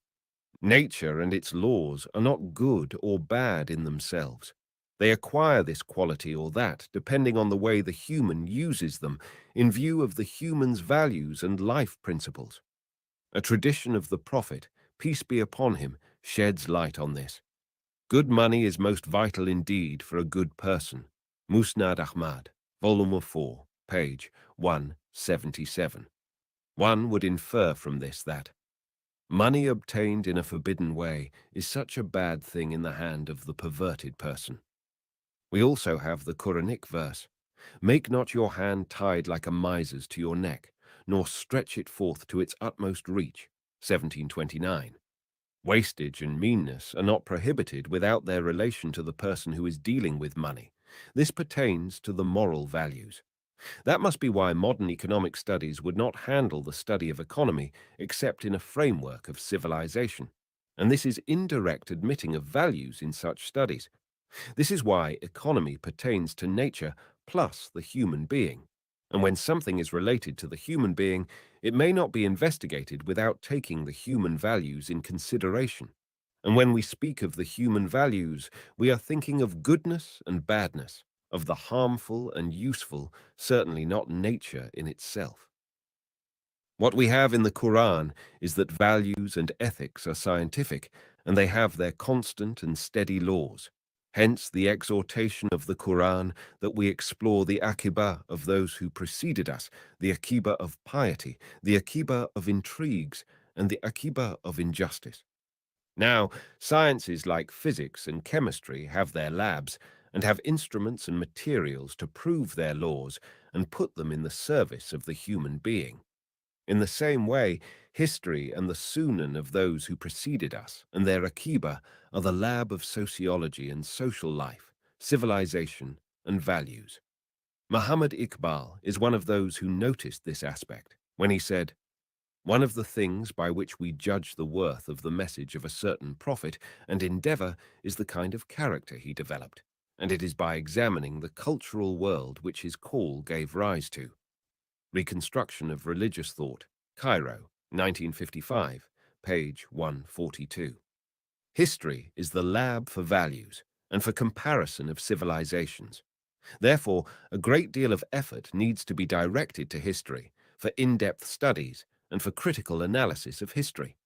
Nature and its laws are not good or bad in themselves. They acquire this quality or that depending on the way the human uses them in view of the human's values and life principles. A tradition of the Prophet, peace be upon him, sheds light on this. Good money is most vital indeed for a good person. Musnad Ahmad, Volume 4, page 177. One would infer from this that money obtained in a forbidden way is such a bad thing in the hand of the perverted person. We also have the Quranic verse, "Make not your hand tied like a miser's to your neck, nor stretch it forth to its utmost reach," 1729. Wastage and meanness are not prohibited without their relation to the person who is dealing with money. This pertains to the moral values. That must be why modern economic studies would not handle the study of economy except in a framework of civilization. And this is indirect admitting of values in such studies. This is why economy pertains to nature plus the human being. And when something is related to the human being, it may not be investigated without taking the human values in consideration. And when we speak of the human values, we are thinking of goodness and badness, of the harmful and useful, certainly not nature in itself. What we have in the Quran is that values and ethics are scientific, and they have their constant and steady laws. Hence the exhortation of the Quran that we explore the akiba of those who preceded us, the akiba of piety, the akiba of intrigues, and the akiba of injustice. Now, sciences like physics and chemistry have their labs and have instruments and materials to prove their laws and put them in the service of the human being. In the same way, history and the sunan of those who preceded us and their akiba are the lab of sociology and social life, civilization, and values. Muhammad Iqbal is one of those who noticed this aspect when he said, "One of the things by which we judge the worth of the message of a certain prophet and endeavor is the kind of character he developed, and it is by examining the cultural world which his call gave rise to." Reconstruction of Religious Thought, Cairo, 1955, page 142. History is the lab for values and for comparison of civilizations. Therefore, a great deal of effort needs to be directed to history, for in-depth studies, and for critical analysis of history.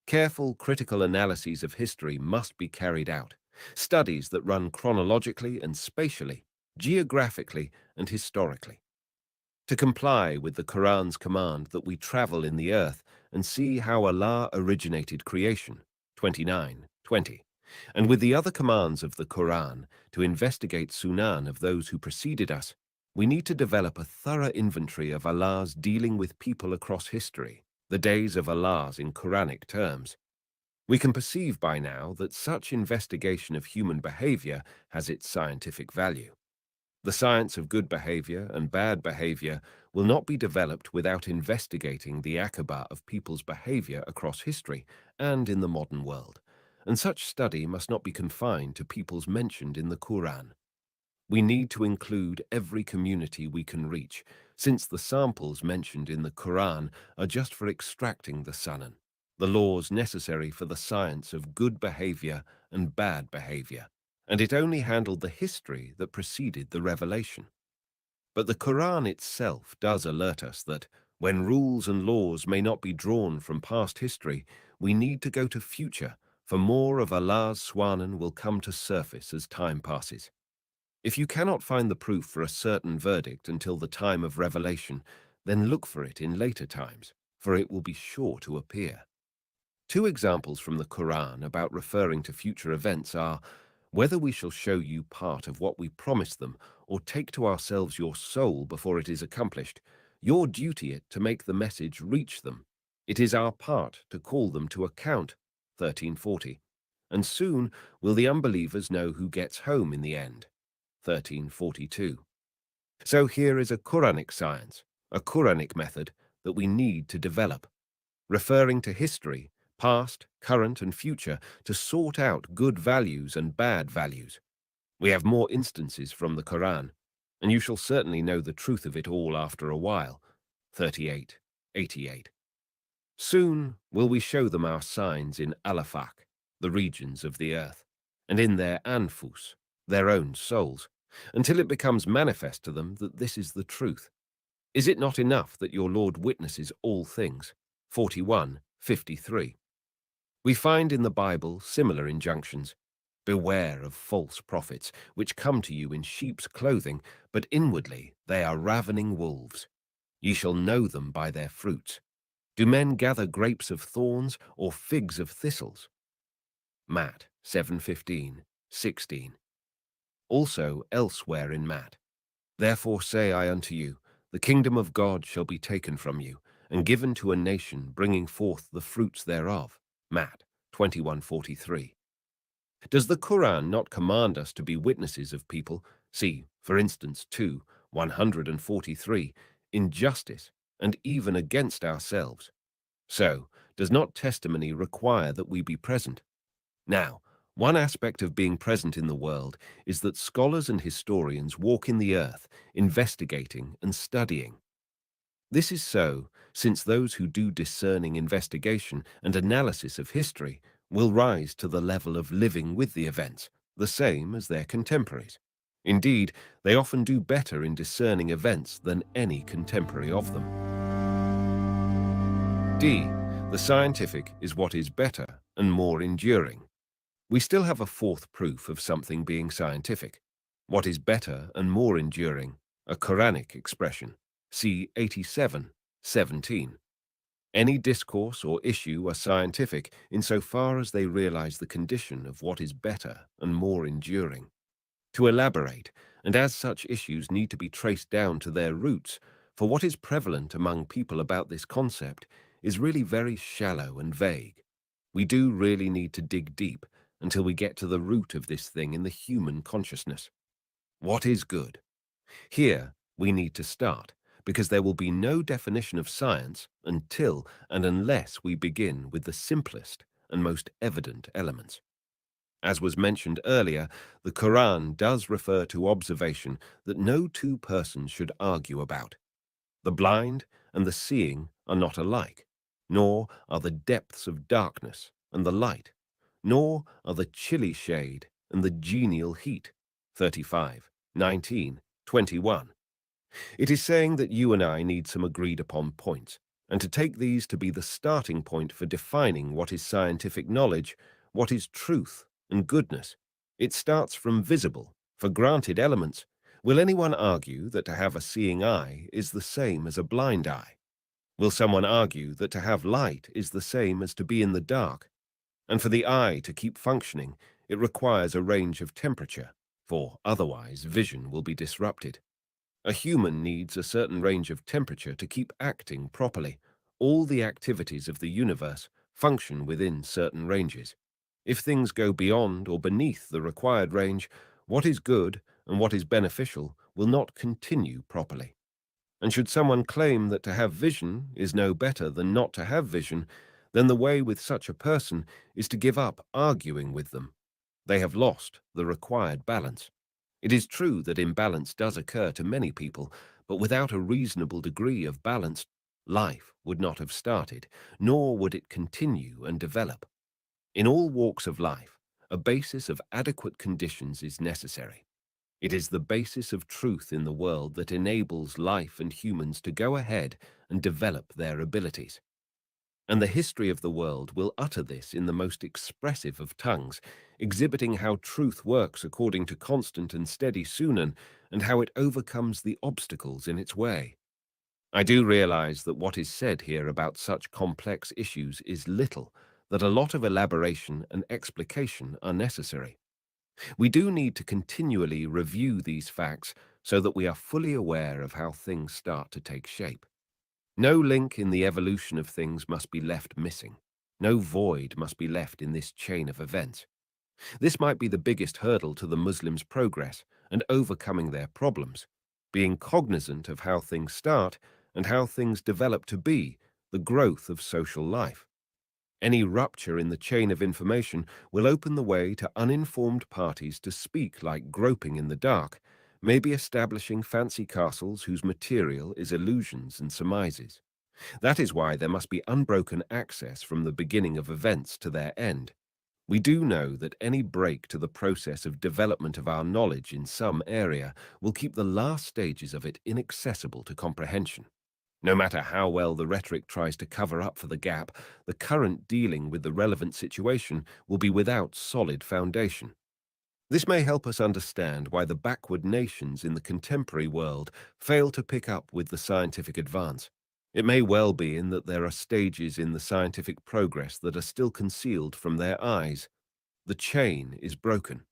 Careful critical analyses of history must be carried out, studies that run chronologically and spatially, geographically and historically. To comply with the Quran's command that we travel in the earth and see how Allah originated creation, 29:20, and with the other commands of the Quran to investigate sunan of those who preceded us, we need to develop a thorough inventory of Allah's dealing with people across history, the days of Allah's in Quranic terms. We can perceive by now that such investigation of human behavior has its scientific value. The science of good behavior and bad behavior will not be developed without investigating the akaba of people's behavior across history and in the modern world, and such study must not be confined to peoples mentioned in the Quran. We need to include every community we can reach, since the samples mentioned in the Quran are just for extracting the sunan, the laws necessary for the science of good behavior and bad behavior, and it only handled the history that preceded the revelation. But the Quran itself does alert us that, when rules and laws may not be drawn from past history, we need to go to future, for more of Allah's swanan will come to surface as time passes. If you cannot find the proof for a certain verdict until the time of revelation, then look for it in later times, for it will be sure to appear. Two examples from the Quran about referring to future events are, "Whether we shall show you part of what we promised them, or take to ourselves your soul before it is accomplished, your duty it to make the message reach them. It is our part to call them to account," 1340. "And soon will the unbelievers know who gets home in the end," 1342. So here is a Quranic science, a Quranic method that we need to develop, referring to history past, current, and future, to sort out good values and bad values. We have more instances from the Quran, and you shall certainly know the truth of it all after a while. 38:88. Soon will we show them our signs in Alafak, the regions of the earth, and in their Anfus, their own souls, until it becomes manifest to them that this is the truth. Is it not enough that your Lord witnesses all things? 41:53. We find in the Bible similar injunctions. Beware of false prophets, which come to you in sheep's clothing, but inwardly they are ravening wolves. Ye shall know them by their fruits. Do men gather grapes of thorns or figs of thistles? Matt 7:15-16. Also elsewhere in Matt, therefore say I unto you, the kingdom of God shall be taken from you, and given to a nation bringing forth the fruits thereof. Matt 21:43. Does the Quran not command us to be witnesses of people? See, for instance, 2:143, in justice, and even against ourselves. So, does not testimony require that we be present? Now, one aspect of being present in the world is that scholars and historians walk in the earth, investigating and studying. This is so, since those who do discerning investigation and analysis of history will rise to the level of living with the events, the same as their contemporaries. Indeed, they often do better in discerning events than any contemporary of them. D. The scientific is what is better and more enduring. We still have a fourth proof of something being scientific. What is better and more enduring, a Quranic expression. See 87:17. Any discourse or issue are scientific insofar as they realize the condition of what is better and more enduring. To elaborate, and as such issues need to be traced down to their roots, for what is prevalent among people about this concept is really very shallow and vague. We do really need to dig deep until we get to the root of this thing in the human consciousness. What is good? Here we need to start, because there will be no definition of science until and unless we begin with the simplest and most evident elements. As was mentioned earlier, the Quran does refer to observation that no two persons should argue about. The blind and the seeing are not alike, nor are the depths of darkness and the light, nor are the chilly shade and the genial heat. 35:19-21. It is saying that you and I need some agreed upon points, and to take these to be the starting point for defining what is scientific knowledge, what is truth and goodness. It starts from visible, for granted elements. Will anyone argue that to have a seeing eye is the same as a blind eye? Will someone argue that to have light is the same as to be in the dark? And for the eye to keep functioning, it requires a range of temperature, for otherwise vision will be disrupted. A human needs a certain range of temperature to keep acting properly. All the activities of the universe function within certain ranges. If things go beyond or beneath the required range, what is good and what is beneficial will not continue properly. And should someone claim that to have vision is no better than not to have vision, then the way with such a person is to give up arguing with them. They have lost the required balance. It is true that imbalance does occur to many people, but without a reasonable degree of balance, life would not have started, nor would it continue and develop. In all walks of life, a basis of adequate conditions is necessary. It is the basis of truth in the world that enables life and humans to go ahead and develop their abilities. And the history of the world will utter this in the most expressive of tongues, exhibiting how truth works according to constant and steady sunan, and how it overcomes the obstacles in its way. I do realize that what is said here about such complex issues is little, that a lot of elaboration and explication are necessary. We do need to continually review these facts so that we are fully aware of how things start to take shape. No link in the evolution of things must be left missing. No void must be left in this chain of events. This might be the biggest hurdle to the Muslims' progress and overcoming their problems, being cognizant of how things start and how things develop to be the growth of social life. Any rupture in the chain of information will open the way to uninformed parties to speak like groping in the dark, maybe establishing fancy castles whose material is illusions and surmises. That is why there must be unbroken access from the beginning of events to their end. We do know that any break to the process of development of our knowledge in some area will keep the last stages of it inaccessible to comprehension. No matter how well the rhetoric tries to cover up for the gap, the current dealing with the relevant situation will be without solid foundation. This may help us understand why the backward nations in the contemporary world fail to pick up with the scientific advance. It may well be in that there are stages in the scientific progress that are still concealed from their eyes. The chain is broken.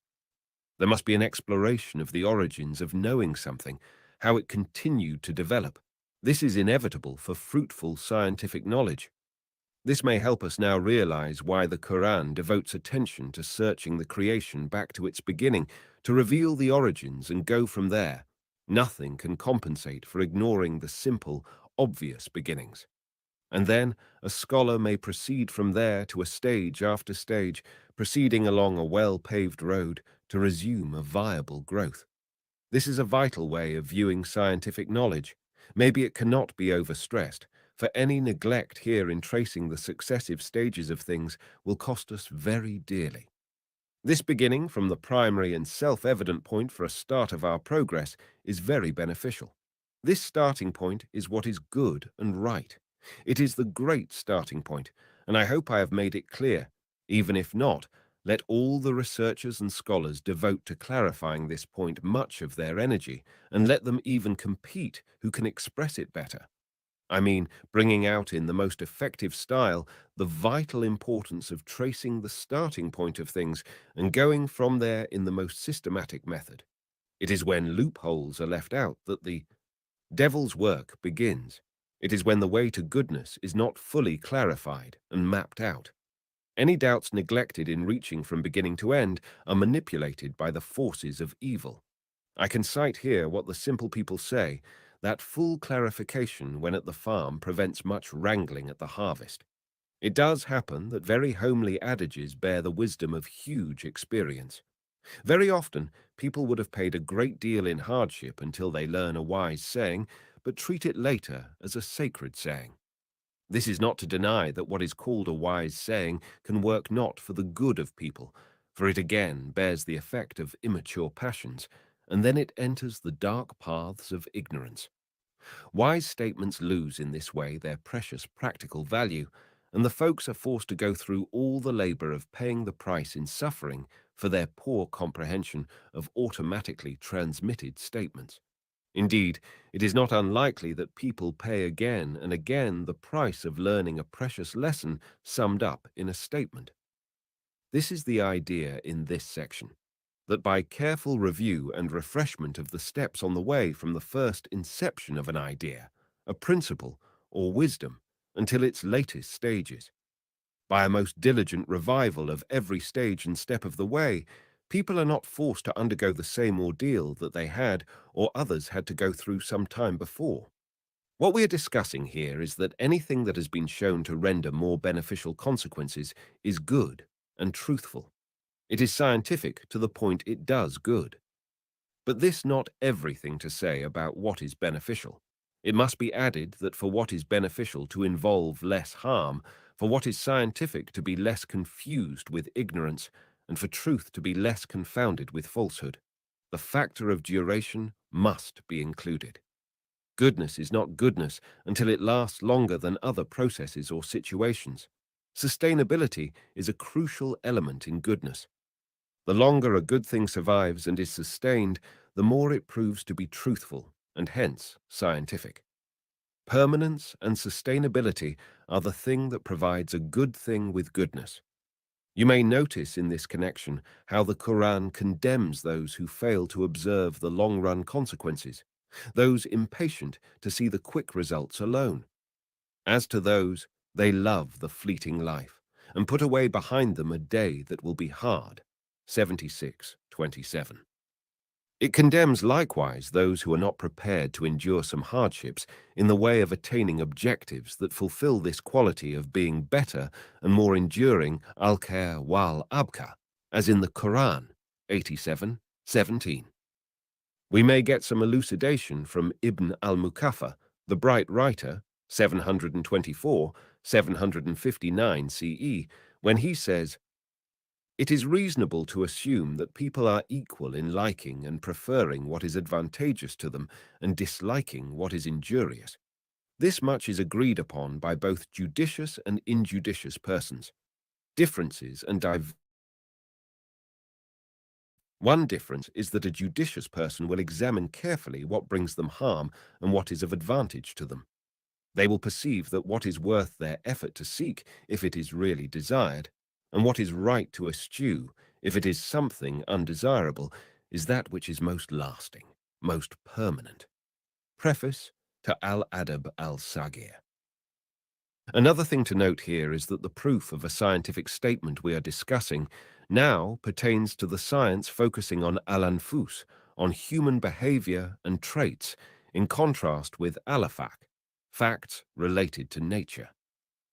There must be an exploration of the origins of knowing something, how it continued to develop. This is inevitable for fruitful scientific knowledge. This may help us now realize why the Quran devotes attention to searching the creation back to its beginning, to reveal the origins and go from there. Nothing can compensate for ignoring the simple, obvious beginnings. And then a scholar may proceed from there to a stage after stage, proceeding along a well-paved road to resume a viable growth. This is a vital way of viewing scientific knowledge. Maybe it cannot be overstressed, for any neglect here in tracing the successive stages of things will cost us very dearly. This beginning from the primary and self-evident point for a start of our progress is very beneficial. This starting point is what is good and right. It is the great starting point, and I hope I have made it clear. Even if not, let all the researchers and scholars devote to clarifying this point much of their energy, and let them even compete who can express it better. I mean, bringing out in the most effective style the vital importance of tracing the starting point of things and going from there in the most systematic method. It is when loopholes are left out that the devil's work begins. It is when the way to goodness is not fully clarified and mapped out. Any doubts neglected in reaching from beginning to end are manipulated by the forces of evil. I can cite here what the simple people say, that full clarification when at the farm prevents much wrangling at the harvest. It does happen that very homely adages bear the wisdom of huge experience. Very often, people would have paid a great deal in hardship until they learn a wise saying, but treat it later as a sacred saying. This is not to deny that what is called a wise saying can work not for the good of people, for it again bears the effect of immature passions, and then it enters the dark paths of ignorance. Wise statements lose in this way their precious practical value, and the folks are forced to go through all the labor of paying the price in suffering for their poor comprehension of automatically transmitted statements. Indeed, it is not unlikely that people pay again and again the price of learning a precious lesson summed up in a statement. This is the idea in this section, that by careful review and refreshment of the steps on the way from the first inception of an idea, a principle, or wisdom, until its latest stages, by a most diligent revival of every stage and step of the way, people are not forced to undergo the same ordeal that they had or others had to go through some time before. What we are discussing here is that anything that has been shown to render more beneficial consequences is good and truthful. It is scientific to the point it does good. But this not everything to say about what is beneficial. It must be added that for what is beneficial to involve less harm, for what is scientific to be less confused with ignorance, and for truth to be less confounded with falsehood, the factor of duration must be included. Goodness is not goodness until it lasts longer than other processes or situations. Sustainability is a crucial element in goodness. The longer a good thing survives and is sustained, the more it proves to be truthful and hence scientific. Permanence and sustainability are the thing that provides a good thing with goodness. You may notice in this connection how the Quran condemns those who fail to observe the long-run consequences, those impatient to see the quick results alone. As to those, they love the fleeting life and put away behind them a day that will be hard. 76:27. It condemns likewise those who are not prepared to endure some hardships in the way of attaining objectives that fulfill this quality of being better and more enduring al-khair wal abka, as in the Quran 87:17. We may get some elucidation from Ibn al-Mukafa, the bright writer, 724, 759 CE, when he says, "It is reasonable to assume that people are equal in liking and preferring what is advantageous to them and disliking what is injurious. This much is agreed upon by both judicious and injudicious persons. Differences and One difference is that a judicious person will examine carefully what brings them harm and what is of advantage to them. They will perceive that what is worth their effort to seek, if it is really desired, and what is right to eschew, if it is something undesirable, is that which is most lasting, most permanent." Preface to Al-Adab al-Sagir. Another thing to note here is that the proof of a scientific statement we are discussing now pertains to the science focusing on al-anfus, on human behavior and traits, in contrast with al-afaq, facts related to nature.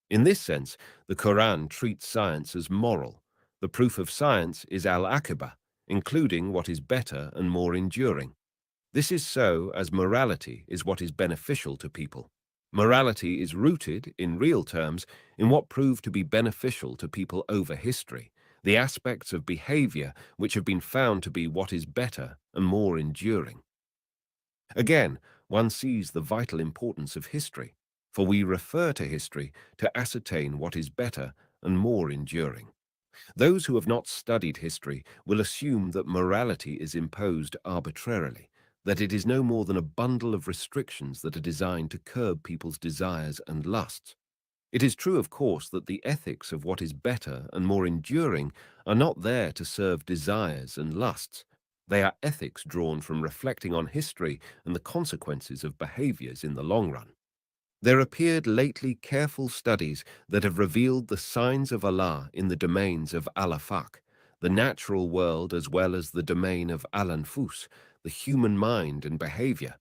In this sense, the Quran treats science as moral. The proof of science is al-aqiba, including what is better and more enduring. This is so as morality is what is beneficial to people. Morality is rooted, in real terms, in what proved to be beneficial to people over history, the aspects of behavior which have been found to be what is better and more enduring. Again, one sees the vital importance of history, for we refer to history to ascertain what is better and more enduring. Those who have not studied history will assume that morality is imposed arbitrarily, that it is no more than a bundle of restrictions that are designed to curb people's desires and lusts. It is true, of course, that the ethics of what is better and more enduring are not there to serve desires and lusts. They are ethics drawn from reflecting on history and the consequences of behaviors in the long run. There appeared lately careful studies that have revealed the signs of Allah in the domains of al-afaq, the natural world, as well as the domain of al-anfus, the human mind and behavior.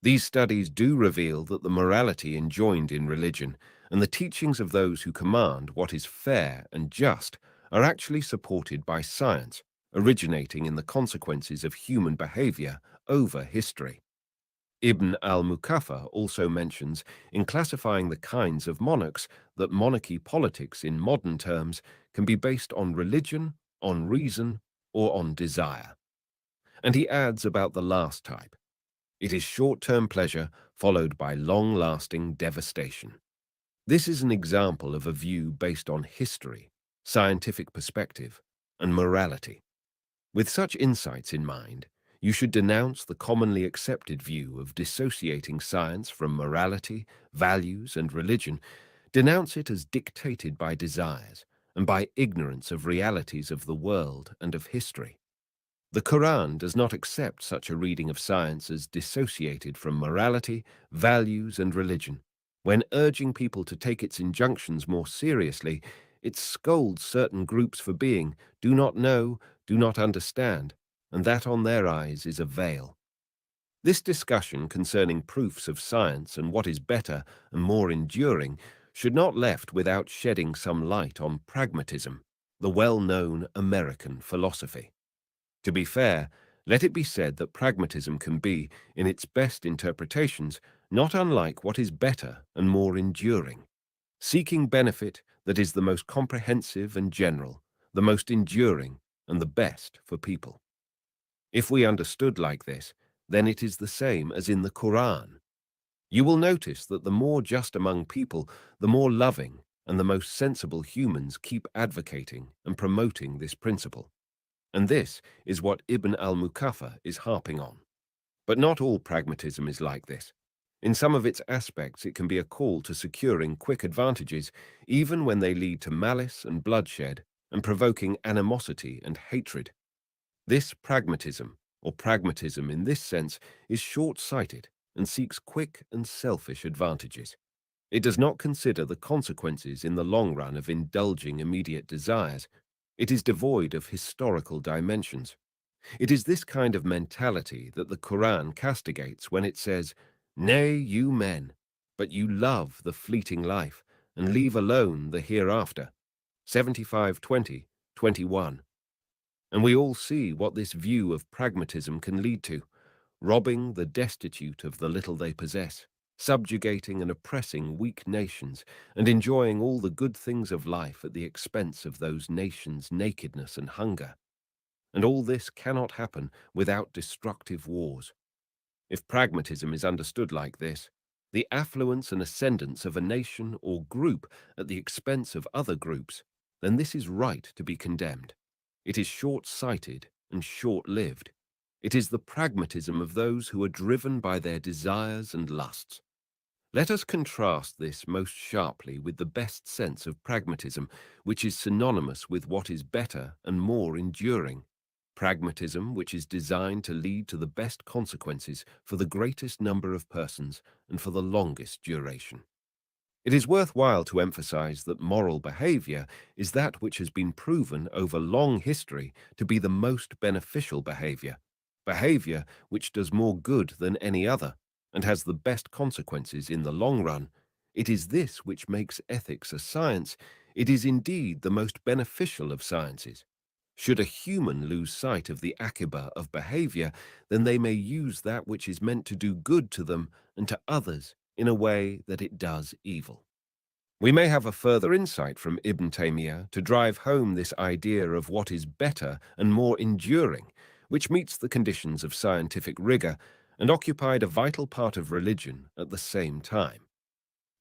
These studies do reveal that the morality enjoined in religion and the teachings of those who command what is fair and just are actually supported by science, originating in the consequences of human behavior over history. Ibn al-Mukafa also mentions, in classifying the kinds of monarchs, that monarchy politics in modern terms can be based on religion, on reason, or on desire. And he adds about the last type: it is short-term pleasure followed by long-lasting devastation. This is an example of a view based on history, scientific perspective, and morality. With such insights in mind, you should denounce the commonly accepted view of dissociating science from morality, values, and religion. Denounce it as dictated by desires and by ignorance of realities of the world and of history. The Quran does not accept such a reading of science as dissociated from morality, values, and religion. When urging people to take its injunctions more seriously, it scolds certain groups for being, do not know, do not understand, and that on their eyes is a veil. This discussion concerning proofs of science and what is better and more enduring should not left without shedding some light on pragmatism, the well-known American philosophy. To be fair, let it be said that pragmatism can be, in its best interpretations, not unlike what is better and more enduring, seeking benefit that is the most comprehensive and general, the most enduring and the best for people. If we understood like this, then it is the same as in the Quran. You will notice that the more just among people, the more loving and the most sensible humans keep advocating and promoting this principle. And this is what Ibn al-Mukafa is harping on. But not all pragmatism is like this. In some of its aspects, it can be a call to securing quick advantages, even when they lead to malice and bloodshed and provoking animosity and hatred. This pragmatism, or pragmatism in this sense, is short-sighted and seeks quick and selfish advantages. It does not consider the consequences in the long run of indulging immediate desires. It is devoid of historical dimensions. It is this kind of mentality that the Quran castigates when it says, "Nay, you men, but you love the fleeting life and leave alone the hereafter." 75:20, 21. And we all see what this view of pragmatism can lead to: robbing the destitute of the little they possess, subjugating and oppressing weak nations, and enjoying all the good things of life at the expense of those nations' nakedness and hunger. And all this cannot happen without destructive wars. If pragmatism is understood like this, the affluence and ascendance of a nation or group at the expense of other groups, then this is right to be condemned. It is short-sighted and short-lived. It is the pragmatism of those who are driven by their desires and lusts. Let us contrast this most sharply with the best sense of pragmatism, which is synonymous with what is better and more enduring. Pragmatism which is designed to lead to the best consequences for the greatest number of persons and for the longest duration. It is worthwhile to emphasize that moral behavior is that which has been proven over long history to be the most beneficial behavior, behavior which does more good than any other and has the best consequences in the long run. It is this which makes ethics a science. It is indeed the most beneficial of sciences. Should a human lose sight of the akiba of behavior, then they may use that which is meant to do good to them and to others in a way that it does evil. We may have a further insight from Ibn Taymiyyah to drive home this idea of what is better and more enduring, which meets the conditions of scientific rigor and occupied a vital part of religion at the same time.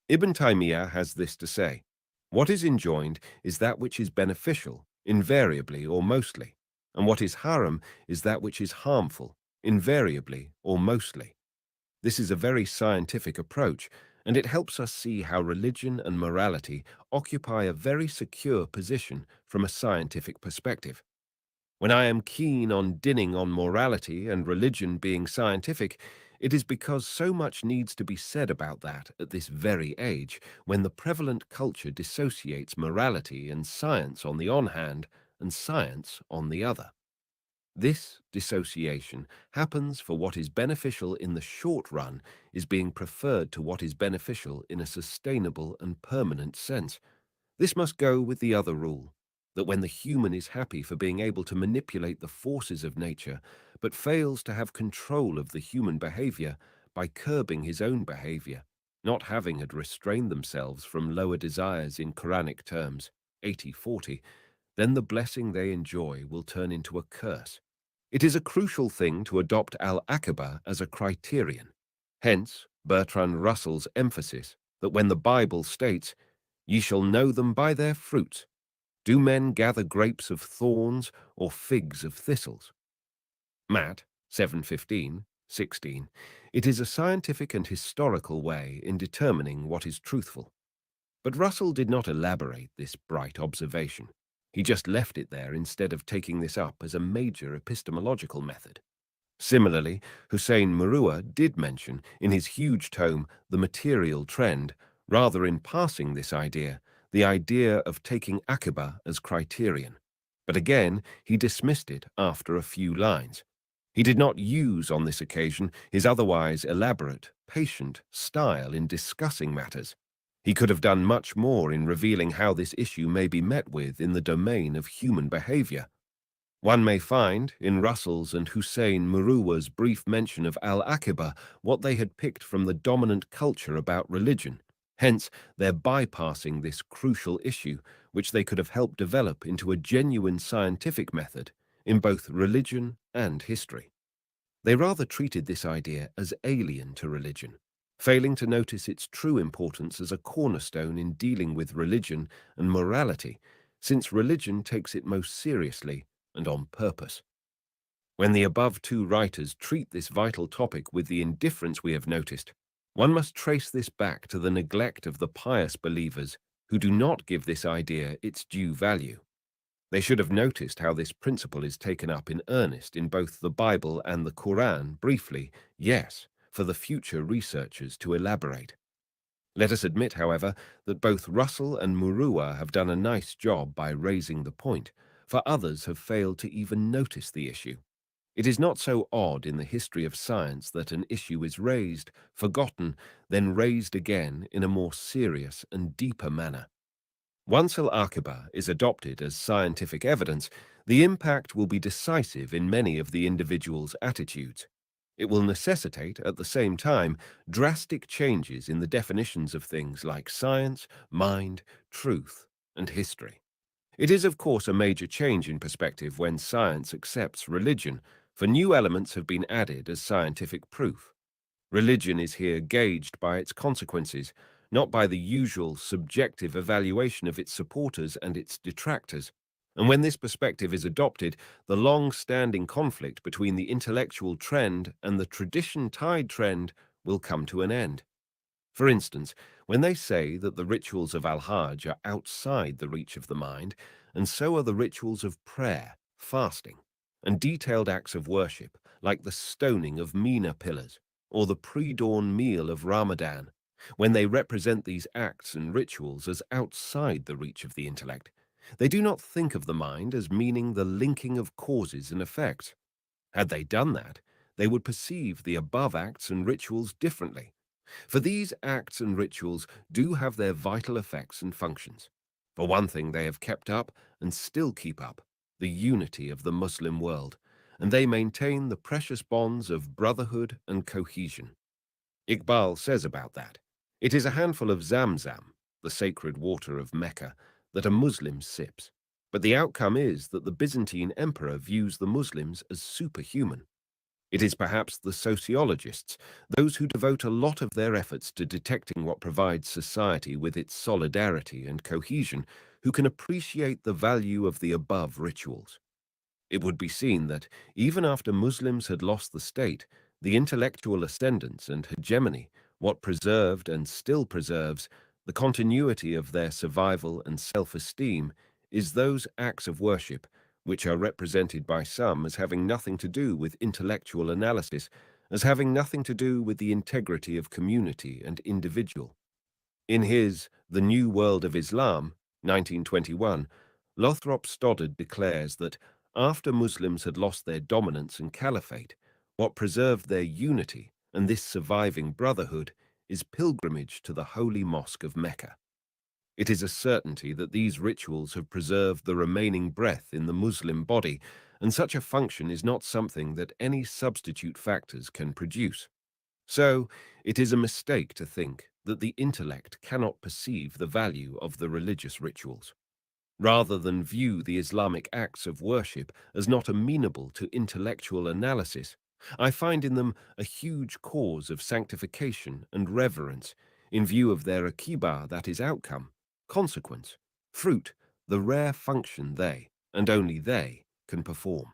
Ibn Taymiyyah has this to say: what is enjoined is that which is beneficial, invariably or mostly, and what is haram is that which is harmful, invariably or mostly. This is a very scientific approach, and it helps us see how religion and morality occupy a very secure position from a scientific perspective. When I am keen on dinning on morality and religion being scientific, it is because so much needs to be said about that at this very age, when the prevalent culture dissociates morality and science on the one hand and science on the other. This dissociation happens for what is beneficial in the short run is being preferred to what is beneficial in a sustainable and permanent sense. This must go with the other rule, that when the human is happy for being able to manipulate the forces of nature, but fails to have control of the human behavior by curbing his own behavior, not having had restrained themselves from lower desires in Quranic terms, 80-40, then the blessing they enjoy will turn into a curse. It is a crucial thing to adopt al-Aqaba as a criterion. Hence, Bertrand Russell's emphasis that when the Bible states, "Ye shall know them by their fruits," do men gather grapes of thorns or figs of thistles? Matt. 7:15-16. It is a scientific and historical way in determining what is truthful. But Russell did not elaborate this bright observation. He just left it there instead of taking this up as a major epistemological method. Similarly, Hussein Murua did mention in his huge tome The Material Trend, rather in passing this idea, the idea of taking Akiba as criterion. But again, he dismissed it after a few lines. He did not use on this occasion his otherwise elaborate, patient style in discussing matters. He could have done much more in revealing how this issue may be met with in the domain of human behavior. One may find, in Russell's and Hussein Muruwa's brief mention of al-Aqaba, what they had picked from the dominant culture about religion. Hence, their bypassing this crucial issue, which they could have helped develop into a genuine scientific method in both religion and history. They rather treated this idea as alien to religion, failing to notice its true importance as a cornerstone in dealing with religion and morality, since religion takes it most seriously and on purpose. When the above two writers treat this vital topic with the indifference we have noticed, one must trace this back to the neglect of the pious believers who do not give this idea its due value. They should have noticed how this principle is taken up in earnest in both the Bible and the Quran briefly, yes, for the future researchers to elaborate. Let us admit, however, that both Russell and Murua have done a nice job by raising the point, for others have failed to even notice the issue. It is not so odd in the history of science that an issue is raised, forgotten, then raised again in a more serious and deeper manner. Once al-Aqaba is adopted as scientific evidence, the impact will be decisive in many of the individual's attitudes. It will necessitate, at the same time, drastic changes in the definitions of things like science, mind, truth, and history. It is, of course, a major change in perspective when science accepts religion, for new elements have been added as scientific proof. Religion is here gauged by its consequences, not by the usual subjective evaluation of its supporters and its detractors. And when this perspective is adopted, the long-standing conflict between the intellectual trend and the tradition-tied trend will come to an end. For instance, when they say that the rituals of Al-Hajj are outside the reach of the mind, and so are the rituals of prayer, fasting, and detailed acts of worship, like the stoning of Mina pillars, or the pre-dawn meal of Ramadan, when they represent these acts and rituals as outside the reach of the intellect, they do not think of the mind as meaning the linking of causes and effects. Had they done that, they would perceive the above acts and rituals differently. For these acts and rituals do have their vital effects and functions. For one thing, they have kept up and still keep up the unity of the Muslim world, and they maintain the precious bonds of brotherhood and cohesion. Iqbal says about that, "It is a handful of Zamzam, the sacred water of Mecca, that a Muslim sips. But the outcome is that the Byzantine emperor views the Muslims as superhuman. It is perhaps the sociologists, those who devote a lot of their efforts to detecting what provides society with its solidarity and cohesion, who can appreciate the value of the above rituals. It would be seen that, even after Muslims had lost the state, the intellectual ascendance and hegemony, what preserved and still preserves the continuity of their survival and self-esteem, is those acts of worship which are represented by some as having nothing to do with intellectual analysis, as having nothing to do with the integrity of community and individual. In his The New World of Islam, 1921, Lothrop Stoddard declares that after Muslims had lost their dominance and caliphate, what preserved their unity and this surviving brotherhood is pilgrimage to the holy mosque of Mecca. It is a certainty that these rituals have preserved the remaining breath in the Muslim body, and such a function is not something that any substitute factors can produce. So, it is a mistake to think that the intellect cannot perceive the value of the religious rituals. Rather than view the Islamic acts of worship as not amenable to intellectual analysis, I find in them a huge cause of sanctification and reverence in view of their akiba, that is outcome, consequence, fruit, the rare function they, and only they, can perform.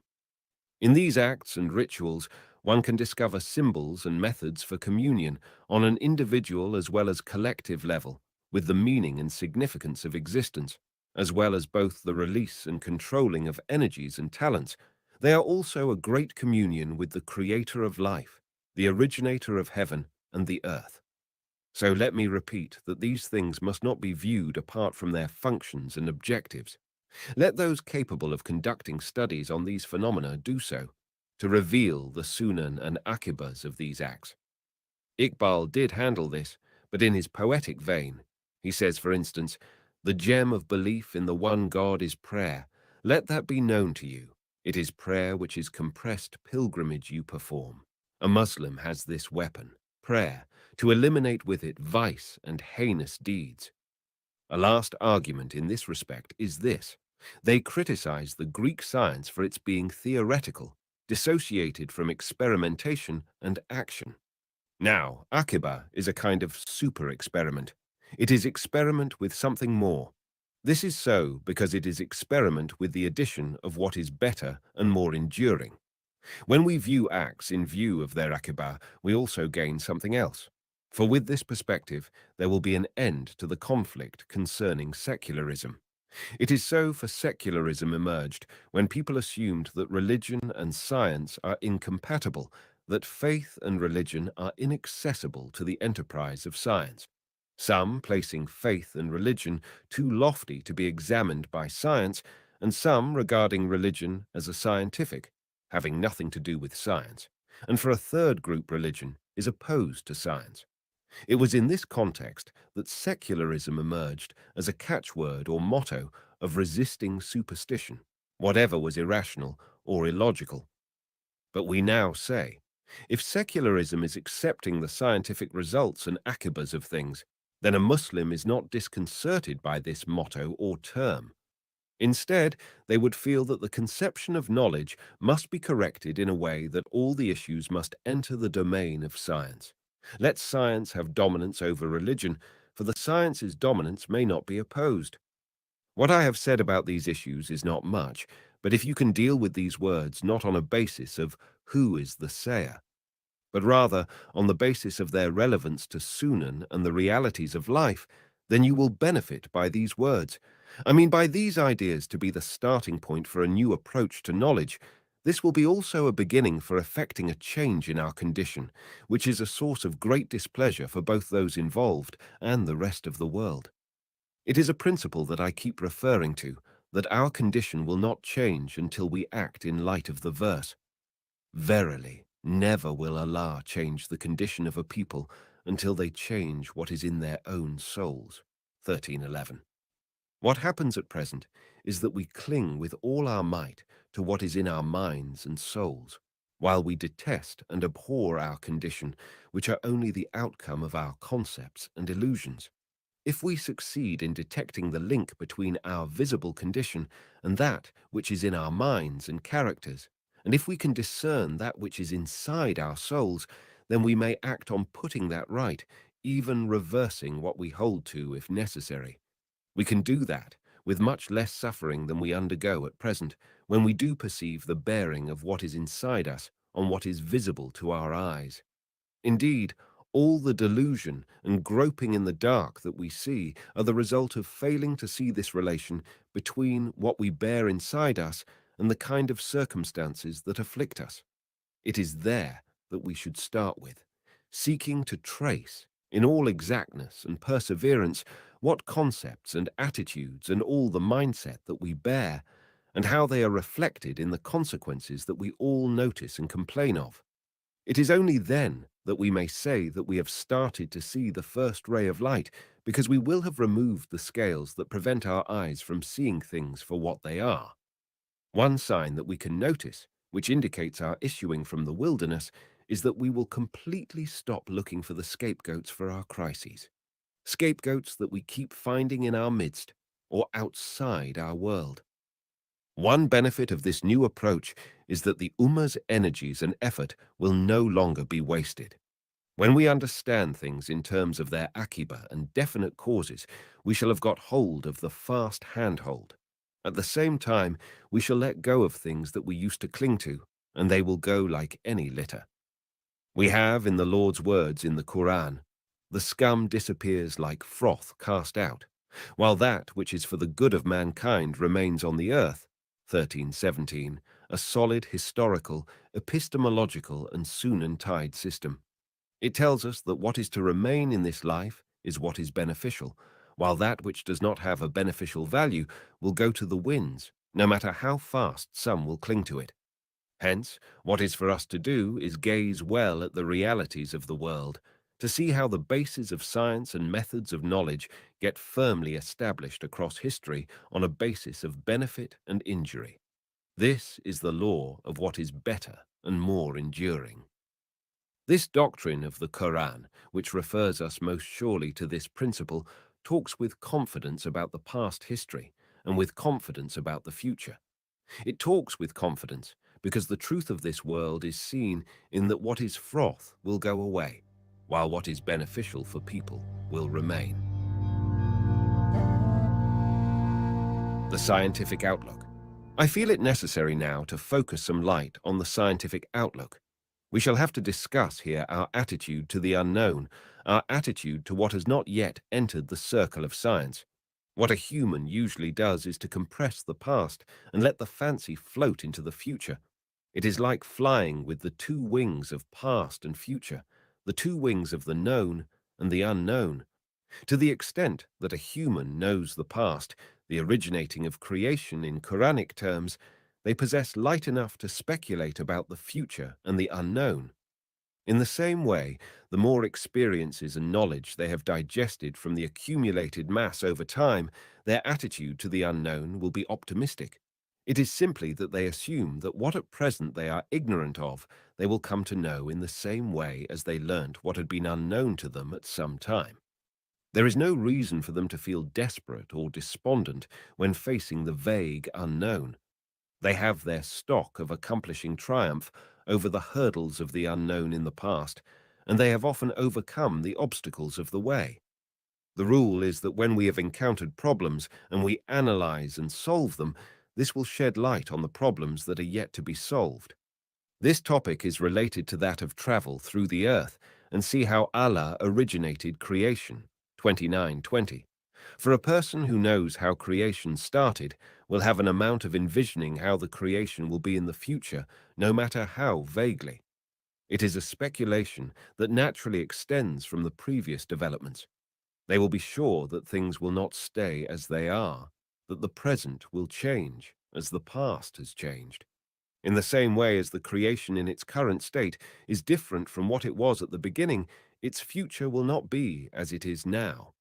In these acts and rituals, one can discover symbols and methods for communion on an individual as well as collective level, with the meaning and significance of existence, as well as both the release and controlling of energies and talents. They are also a great communion with the creator of life, the originator of heaven and the earth. So let me repeat that these things must not be viewed apart from their functions and objectives. Let those capable of conducting studies on these phenomena do so, to reveal the sunan and akibas of these acts. Iqbal did handle this, but in his poetic vein. He says, for instance, "The gem of belief in the one God is prayer. Let that be known to you. It is prayer which is compressed pilgrimage you perform. A Muslim has this weapon, prayer, to eliminate with it vice and heinous deeds." A last argument in this respect is this. They criticize the Greek science for its being theoretical, dissociated from experimentation and action. Now, Akiba is a kind of super-experiment. It is experiment with something more. This is so because it is experiment with the addition of what is better and more enduring. When we view acts in view of their Akiba, we also gain something else. For with this perspective, there will be an end to the conflict concerning secularism. It is so for secularism emerged when people assumed that religion and science are incompatible, that faith and religion are inaccessible to the enterprise of science. Some placing faith and religion too lofty to be examined by science, and some regarding religion as a scientific, having nothing to do with science, and for a third group, religion is opposed to science. It was in this context that secularism emerged as a catchword or motto of resisting superstition, whatever was irrational or illogical. But we now say, if secularism is accepting the scientific results and akibas of things, then a Muslim is not disconcerted by this motto or term. Instead, they would feel that the conception of knowledge must be corrected in a way that all the issues must enter the domain of science. Let science have dominance over religion, for the science's dominance may not be opposed. What I have said about these issues is not much, but if you can deal with these words not on a basis of who is the sayer, but rather on the basis of their relevance to Sunan and the realities of life, then you will benefit by these words. I mean, by these ideas to be the starting point for a new approach to knowledge. This will be also a beginning for effecting a change in our condition, which is a source of great displeasure for both those involved and the rest of the world. It is a principle that I keep referring to, that our condition will not change until we act in light of the verse. Verily, never will Allah change the condition of a people until they change what is in their own souls. 13:11. What happens at present is that we cling with all our might to what is in our minds and souls, while we detest and abhor our condition, which are only the outcome of our concepts and illusions. If we succeed in detecting the link between our visible condition and that which is in our minds and characters, and if we can discern that which is inside our souls, then we may act on putting that right, even reversing what we hold to if necessary. We can do that with much less suffering than we undergo at present, when we do perceive the bearing of what is inside us on what is visible to our eyes. Indeed, all the delusion and groping in the dark that we see are the result of failing to see this relation between what we bear inside us and the kind of circumstances that afflict us. It is there that we should start with, seeking to trace, in all exactness and perseverance, what concepts and attitudes and all the mindset that we bear, and how they are reflected in the consequences that we all notice and complain of. It is only then that we may say that we have started to see the first ray of light, because we will have removed the scales that prevent our eyes from seeing things for what they are. One sign that we can notice, which indicates our issuing from the wilderness, is that we will completely stop looking for the scapegoats for our crises. Scapegoats that we keep finding in our midst or outside our world. One benefit of this new approach is that the Ummah's energies and effort will no longer be wasted. When we understand things in terms of their akiba and definite causes, we shall have got hold of the fast handhold. At the same time, we shall let go of things that we used to cling to, and they will go like any litter. We have, in the Lord's words in the Quran, the scum disappears like froth cast out, while that which is for the good of mankind remains on the earth. 13:17, a solid historical, epistemological, and Sunan-tied system. It tells us that what is to remain in this life is what is beneficial, while that which does not have a beneficial value will go to the winds, no matter how fast some will cling to it. Hence, what is for us to do is gaze well at the realities of the world, to see how the bases of science and methods of knowledge get firmly established across history on a basis of benefit and injury. This is the law of what is better and more enduring. This doctrine of the Quran, which refers us most surely to this principle, talks with confidence about the past history and with confidence about the future. It talks with confidence because the truth of this world is seen in that what is froth will go away, while what is beneficial for people will remain. The scientific outlook. I feel it necessary now to focus some light on the scientific outlook. We shall have to discuss here our attitude to the unknown, our attitude to what has not yet entered the circle of science. What a human usually does is to compress the past and let the fancy float into the future. It is like flying with the two wings of past and future, the two wings of the known and the unknown. To the extent that a human knows the past, the originating of creation in Quranic terms, They possess light enough to speculate about the future and the unknown. In the same way, the more experiences and knowledge they have digested from the accumulated mass over time, their attitude to the unknown will be optimistic. It is simply that they assume that what at present they are ignorant of, they will come to know in the same way as they learnt what had been unknown to them at some time. There is no reason for them to feel desperate or despondent when facing the vague unknown. They have their stock of accomplishing triumph over the hurdles of the unknown in the past, and they have often overcome the obstacles of the way. The rule is that when we have encountered problems and we analyze and solve them, this will shed light on the problems that are yet to be solved. This topic is related to that of travel through the earth and see how Allah originated creation, 29:20. For a person who knows how creation started will have an amount of envisioning how the creation will be in the future, no matter how vaguely. It is a speculation that naturally extends from the previous developments. They will be sure that things will not stay as they are, that the present will change as the past has changed. In the same way as the creation in its current state is different from what it was at the beginning, its future will not be as it is now.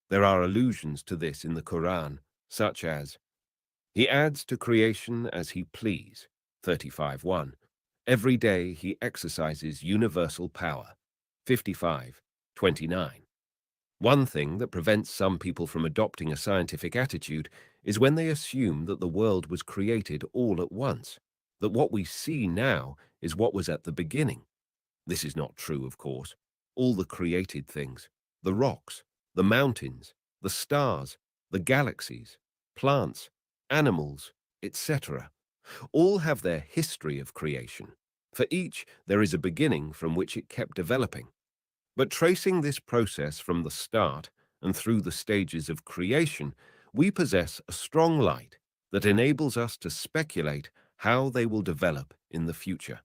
There are allusions to this in the Quran, such as, He adds to creation as He please, 35:1. Every day He exercises universal power, 55:29. One thing that prevents some people from adopting a scientific attitude is when they assume that the world was created all at once, that what we see now is what was at the beginning. This is not true, of course. All the created things, the rocks, the mountains, the stars, the galaxies, plants, animals, etc., all have their history of creation. For each, there is a beginning from which it kept developing. But tracing this process from the start and through the stages of creation, we possess a strong light that enables us to speculate how they will develop in the future.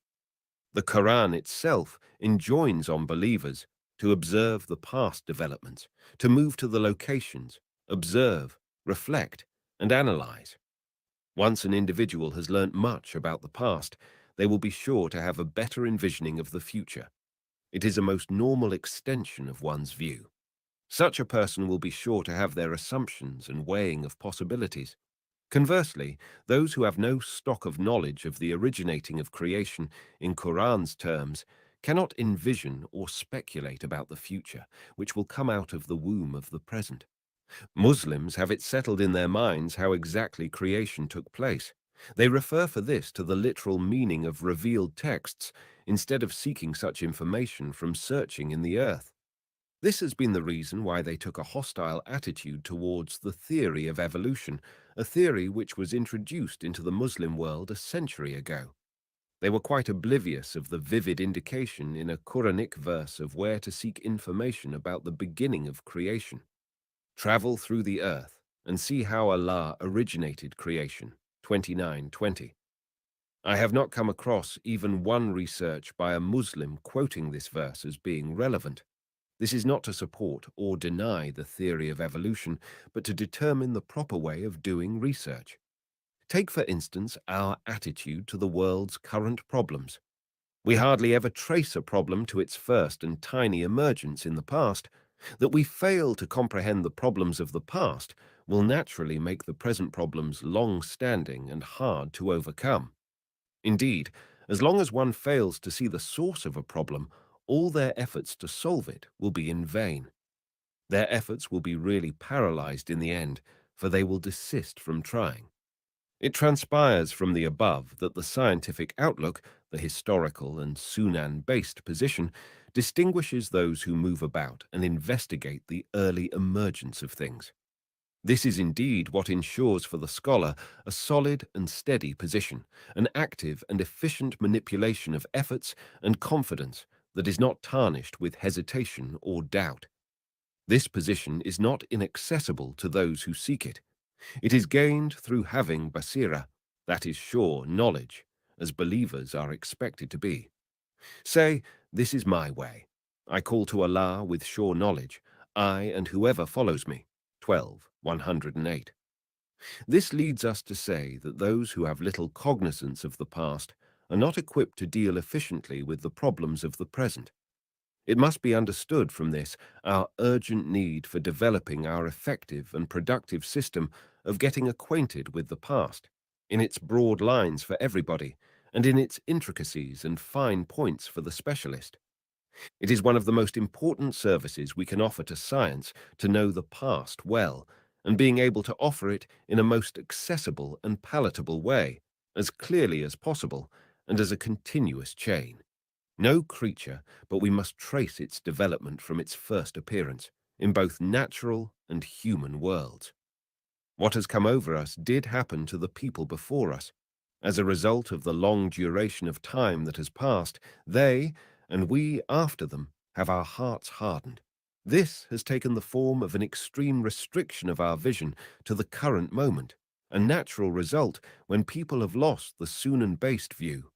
The Quran itself enjoins on believers to observe the past developments, to move to the locations, observe, reflect, and analyze. Once an individual has learnt much about the past, they will be sure to have a better envisioning of the future. It is a most normal extension of one's view. Such a person will be sure to have their assumptions and weighing of possibilities. Conversely, those who have no stock of knowledge of the originating of creation in Quran's terms cannot envision or speculate about the future, which will come out of the womb of the present. Muslims have it settled in their minds how exactly creation took place. They refer for this to the literal meaning of revealed texts instead of seeking such information from searching in the earth. This has been the reason why they took a hostile attitude towards the theory of evolution, a theory which was introduced into the Muslim world a century ago. They were quite oblivious of the vivid indication in a Quranic verse of where to seek information about the beginning of creation. Travel through the earth and see how Allah originated creation, 29:20. I have not come across even one research by a Muslim quoting this verse as being relevant. This is not to support or deny the theory of evolution, but to determine the proper way of doing research. Take, for instance, our attitude to the world's current problems. We hardly ever trace a problem to its first and tiny emergence in the past. That we fail to comprehend the problems of the past will naturally make the present problems long-standing and hard to overcome. Indeed, as long as one fails to see the source of a problem, all their efforts to solve it will be in vain. Their efforts will be really paralyzed in the end, for they will desist from trying. It transpires from the above that the scientific outlook, the historical and Sunan-based position, distinguishes those who move about and investigate the early emergence of things. This is indeed what ensures for the scholar a solid and steady position, an active and efficient manipulation of efforts and confidence that is not tarnished with hesitation or doubt. This position is not inaccessible to those who seek it. It is gained through having basira, that is sure knowledge, as believers are expected to be. Say, this is my way. I call to Allah with sure knowledge, I and whoever follows me. 12:108. This leads us to say that those who have little cognizance of the past are not equipped to deal efficiently with the problems of the present. It must be understood from this our urgent need for developing our effective and productive system of getting acquainted with the past, in its broad lines for everybody, and in its intricacies and fine points for the specialist. It is one of the most important services we can offer to science to know the past well, and being able to offer it in a most accessible and palatable way, as clearly as possible, and as a continuous chain. No creature, but we must trace its development from its first appearance, in both natural and human worlds. What has come over us did happen to the people before us. As a result of the long duration of time that has passed, they, and we after them, have our hearts hardened. This has taken the form of an extreme restriction of our vision to the current moment, a natural result when people have lost the Sunan-based view.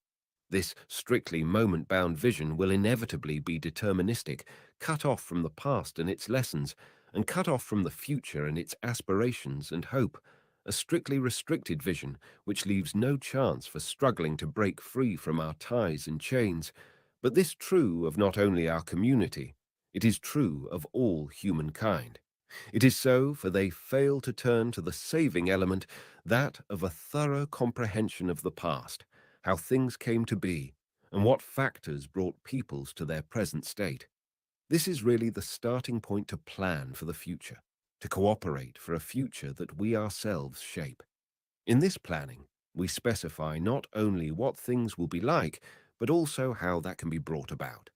This strictly moment-bound vision will inevitably be deterministic, cut off from the past and its lessons, and cut off from the future and its aspirations and hope, a strictly restricted vision which leaves no chance for struggling to break free from our ties and chains. But this true of not only our community, it is true of all humankind. It is so, for they fail to turn to the saving element, that of a thorough comprehension of the past, how things came to be, and what factors brought peoples to their present state. This is really the starting point to plan for the future, to cooperate for a future that we ourselves shape. In this planning, we specify not only what things will be like, but also how that can be brought about.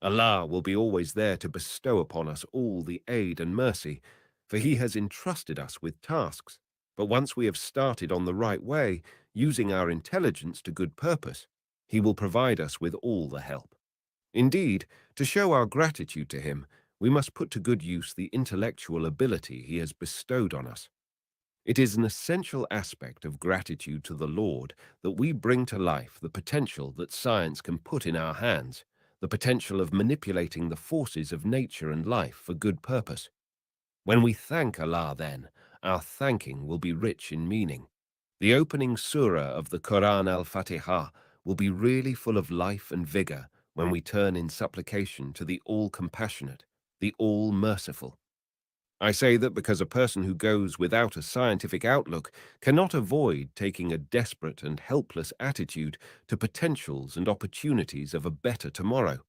Allah will be always there to bestow upon us all the aid and mercy, for He has entrusted us with tasks. But once we have started on the right way, using our intelligence to good purpose, He will provide us with all the help. Indeed, to show our gratitude to Him, we must put to good use the intellectual ability He has bestowed on us. It is an essential aspect of gratitude to the Lord that we bring to life the potential that science can put in our hands, the potential of manipulating the forces of nature and life for good purpose. When we thank Allah then, our thanking will be rich in meaning. The opening surah of the Quran al-Fatiha will be really full of life and vigor when we turn in supplication to the All-Compassionate, the All-Merciful. I say that because a person who goes without a scientific outlook cannot avoid taking a desperate and helpless attitude to potentials and opportunities of a better tomorrow,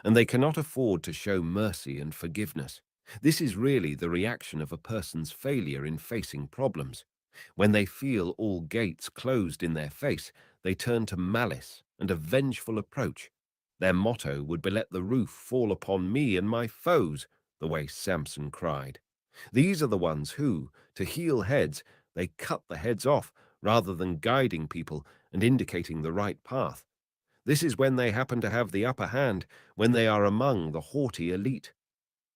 and they cannot afford to show mercy and forgiveness. This is really the reaction of a person's failure in facing problems. When they feel all gates closed in their face, they turn to malice and a vengeful approach. Their motto would be, "Let the roof fall upon me and my foes," the way Samson cried. These are the ones who, to heal heads, they cut the heads off rather than guiding people and indicating the right path. This is when they happen to have the upper hand, when they are among the haughty elite.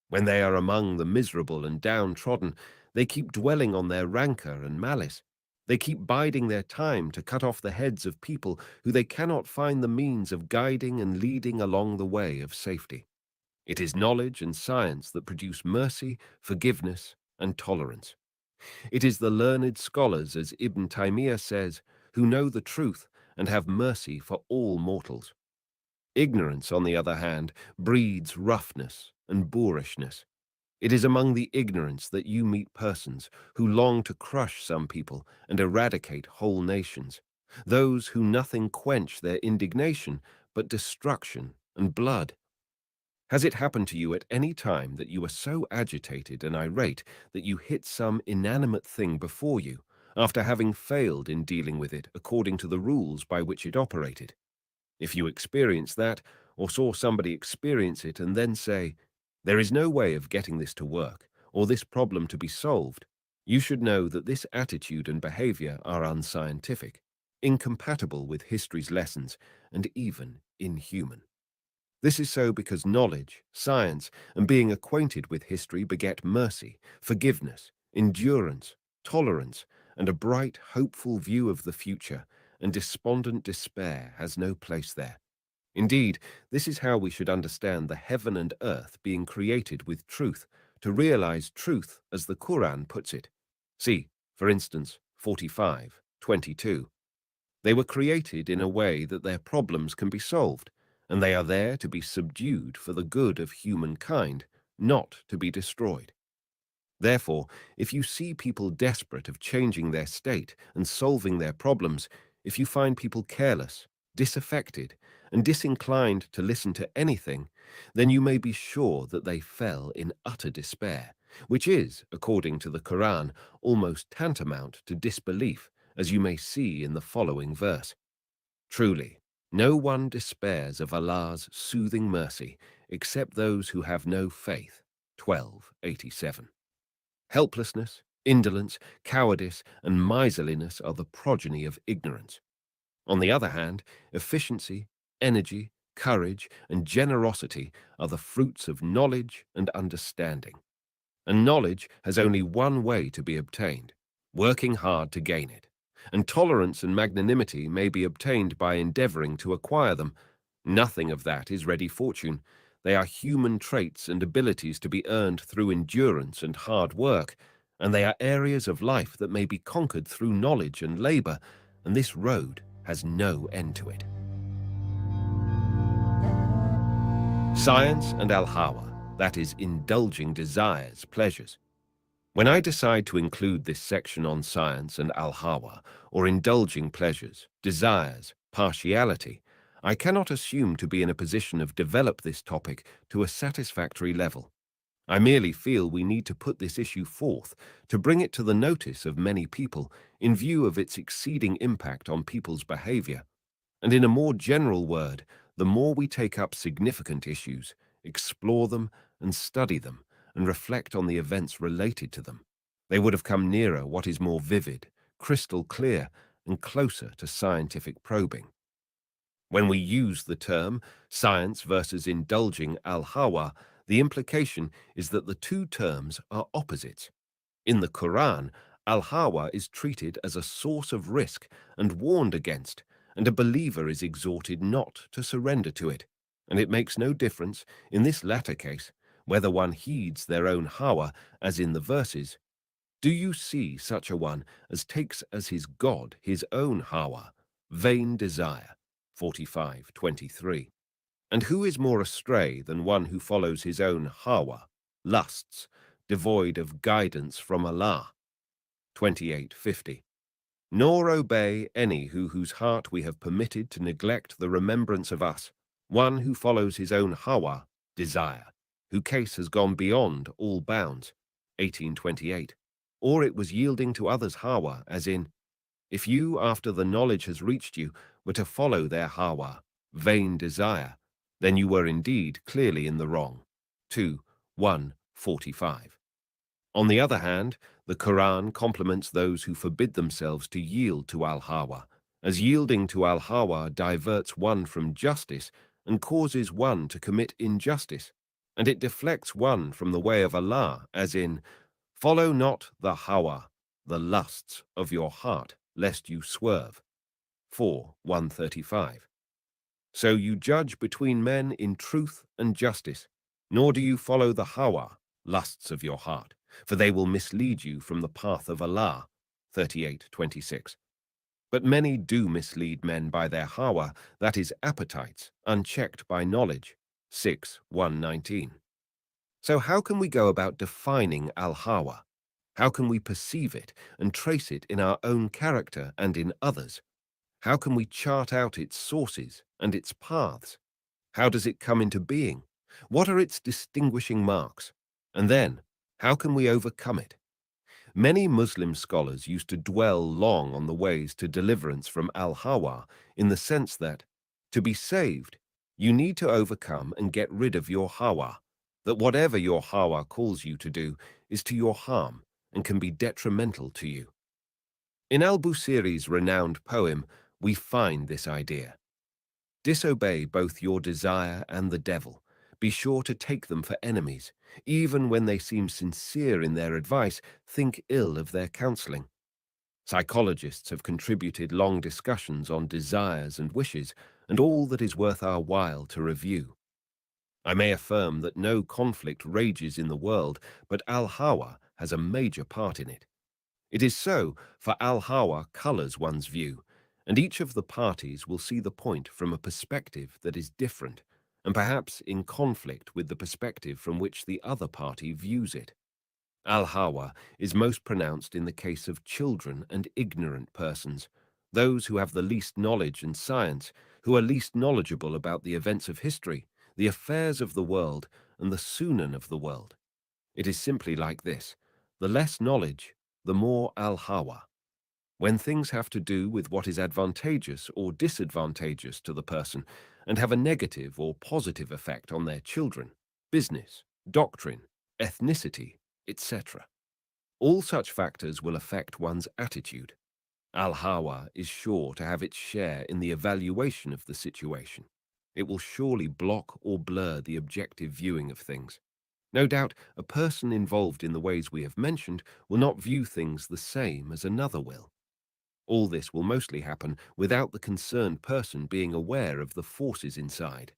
When they are among the miserable and downtrodden, they keep dwelling on their rancor and malice. They keep biding their time to cut off the heads of people who they cannot find the means of guiding and leading along the way of safety. It is knowledge and science that produce mercy, forgiveness, and tolerance. It is the learned scholars, as Ibn Taymiyyah says, who know the truth and have mercy for all mortals. Ignorance, on the other hand, breeds roughness and boorishness. It is among the ignorance that you meet persons who long to crush some people and eradicate whole nations, those who nothing quench their indignation but destruction and blood. Has it happened to you at any time that you were so agitated and irate that you hit some inanimate thing before you, after having failed in dealing with it according to the rules by which it operated? If you experienced that, or saw somebody experience it and then say, "There is no way of getting this to work, or this problem to be solved," you should know that this attitude and behavior are unscientific, incompatible with history's lessons, and even inhuman. This is so because knowledge, science, and being acquainted with history beget mercy, forgiveness, endurance, tolerance, and a bright, hopeful view of the future, and despondent despair has no place there. Indeed, this is how we should understand the heaven and earth being created with truth, to realize truth as the Quran puts it. See, for instance, 45:22. They were created in a way that their problems can be solved, and they are there to be subdued for the good of humankind, not to be destroyed. Therefore, if you see people desperate of changing their state and solving their problems, if you find people careless, disaffected, and disinclined to listen to anything, then you may be sure that they fell in utter despair, which is, according to the Quran, almost tantamount to disbelief, as you may see in the following verse. Truly, no one despairs of Allah's soothing mercy except those who have no faith. 12:87. Helplessness, indolence, cowardice, and miserliness are the progeny of ignorance. On the other hand, efficiency, energy, courage, and generosity are the fruits of knowledge and understanding. And knowledge has only one way to be obtained: working hard to gain it. And tolerance and magnanimity may be obtained by endeavoring to acquire them. Nothing of that is ready fortune. They are human traits and abilities to be earned through endurance and hard work, and they are areas of life that may be conquered through knowledge and labor, and this road has no end to it. Science and al-hawa, that is, indulging desires, pleasures. When I decide to include this section on science and al-hawa, or indulging pleasures, desires, partiality, I cannot assume to be in a position of develop this topic to a satisfactory level. I merely feel we need to put this issue forth, to bring it to the notice of many people in view of its exceeding impact on people's behavior. And in a more general word, the more we take up significant issues, explore them and study them, and reflect on the events related to them, they would have come nearer what is more vivid, crystal clear, and closer to scientific probing. When we use the term science versus indulging al-hawa, the implication is that the two terms are opposites. In the Quran, al-hawa is treated as a source of risk and warned against, and a believer is exhorted not to surrender to it. And it makes no difference, in this latter case, whether one heeds their own hawa, as in the verses. Do you see such a one as takes as his God his own hawa, vain desire? 45:23. And who is more astray than one who follows his own hawa, lusts, devoid of guidance from Allah? 28:50. Nor obey any whose heart we have permitted to neglect the remembrance of us, one who follows his own hawa, desire, whose case has gone beyond all bounds. 18:28. Or it was yielding to others' hawa, as in, if you, after the knowledge has reached you, were to follow their hawa, vain desire, then you were indeed clearly in the wrong. 2:145. On the other hand, the Quran compliments those who forbid themselves to yield to al-hawa, as yielding to al-hawa diverts one from justice and causes one to commit injustice, and it deflects one from the way of Allah, as in, follow not the hawa, the lusts of your heart, lest you swerve. 4:135. So you judge between men in truth and justice, nor do you follow the hawa, lusts of your heart, for they will mislead you from the path of Allah. 38:26. But many do mislead men by their hawa, that is, appetites, unchecked by knowledge. 6:119. So how can we go about defining al-hawa? How can we perceive it and trace it in our own character and in others? How can we chart out its sources and its paths? How does it come into being? What are its distinguishing marks? And then, how can we overcome it? Many Muslim scholars used to dwell long on the ways to deliverance from al-hawa, in the sense that, to be saved, you need to overcome and get rid of your hawa, that whatever your hawa calls you to do is to your harm and can be detrimental to you. In al-Busiri's renowned poem, we find this idea. Disobey both your desire and the devil. Be sure to take them for enemies. Even when they seem sincere in their advice, think ill of their counseling. Psychologists have contributed long discussions on desires and wishes, and all that is worth our while to review. I may affirm that no conflict rages in the world, but al-hawa has a major part in it. It is so, for al-Hawa colors one's view, and each of the parties will see the point from a perspective that is different, and perhaps in conflict with the perspective from which the other party views it. Al-Hawa is most pronounced in the case of children and ignorant persons, those who have the least knowledge and science, who are least knowledgeable about the events of history, the affairs of the world, and the sunan of the world. It is simply like this: the less knowledge, the more al-Hawa. When things have to do with what is advantageous or disadvantageous to the person and have a negative or positive effect on their children, business, doctrine, ethnicity, etc. All such factors will affect one's attitude. Al-Hawa is sure to have its share in the evaluation of the situation. It will surely block or blur the objective viewing of things. No doubt, a person involved in the ways we have mentioned will not view things the same as another will. All this will mostly happen without the concerned person being aware of the forces inside.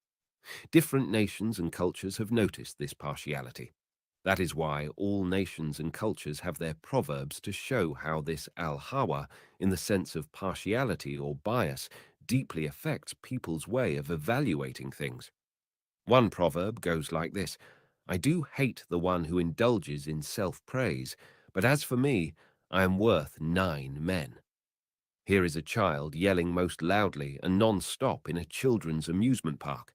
Different nations and cultures have noticed this partiality. That is why all nations and cultures have their proverbs to show how this al-Hawa, in the sense of partiality or bias, deeply affects people's way of evaluating things. One proverb goes like this: I do hate the one who indulges in self-praise, but as for me, I am worth 9 men. Here is a child yelling most loudly and non-stop in a children's amusement park.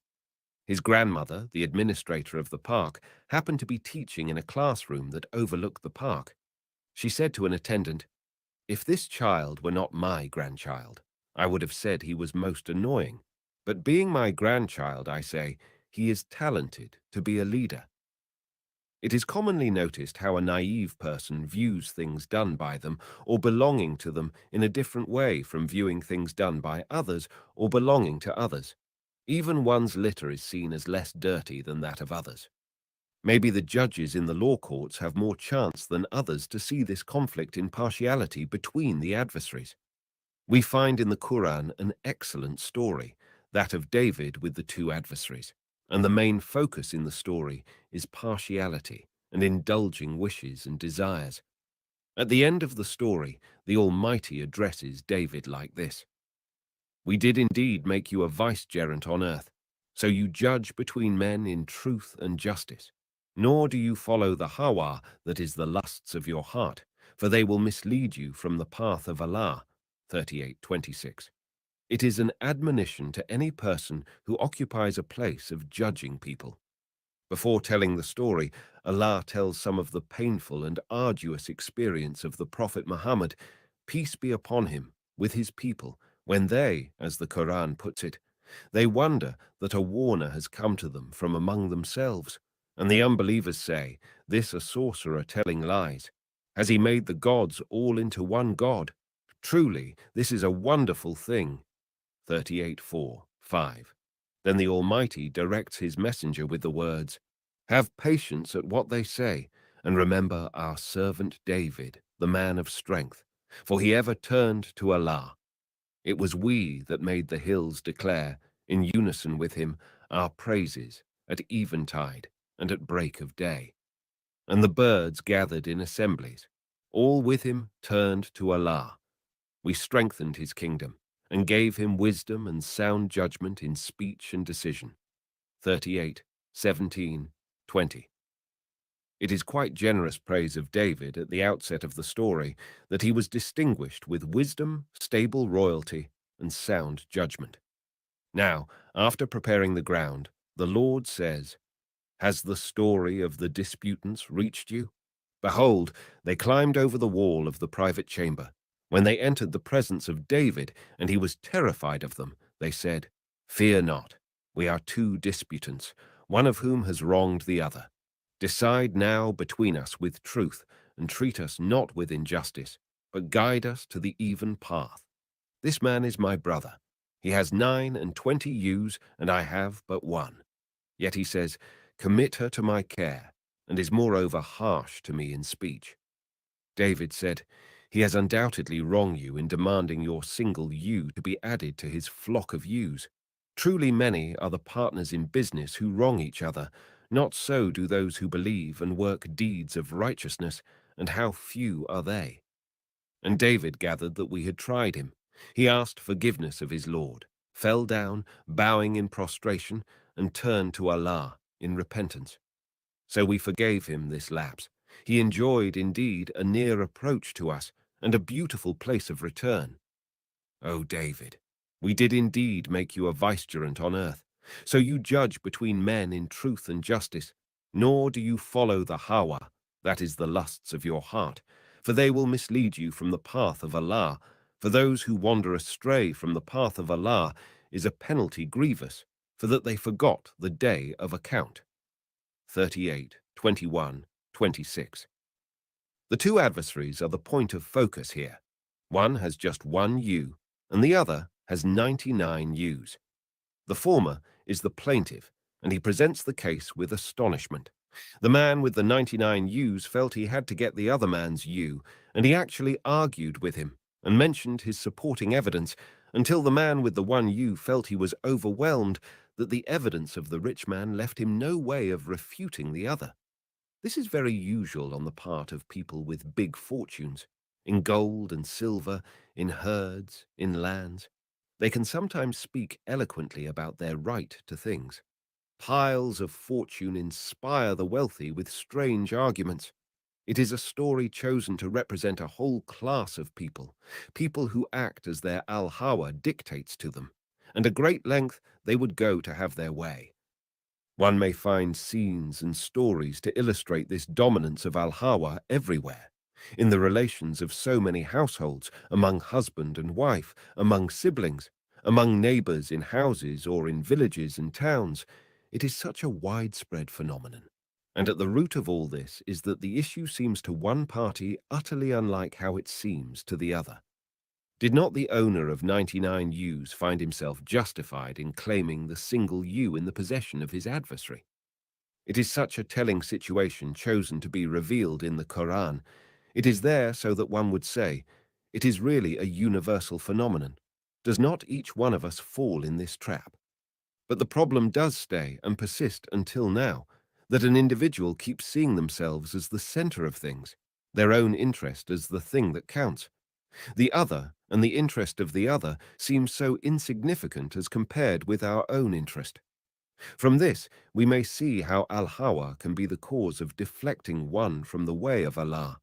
His grandmother, the administrator of the park, happened to be teaching in a classroom that overlooked the park. She said to an attendant, "If this child were not my grandchild, I would have said he was most annoying. But being my grandchild, I say, he is talented to be a leader." It is commonly noticed how a naive person views things done by them or belonging to them in a different way from viewing things done by others or belonging to others. Even one's litter is seen as less dirty than that of others. Maybe the judges in the law courts have more chance than others to see this conflict in partiality between the adversaries. We find in the Quran an excellent story, that of David with the two adversaries, and the main focus in the story is partiality and indulging wishes and desires. At the end of the story, the Almighty addresses David like this: We did indeed make you a vicegerent on earth, so you judge between men in truth and justice. Nor do you follow the hawa, that is the lusts of your heart, for they will mislead you from the path of Allah. 38:26. It is an admonition to any person who occupies a place of judging people. Before telling the story, Allah tells some of the painful and arduous experience of the Prophet Muhammad, peace be upon him, with his people, when they, as the Quran puts it, they wonder that a warner has come to them from among themselves. And the unbelievers say, this a sorcerer telling lies. Has he made the gods all into one God? Truly, this is a wonderful thing. 38:4-5. Then the Almighty directs his messenger with the words, Have patience at what they say, and remember our servant David, the man of strength, for he ever turned to Allah. It was we that made the hills declare, in unison with him, our praises at eventide and at break of day. And the birds gathered in assemblies. All with him turned to Allah. We strengthened his kingdom and gave him wisdom and sound judgment in speech and decision. 38:17-20. It is quite generous praise of David at the outset of the story that he was distinguished with wisdom, stable royalty, and sound judgment. Now, after preparing the ground, the Lord says, Has the story of the disputants reached you? Behold, they climbed over the wall of the private chamber. When they entered the presence of David, and he was terrified of them, they said, Fear not, we are two disputants, one of whom has wronged the other. Decide now between us with truth, and treat us not with injustice, but guide us to the even path. This man is my brother. He has 29 ewes, and I have but one. Yet he says, Commit her to my care, and is moreover harsh to me in speech. David said, He has undoubtedly wronged you in demanding your single ewe to be added to his flock of ewes. Truly many are the partners in business who wrong each other. Not so do those who believe and work deeds of righteousness, and how few are they. And David gathered that we had tried him. He asked forgiveness of his Lord, fell down, bowing in prostration, and turned to Allah in repentance. So we forgave him this lapse. He enjoyed, indeed, a near approach to us, and a beautiful place of return. O David, we did indeed make you a vicegerent on earth. So you judge between men in truth and justice, nor do you follow the hawa, that is the lusts of your heart, for they will mislead you from the path of Allah. For those who wander astray from the path of Allah is a penalty grievous, for that they forgot the day of account. 38, 21, 26. The two adversaries are the point of focus here. One has just one you, and the other has 99 yous. The former is the plaintiff, and he presents the case with astonishment. The man with the 99 yous felt he had to get the other man's you, and he actually argued with him and mentioned his supporting evidence until the man with the one you felt he was overwhelmed that the evidence of the rich man left him no way of refuting the other. This is very usual on the part of people with big fortunes, in gold and silver, in herds, in lands. They can sometimes speak eloquently about their right to things. Piles of fortune inspire the wealthy with strange arguments. It is a story chosen to represent a whole class of people, people who act as their al-hawa dictates to them, and a great length they would go to have their way. One may find scenes and stories to illustrate this dominance of al-hawa everywhere, in the relations of so many households, among husband and wife, among siblings, among neighbors in houses or in villages and towns. It is such a widespread phenomenon. And at the root of all this is that the issue seems to one party utterly unlike how it seems to the other. Did not the owner of 99 ewes find himself justified in claiming the single ewe in the possession of his adversary? It is such a telling situation chosen to be revealed in the Quran. It is there so that one would say, it is really a universal phenomenon. Does not each one of us fall in this trap? But the problem does stay and persist until now, that an individual keeps seeing themselves as the center of things, their own interest as the thing that counts. The other and the interest of the other seems so insignificant as compared with our own interest. From this, we may see how al-hawa can be the cause of deflecting one from the way of Allah,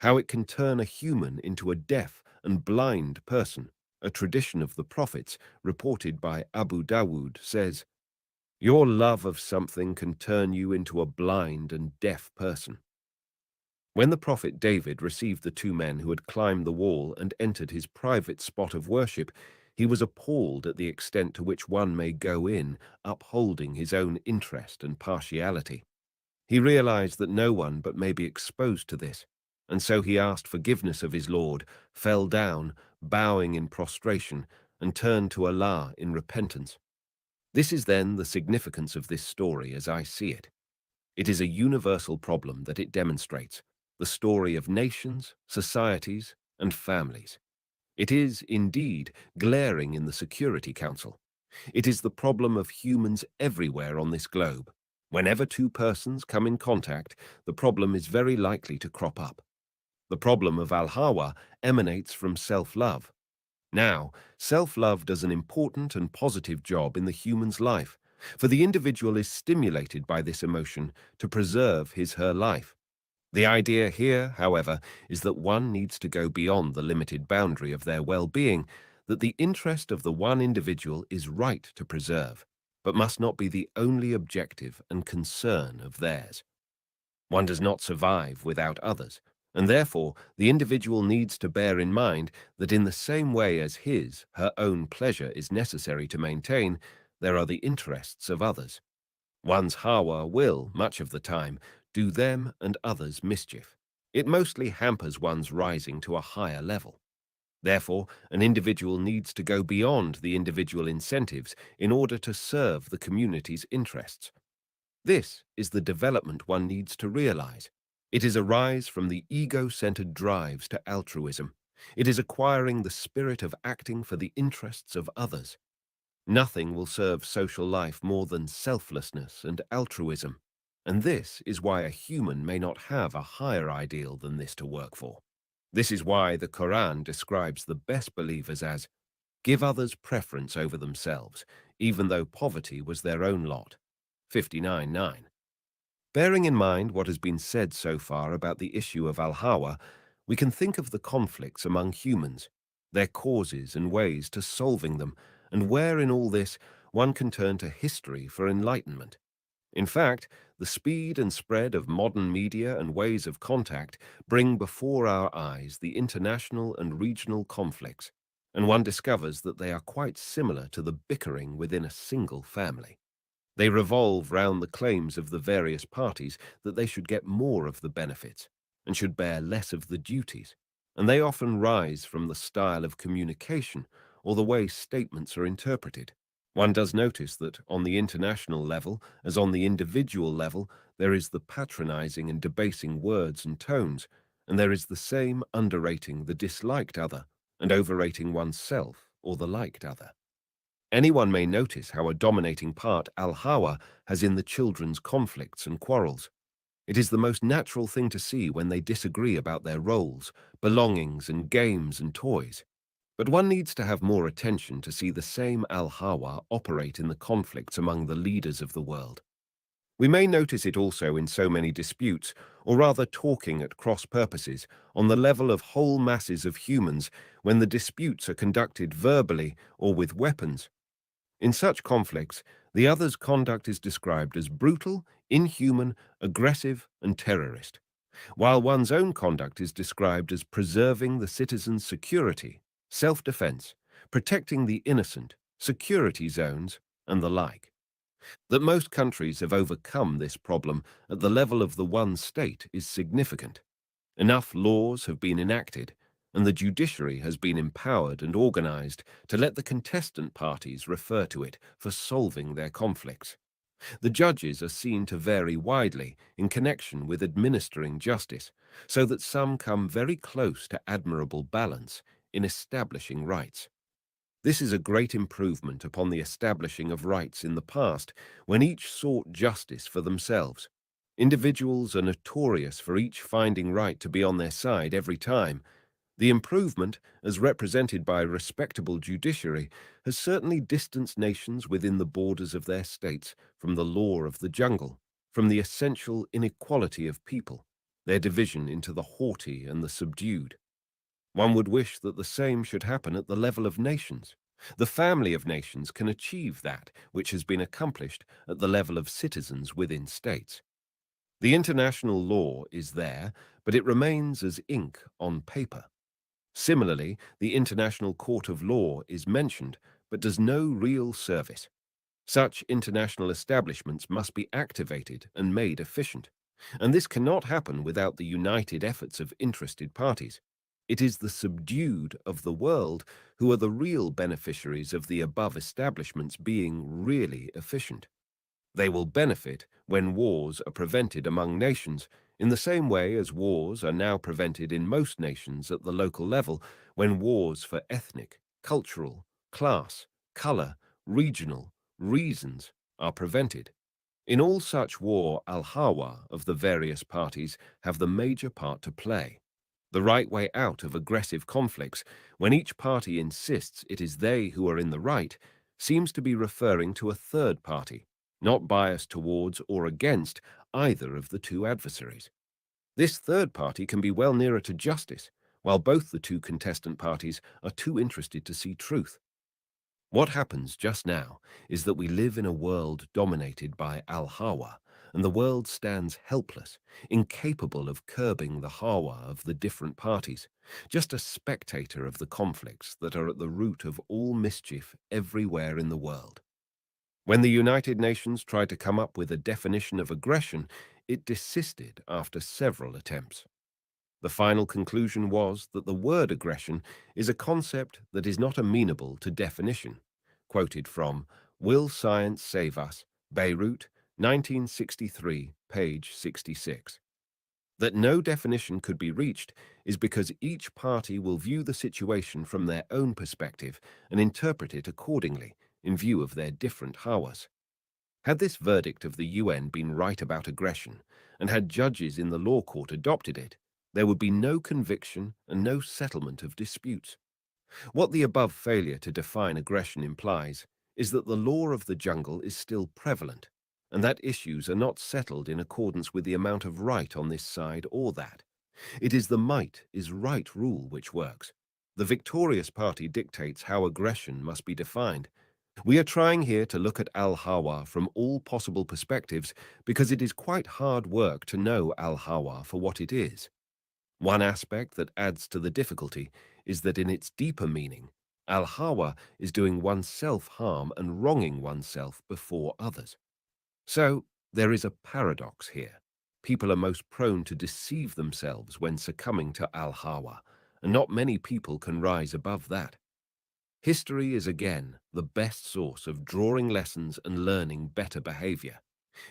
how it can turn a human into a deaf and blind person. A tradition of the prophets, reported by Abu Dawood, says, "Your love of something can turn you into a blind and deaf person." When the prophet David received the two men who had climbed the wall and entered his private spot of worship, he was appalled at the extent to which one may go in, upholding his own interest and partiality. He realized that no one but may be exposed to this, and so he asked forgiveness of his Lord, fell down, bowing in prostration, and turned to Allah in repentance. This is then the significance of this story as I see it. It is a universal problem that it demonstrates, the story of nations, societies, and families. It is, indeed, glaring in the Security Council. It is the problem of humans everywhere on this globe. Whenever two persons come in contact, the problem is very likely to crop up. The problem of al-hawa emanates from self-love. Now, self-love does an important and positive job in the human's life, for the individual is stimulated by this emotion to preserve his/her life. The idea here, however, is that one needs to go beyond the limited boundary of their well-being, that the interest of the one individual is right to preserve, but must not be the only objective and concern of theirs. One does not survive without others, and therefore the individual needs to bear in mind that in the same way as her own pleasure is necessary to maintain, there are the interests of others. One's hawa will, much of the time, do them and others mischief. It mostly hampers one's rising to a higher level. Therefore, an individual needs to go beyond the individual incentives in order to serve the community's interests. This is the development one needs to realize. It is a rise from the ego-centered drives to altruism. It is acquiring the spirit of acting for the interests of others. Nothing will serve social life more than selflessness and altruism, and this is why a human may not have a higher ideal than this to work for. This is why the Quran describes the best believers as give others preference over themselves, even though poverty was their own lot. 59:9. Bearing in mind what has been said so far about the issue of al-Hawa, we can think of the conflicts among humans, their causes and ways to solving them, and where in all this one can turn to history for enlightenment. In fact, the speed and spread of modern media and ways of contact bring before our eyes the international and regional conflicts, and one discovers that they are quite similar to the bickering within a single family. They revolve round the claims of the various parties that they should get more of the benefits and should bear less of the duties, and they often rise from the style of communication or the way statements are interpreted. One does notice that on the international level, as on the individual level, there is the patronizing and debasing words and tones, and there is the same underrating the disliked other and overrating oneself or the liked other. Anyone may notice how a dominating part al-Hawa has in the children's conflicts and quarrels. It is the most natural thing to see when they disagree about their roles, belongings, and games and toys. But one needs to have more attention to see the same al-Hawa operate in the conflicts among the leaders of the world. We may notice it also in so many disputes, or rather talking at cross purposes, on the level of whole masses of humans when the disputes are conducted verbally or with weapons. In such conflicts, the other's conduct is described as brutal, inhuman, aggressive, and terrorist, while one's own conduct is described as preserving the citizen's security, self-defense, protecting the innocent, security zones, and the like. That most countries have overcome this problem at the level of the one state is significant. Enough laws have been enacted, and the judiciary has been empowered and organized to let the contestant parties refer to it for solving their conflicts. The judges are seen to vary widely in connection with administering justice, so that some come very close to admirable balance in establishing rights. This is a great improvement upon the establishing of rights in the past, when each sought justice for themselves. Individuals are notorious for each finding right to be on their side every time. The improvement, as represented by a respectable judiciary, has certainly distanced nations within the borders of their states from the law of the jungle, from the essential inequality of people, their division into the haughty and the subdued. One would wish that the same should happen at the level of nations. The family of nations can achieve that which has been accomplished at the level of citizens within states. The international law is there, but it remains as ink on paper. Similarly, the International Court of Law is mentioned, but does no real service. Such international establishments must be activated and made efficient, and this cannot happen without the united efforts of interested parties. It is the subdued of the world who are the real beneficiaries of the above establishments being really efficient. They will benefit when wars are prevented among nations, in the same way as wars are now prevented in most nations at the local level, when wars for ethnic, cultural, class, color, regional reasons are prevented. In all such war, al-Hawa of the various parties have the major part to play. The right way out of aggressive conflicts, when each party insists it is they who are in the right, seems to be referring to a third party, not biased towards or against either of the two adversaries. This third party can be well nearer to justice, while both the two contestant parties are too interested to see truth. What happens just now is that we live in a world dominated by al-Hawa, and the world stands helpless, incapable of curbing the Hawa of the different parties, just a spectator of the conflicts that are at the root of all mischief everywhere in the world. When the United Nations tried to come up with a definition of aggression, it desisted after several attempts. The final conclusion was that the word aggression is a concept that is not amenable to definition. Quoted from Will Science Save Us, Beirut, 1963, page 66. That no definition could be reached is because each party will view the situation from their own perspective and interpret it accordingly in view of their different hawas. Had this verdict of the UN been right about aggression, and had judges in the law court adopted it, there would be no conviction and no settlement of disputes. What the above failure to define aggression implies is that the law of the jungle is still prevalent, and that issues are not settled in accordance with the amount of right on this side or that. It is the might is right rule which works. The victorious party dictates how aggression must be defined. We are trying here to look at al-Hawa from all possible perspectives because it is quite hard work to know al-Hawa for what it is. One aspect that adds to the difficulty is that in its deeper meaning, al-Hawa is doing oneself harm and wronging oneself before others. So there is a paradox here. People are most prone to deceive themselves when succumbing to al-Hawa, and not many people can rise above that. History is again the best source of drawing lessons and learning better behavior.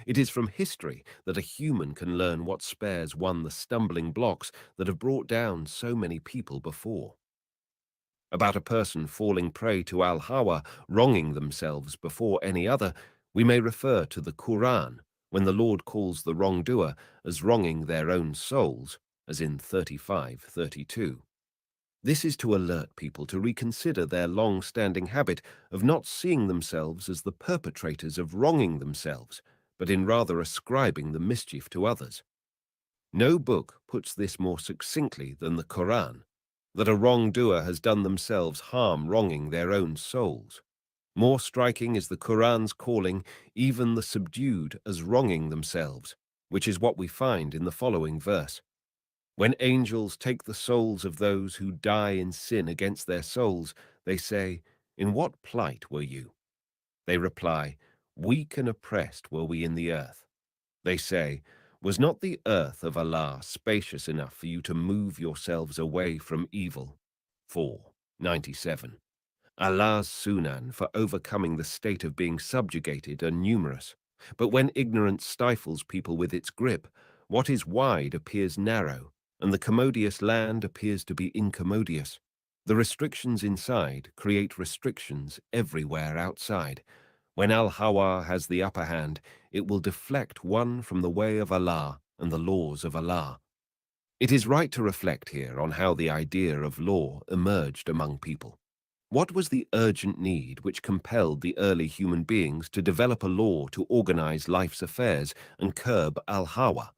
It is from history that a human can learn what spares one the stumbling blocks that have brought down so many people before. About a person falling prey to al-Hawa, wronging themselves before any other, we may refer to the Quran, when the Lord calls the wrongdoer as wronging their own souls, as in 35:32. This is to alert people to reconsider their long-standing habit of not seeing themselves as the perpetrators of wronging themselves, but in rather ascribing the mischief to others. No book puts this more succinctly than the Quran, that a wrongdoer has done themselves harm wronging their own souls. More striking is the Quran's calling even the subdued as wronging themselves, which is what we find in the following verse. When angels take the souls of those who die in sin against their souls, they say, "In what plight were you?" They reply, "Weak and oppressed were we in the earth." They say, "Was not the earth of Allah spacious enough for you to move yourselves away from evil?" 4:97. Allah's sunan for overcoming the state of being subjugated are numerous, but when ignorance stifles people with its grip, what is wide appears narrow, and the commodious land appears to be incommodious. The restrictions inside create restrictions everywhere outside. When al-Hawa has the upper hand, it will deflect one from the way of Allah and the laws of Allah. It is right to reflect here on how the idea of law emerged among people. What was the urgent need which compelled the early human beings to develop a law to organize life's affairs and curb al-Hawa?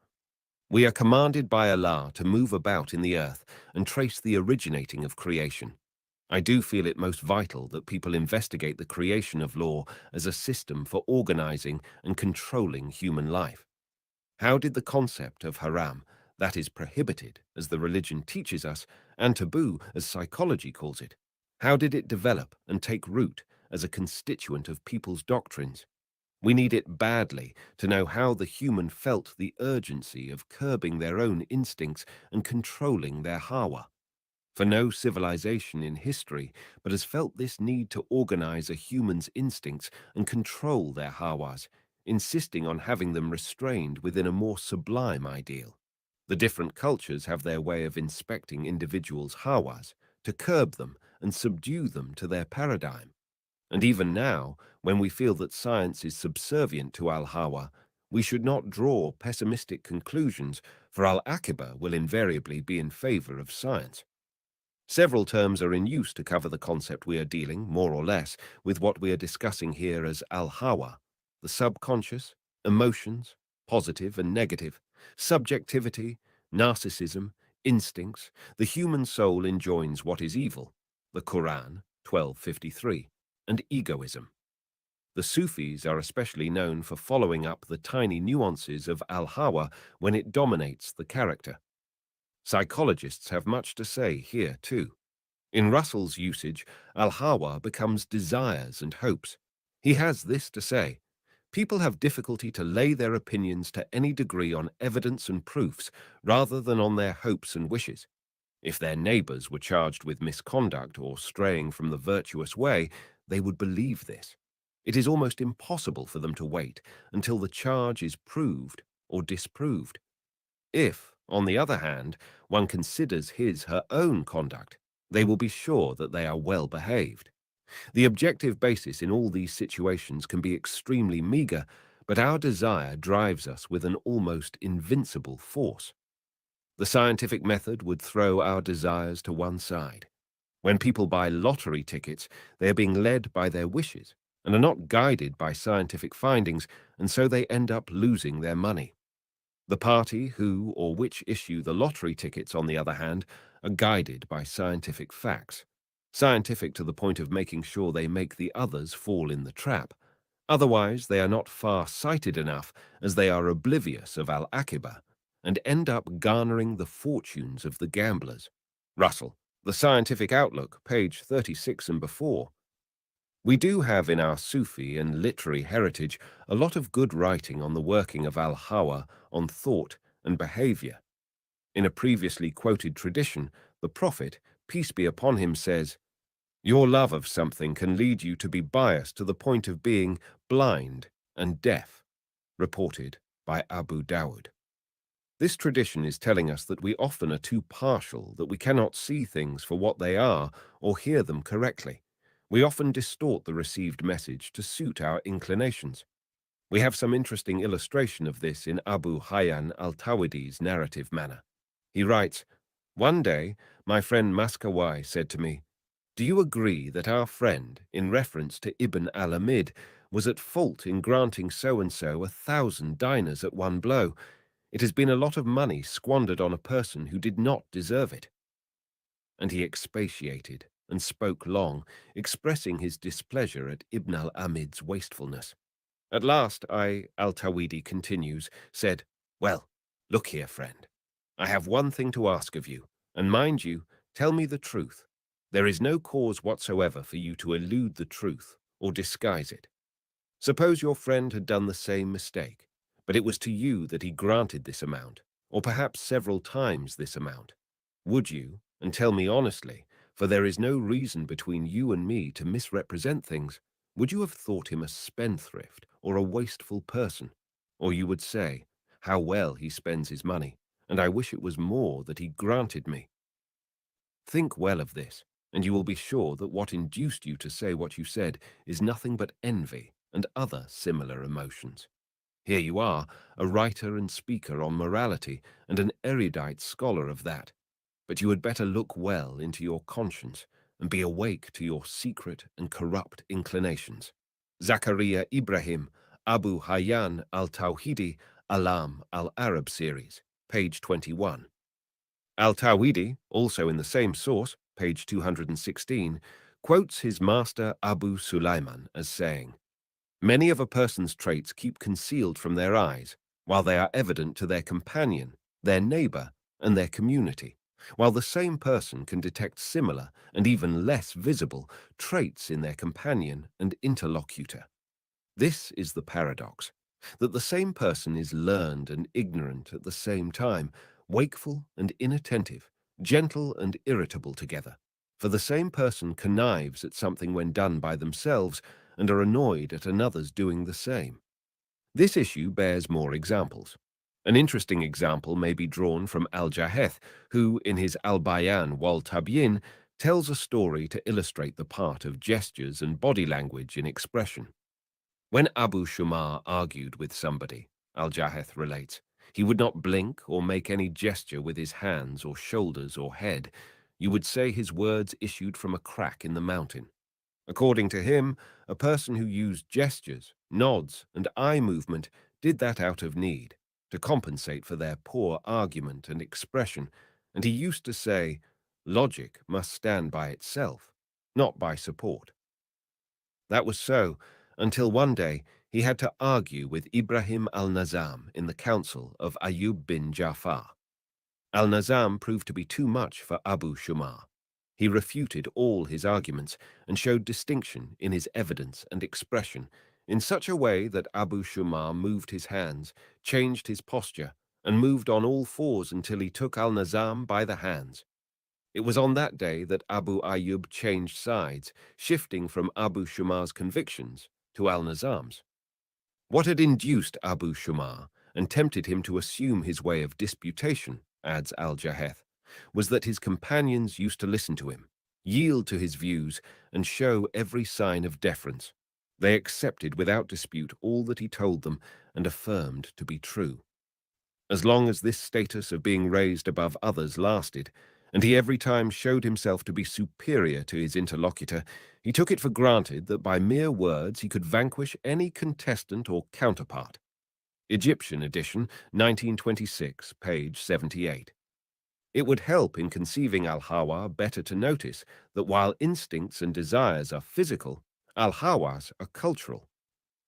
We are commanded by Allah to move about in the earth and trace the originating of creation. I do feel it most vital that people investigate the creation of law as a system for organizing and controlling human life. How did the concept of haram, that is prohibited, as the religion teaches us, and taboo, as psychology calls it, how did it develop and take root as a constituent of people's doctrines? We need it badly to know how the human felt the urgency of curbing their own instincts and controlling their hawa. For no civilization in history but has felt this need to organize a human's instincts and control their hawas, insisting on having them restrained within a more sublime ideal. The different cultures have their way of inspecting individuals' hawas, to curb them and subdue them to their paradigm. And even now, when we feel that science is subservient to al-Hawa, we should not draw pessimistic conclusions, for al-Aqiba will invariably be in favor of science. Several terms are in use to cover the concept we are dealing, more or less, with what we are discussing here as al-Hawa: the subconscious, emotions, positive and negative, subjectivity, narcissism, instincts, the human soul enjoins what is evil, the Quran, 12:53, and egoism. The Sufis are especially known for following up the tiny nuances of al-Hawa when it dominates the character. Psychologists have much to say here too. In Russell's usage, al-Hawa becomes desires and hopes. He has this to say: people have difficulty to lay their opinions to any degree on evidence and proofs rather than on their hopes and wishes. If their neighbors were charged with misconduct or straying from the virtuous way, they would believe this. It is almost impossible for them to wait until the charge is proved or disproved. If, on the other hand, one considers her own conduct, they will be sure that they are well behaved. The objective basis in all these situations can be extremely meager, but our desire drives us with an almost invincible force. The scientific method would throw our desires to one side. When people buy lottery tickets, they are being led by their wishes and are not guided by scientific findings, and so they end up losing their money. The party who or which issue the lottery tickets, on the other hand, are guided by scientific facts. Scientific to the point of making sure they make the others fall in the trap. Otherwise, they are not far-sighted enough, as they are oblivious of al-Aqiba, and end up garnering the fortunes of the gamblers. Russell, The Scientific Outlook, page 36 and before. We do have in our Sufi and literary heritage a lot of good writing on the working of al-Hawa on thought and behavior. In a previously quoted tradition, the Prophet, peace be upon him, says, "Your love of something can lead you to be biased to the point of being blind and deaf," reported by Abu Dawud. This tradition is telling us that we often are too partial, that we cannot see things for what they are or hear them correctly. We often distort the received message to suit our inclinations. We have some interesting illustration of this in Abu Hayyan al-Tawidi's narrative manner. He writes, "One day, my friend Maskawai said to me, 'Do you agree that our friend, in reference to Ibn al-Amid, was at fault in granting so-and-so 1,000 dinars at one blow? It has been a lot of money squandered on a person who did not deserve it.' And he expatiated and spoke long, expressing his displeasure at Ibn al-Amid's wastefulness. At last al-Tawidi continues, said, 'Well, look here, friend. I have one thing to ask of you, and mind you, tell me the truth. There is no cause whatsoever for you to elude the truth or disguise it. Suppose your friend had done the same mistake, but it was to you that he granted this amount, or perhaps several times this amount. Would you, and tell me honestly, for there is no reason between you and me to misrepresent things, would you have thought him a spendthrift or a wasteful person? Or you would say, how well he spends his money, and I wish it was more that he granted me. Think well of this, and you will be sure that what induced you to say what you said is nothing but envy and other similar emotions. Here you are, a writer and speaker on morality, and an erudite scholar of that. But you had better look well into your conscience and be awake to your secret and corrupt inclinations." Zakaria Ibrahim, Abu Hayyan al-Tawhidi, Alam al-Arab series, page 21. Al-Tawhidi, also in the same source, page 216, quotes his master Abu Sulaiman as saying, "Many of a person's traits keep concealed from their eyes, while they are evident to their companion, their neighbor, and their community, while the same person can detect similar, and even less visible, traits in their companion and interlocutor. This is the paradox, that the same person is learned and ignorant at the same time, wakeful and inattentive, gentle and irritable together. For the same person connives at something when done by themselves, and are annoyed at another's doing the same." This issue bears more examples. An interesting example may be drawn from Al-Jaheth, who, in his Al-Bayan wal Tabyin, tells a story to illustrate the part of gestures and body language in expression. When Abu Shumar argued with somebody, Al-Jaheth relates, he would not blink or make any gesture with his hands or shoulders or head. You would say his words issued from a crack in the mountain. According to him, a person who used gestures, nods, and eye movement did that out of need, to compensate for their poor argument and expression, and he used to say, "Logic must stand by itself, not by support." That was so, until one day he had to argue with Ibrahim al-Nazam in the council of Ayub bin Ja'far. Al-Nazam proved to be too much for Abu Shumar. He refuted all his arguments and showed distinction in his evidence and expression in such a way that Abu Shumar moved his hands, changed his posture, and moved on all fours until he took Al-Nazam by the hands. It was on that day that Abu Ayyub changed sides, shifting from Abu Shumar's convictions to Al-Nazam's. What had induced Abu Shumar and tempted him to assume his way of disputation, adds Al-Jaheth, was that his companions used to listen to him, yield to his views, and show every sign of deference. They accepted without dispute all that he told them and affirmed to be true. As long as this status of being raised above others lasted, and he every time showed himself to be superior to his interlocutor, he took it for granted that by mere words he could vanquish any contestant or counterpart. Egyptian edition, 1926, page 78. It would help in conceiving al-Hawa better to notice that while instincts and desires are physical, al-Hawas are cultural.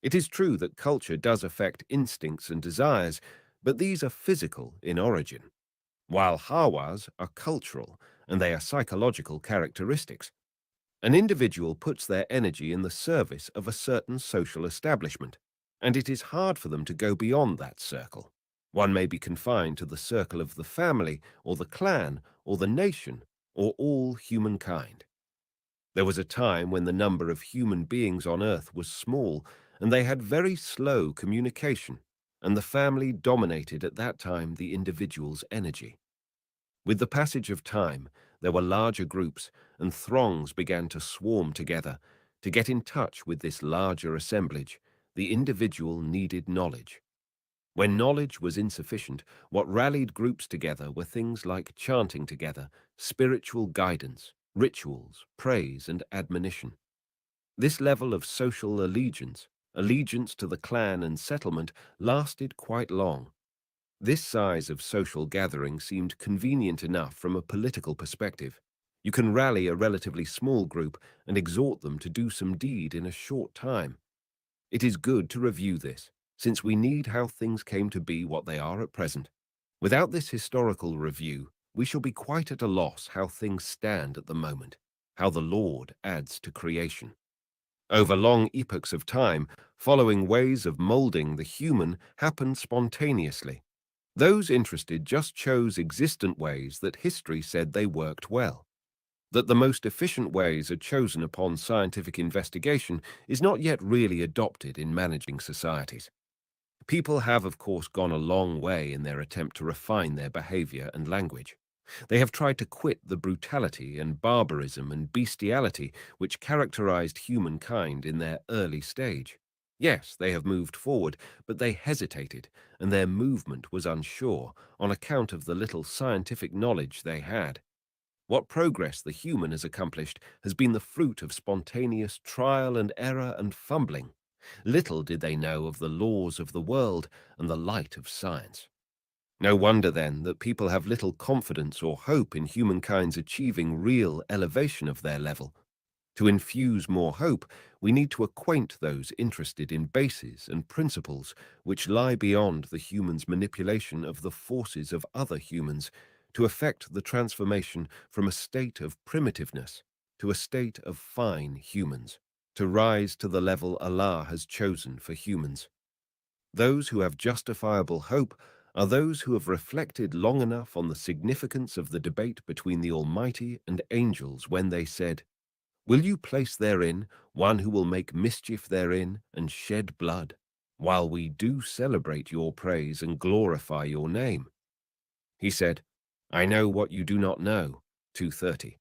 It is true that culture does affect instincts and desires, but these are physical in origin, while Hawas are cultural and they are psychological characteristics. An individual puts their energy in the service of a certain social establishment, and it is hard for them to go beyond that circle. One may be confined to the circle of the family, or the clan, or the nation, or all humankind. There was a time when the number of human beings on earth was small, and they had very slow communication, and the family dominated at that time the individual's energy. With the passage of time, there were larger groups, and throngs began to swarm together. To get in touch with this larger assemblage, the individual needed knowledge. When knowledge was insufficient, what rallied groups together were things like chanting together, spiritual guidance, rituals, praise, and admonition. This level of social allegiance, allegiance to the clan and settlement, lasted quite long. This size of social gathering seemed convenient enough from a political perspective. You can rally a relatively small group and exhort them to do some deed in a short time. It is good to review this, since we need how things came to be what they are at present. Without this historical review, we shall be quite at a loss how things stand at the moment, how the Lord adds to creation. Over long epochs of time, following ways of molding the human happened spontaneously. Those interested just chose existent ways that history said they worked well. That the most efficient ways are chosen upon scientific investigation is not yet really adopted in managing societies. People have, of course, gone a long way in their attempt to refine their behavior and language. They have tried to quit the brutality and barbarism and bestiality which characterized humankind in their early stage. Yes, they have moved forward, but they hesitated, and their movement was unsure on account of the little scientific knowledge they had. What progress the human has accomplished has been the fruit of spontaneous trial and error and fumbling. Little did they know of the laws of the world and the light of science. No wonder, then, that people have little confidence or hope in humankind's achieving real elevation of their level. To infuse more hope, we need to acquaint those interested in bases and principles which lie beyond the human's manipulation of the forces of other humans to effect the transformation from a state of primitiveness to a state of fine humans, to rise to the level Allah has chosen for humans. Those who have justifiable hope are those who have reflected long enough on the significance of the debate between the Almighty and angels when they said, "Will you place therein one who will make mischief therein and shed blood, while we do celebrate your praise and glorify your name?" He said, "I know what you do not know." 2:30.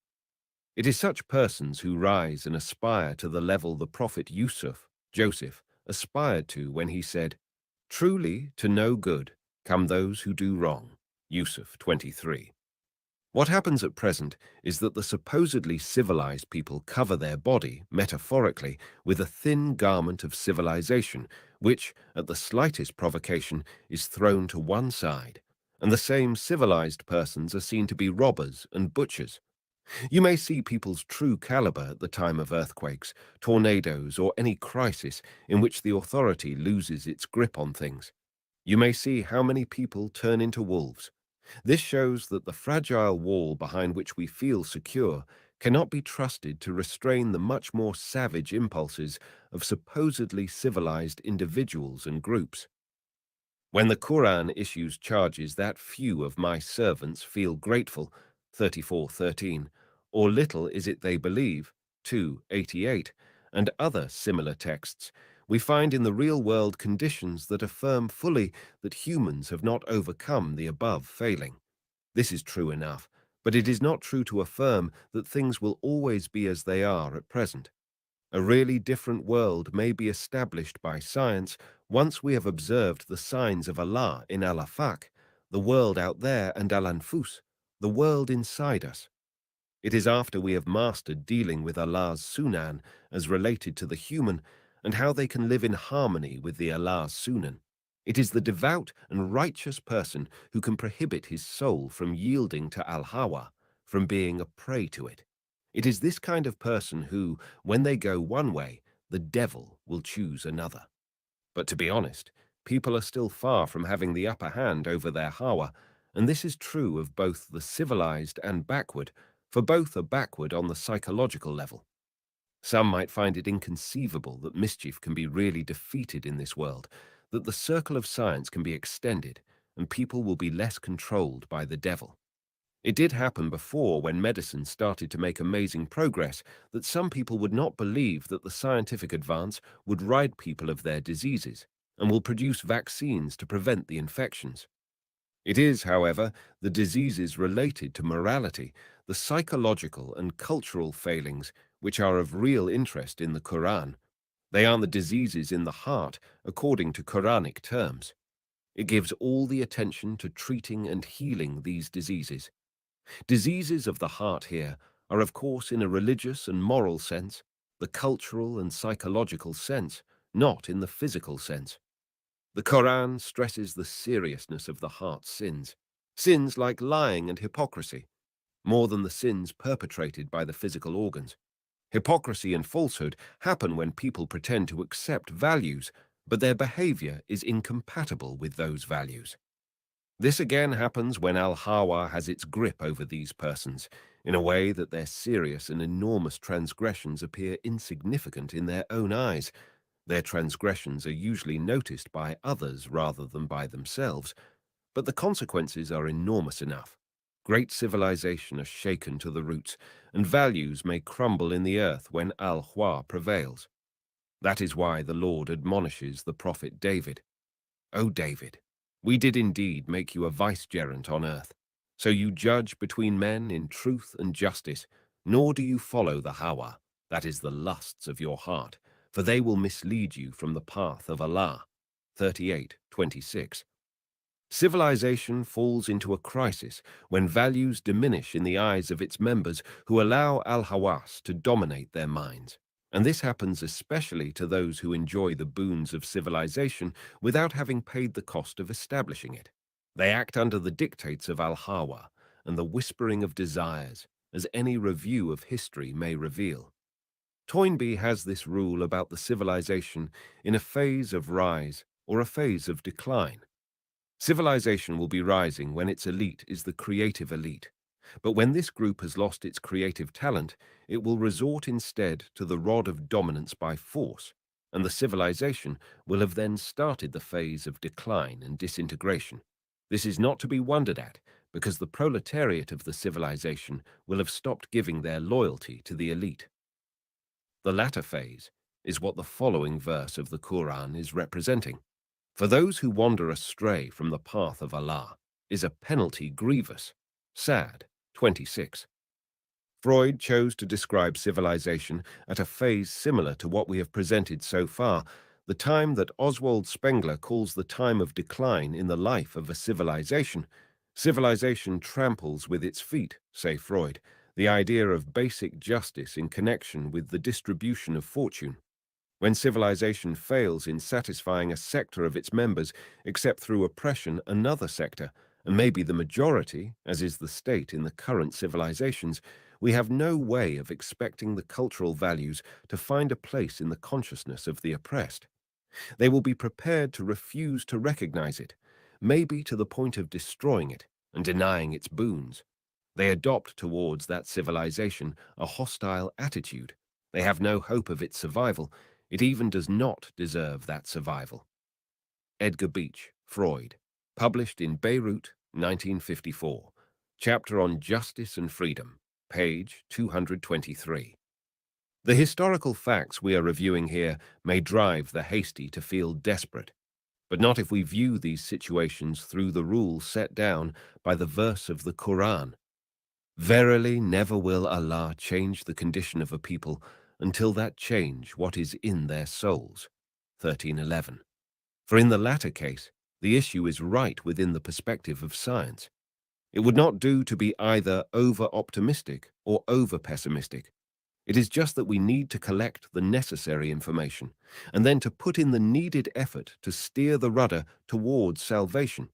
It is such persons who rise and aspire to the level the prophet Joseph, aspired to when he said, "Truly, to know good come those who do wrong." Yusuf 23. What happens at present is that the supposedly civilized people cover their body, metaphorically, with a thin garment of civilization, which, at the slightest provocation, is thrown to one side, and the same civilized persons are seen to be robbers and butchers. You may see people's true caliber at the time of earthquakes, tornadoes, or any crisis in which the authority loses its grip on things. You may see how many people turn into wolves. This shows that the fragile wall behind which we feel secure cannot be trusted to restrain the much more savage impulses of supposedly civilized individuals and groups. When the Quran issues charges that few of my servants feel grateful, 34:13, or little is it they believe, 2:88, and other similar texts, we find in the real world conditions that affirm fully that humans have not overcome the above failing. This is true enough, but it is not true to affirm that things will always be as they are at present. A really different world may be established by science once we have observed the signs of Allah in al-Afaq the world out there, and al-anfus, the world inside us. It is after we have mastered dealing with Allah's sunan as related to the human and how they can live in harmony with the Allah's sunan. It is the devout and righteous person who can prohibit his soul from yielding to al-hawa, from being a prey to it. It is this kind of person who, when they go one way, the devil will choose another. But to be honest, people are still far from having the upper hand over their hawa, and this is true of both the civilized and backward, for both are backward on the psychological level. Some might find it inconceivable that mischief can be really defeated in this world, that the circle of science can be extended, and people will be less controlled by the devil. It did happen before when medicine started to make amazing progress that some people would not believe that the scientific advance would rid people of their diseases and will produce vaccines to prevent the infections. It is, however, the diseases related to morality, the psychological and cultural failings which are of real interest in the Quran. They are the diseases in the heart according to Quranic terms. It gives all the attention to treating and healing these diseases. Diseases of the heart here are, of course, in a religious and moral sense, the cultural and psychological sense, not in the physical sense. The Quran stresses the seriousness of the heart's sins, sins like lying and hypocrisy, more than the sins perpetrated by the physical organs. Hypocrisy and falsehood happen when people pretend to accept values, but their behavior is incompatible with those values. This again happens when al-hawa has its grip over these persons, in a way that their serious and enormous transgressions appear insignificant in their own eyes. Their transgressions are usually noticed by others rather than by themselves, but the consequences are enormous enough. Great civilization are shaken to the roots, and values may crumble in the earth when al-hawa prevails. That is why the Lord admonishes the prophet David. O David, we did indeed make you a vicegerent on earth. So you judge between men in truth and justice, nor do you follow the hawa, that is the lusts of your heart, for they will mislead you from the path of Allah. 38:26. Civilization falls into a crisis when values diminish in the eyes of its members who allow al-hawas to dominate their minds. And this happens especially to those who enjoy the boons of civilization without having paid the cost of establishing it. They act under the dictates of al-hawa and the whispering of desires, as any review of history may reveal. Toynbee has this rule about the civilization in a phase of rise or a phase of decline. Civilization will be rising when its elite is the creative elite. But when this group has lost its creative talent, it will resort instead to the rod of dominance by force, and the civilization will have then started the phase of decline and disintegration. This is not to be wondered at, because the proletariat of the civilization will have stopped giving their loyalty to the elite. The latter phase is what the following verse of the Quran is representing. For those who wander astray from the path of Allah is a penalty grievous. Sad. 26. Freud chose to describe civilization at a phase similar to what we have presented so far, the time that Oswald Spengler calls the time of decline in the life of a civilization. Civilization tramples with its feet, say Freud, the idea of basic justice in connection with the distribution of fortune. When civilization fails in satisfying a sector of its members, except through oppression another sector, and maybe the majority, as is the state in the current civilizations, we have no way of expecting the cultural values to find a place in the consciousness of the oppressed. They will be prepared to refuse to recognize it, maybe to the point of destroying it and denying its boons. They adopt towards that civilization a hostile attitude. They have no hope of its survival. It even does not deserve that survival. Edgar Beach, Freud, published in Beirut, 1954. Chapter on Justice and Freedom, page 223. The historical facts we are reviewing here may drive the hasty to feel desperate, but not if we view these situations through the rule set down by the verse of the Quran. Verily, never will Allah change the condition of a people until that change what is in their souls. 13:11. For in the latter case, The issue is right within the perspective of science. It would not do to be either over-optimistic or over-pessimistic. It is just that we need to collect the necessary information and then to put in the needed effort to steer the rudder towards salvation.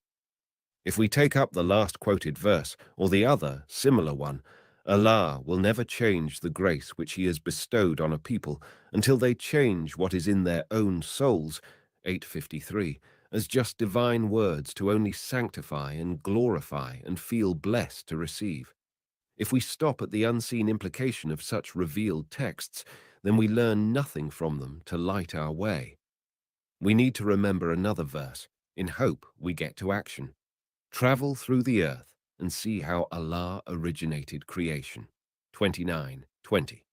If we take up the last quoted verse or the other similar one, Allah will never change the grace which He has bestowed on a people until they change what is in their own souls, 853, as just divine words to only sanctify and glorify and feel blessed to receive. If we stop at the unseen implication of such revealed texts, then we learn nothing from them to light our way. We need to remember another verse. In hope, we get to action. Travel through the earth and see how Allah originated creation. 29:20.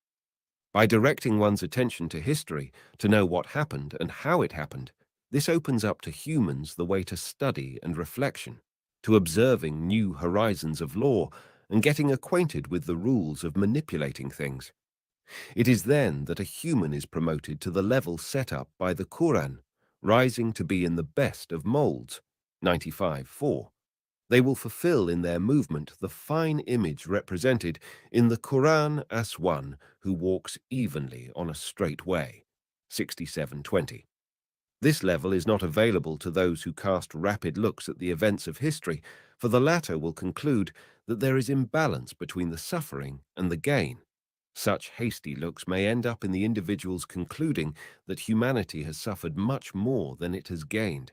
By directing one's attention to history to know what happened and how it happened, this opens up to humans the way to study and reflection, to observing new horizons of law and getting acquainted with the rules of manipulating things. It is then that a human is promoted to the level set up by the Quran, rising to be in the best of molds. 95:4. They will fulfill in their movement the fine image represented in the Quran as one who walks evenly on a straight way. 67:20. This level is not available to those who cast rapid looks at the events of history, for the latter will conclude that there is imbalance between the suffering and the gain. Such hasty looks may end up in the individuals concluding that humanity has suffered much more than it has gained.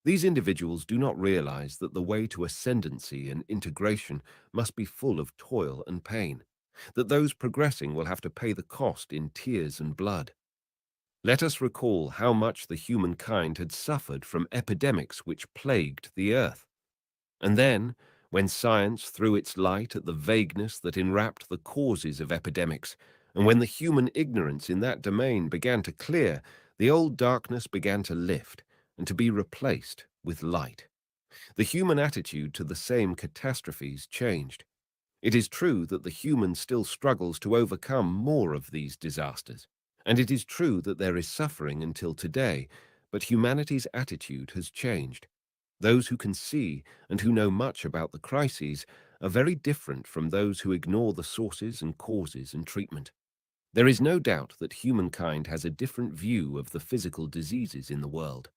These individuals do not realize that the way to ascendancy and integration must be full of toil and pain, that those progressing will have to pay the cost in tears and blood. Let us recall how much the humankind had suffered from epidemics which plagued the earth. And then, when science threw its light at the vagueness that enwrapped the causes of epidemics, and when the human ignorance in that domain began to clear, the old darkness began to lift and to be replaced with light. The human attitude to the same catastrophes changed. It is true that the human still struggles to overcome more of these disasters, and it is true that there is suffering until today, but humanity's attitude has changed. Those who can see and who know much about the crises are very different from those who ignore the sources and causes and treatment. There is no doubt that humankind has a different view of the physical diseases in the world.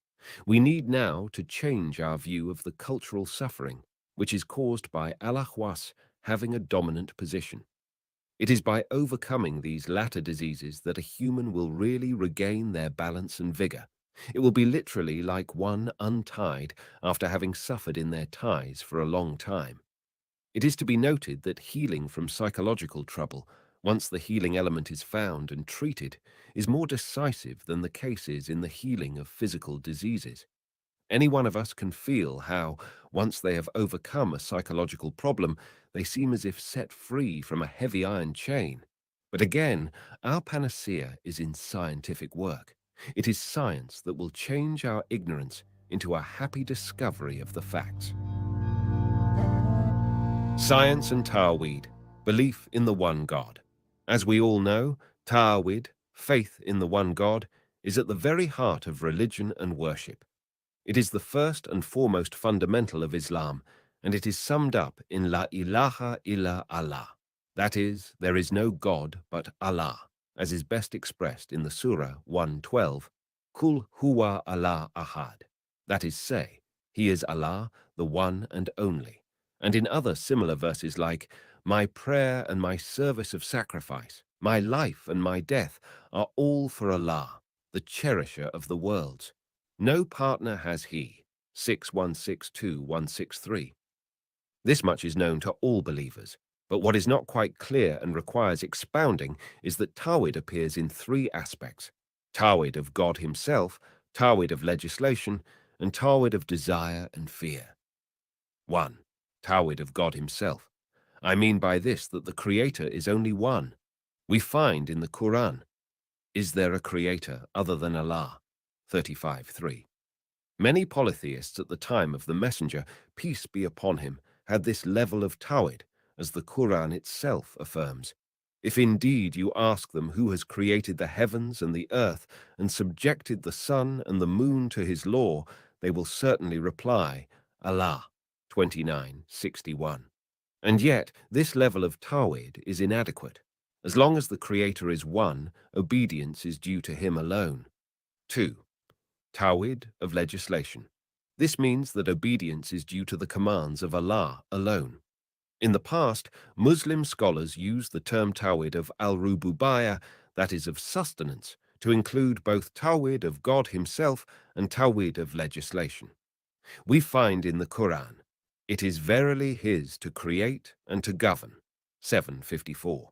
We need now to change our view of the cultural suffering, which is caused by al-Ahwas having a dominant position. It is by overcoming these latter diseases that a human will really regain their balance and vigor. It will be literally like one untied after having suffered in their ties for a long time. It is to be noted that healing from psychological trouble, once the healing element is found and treated, is more decisive than the case is in the healing of physical diseases. Any one of us can feel how, once they have overcome a psychological problem, they seem as if set free from a heavy iron chain. But again, our panacea is in scientific work. It is science that will change our ignorance into a happy discovery of the facts. Science and Tawhid, belief in the one God. As we all know, Tawhid, faith in the one God, is at the very heart of religion and worship. It is the first and foremost fundamental of Islam, and it is summed up in La ilaha illa Allah. That is, there is no God but Allah, as is best expressed in the Surah 112, Kul huwa Allah ahad. That is, say, He is Allah, the one and only. And in other similar verses like, my prayer and my service of sacrifice, my life and my death are all for Allah, the cherisher of the worlds. No partner has He, 6162-163. This much is known to all believers, but what is not quite clear and requires expounding is that Tawhid appears in three aspects: Tawhid of God Himself, Tawhid of legislation, and Tawhid of desire and fear. 1. Tawhid of God Himself. I mean by this that the Creator is only one. We find in the Quran, is there a Creator other than Allah? 35:3. Many polytheists at the time of the Messenger, peace be upon him, had this level of Tawhid, as the Quran itself affirms. If indeed you ask them who has created the heavens and the earth and subjected the sun and the moon to his law, they will certainly reply, Allah, 29:61. And yet, this level of tawhid is inadequate. As long as the Creator is one, obedience is due to Him alone. 2. Tawhid of legislation. This means that obedience is due to the commands of Allah alone. In the past, Muslim scholars used the term tawhid of al-rububiyyah, that is of sustenance, to include both tawhid of God Himself and tawhid of legislation. We find in the Quran, "It is verily His to create and to govern," 7:54.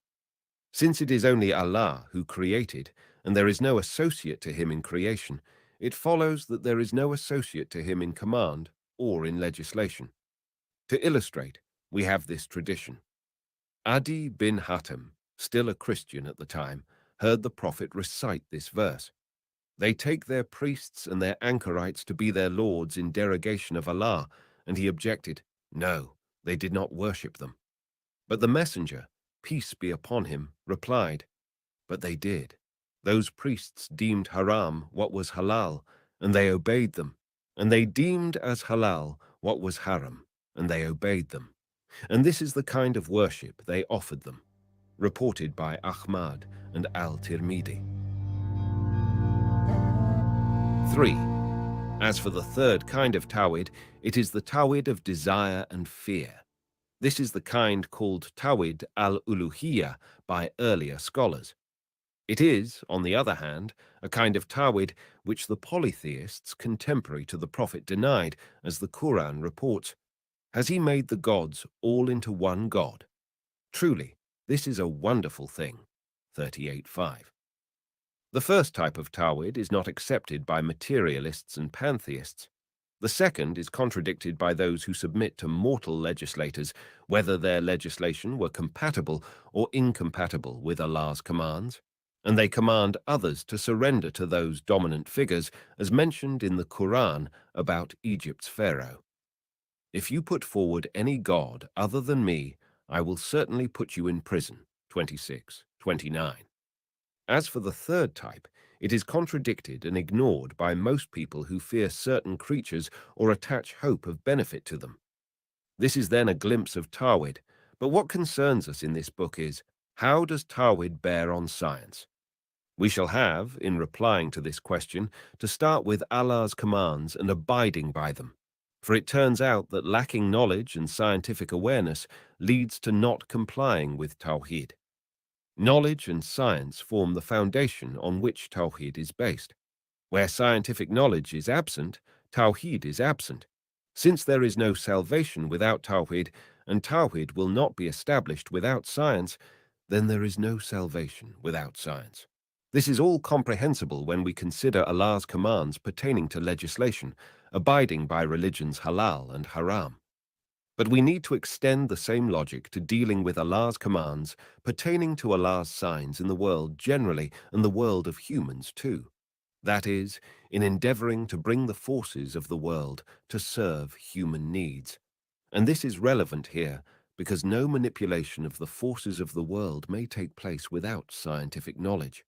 Since it is only Allah who created, and there is no associate to Him in creation, it follows that there is no associate to Him in command or in legislation. To illustrate, we have this tradition. Adi bin Hatim, still a Christian at the time, heard the Prophet recite this verse. They take their priests and their anchorites to be their lords in derogation of Allah, and he objected, no, they did not worship them. But the messenger, peace be upon him, replied, but they did. Those priests deemed haram what was halal, and they obeyed them, and they deemed as halal what was haram, and they obeyed them. And this is the kind of worship they offered them. Reported by Ahmad and al-Tirmidhi. 3. As for the third kind of tawhid, it is the tawhid of desire and fear. This is the kind called tawhid al-uluhiyyah by earlier scholars. It is, on the other hand, a kind of tawhid which the polytheists contemporary to the Prophet denied, as the Quran reports, "Has he made the gods all into one God? Truly, this is a wonderful thing." 38:5. The first type of tawhid is not accepted by materialists and pantheists. The second is contradicted by those who submit to mortal legislators, whether their legislation were compatible or incompatible with Allah's commands, and they command others to surrender to those dominant figures, as mentioned in the Quran about Egypt's Pharaoh. If you put forward any god other than me, I will certainly put you in prison. 26:29. As for the third type, it is contradicted and ignored by most people who fear certain creatures or attach hope of benefit to them. This is then a glimpse of tawhid, but what concerns us in this book is, how does tawhid bear on science? We shall have, in replying to this question, to start with Allah's commands and abiding by them. For it turns out that lacking knowledge and scientific awareness leads to not complying with tawhid. Knowledge and science form the foundation on which tawhid is based. Where scientific knowledge is absent, tawhid is absent. Since there is no salvation without tawhid, and tawhid will not be established without science, then there is no salvation without science. This is all comprehensible when we consider Allah's commands pertaining to legislation, abiding by religions halal and haram. But we need to extend the same logic to dealing with Allah's commands pertaining to Allah's signs in the world generally and the world of humans too. That is, in endeavoring to bring the forces of the world to serve human needs. And this is relevant here because no manipulation of the forces of the world may take place without scientific knowledge.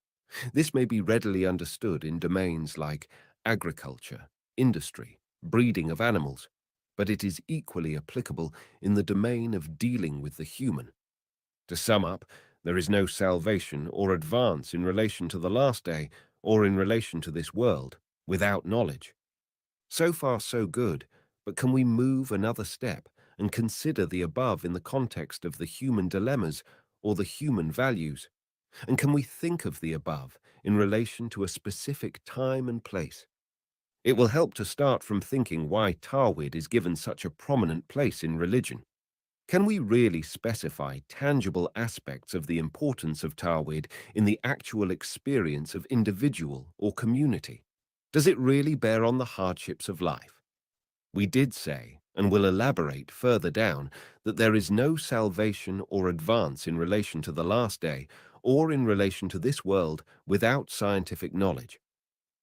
This may be readily understood in domains like agriculture, industry, breeding of animals, but it is equally applicable in the domain of dealing with the human. To sum up, there is no salvation or advance in relation to the last day or in relation to this world without knowledge. So far, so good, but can we move another step and consider the above in the context of the human dilemmas or the human values? And can we think of the above in relation to a specific time and place? It will help to start from thinking why tawhid is given such a prominent place in religion. Can we really specify tangible aspects of the importance of tawhid in the actual experience of individual or community? Does it really bear on the hardships of life? We did say, and will elaborate further down, that there is no salvation or advance in relation to the last day or in relation to this world without scientific knowledge.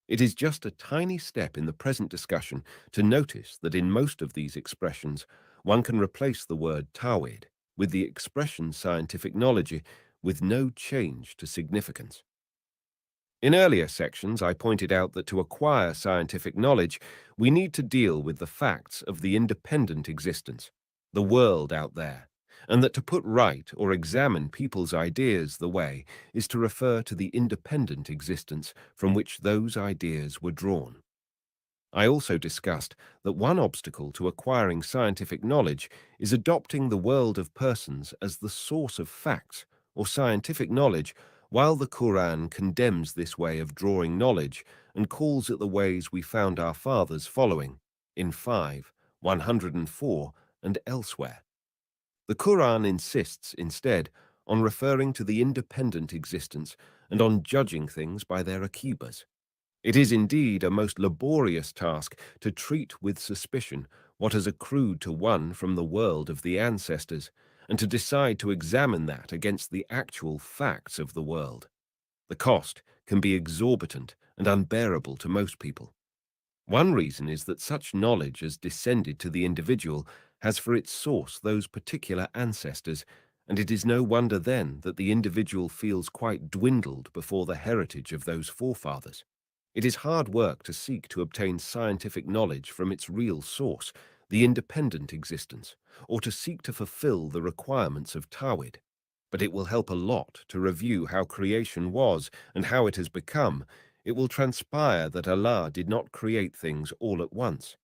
It is just a tiny step in the present discussion to notice that in most of these expressions, one can replace the word tawhid with the expression scientific knowledge with no change to significance. In earlier sections, I pointed out that to acquire scientific knowledge, we need to deal with the facts of the independent existence, the world out there, and that to put right or examine people's ideas the way is to refer to the independent existence from which those ideas were drawn. I also discussed that one obstacle to acquiring scientific knowledge is adopting the world of persons as the source of facts or scientific knowledge, while the Quran condemns this way of drawing knowledge and calls it the ways we found our fathers following in 5, 104, and elsewhere. The Quran insists, instead, on referring to the independent existence and on judging things by their akibas. It is indeed a most laborious task to treat with suspicion what has accrued to one from the world of the ancestors, and to decide to examine that against the actual facts of the world. The cost can be exorbitant and unbearable to most people. One reason is that such knowledge as descended to the individual has for its source those particular ancestors, and it is no wonder then that the individual feels quite dwindled before the heritage of those forefathers. It is hard work to seek to obtain scientific knowledge from its real source, the independent existence, or to seek to fulfill the requirements of Tawhid. But it will help a lot to review how creation was and how it has become. It will transpire that Allah did not create things all at once.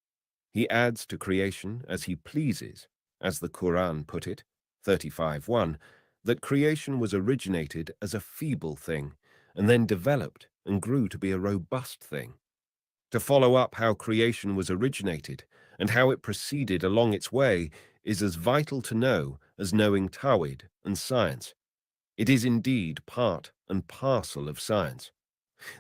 He adds to creation as He pleases, as the Quran put it, 35:1, that creation was originated as a feeble thing, and then developed and grew to be a robust thing. To follow up how creation was originated and how it proceeded along its way is as vital to know as knowing Tawhid and science. It is indeed part and parcel of science.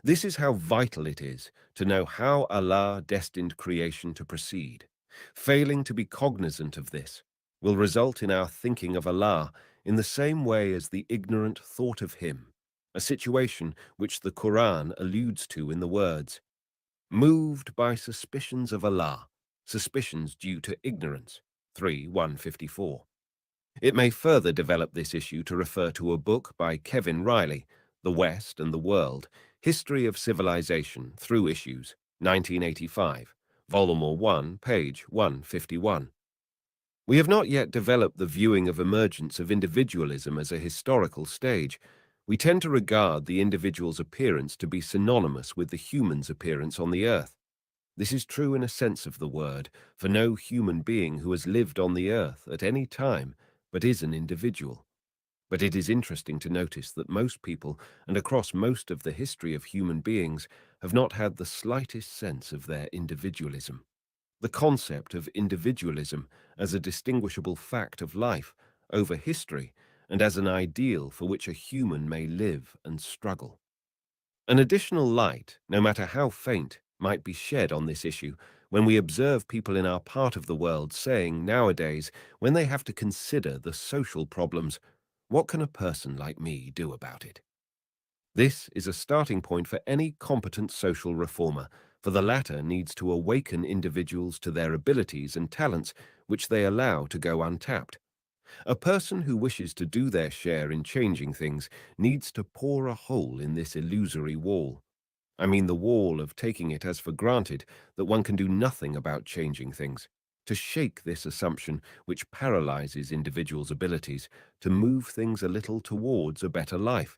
This is how vital it is to know how Allah destined creation to proceed. Failing to be cognizant of this will result in our thinking of Allah in the same way as the ignorant thought of Him, a situation which the Quran alludes to in the words, "Moved by suspicions of Allah, suspicions due to ignorance," 3:154. It may further develop this issue to refer to a book by Kevin Riley, The West and the World, History of Civilization Through Issues, 1985, Volume 1, page 151. We have not yet developed the viewing of emergence of individualism as a historical stage. We tend to regard the individual's appearance to be synonymous with the human's appearance on the earth. This is true in a sense of the word, for no human being who has lived on the earth at any time but is an individual. But it is interesting to notice that most people, and across most of the history of human beings, have not had the slightest sense of their individualism. The concept of individualism as a distinguishable fact of life over history and as an ideal for which a human may live and struggle. An additional light, no matter how faint, might be shed on this issue when we observe people in our part of the world saying nowadays, when they have to consider the social problems, "What can a person like me do about it?" This is a starting point for any competent social reformer, for the latter needs to awaken individuals to their abilities and talents which they allow to go untapped. A person who wishes to do their share in changing things needs to pour a hole in this illusory wall. I mean the wall of taking it as for granted that one can do nothing about changing things, to shake this assumption which paralyzes individuals' abilities to move things a little towards a better life.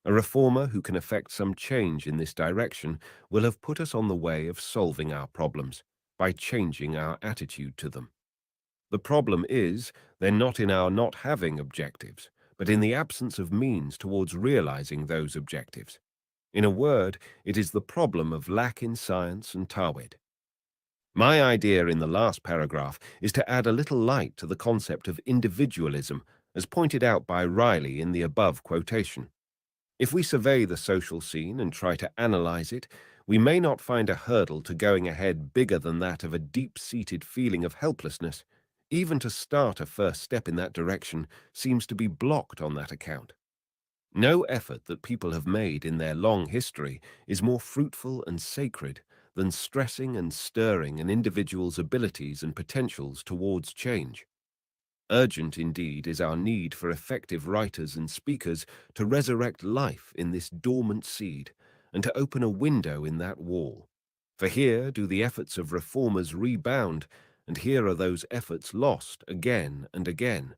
A reformer who can effect some change in this direction will have put us on the way of solving our problems by changing our attitude to them. The problem is, they're not in our not having objectives, but in the absence of means towards realizing those objectives. In a word, it is the problem of lack in science and Tawhid. My idea in the last paragraph is to add a little light to the concept of individualism, as pointed out by Riley in the above quotation. If we survey the social scene and try to analyze it, we may not find a hurdle to going ahead bigger than that of a deep-seated feeling of helplessness. Even to start a first step in that direction seems to be blocked on that account. No effort that people have made in their long history is more fruitful and sacred than stressing and stirring an individual's abilities and potentials towards change. Urgent indeed is our need for effective writers and speakers to resurrect life in this dormant seed and to open a window in that wall. For here do the efforts of reformers rebound, and here are those efforts lost again and again.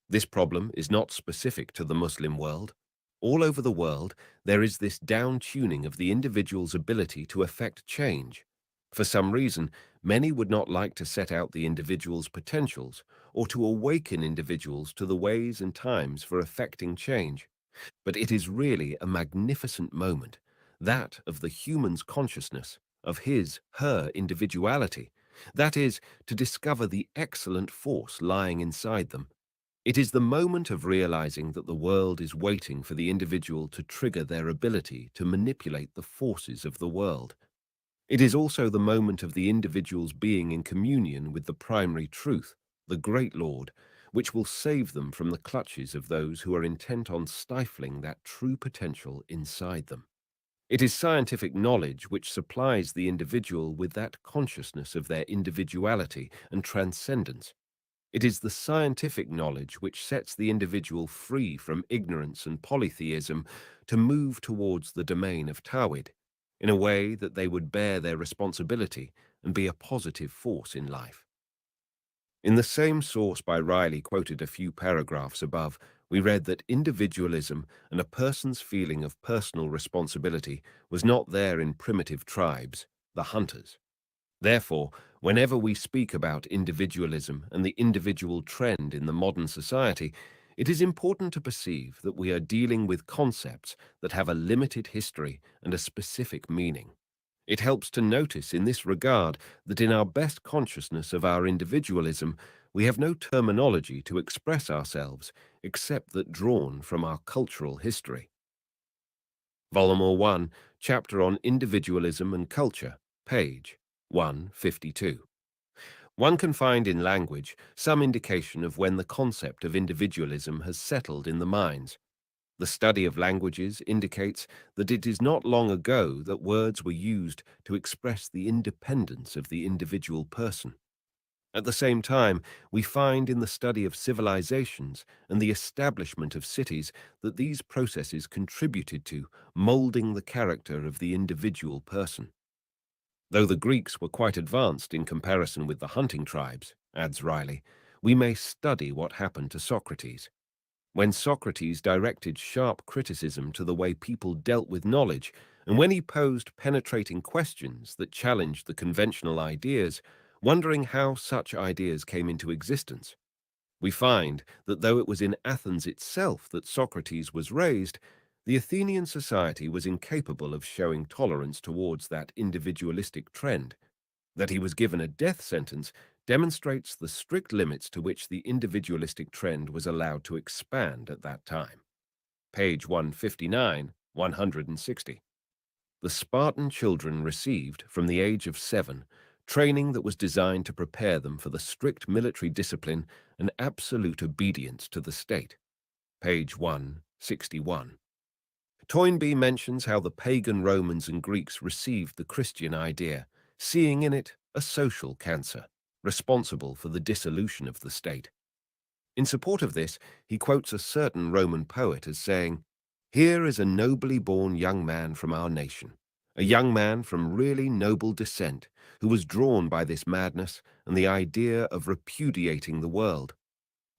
This problem is not specific to the Muslim world. All over the world, there is this down-tuning of the individual's ability to effect change. For some reason, many would not like to set out the individual's potentials or to awaken individuals to the ways and times for effecting change. But it is really a magnificent moment, that of the human's consciousness, of his, her individuality. That is, to discover the excellent force lying inside them. It is the moment of realizing that the world is waiting for the individual to trigger their ability to manipulate the forces of the world. It is also the moment of the individual's being in communion with the primary truth, the great Lord, which will save them from the clutches of those who are intent on stifling that true potential inside them. It is scientific knowledge which supplies the individual with that consciousness of their individuality and transcendence. It is the scientific knowledge which sets the individual free from ignorance and polytheism to move towards the domain of Tawhid, in a way that they would bear their responsibility and be a positive force in life. In the same source by Riley quoted a few paragraphs above, we read that individualism and a person's feeling of personal responsibility was not there in primitive tribes, the hunters. Therefore, whenever we speak about individualism and the individual trend in the modern society, it is important to perceive that we are dealing with concepts that have a limited history and a specific meaning. It helps to notice in this regard that in our best consciousness of our individualism, we have no terminology to express ourselves except that drawn from our cultural history. Volume 1, Chapter on Individualism and Culture, page 152. One can find in language some indication of when the concept of individualism has settled in the minds. The study of languages indicates that it is not long ago that words were used to express the independence of the individual person. At the same time, we find in the study of civilizations and the establishment of cities that these processes contributed to molding the character of the individual person. Though the Greeks were quite advanced in comparison with the hunting tribes, adds Riley, we may study what happened to Socrates. When Socrates directed sharp criticism to the way people dealt with knowledge, and when he posed penetrating questions that challenged the conventional ideas, wondering how such ideas came into existence, we find that though it was in Athens itself that Socrates was raised, the Athenian society was incapable of showing tolerance towards that individualistic trend. That he was given a death sentence demonstrates the strict limits to which the individualistic trend was allowed to expand at that time. Page 159, 160. The Spartan children received, from the age of 7, training that was designed to prepare them for the strict military discipline and absolute obedience to the state. Page 161. Toynbee mentions how the pagan Romans and Greeks received the Christian idea, seeing in it a social cancer, responsible for the dissolution of the state. In support of this, he quotes a certain Roman poet as saying, "Here is a nobly born young man from our nation, a young man from really noble descent, who was drawn by this madness and the idea of repudiating the world."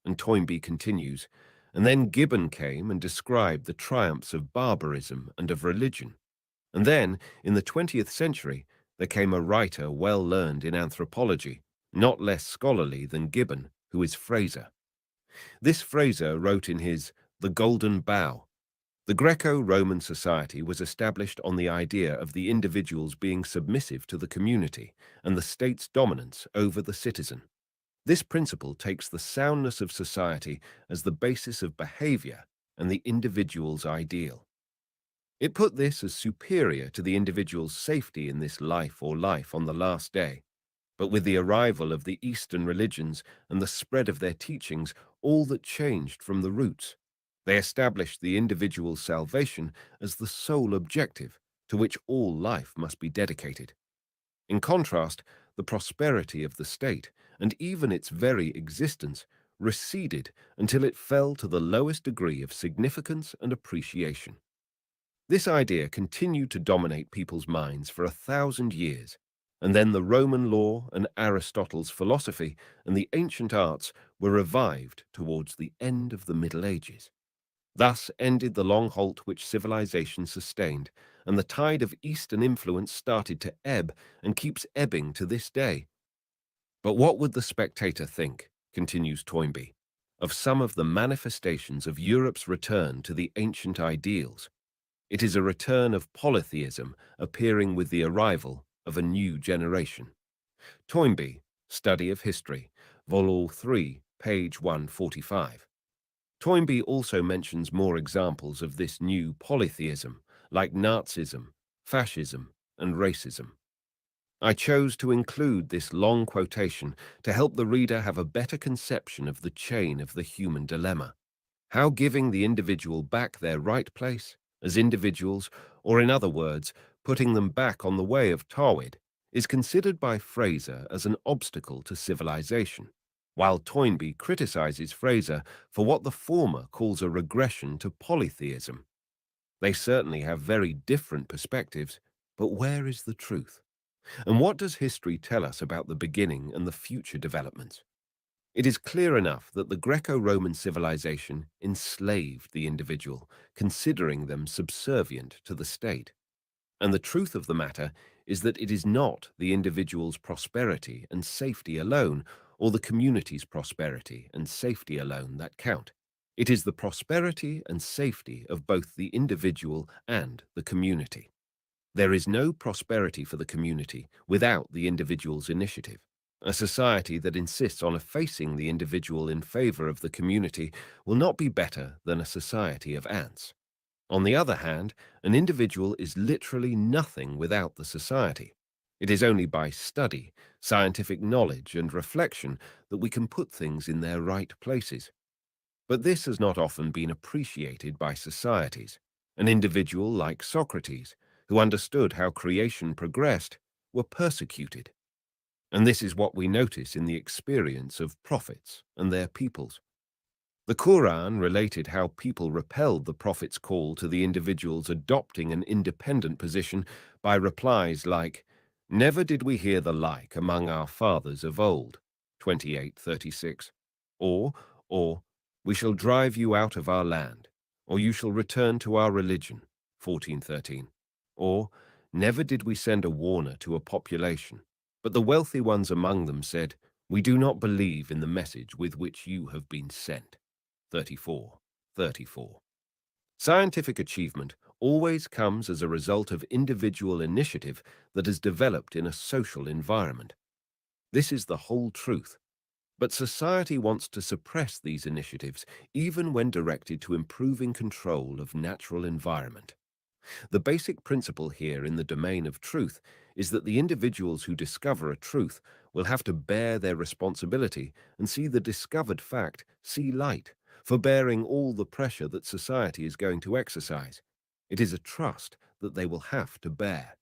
And Toynbee continues, and then Gibbon came and described the triumphs of barbarism and of religion. And then, in the 20th century, there came a writer well learned in anthropology, not less scholarly than Gibbon, who is Fraser. This Fraser wrote in his The Golden Bough, "The Greco-Roman society was established on the idea of the individuals being submissive to the community and the state's dominance over the citizen. This principle takes the soundness of society as the basis of behavior and the individual's ideal. It put this as superior to the individual's safety in this life or life on the last day. But with the arrival of the Eastern religions and the spread of their teachings, all that changed from the roots. They established the individual's salvation as the sole objective to which all life must be dedicated. In contrast, the prosperity of the state, and even its very existence, receded until it fell to the lowest degree of significance and appreciation. This idea continued to dominate people's minds for 1,000 years, and then the Roman law and Aristotle's philosophy and the ancient arts were revived towards the end of the Middle Ages. Thus ended the long halt which civilization sustained, and the tide of Eastern influence started to ebb and keeps ebbing to this day. But what would the spectator think, continues Toynbee, of some of the manifestations of Europe's return to the ancient ideals? It is a return of polytheism appearing with the arrival of a new generation. Toynbee, Study of History, Vol. 3, page 145. Toynbee also mentions more examples of this new polytheism, like Nazism, fascism, and racism. I chose to include this long quotation to help the reader have a better conception of the chain of the human dilemma. How giving the individual back their right place as individuals, or in other words, putting them back on the way of Tawhid, is considered by Fraser as an obstacle to civilization, while Toynbee criticizes Fraser for what the former calls a regression to polytheism. They certainly have very different perspectives, but where is the truth? And what does history tell us about the beginning and the future developments? It is clear enough that the Greco-Roman civilization enslaved the individual, considering them subservient to the state. And the truth of the matter is that it is not the individual's prosperity and safety alone, or the community's prosperity and safety alone that count. It is the prosperity and safety of both the individual and the community. There is no prosperity for the community without the individual's initiative. A society that insists on effacing the individual in favor of the community will not be better than a society of ants. On the other hand, an individual is literally nothing without the society. It is only by study, scientific knowledge, and reflection that we can put things in their right places. But this has not often been appreciated by societies. An individual like Socrates, who understood how creation progressed, were persecuted. And this is what we notice in the experience of prophets and their peoples. The Quran related how people repelled the prophet's call to the individuals adopting an independent position by replies like, "Never did we hear the like among our fathers of old," 28:36, or, "We shall drive you out of our land," or "You shall return to our religion," 14:13, or, "Never did we send a warner to a population, but the wealthy ones among them said, 'We do not believe in the message with which you have been sent.'" 34:34. Scientific achievement always comes as a result of individual initiative that has developed in a social environment. This is the whole truth. But society wants to suppress these initiatives even when directed to improving control of natural environment. The basic principle here in the domain of truth is that the individuals who discover a truth will have to bear their responsibility and see the discovered fact see light, forbearing all the pressure that society is going to exercise. It is a trust that they will have to bear.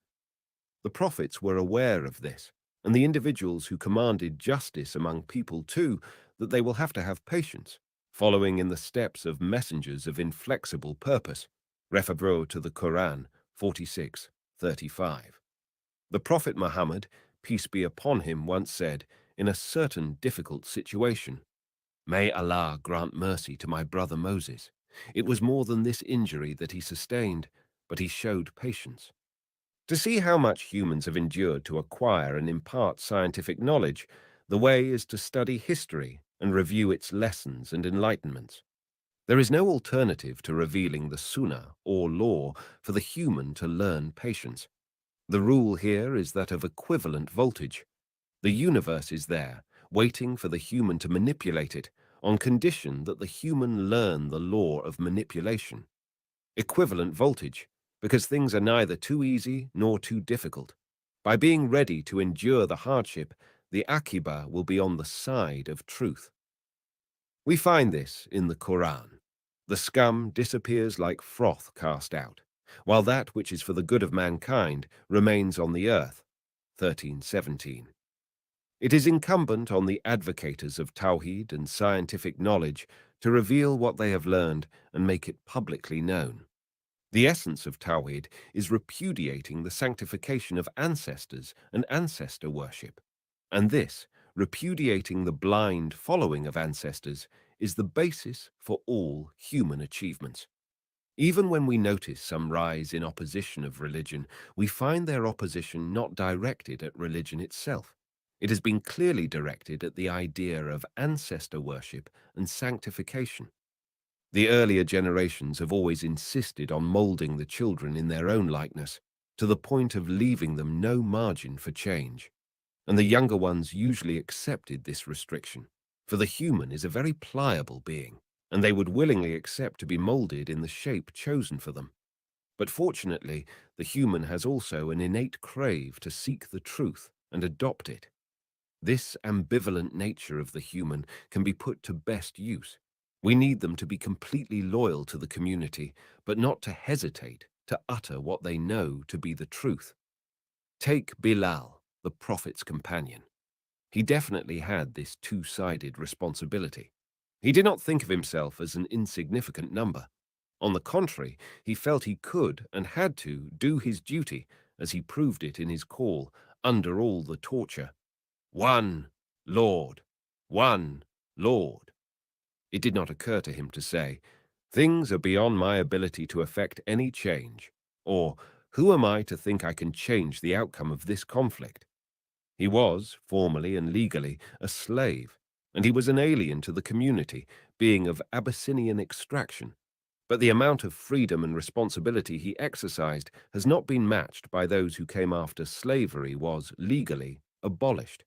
The prophets were aware of this, and the individuals who commanded justice among people too, that they will have to have patience, following in the steps of messengers of inflexible purpose. Refer to the Quran 46:35. The Prophet Muhammad, peace be upon him, once said, in a certain difficult situation, "May Allah grant mercy to my brother Moses. It was more than this injury that he sustained, but he showed patience." To see how much humans have endured to acquire and impart scientific knowledge, the way is to study history and review its lessons and enlightenments. There is no alternative to revealing the sunnah or law for the human to learn patience. The rule here is that of equivalent voltage. The universe is there, waiting for the human to manipulate it, on condition that the human learn the law of manipulation. Equivalent voltage, because things are neither too easy nor too difficult. By being ready to endure the hardship, the akiba will be on the side of truth. We find this in the Quran. The scum disappears like froth cast out, while that which is for the good of mankind remains on the earth. 13:17. It is incumbent on the advocators of Tawheed and scientific knowledge to reveal what they have learned and make it publicly known. The essence of Tawhid is repudiating the sanctification of ancestors and ancestor worship. And this, repudiating the blind following of ancestors, is the basis for all human achievements. Even when we notice some rise in opposition of religion, we find their opposition not directed at religion itself. It has been clearly directed at the idea of ancestor worship and sanctification. The earlier generations have always insisted on molding the children in their own likeness, to the point of leaving them no margin for change. And the younger ones usually accepted this restriction, for the human is a very pliable being, and they would willingly accept to be molded in the shape chosen for them. But fortunately, the human has also an innate crave to seek the truth and adopt it. This ambivalent nature of the human can be put to best use. We need them to be completely loyal to the community, but not to hesitate to utter what they know to be the truth. Take Bilal, the Prophet's companion. He definitely had this two-sided responsibility. He did not think of himself as an insignificant number. On the contrary, he felt he could and had to do his duty, as he proved it in his call, under all the torture. One Lord, one Lord. It did not occur to him to say, "Things are beyond my ability to effect any change," or "Who am I to think I can change the outcome of this conflict?" He was, formally and legally, a slave, and he was an alien to the community, being of Abyssinian extraction. But the amount of freedom and responsibility he exercised has not been matched by those who came after slavery was, legally, abolished.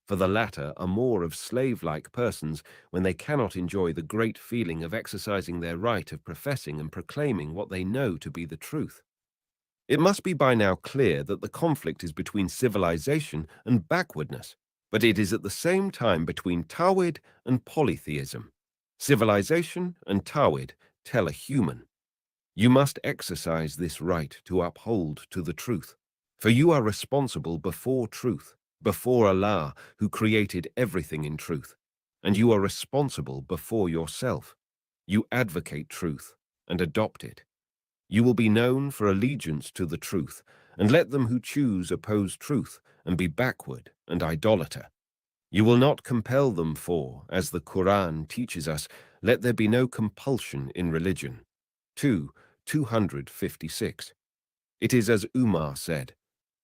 For the latter are more of slave-like persons when they cannot enjoy the great feeling of exercising their right of professing and proclaiming what they know to be the truth. It must be by now clear that the conflict is between civilization and backwardness, but it is at the same time between Tawhid and polytheism. Civilization and Tawhid tell a human, "You must exercise this right to uphold to the truth, for you are responsible before truth, before Allah, who created everything in truth, and you are responsible before yourself. You advocate truth and adopt it. You will be known for allegiance to the truth, and let them who choose oppose truth and be backward and idolater. You will not compel them for, as the Quran teaches us, let there be no compulsion in religion." 256. It is as Umar said,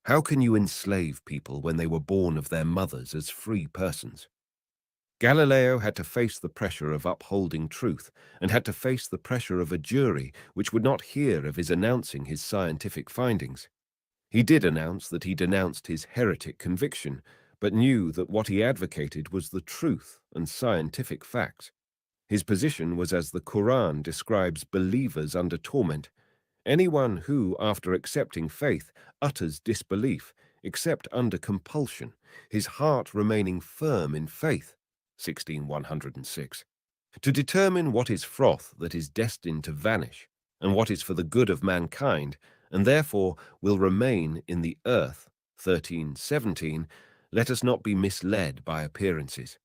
"How can you enslave people when they were born of their mothers as free persons?" Galileo had to face the pressure of upholding truth and had to face the pressure of a jury which would not hear of his announcing his scientific findings. He did announce that he denounced his heretic conviction, but knew that what he advocated was the truth and scientific facts. His position was as the Quran describes believers under torment: anyone who, after accepting faith, utters disbelief, except under compulsion, his heart remaining firm in faith. 16106. To determine what is froth that is destined to vanish, and what is for the good of mankind, and therefore will remain in the earth. 1317. Let us not be misled by appearances.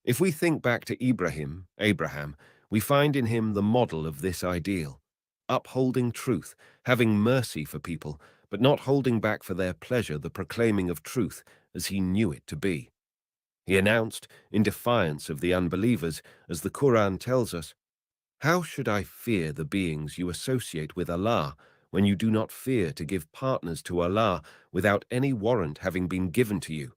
If we think back to Abraham, we find in him the model of this ideal, upholding truth, having mercy for people, but not holding back for their pleasure the proclaiming of truth as he knew it to be. He announced, in defiance of the unbelievers, as the Quran tells us, "How should I fear the beings you associate with Allah when you do not fear to give partners to Allah without any warrant having been given to you?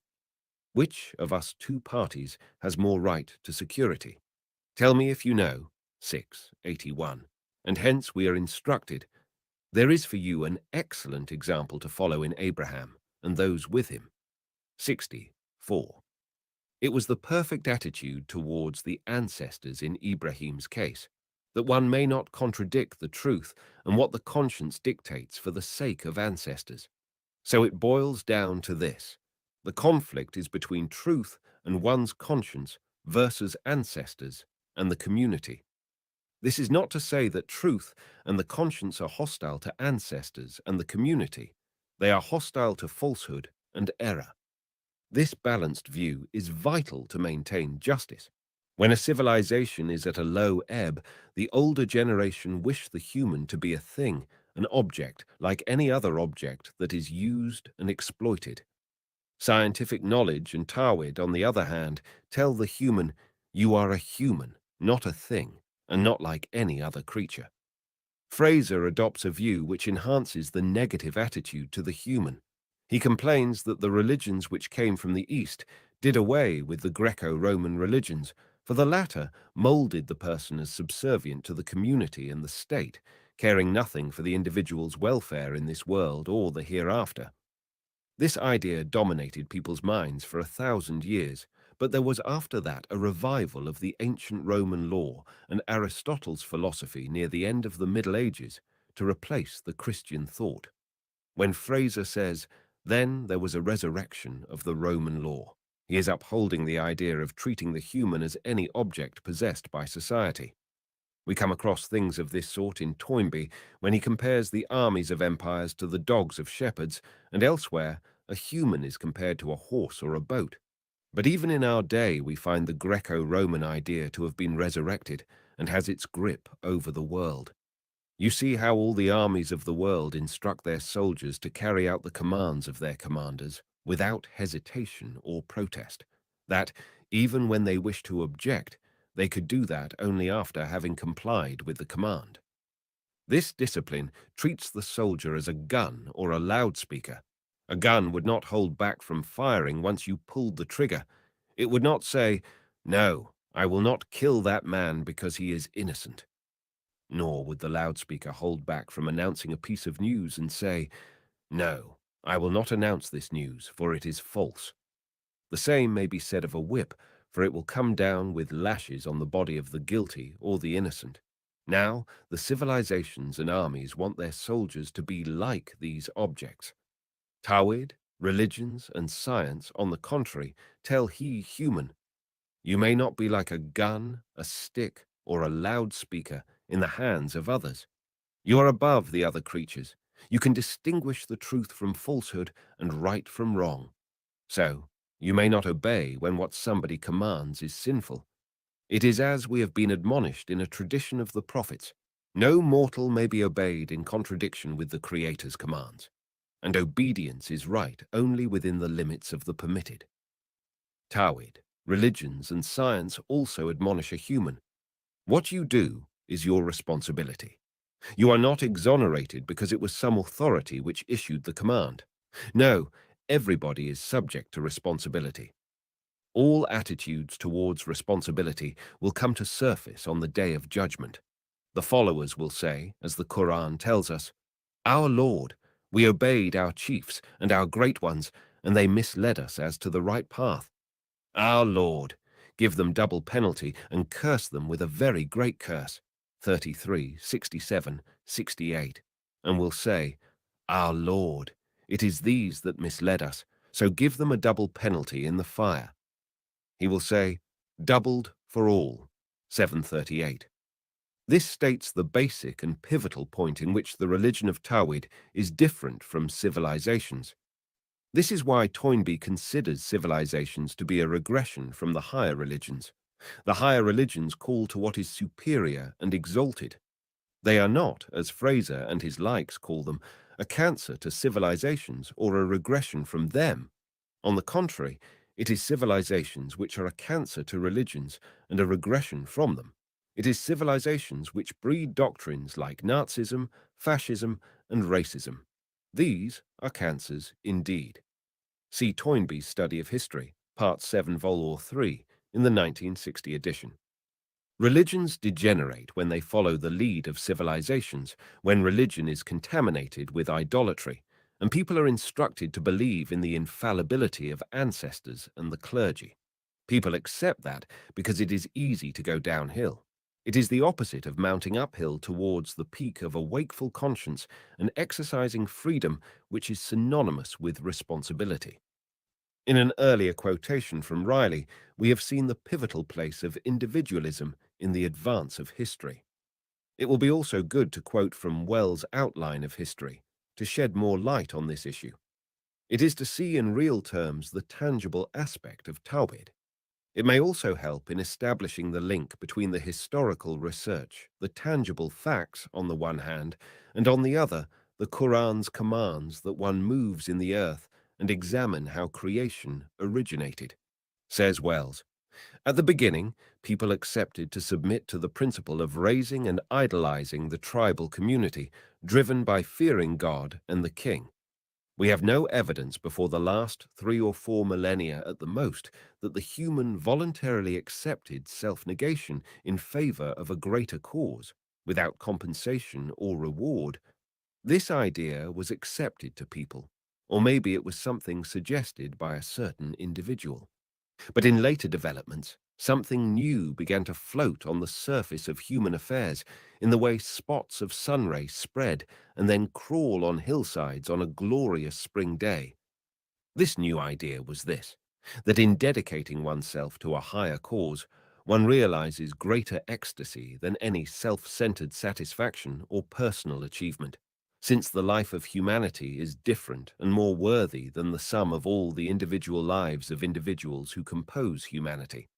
Which of us two parties has more right to security? Tell me if you know." 681. And hence we are instructed, "There is for you an excellent example to follow in Abraham and those with him." 64. It was the perfect attitude towards the ancestors in Ibrahim's case, that one may not contradict the truth and what the conscience dictates for the sake of ancestors. So it boils down to this: the conflict is between truth and one's conscience versus ancestors and the community. This is not to say that truth and the conscience are hostile to ancestors and the community. They are hostile to falsehood and error. This balanced view is vital to maintain justice. When a civilization is at a low ebb, the older generation wish the human to be a thing, an object like any other object that is used and exploited. Scientific knowledge and Tawhid, on the other hand, tell the human, you are a human, not a thing, and not like any other creature. Fraser adopts a view which enhances the negative attitude to the human. He complains that the religions which came from the East did away with the Greco-Roman religions, for the latter molded the person as subservient to the community and the state, caring nothing for the individual's welfare in this world or the hereafter. This idea dominated people's minds for 1,000 years, but there was after that a revival of the ancient Roman law and Aristotle's philosophy near the end of the Middle Ages to replace the Christian thought. When Fraser says, then there was a resurrection of the Roman law, he is upholding the idea of treating the human as any object possessed by society. We come across things of this sort in Toynbee when he compares the armies of empires to the dogs of shepherds, and elsewhere a human is compared to a horse or a boat. But even in our day we find the Greco-Roman idea to have been resurrected and has its grip over the world. You see how all the armies of the world instruct their soldiers to carry out the commands of their commanders without hesitation or protest, that, even when they wish to object, they could do that only after having complied with the command. This discipline treats the soldier as a gun or a loudspeaker. A gun would not hold back from firing once you pulled the trigger. It would not say, no, I will not kill that man because he is innocent. Nor would the loudspeaker hold back from announcing a piece of news and say, no, I will not announce this news, for it is false. The same may be said of a whip, for it will come down with lashes on the body of the guilty or the innocent. Now, the civilizations and armies want their soldiers to be like these objects. Tawhid, religions, and science, on the contrary, tell he human. You may not be like a gun, a stick, or a loudspeaker in the hands of others. You are above the other creatures. You can distinguish the truth from falsehood and right from wrong. So, you may not obey when what somebody commands is sinful. It is as we have been admonished in a tradition of the prophets. No mortal may be obeyed in contradiction with the Creator's commands, and obedience is right only within the limits of the permitted. Tawhid, religions, and science also admonish a human. What you do is your responsibility. You are not exonerated because it was some authority which issued the command. No, everybody is subject to responsibility. All attitudes towards responsibility will come to surface on the day of judgment. The followers will say, as the Quran tells us, our Lord, we obeyed our chiefs and our great ones, and they misled us as to the right path. Our Lord, give them double penalty and curse them with a very great curse. 33, 67, 68, and will say, our Lord, it is these that misled us, so give them a double penalty in the fire. He will say, doubled for all. 738. This states the basic and pivotal point in which the religion of Tawhid is different from civilizations. This is why Toynbee considers civilizations to be a regression from the higher religions. The higher religions call to what is superior and exalted. They are not, as Fraser and his likes call them, a cancer to civilizations or a regression from them. On the contrary, it is civilizations which are a cancer to religions and a regression from them. It is civilizations which breed doctrines like Nazism, fascism, and racism. These are cancers indeed. See Toynbee's Study of History, Part 7, Vol. 3, in the 1960 edition. Religions degenerate when they follow the lead of civilizations, when religion is contaminated with idolatry, and people are instructed to believe in the infallibility of ancestors and the clergy. People accept that because it is easy to go downhill. It is the opposite of mounting uphill towards the peak of a wakeful conscience and exercising freedom which is synonymous with responsibility. In an earlier quotation from Riley, we have seen the pivotal place of individualism in the advance of history. It will be also good to quote from Wells' Outline of History to shed more light on this issue. It is to see in real terms the tangible aspect of Tawhid. It may also help in establishing the link between the historical research, the tangible facts on the one hand, and on the other, the Quran's commands that one moves in the earth and examine how creation originated. Says Wells, at the beginning, people accepted to submit to the principle of raising and idolizing the tribal community, driven by fearing God and the king. We have no evidence before the last 3 or 4 millennia at the most that the human voluntarily accepted self-negation in favor of a greater cause, without compensation or reward. This idea was accepted to people, or maybe it was something suggested by a certain individual. But in later developments, something new began to float on the surface of human affairs in the way spots of sunray spread and then crawl on hillsides on a glorious spring day. This new idea was this, that in dedicating oneself to a higher cause, one realizes greater ecstasy than any self-centered satisfaction or personal achievement, since the life of humanity is different and more worthy than the sum of all the individual lives of individuals who compose humanity.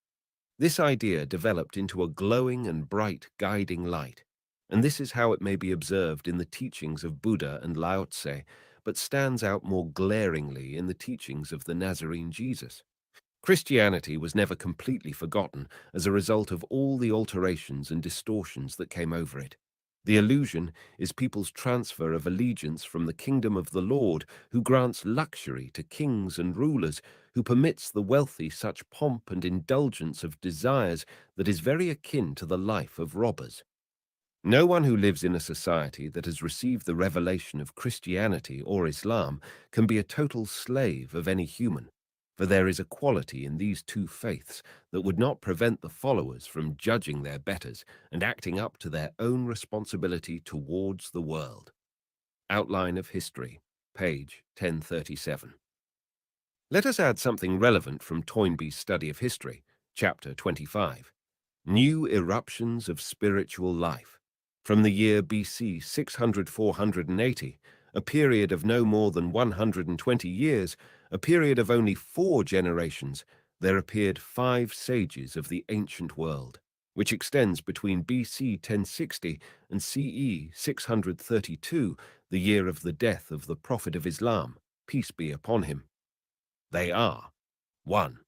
This idea developed into a glowing and bright guiding light, and this is how it may be observed in the teachings of Buddha and Lao Tse, but stands out more glaringly in the teachings of the Nazarene Jesus. Christianity was never completely forgotten as a result of all the alterations and distortions that came over it. The illusion is people's transfer of allegiance from the kingdom of the Lord, who grants luxury to kings and rulers, who permits the wealthy such pomp and indulgence of desires that is very akin to the life of robbers. No one who lives in a society that has received the revelation of Christianity or Islam can be a total slave of any human, for there is a quality in these two faiths that would not prevent the followers from judging their betters and acting up to their own responsibility towards the world. Outline of History, page 1037. Let us add something relevant from Toynbee's study of history, chapter 25. New eruptions of spiritual life. From the year BC 600–480, a period of no more than 120 years, a period of only 4 generations, there appeared 5 sages of the ancient world, which extends between BC 1060 and CE 632, the year of the death of the Prophet of Islam, peace be upon him. They are 1.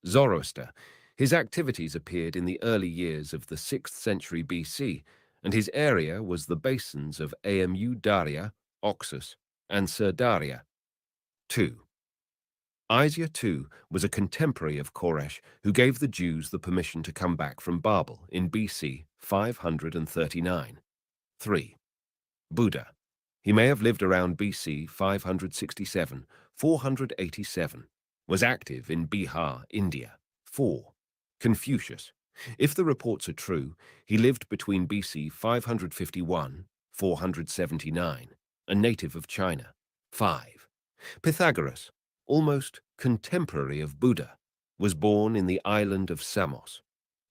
Zoroaster. His activities appeared in the early years of the 6th century BC, and his area was the basins of Amu Darya, Oxus, and Sir Daria. 2. Isaiah II was a contemporary of Koresh who gave the Jews the permission to come back from Babel in BC 539. 3. Buddha. He may have lived around BC 567–487, was active in Bihar, India. 4. Confucius. If the reports are true, he lived between BC 551–479, a native of China. 5. Pythagoras, almost contemporary of Buddha, was born in the island of Samos.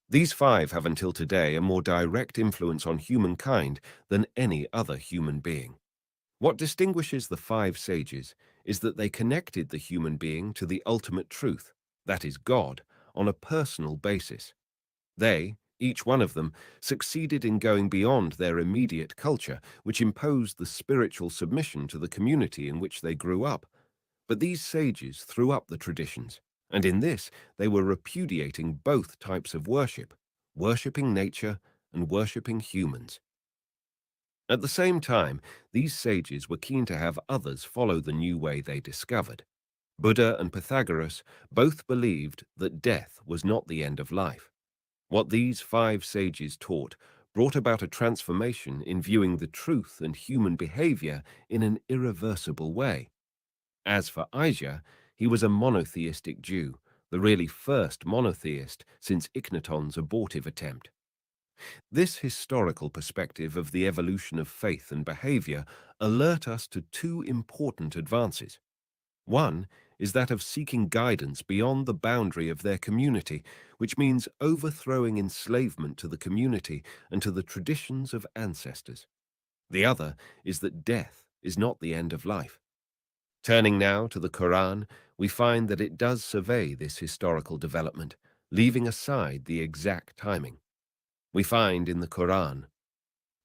These 5 have until today a more direct influence on humankind than any other human being. What distinguishes the 5 sages is that they connected the human being to the ultimate truth, that is God, on a personal basis. They, each one of them, succeeded in going beyond their immediate culture, which imposed the spiritual submission to the community in which they grew up. But these sages threw up the traditions, and in this they were repudiating both types of worship, worshipping nature and worshipping humans. At the same time, these sages were keen to have others follow the new way they discovered. Buddha and Pythagoras both believed that death was not the end of life. What these 5 sages taught brought about a transformation in viewing the truth and human behavior in an irreversible way. As for Isaiah, he was a monotheistic Jew, the really first monotheist since Akhenaton's abortive attempt. This historical perspective of the evolution of faith and behavior alert us to 2 important advances. One is that of seeking guidance beyond the boundary of their community, which means overthrowing enslavement to the community and to the traditions of ancestors. The other is that death is not the end of life. Turning now to the Quran, we find that it does survey this historical development, leaving aside the exact timing. We find in the Quran,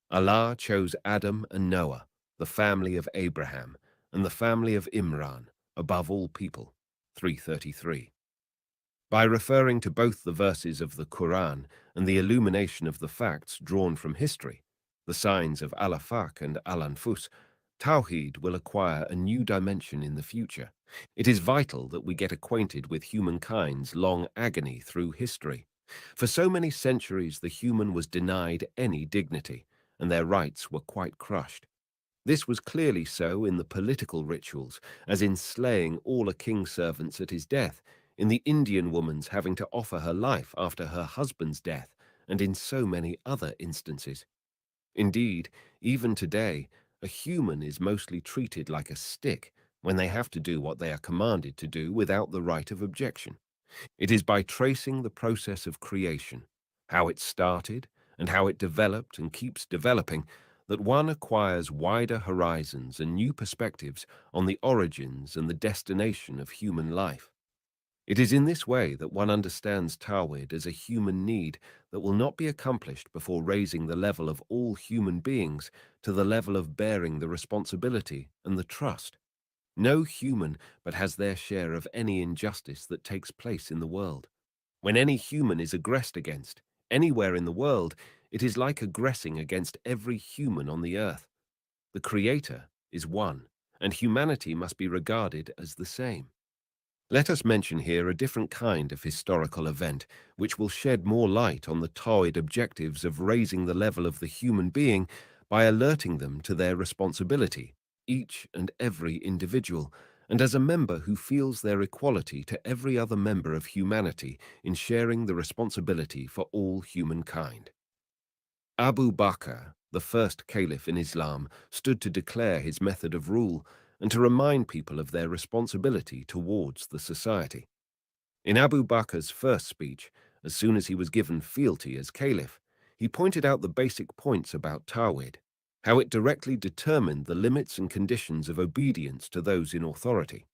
Allah chose Adam and Noah, the family of Abraham, and the family of Imran, above all people. 333. By referring to both the verses of the Quran and the illumination of the facts drawn from history, the signs of Al-Afaq and Al-Anfus, Tawheed will acquire a new dimension in the future. It is vital that we get acquainted with humankind's long agony through history. For so many centuries, the human was denied any dignity, and their rights were quite crushed. This was clearly so in the political rituals, as in slaying all a king's servants at his death, in the Indian woman's having to offer her life after her husband's death, and in so many other instances. Indeed, even today, a human is mostly treated like a stick when they have to do what they are commanded to do without the right of objection. It is by tracing the process of creation, how it started and how it developed and keeps developing, that one acquires wider horizons and new perspectives on the origins and the destination of human life. It is in this way that one understands Tawhid as a human need that will not be accomplished before raising the level of all human beings to the level of bearing the responsibility and the trust. No human but has their share of any injustice that takes place in the world. When any human is aggressed against, anywhere in the world, it is like aggressing against every human on the earth. The Creator is one, and humanity must be regarded as the same. Let us mention here a different kind of historical event, which will shed more light on the Tawhid objectives of raising the level of the human being by alerting them to their responsibility, each and every individual, and as a member who feels their equality to every other member of humanity in sharing the responsibility for all humankind. Abu Bakr, the first caliph in Islam, stood to declare his method of rule and to remind people of their responsibility towards the society. In Abu Bakr's first speech, as soon as he was given fealty as caliph, he pointed out the basic points about Tawhid, how it directly determined the limits and conditions of obedience to those in authority.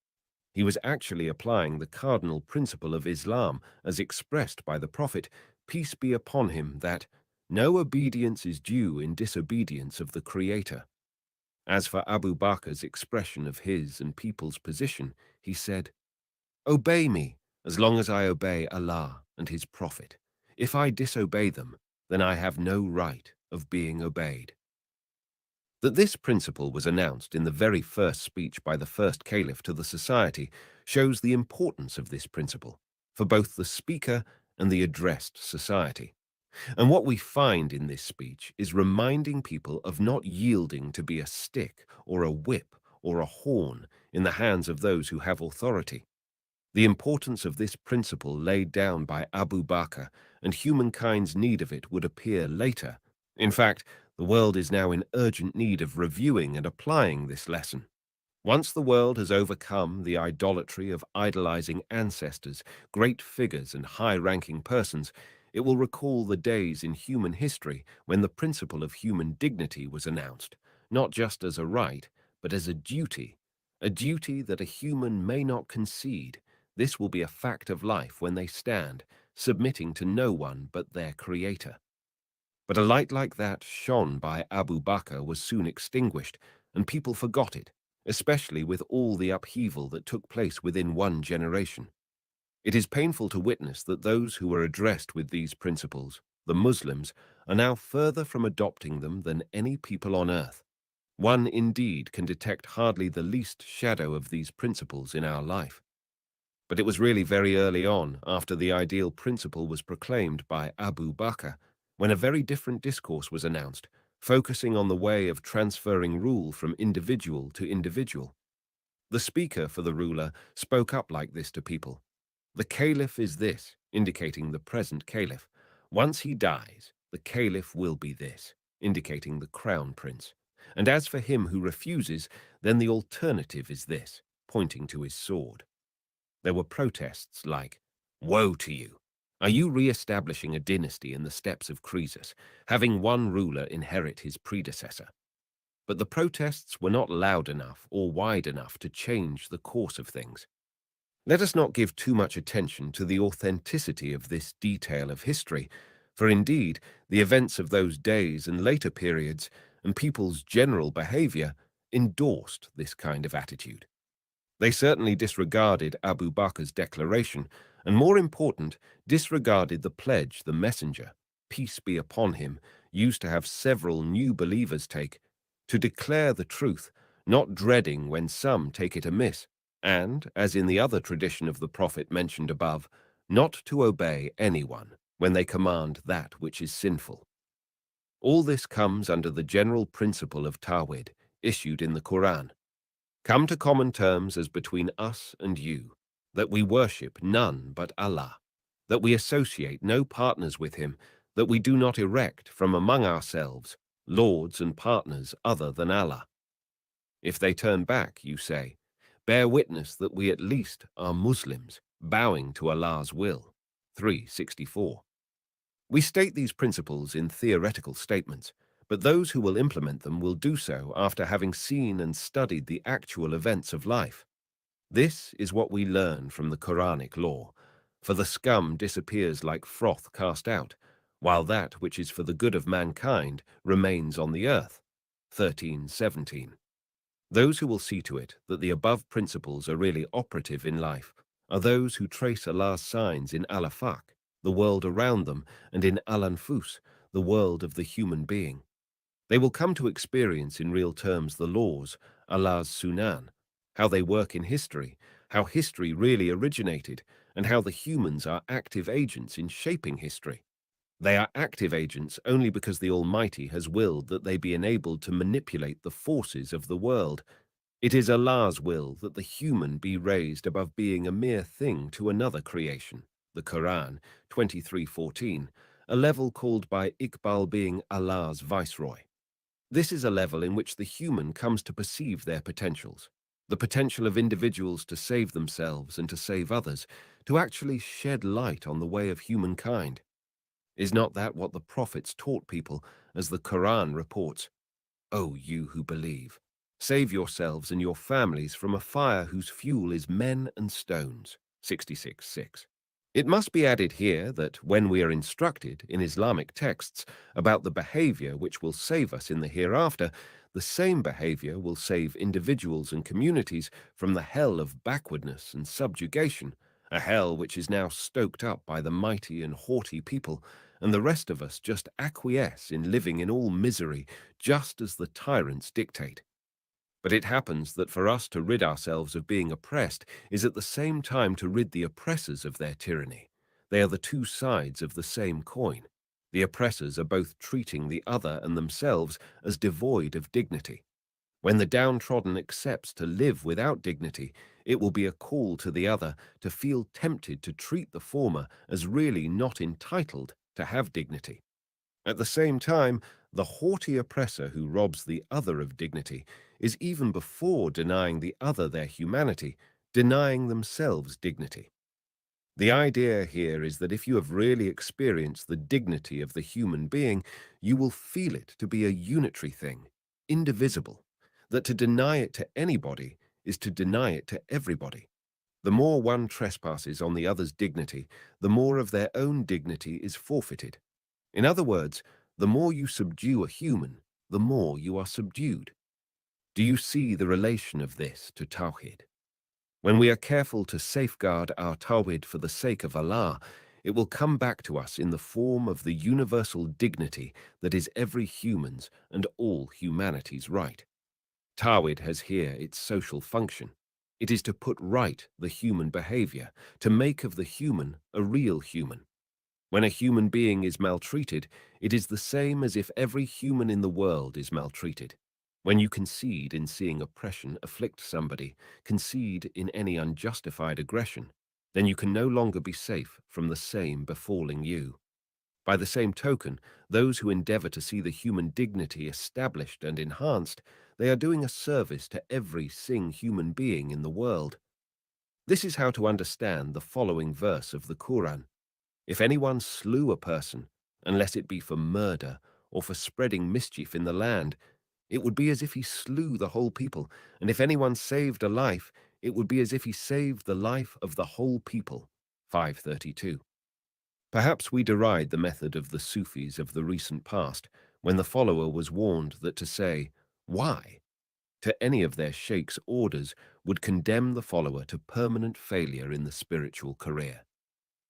He was actually applying the cardinal principle of Islam as expressed by the Prophet, peace be upon him, that no obedience is due in disobedience of the Creator. As for Abu Bakr's expression of his and people's position, he said, "Obey me as long as I obey Allah and His Prophet. If I disobey them, then I have no right of being obeyed." That this principle was announced in the very first speech by the first caliph to the society shows the importance of this principle for both the speaker and the addressed society. And what we find in this speech is reminding people of not yielding to be a stick or a whip or a horn in the hands of those who have authority. The importance of this principle laid down by Abu Bakr and humankind's need of it would appear later. In fact, the world is now in urgent need of reviewing and applying this lesson. Once the world has overcome the idolatry of idolizing ancestors, great figures, and high-ranking persons, it will recall the days in human history when the principle of human dignity was announced, not just as a right, but as a duty that a human may not concede. This will be a fact of life when they stand, submitting to no one but their Creator. But a light like that shone by Abu Bakr was soon extinguished, and people forgot it, especially with all the upheaval that took place within one generation. It is painful to witness that those who were addressed with these principles, the Muslims, are now further from adopting them than any people on earth. One indeed can detect hardly the least shadow of these principles in our life. But it was really very early on, after the ideal principle was proclaimed by Abu Bakr, when a very different discourse was announced, focusing on the way of transferring rule from individual to individual. The speaker for the ruler spoke up like this to people. The caliph is this, indicating the present caliph. Once he dies, the caliph will be this, indicating the crown prince. And as for him who refuses, then the alternative is this, pointing to his sword. There were protests like, "Woe to you! Are you re-establishing a dynasty in the steppes of Croesus, having one ruler inherit his predecessor?" But the protests were not loud enough or wide enough to change the course of things. Let us not give too much attention to the authenticity of this detail of history, for indeed the events of those days and later periods and people's general behavior endorsed this kind of attitude. They certainly disregarded Abu Bakr's declaration, and more important, disregarded the pledge the messenger, peace be upon him, used to have several new believers take, to declare the truth, not dreading when some take it amiss, and, as in the other tradition of the Prophet mentioned above, not to obey anyone when they command that which is sinful. All this comes under the general principle of Tawhid, issued in the Quran. Come to common terms as between us and you, that we worship none but Allah, that we associate no partners with him, that we do not erect from among ourselves lords and partners other than Allah. If they turn back, you say, bear witness that we at least are Muslims, bowing to Allah's will. 364. We state these principles in theoretical statements, but those who will implement them will do so after having seen and studied the actual events of life. This is what we learn from the Quranic law, for the scum disappears like froth cast out, while that which is for the good of mankind remains on the earth. 13:17. Those who will see to it that the above principles are really operative in life are those who trace Allah's signs in Al-Afaq, the world around them, and in Al-Anfus, the world of the human being. They will come to experience in real terms the laws, Allah's Sunan, how they work in history, how history really originated, and how the humans are active agents in shaping history. They are active agents only because the Almighty has willed that they be enabled to manipulate the forces of the world. It is Allah's will that the human be raised above being a mere thing to another creation, the Quran 23:14, a level called by Iqbal being Allah's viceroy. This is a level in which the human comes to perceive their potentials, the potential of individuals to save themselves and to save others, to actually shed light on the way of humankind. Is not that what the prophets taught people, as the Quran reports? O you who believe, save yourselves and your families from a fire whose fuel is men and stones. 66:6. It must be added here that when we are instructed in Islamic texts about the behavior which will save us in the hereafter, the same behavior will save individuals and communities from the hell of backwardness and subjugation, a hell which is now stoked up by the mighty and haughty people, and the rest of us just acquiesce in living in all misery just as the tyrants dictate. But it happens that for us to rid ourselves of being oppressed is at the same time to rid the oppressors of their tyranny. They are the two sides of the same coin. The oppressors are both treating the other and themselves as devoid of dignity. When the downtrodden accepts to live without dignity, it will be a call to the other to feel tempted to treat the former as really not entitled to have dignity. At the same time, the haughty oppressor who robs the other of dignity is even before denying the other their humanity, denying themselves dignity. The idea here is that if you have really experienced the dignity of the human being, you will feel it to be a unitary thing, indivisible, that to deny it to anybody is to deny it to everybody. The more one trespasses on the other's dignity, the more of their own dignity is forfeited. In other words, the more you subdue a human, the more you are subdued. Do you see the relation of this to Tawhid? When we are careful to safeguard our Tawhid for the sake of Allah, it will come back to us in the form of the universal dignity that is every human's and all humanity's right. Tawhid has here its social function. It is to put right the human behavior, to make of the human a real human. When a human being is maltreated, it is the same as if every human in the world is maltreated. When you concede in seeing oppression afflict somebody, concede in any unjustified aggression, then you can no longer be safe from the same befalling you. By the same token, those who endeavor to see the human dignity established and enhanced, they are doing a service to every human being in the world. This is how to understand the following verse of the Quran. If anyone slew a person, unless it be for murder or for spreading mischief in the land, it would be as if he slew the whole people, and if anyone saved a life, it would be as if he saved the life of the whole people. 532. Perhaps we deride the method of the Sufis of the recent past, when the follower was warned that to say, "Why?" to any of their sheikh's orders would condemn the follower to permanent failure in the spiritual career.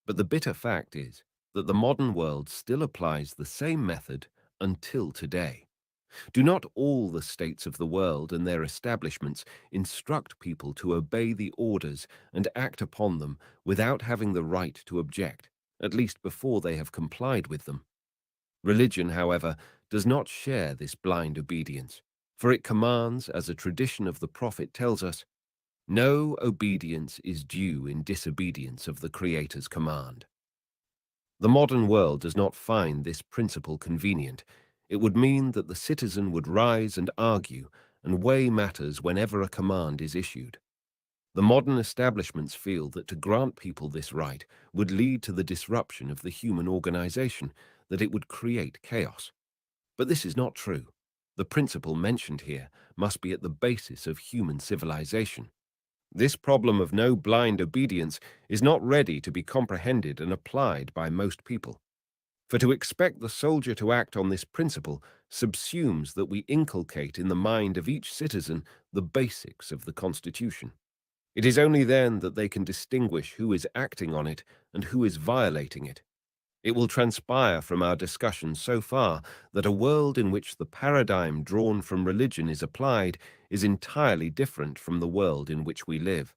But the bitter fact is that the modern world still applies the same method until today. Do not all the states of the world and their establishments instruct people to obey the orders and act upon them without having the right to object, at least before they have complied with them? Religion, however, does not share this blind obedience, for it commands, as a tradition of the Prophet tells us, no obedience is due in disobedience of the Creator's command. The modern world does not find this principle convenient. It would mean that the citizen would rise and argue and weigh matters whenever a command is issued. The modern establishments feel that to grant people this right would lead to the disruption of the human organization, that it would create chaos. But this is not true. The principle mentioned here must be at the basis of human civilization. This problem of no blind obedience is not ready to be comprehended and applied by most people. For to expect the soldier to act on this principle subsumes that we inculcate in the mind of each citizen the basics of the Constitution. It is only then that they can distinguish who is acting on it and who is violating it. It will transpire from our discussion so far that a world in which the paradigm drawn from religion is applied is entirely different from the world in which we live.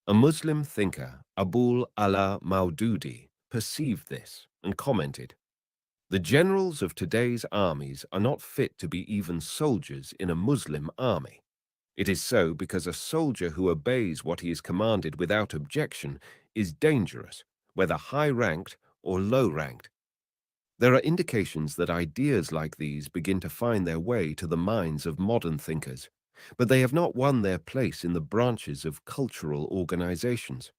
A Muslim thinker, Abul Ala Maududi, perceived this and commented, "The generals of today's armies are not fit to be even soldiers in a Muslim army. It is so because a soldier who obeys what he is commanded without objection is dangerous, whether high-ranked or low-ranked." There are indications that ideas like these begin to find their way to the minds of modern thinkers, but they have not won their place in the branches of cultural organizations.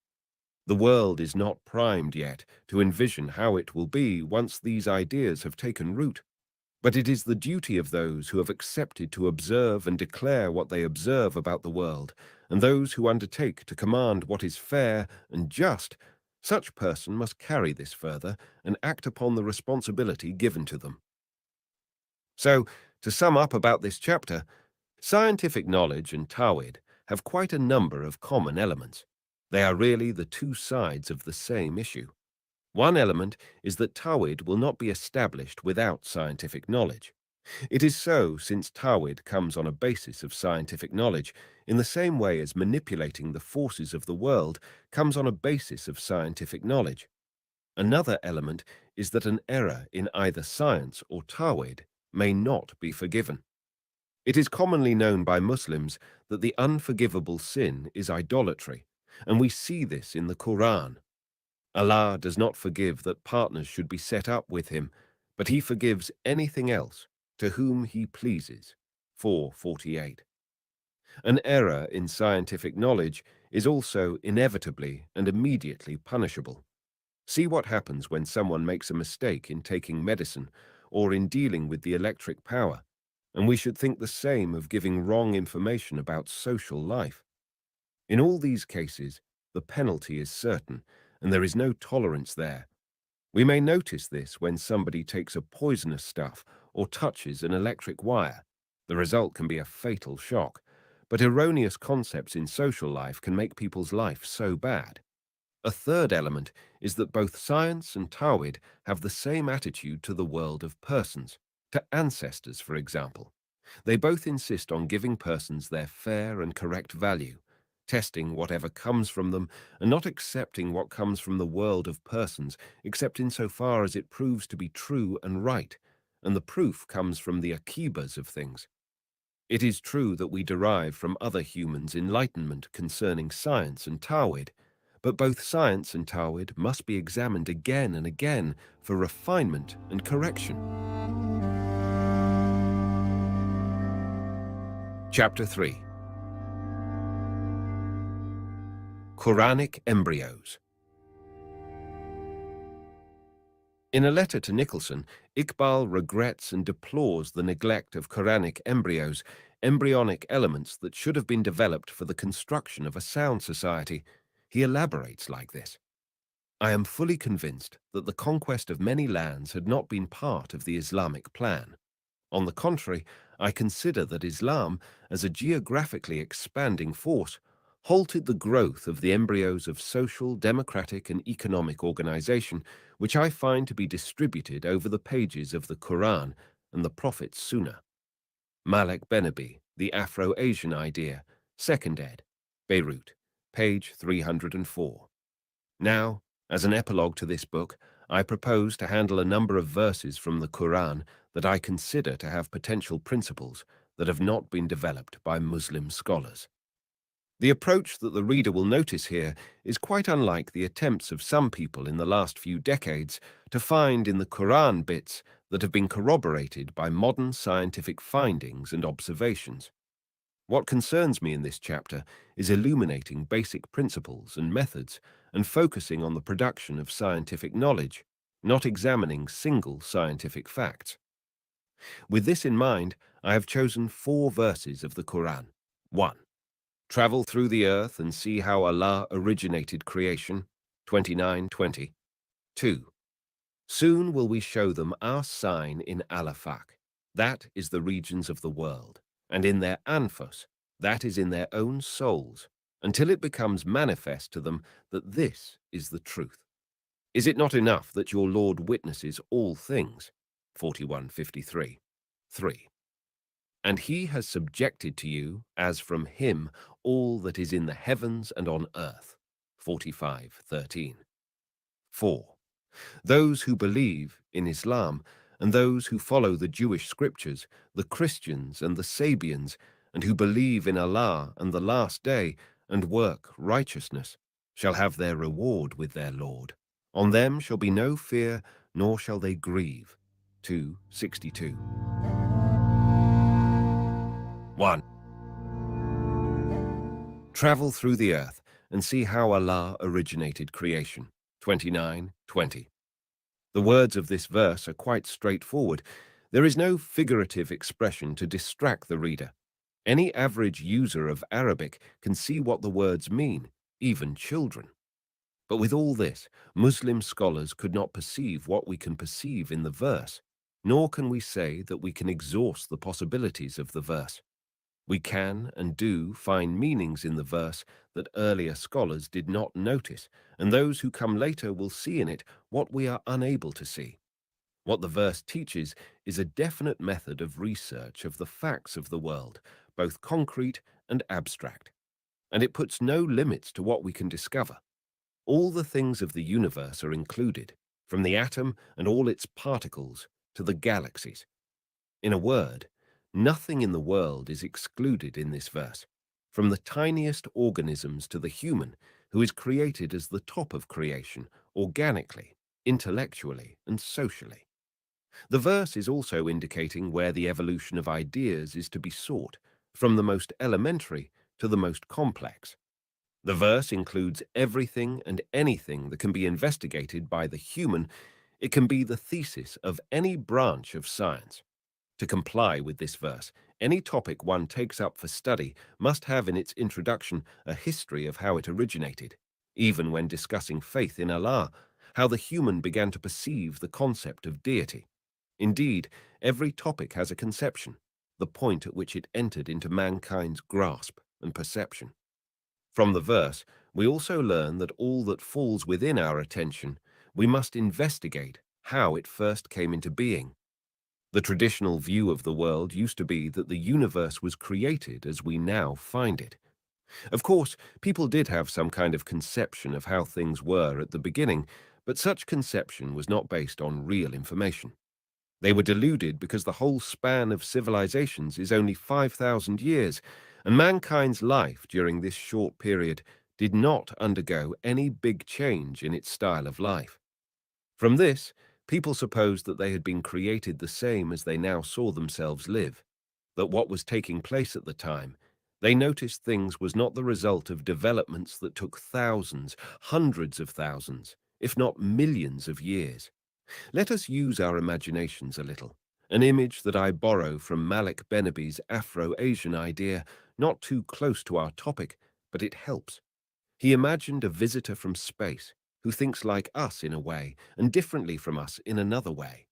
The world is not primed yet to envision how it will be once these ideas have taken root. But it is the duty of those who have accepted to observe and declare what they observe about the world, and those who undertake to command what is fair and just. Such person must carry this further and act upon the responsibility given to them. So, to sum up about this chapter, scientific knowledge and Tawhid have quite a number of common elements. They are really the two sides of the same issue. One element is that Tawhid will not be established without scientific knowledge. It is so since Tawhid comes on a basis of scientific knowledge, in the same way as manipulating the forces of the world comes on a basis of scientific knowledge. Another element is that an error in either science or Tawhid may not be forgiven. It is commonly known by Muslims that the unforgivable sin is idolatry, and we see this in the Quran. Allah does not forgive that partners should be set up with him, but he forgives anything else to whom he pleases. 448. An error in scientific knowledge is also inevitably and immediately punishable. See what happens when someone makes a mistake in taking medicine or in dealing with the electric power, and we should think the same of giving wrong information about social life. In all these cases, the penalty is certain, and there is no tolerance there. We may notice this when somebody takes a poisonous stuff or touches an electric wire. The result can be a fatal shock, but erroneous concepts in social life can make people's life so bad. A third element is that both science and Tawhid have the same attitude to the world of persons, to ancestors, for example. They both insist on giving persons their fair and correct value, testing whatever comes from them and not accepting what comes from the world of persons except insofar as it proves to be true and right, and the proof comes from the akibas of things. It is true that we derive from other humans enlightenment concerning science and Tawhid, but both science and Tawhid must be examined again and again for refinement and correction. Chapter 3. Quranic embryos. In a letter to Nicholson, Iqbal regrets and deplores the neglect of Quranic embryos, embryonic elements that should have been developed for the construction of a sound society. He elaborates like this. I am fully convinced that the conquest of many lands had not been part of the Islamic plan. On the contrary, I consider that Islam, as a geographically expanding force, halted the growth of the embryos of social, democratic, and economic organization, which I find to be distributed over the pages of the Quran and the Prophet's Sunnah. Malek Benabi, The Afro-Asian Idea, 2nd ed., Beirut, page 304. Now, as an epilogue to this book, I propose to handle a number of verses from the Quran that I consider to have potential principles that have not been developed by Muslim scholars. The approach that the reader will notice here is quite unlike the attempts of some people in the last few decades to find in the Quran bits that have been corroborated by modern scientific findings and observations. What concerns me in this chapter is illuminating basic principles and methods and focusing on the production of scientific knowledge, not examining single scientific facts. With this in mind, I have chosen 4 verses of the Quran. 1. Travel through the earth and see how Allah originated creation. 29:20. 2. Soon will we show them our sign in Al-Afaq, that is the regions of the world, and in their anfus, that is in their own souls, until it becomes manifest to them that this is the truth. Is it not enough that your Lord witnesses all things? 41:53. 3. And he has subjected to you, as from him, all that is in the heavens and on earth. 45:13. 4. Those who believe in Islam and those who follow the Jewish scriptures, the Christians and the Sabians, and who believe in Allah and the last day and work righteousness, shall have their reward with their Lord. On them shall be no fear, nor shall they grieve. 2:62. 1. Travel through the earth and see how Allah originated creation. 29:20. The words of this verse are quite straightforward. There is no figurative expression to distract the reader. Any average user of Arabic can see what the words mean, even children. But with all this, Muslim scholars could not perceive what we can perceive in the verse, nor can we say that we can exhaust the possibilities of the verse. We can and do find meanings in the verse that earlier scholars did not notice, and those who come later will see in it what we are unable to see. What the verse teaches is a definite method of research of the facts of the world, both concrete and abstract, and it puts no limits to what we can discover. All the things of the universe are included, from the atom and all its particles to the galaxies. In a word, nothing in the world is excluded in this verse, from the tiniest organisms to the human, who is created as the top of creation, organically, intellectually, and socially. The verse is also indicating where the evolution of ideas is to be sought, from the most elementary to the most complex. The verse includes everything and anything that can be investigated by the human. It can be the thesis of any branch of science. To comply with this verse, any topic one takes up for study must have in its introduction a history of how it originated, even when discussing faith in Allah, how the human began to perceive the concept of deity. Indeed, every topic has a conception, the point at which it entered into mankind's grasp and perception. From the verse, we also learn that all that falls within our attention, we must investigate how it first came into being. The traditional view of the world used to be that the universe was created as we now find it. Of course, people did have some kind of conception of how things were at the beginning, but such conception was not based on real information. They were deluded because the whole span of civilizations is only 5,000 years, and mankind's life during this short period did not undergo any big change in its style of life. From this, people supposed that they had been created the same as they now saw themselves live, that what was taking place at the time, they noticed things was not the result of developments that took thousands, hundreds of thousands, if not millions of years. Let us use our imaginations a little an image that I borrow from Malik Benabi's Afro-Asian idea, not too close to our topic, but it helps. He imagined a visitor from space who thinks like us in a way and differently from us in another way.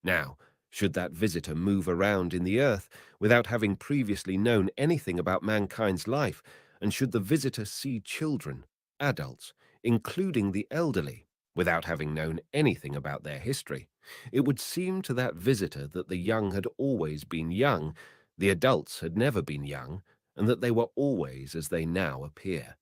Now, should that visitor move around in the earth without having previously known anything about mankind's life, and should the visitor see children, adults, including the elderly, without having known anything about their history, it would seem to that visitor that the young had always been young, the adults had never been young, and that they were always as they now appear.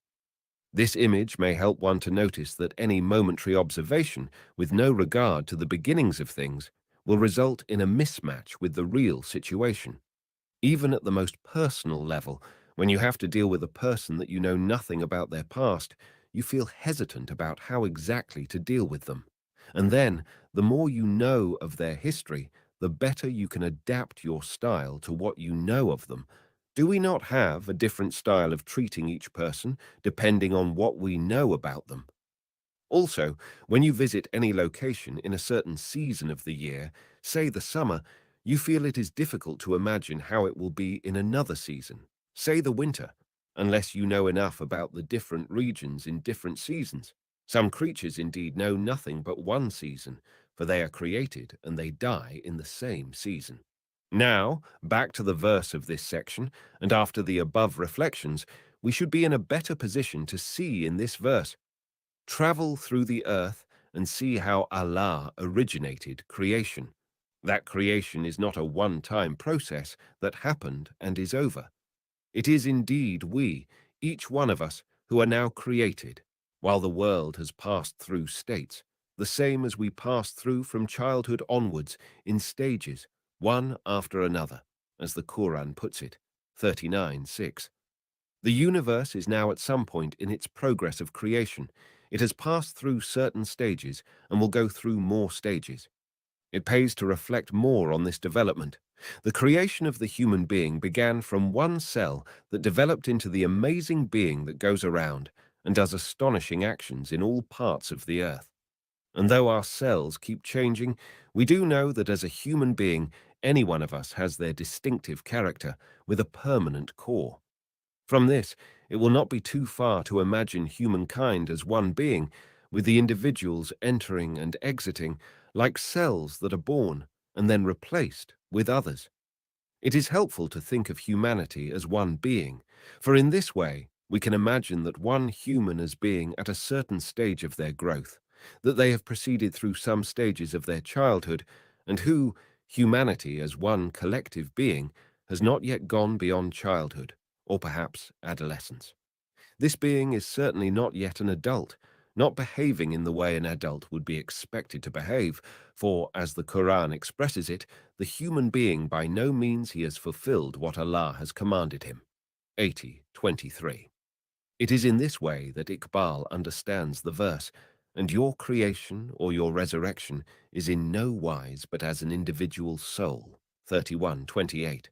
This image may help one to notice that any momentary observation, with no regard to the beginnings of things, will result in a mismatch with the real situation. Even at the most personal level, when you have to deal with a person that you know nothing about their past, you feel hesitant about how exactly to deal with them. And then, the more you know of their history, the better you can adapt your style to what you know of them. Do we not have a different style of treating each person depending on what we know about them? Also, when you visit any location in a certain season of the year, say the summer, you feel it is difficult to imagine how it will be in another season, say the winter, unless you know enough about the different regions in different seasons. Some creatures indeed know nothing but one season, for they are created and they die in the same season. Now, back to the verse of this section, and after the above reflections, we should be in a better position to see in this verse: travel through the earth and see how Allah originated creation. That creation is not a one-time process that happened and is over. It is indeed we, each one of us, who are now created, while the world has passed through states, the same as we pass through from childhood onwards in stages, one after another, as the Quran puts it, 39:6. The universe is now at some point in its progress of creation. It has passed through certain stages and will go through more stages. It pays to reflect more on this development. The creation of the human being began from one cell that developed into the amazing being that goes around and does astonishing actions in all parts of the earth. And though our cells keep changing, we do know that as a human being, any one of us has their distinctive character with a permanent core. From this, it will not be too far to imagine humankind as one being, with the individuals entering and exiting like cells that are born and then replaced with others. It is helpful to think of humanity as one being, for in this way we can imagine that one human as being at a certain stage of their growth, that they have proceeded through some stages of their childhood, and who, humanity as one collective being, has not yet gone beyond childhood, or perhaps adolescence. This being is certainly not yet an adult, not behaving in the way an adult would be expected to behave, for, as the Quran expresses it, the human being by no means he has fulfilled what Allah has commanded him. 80:23. It is in this way that Iqbal understands the verse, and your creation or your resurrection is in no wise but as an individual soul. 31:28.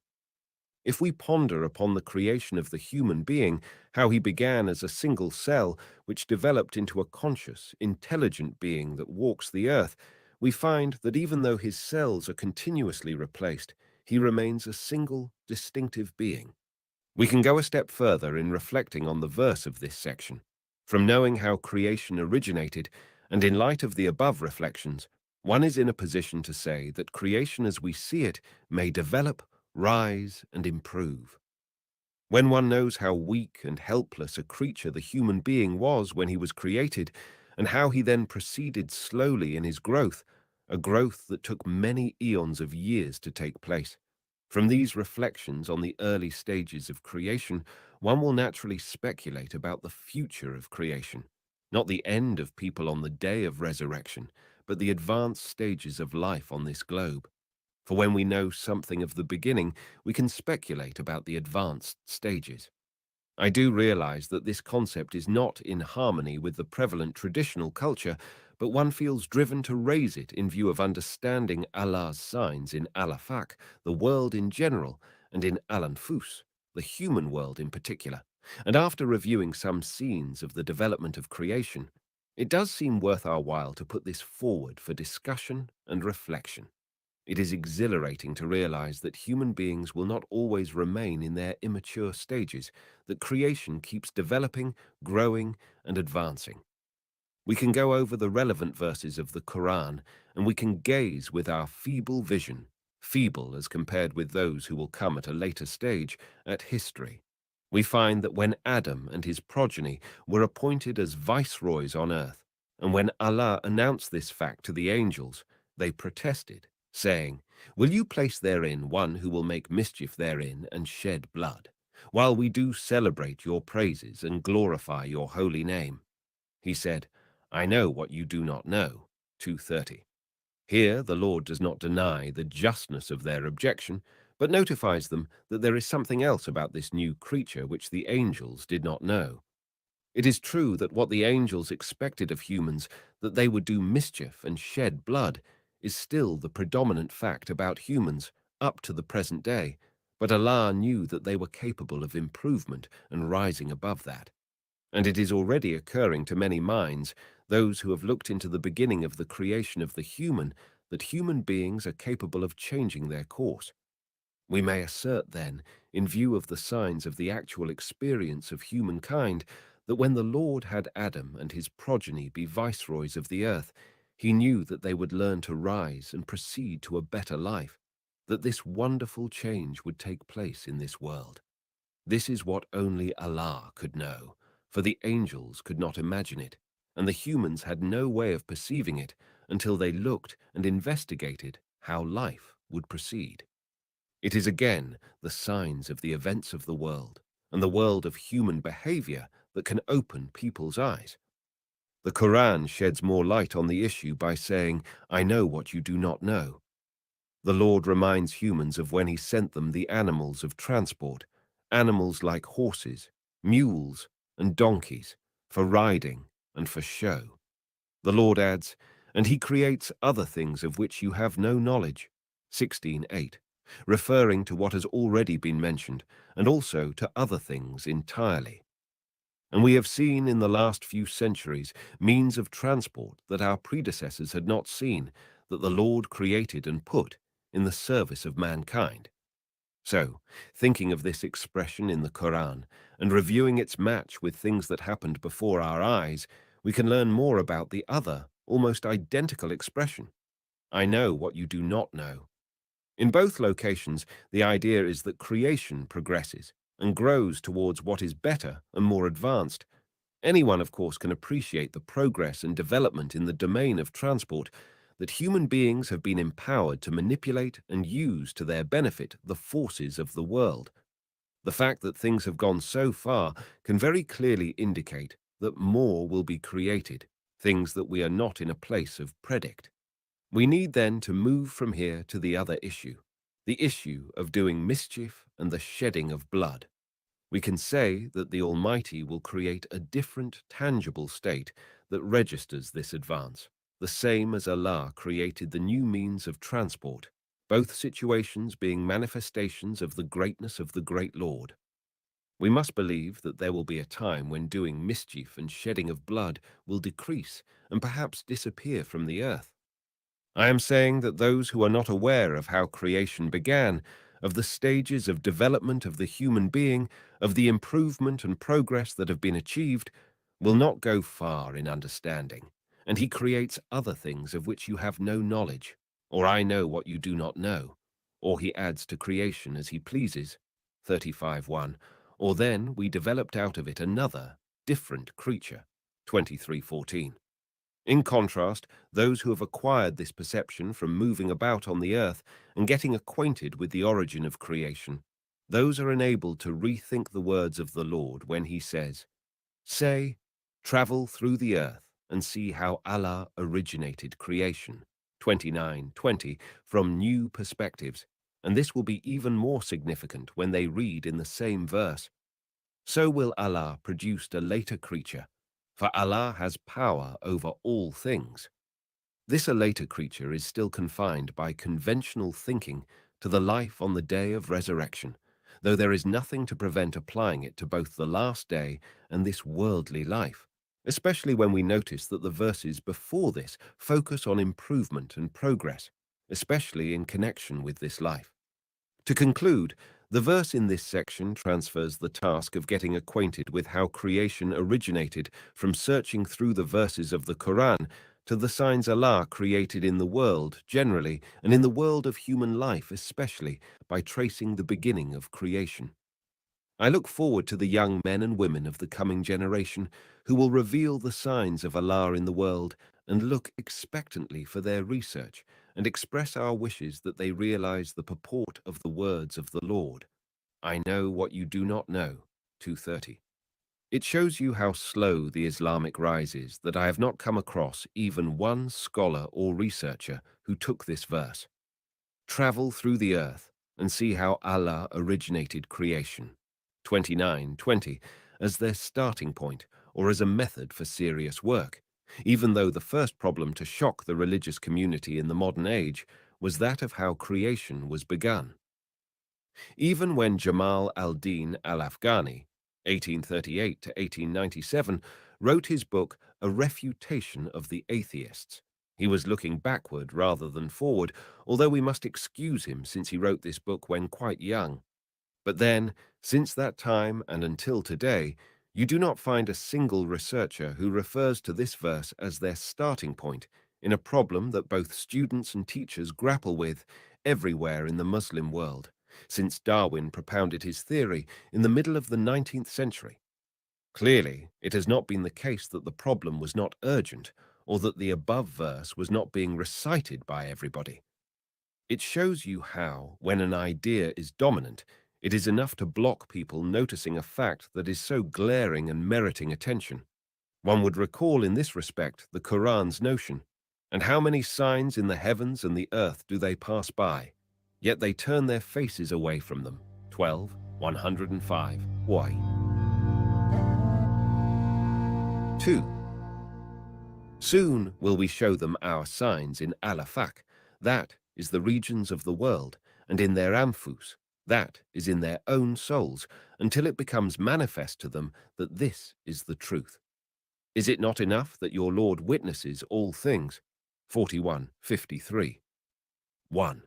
If we ponder upon the creation of the human being, how he began as a single cell which developed into a conscious, intelligent being that walks the earth, we find that even though his cells are continuously replaced, he remains a single, distinctive being. We can go a step further in reflecting on the verse of this section. From knowing how creation originated, and in light of the above reflections, one is in a position to say that creation as we see it may develop, rise, and improve. When one knows how weak and helpless a creature the human being was when he was created, and how he then proceeded slowly in his growth, a growth that took many eons of years to take place. From these reflections on the early stages of creation, one will naturally speculate about the future of creation, not the end of people on the day of resurrection, but the advanced stages of life on this globe. For when we know something of the beginning, we can speculate about the advanced stages. I do realize that this concept is not in harmony with the prevalent traditional culture, but one feels driven to raise it in view of understanding Allah's signs in Al-Afaq, the world in general, and in Al-Anfus, the human world in particular. And after reviewing some scenes of the development of creation, it does seem worth our while to put this forward for discussion and reflection. It is exhilarating to realize that human beings will not always remain in their immature stages, that creation keeps developing, growing, and advancing. We can go over the relevant verses of the Quran, and we can gaze with our feeble vision, feeble as compared with those who will come at a later stage, at history. We find that when Adam and his progeny were appointed as viceroys on earth, and when Allah announced this fact to the angels, they protested, saying, "Will you place therein one who will make mischief therein and shed blood, while we do celebrate your praises and glorify your holy name?" He said, "I know what you do not know." 2:30. Here the Lord does not deny the justness of their objection, but notifies them that there is something else about this new creature which the angels did not know. It is true that what the angels expected of humans, that they would do mischief and shed blood, is still the predominant fact about humans up to the present day, but Allah knew that they were capable of improvement and rising above that. And it is already occurring to many minds, those who have looked into the beginning of the creation of the human, that human beings are capable of changing their course. We may assert then, in view of the signs of the actual experience of humankind, that when the Lord had Adam and his progeny be viceroys of the earth, he knew that they would learn to rise and proceed to a better life, that this wonderful change would take place in this world. This is what only Allah could know, for the angels could not imagine it, and the humans had no way of perceiving it until they looked and investigated how life would proceed. It is again the signs of the events of the world and the world of human behavior that can open people's eyes. The Quran sheds more light on the issue by saying, "I know what you do not know." The Lord reminds humans of when he sent them the animals of transport, animals like horses, mules, and donkeys, for riding and for show. The Lord adds, "And he creates other things of which you have no knowledge." 16:8, referring to what has already been mentioned, and also to other things entirely. And we have seen in the last few centuries means of transport that our predecessors had not seen, that the Lord created and put in the service of mankind. So, thinking of this expression in the Quran and reviewing its match with things that happened before our eyes, we can learn more about the other, almost identical expression, "I know what you do not know." In both locations, the idea is that creation progresses and grows towards what is better and more advanced. Anyone, of course, can appreciate the progress and development in the domain of transport, that human beings have been empowered to manipulate and use to their benefit the forces of the world. The fact that things have gone so far can very clearly indicate that more will be created, things that we are not in a place of predict. We need then to move from here to the other issue, the issue of doing mischief and the shedding of blood. We can say that the Almighty will create a different, tangible state that registers this advance, the same as Allah created the new means of transport, both situations being manifestations of the greatness of the great Lord. We must believe that there will be a time when doing mischief and shedding of blood will decrease and perhaps disappear from the earth. I am saying that those who are not aware of how creation began, of the stages of development of the human being, of the improvement and progress that have been achieved, will not go far in understanding, and he creates other things of which you have no knowledge, or I know what you do not know, or he adds to creation as he pleases, 35:1, or then we developed out of it another, different creature, 23:14. In contrast, those who have acquired this perception from moving about on the earth and getting acquainted with the origin of creation, those are enabled to rethink the words of the Lord when he says, "Say, travel through the earth and see how Allah originated creation." 29:20, from new perspectives, and this will be even more significant when they read in the same verse, "So will Allah produce a later creature, for Allah has power over all things." This later creature is still confined by conventional thinking to the life on the day of resurrection, though there is nothing to prevent applying it to both the last day and this worldly life, especially when we notice that the verses before this focus on improvement and progress, especially in connection with this life. To conclude, the verse in this section transfers the task of getting acquainted with how creation originated from searching through the verses of the Quran to the signs Allah created in the world generally and in the world of human life especially by tracing the beginning of creation. I look forward to the young men and women of the coming generation who will reveal the signs of Allah in the world and look expectantly for their research and express our wishes that they realize the purport of the words of the Lord. I know what you do not know. 230. It shows you how slow the Islamic rise is that I have not come across even one scholar or researcher who took this verse. Travel through the earth and see how Allah originated creation. 29:20 as their starting point or as a method for serious work, even though the first problem to shock the religious community in the modern age was that of how creation was begun. Even when Jamal al-Din al-Afghani, 1838 to 1897, wrote his book A Refutation of the Atheists, he was looking backward rather than forward, although we must excuse him since he wrote this book when quite young. But then, since that time and until today, you do not find a single researcher who refers to this verse as their starting point in a problem that both students and teachers grapple with everywhere in the Muslim world, since Darwin propounded his theory in the middle of the 19th century. Clearly, it has not been the case that the problem was not urgent or that the above verse was not being recited by everybody. It shows you how, when an idea is dominant, it is enough to block people noticing a fact that is so glaring and meriting attention. One would recall in this respect the Quran's notion, and how many signs in the heavens and the earth do they pass by, yet they turn their faces away from them. 12:105. Why? 2. Soon will we show them our signs in Al-Afaq, that is the regions of the world, and in their Anfus, that is in their own souls, until it becomes manifest to them that this is the truth. Is it not enough that your Lord witnesses all things? 41:53. 1.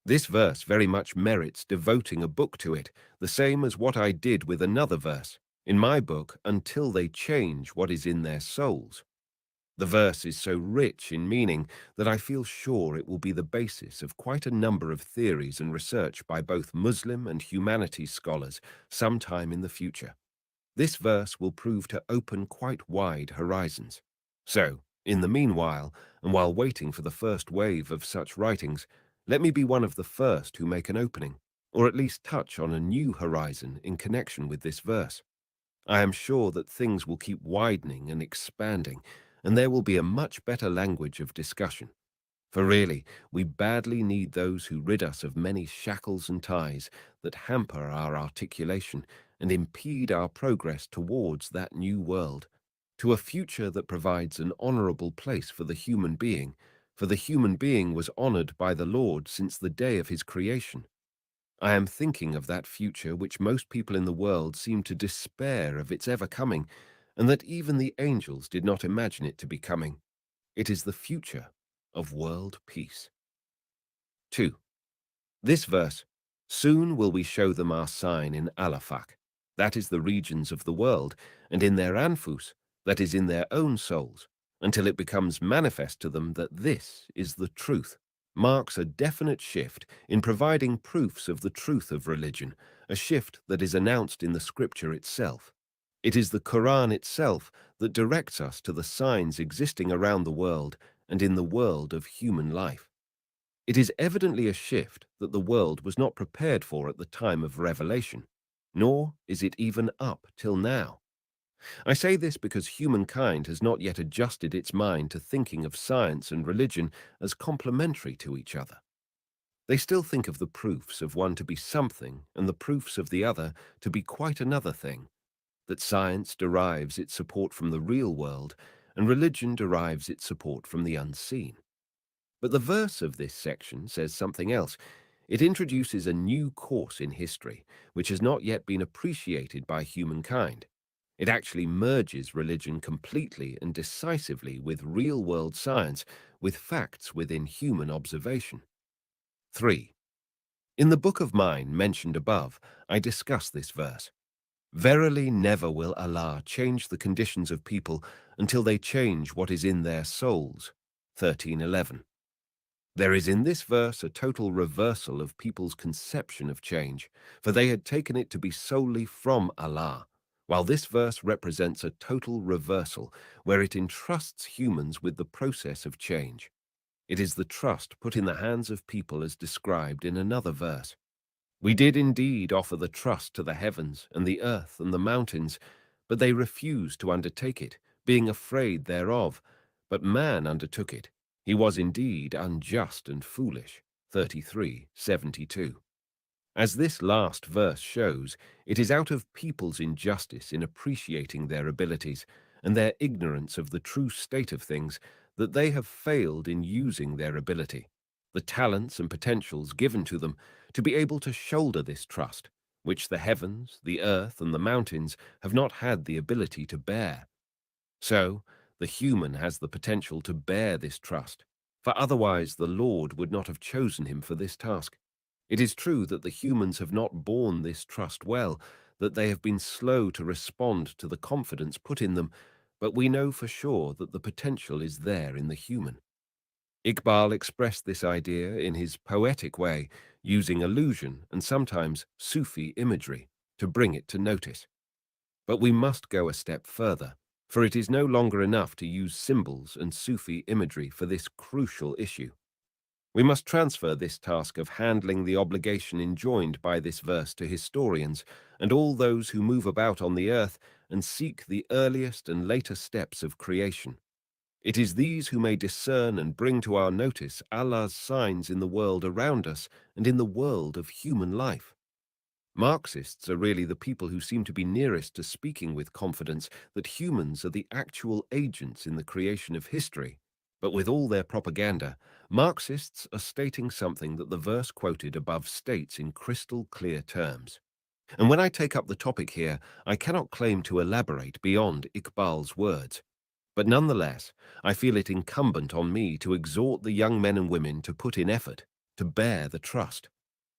This verse very much merits devoting a book to it, the same as what I did with another verse, in my book, until they change what is in their souls. The verse is so rich in meaning that I feel sure it will be the basis of quite a number of theories and research by both Muslim and humanities scholars sometime in the future. This verse will prove to open quite wide horizons. So, in the meanwhile, and while waiting for the first wave of such writings, let me be one of the first who make an opening, or at least touch on a new horizon in connection with this verse. I am sure that things will keep widening and expanding, and there will be a much better language of discussion. For really, we badly need those who rid us of many shackles and ties that hamper our articulation and impede our progress towards that new world, to a future that provides an honorable place for the human being, for the human being was honored by the Lord since the day of his creation. I am thinking of that future which most people in the world seem to despair of its ever coming, and that even the angels did not imagine it to be coming. It is the future of world peace. 2. This verse, soon will we show them our sign in Al-Afaq, that is the regions of the world, and in their Anfus, that is in their own souls, until it becomes manifest to them that this is the truth, marks a definite shift in providing proofs of the truth of religion, a shift that is announced in the scripture itself. It is the Quran itself that directs us to the signs existing around the world and in the world of human life. It is evidently a shift that the world was not prepared for at the time of revelation, nor is it even up till now. I say this because humankind has not yet adjusted its mind to thinking of science and religion as complementary to each other. They still think of the proofs of one to be something and the proofs of the other to be quite another thing, that science derives its support from the real world and religion derives its support from the unseen. But the verse of this section says something else. It introduces a new course in history, which has not yet been appreciated by humankind. It actually merges religion completely and decisively with real-world science, with facts within human observation. 3. In the Book of Mine mentioned above, I discuss this verse. Verily never will Allah change the conditions of people until they change what is in their souls. 13:11. There is in this verse a total reversal of people's conception of change, for they had taken it to be solely from Allah, while this verse represents a total reversal where it entrusts humans with the process of change. It is the trust put in the hands of people as described in another verse. We did indeed offer the trust to the heavens and the earth and the mountains, but they refused to undertake it, being afraid thereof. But man undertook it. He was indeed unjust and foolish. 33:72. As this last verse shows, it is out of people's injustice in appreciating their abilities and their ignorance of the true state of things that they have failed in using their ability, the talents and potentials given to them, to be able to shoulder this trust, which the heavens, the earth, and the mountains have not had the ability to bear. So, the human has the potential to bear this trust, for otherwise the Lord would not have chosen him for this task. It is true that the humans have not borne this trust well, that they have been slow to respond to the confidence put in them, but we know for sure that the potential is there in the human. Iqbal expressed this idea in his poetic way, using allusion and sometimes Sufi imagery to bring it to notice. But we must go a step further, for it is no longer enough to use symbols and Sufi imagery for this crucial issue. We must transfer this task of handling the obligation enjoined by this verse to historians and all those who move about on the earth and seek the earliest and later steps of creation. It is these who may discern and bring to our notice Allah's signs in the world around us and in the world of human life. Marxists are really the people who seem to be nearest to speaking with confidence that humans are the actual agents in the creation of history. But with all their propaganda, Marxists are stating something that the verse quoted above states in crystal clear terms. And when I take up the topic here, I cannot claim to elaborate beyond Iqbal's words. But nonetheless, I feel it incumbent on me to exhort the young men and women to put in effort, to bear the trust.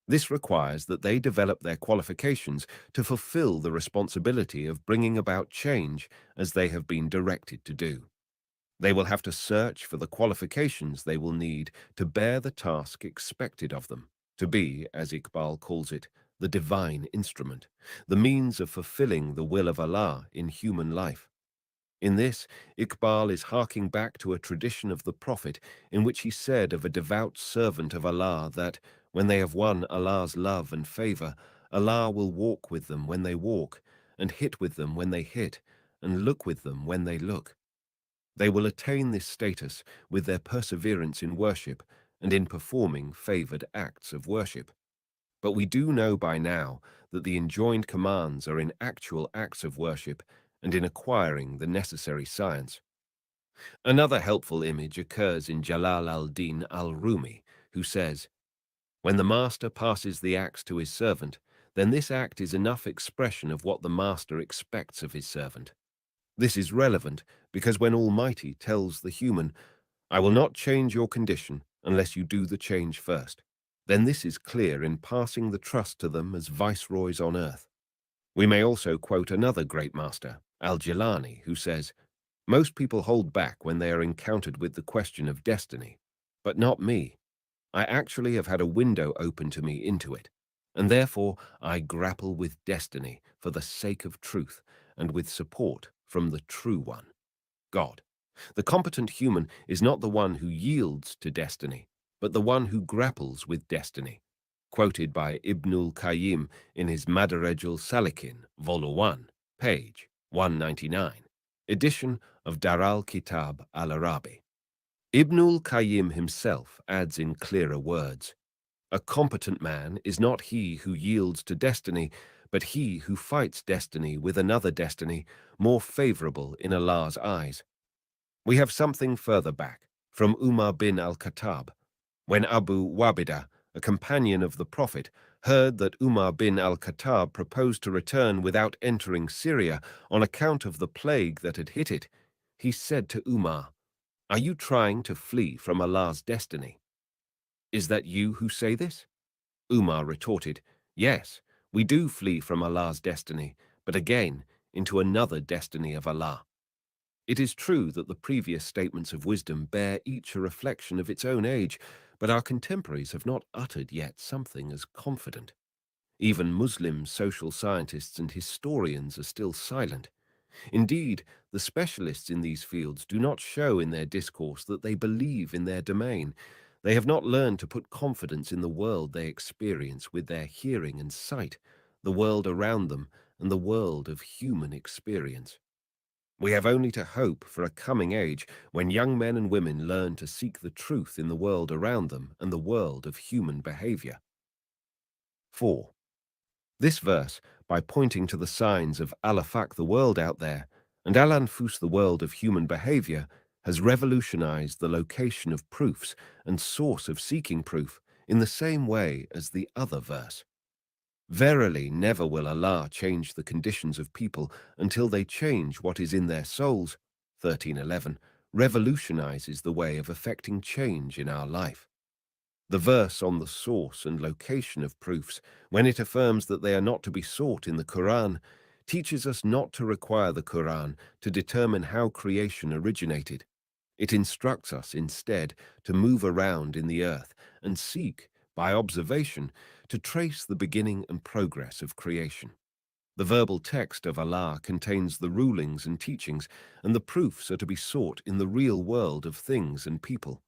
This requires that they develop their qualifications to fulfill the responsibility of bringing about change as they have been directed to do. They will have to search for the qualifications they will need to bear the task expected of them, to be, as Iqbal calls it, the divine instrument, the means of fulfilling the will of Allah in human life. In this, Iqbal is harking back to a tradition of the Prophet in which he said of a devout servant of Allah that, when they have won Allah's love and favor, Allah will walk with them when they walk, and hit with them when they hit, and look with them when they look. They will attain this status with their perseverance in worship and in performing favored acts of worship. But we do know by now that the enjoined commands are in actual acts of worship and in acquiring the necessary science. Another helpful image occurs in Jalal al-Din al-Rumi, who says, "When the master passes the axe to his servant, then this act is enough expression of what the master expects of his servant." This is relevant because when Almighty tells the human, "I will not change your condition unless you do the change first," then this is clear in passing the trust to them as viceroys on earth. We may also quote another great master, Al-Jilani, who says, "Most people hold back when they are encountered with the question of destiny, but not me. I actually have had a window open to me into it, and therefore I grapple with destiny for the sake of truth and with support from the true one, God. The competent human is not the one who yields to destiny, but the one who grapples with destiny." Quoted by Ibnul Qayyim in his Madaraj al-Salikin, Vol. 1, page 199, edition of Dar al-Kitab al-Arabi. Ibnul Qayyim himself adds in clearer words, "A competent man is not he who yields to destiny, but he who fights destiny with another destiny more favorable in Allah's eyes." We have something further back, from Umar bin al-Khattab, when Abu Wabida, a companion of the Prophet, heard that Umar bin al-Khattab proposed to return without entering Syria on account of the plague that had hit it, he said to Umar, "Are you trying to flee from Allah's destiny? Is that you who say this?" Umar retorted, "Yes, we do flee from Allah's destiny, but again, into another destiny of Allah." It is true that the previous statements of wisdom bear each a reflection of its own age, but our contemporaries have not uttered yet something as confident. Even Muslim social scientists and historians are still silent. Indeed, the specialists in these fields do not show in their discourse that they believe in their domain. They have not learned to put confidence in the world they experience with their hearing and sight, the world around them, and the world of human experience. We have only to hope for a coming age when young men and women learn to seek the truth in the world around them and the world of human behavior. 4. This verse, by pointing to the signs of Al-Afaq, the world out there, and Al-Anfus, the world of human behavior, has revolutionized the location of proofs and source of seeking proof in the same way as the other verse. Verily, never will Allah change the conditions of people until they change what is in their souls. 13:11 revolutionizes the way of effecting change in our life. The verse on the source and location of proofs, when it affirms that they are not to be sought in the Quran, teaches us not to require the Quran to determine how creation originated. It instructs us instead to move around in the earth and seek, by observation, to trace the beginning and progress of creation. The verbal text of Allah contains the rulings and teachings, and the proofs are to be sought in the real world of things and people.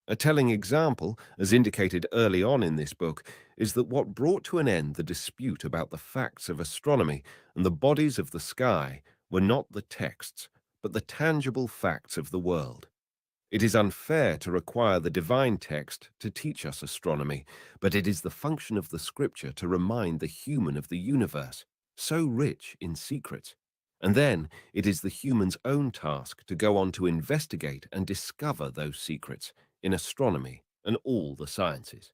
A telling example, as indicated early on in this book, is that what brought to an end the dispute about the facts of astronomy and the bodies of the sky were not the texts, but the tangible facts of the world. It is unfair to require the divine text to teach us astronomy, but it is the function of the scripture to remind the human of the universe, so rich in secrets. And then it is the human's own task to go on to investigate and discover those secrets in astronomy and all the sciences.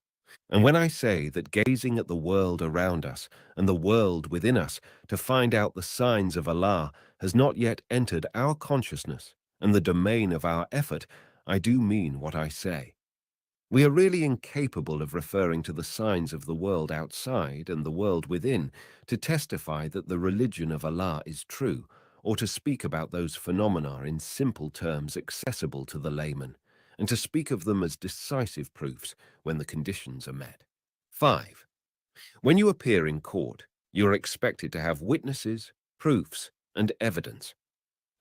And when I say that gazing at the world around us and the world within us to find out the signs of Allah has not yet entered our consciousness and the domain of our effort, I do mean what I say. We are really incapable of referring to the signs of the world outside and the world within to testify that the religion of Allah is true, or to speak about those phenomena in simple terms accessible to the layman, and to speak of them as decisive proofs when the conditions are met. 5. When you appear in court, you are expected to have witnesses, proofs, and evidence.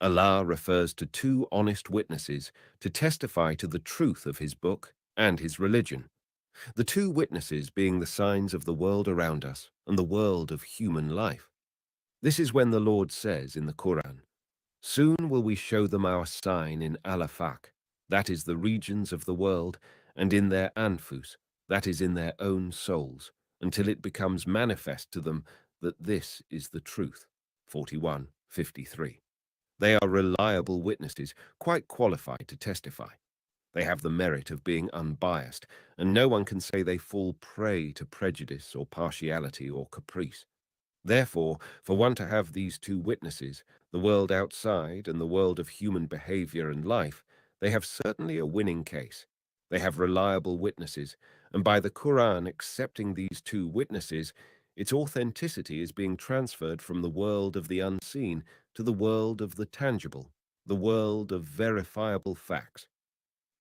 Allah refers to two honest witnesses to testify to the truth of his book and his religion, the two witnesses being the signs of the world around us and the world of human life. This is when the Lord says in the Quran, "Soon will we show them our sign in Al-Afaq, that is the regions of the world, and in their Anfus, that is in their own souls, until it becomes manifest to them that this is the truth." 41:53. They are reliable witnesses, quite qualified to testify. They have the merit of being unbiased, and no one can say they fall prey to prejudice or partiality or caprice. Therefore, for one to have these two witnesses, the world outside and the world of human behavior and life, they have certainly a winning case. They have reliable witnesses, and by the Quran accepting these two witnesses, its authenticity is being transferred from the world of the unseen to the world of the tangible, the world of verifiable facts.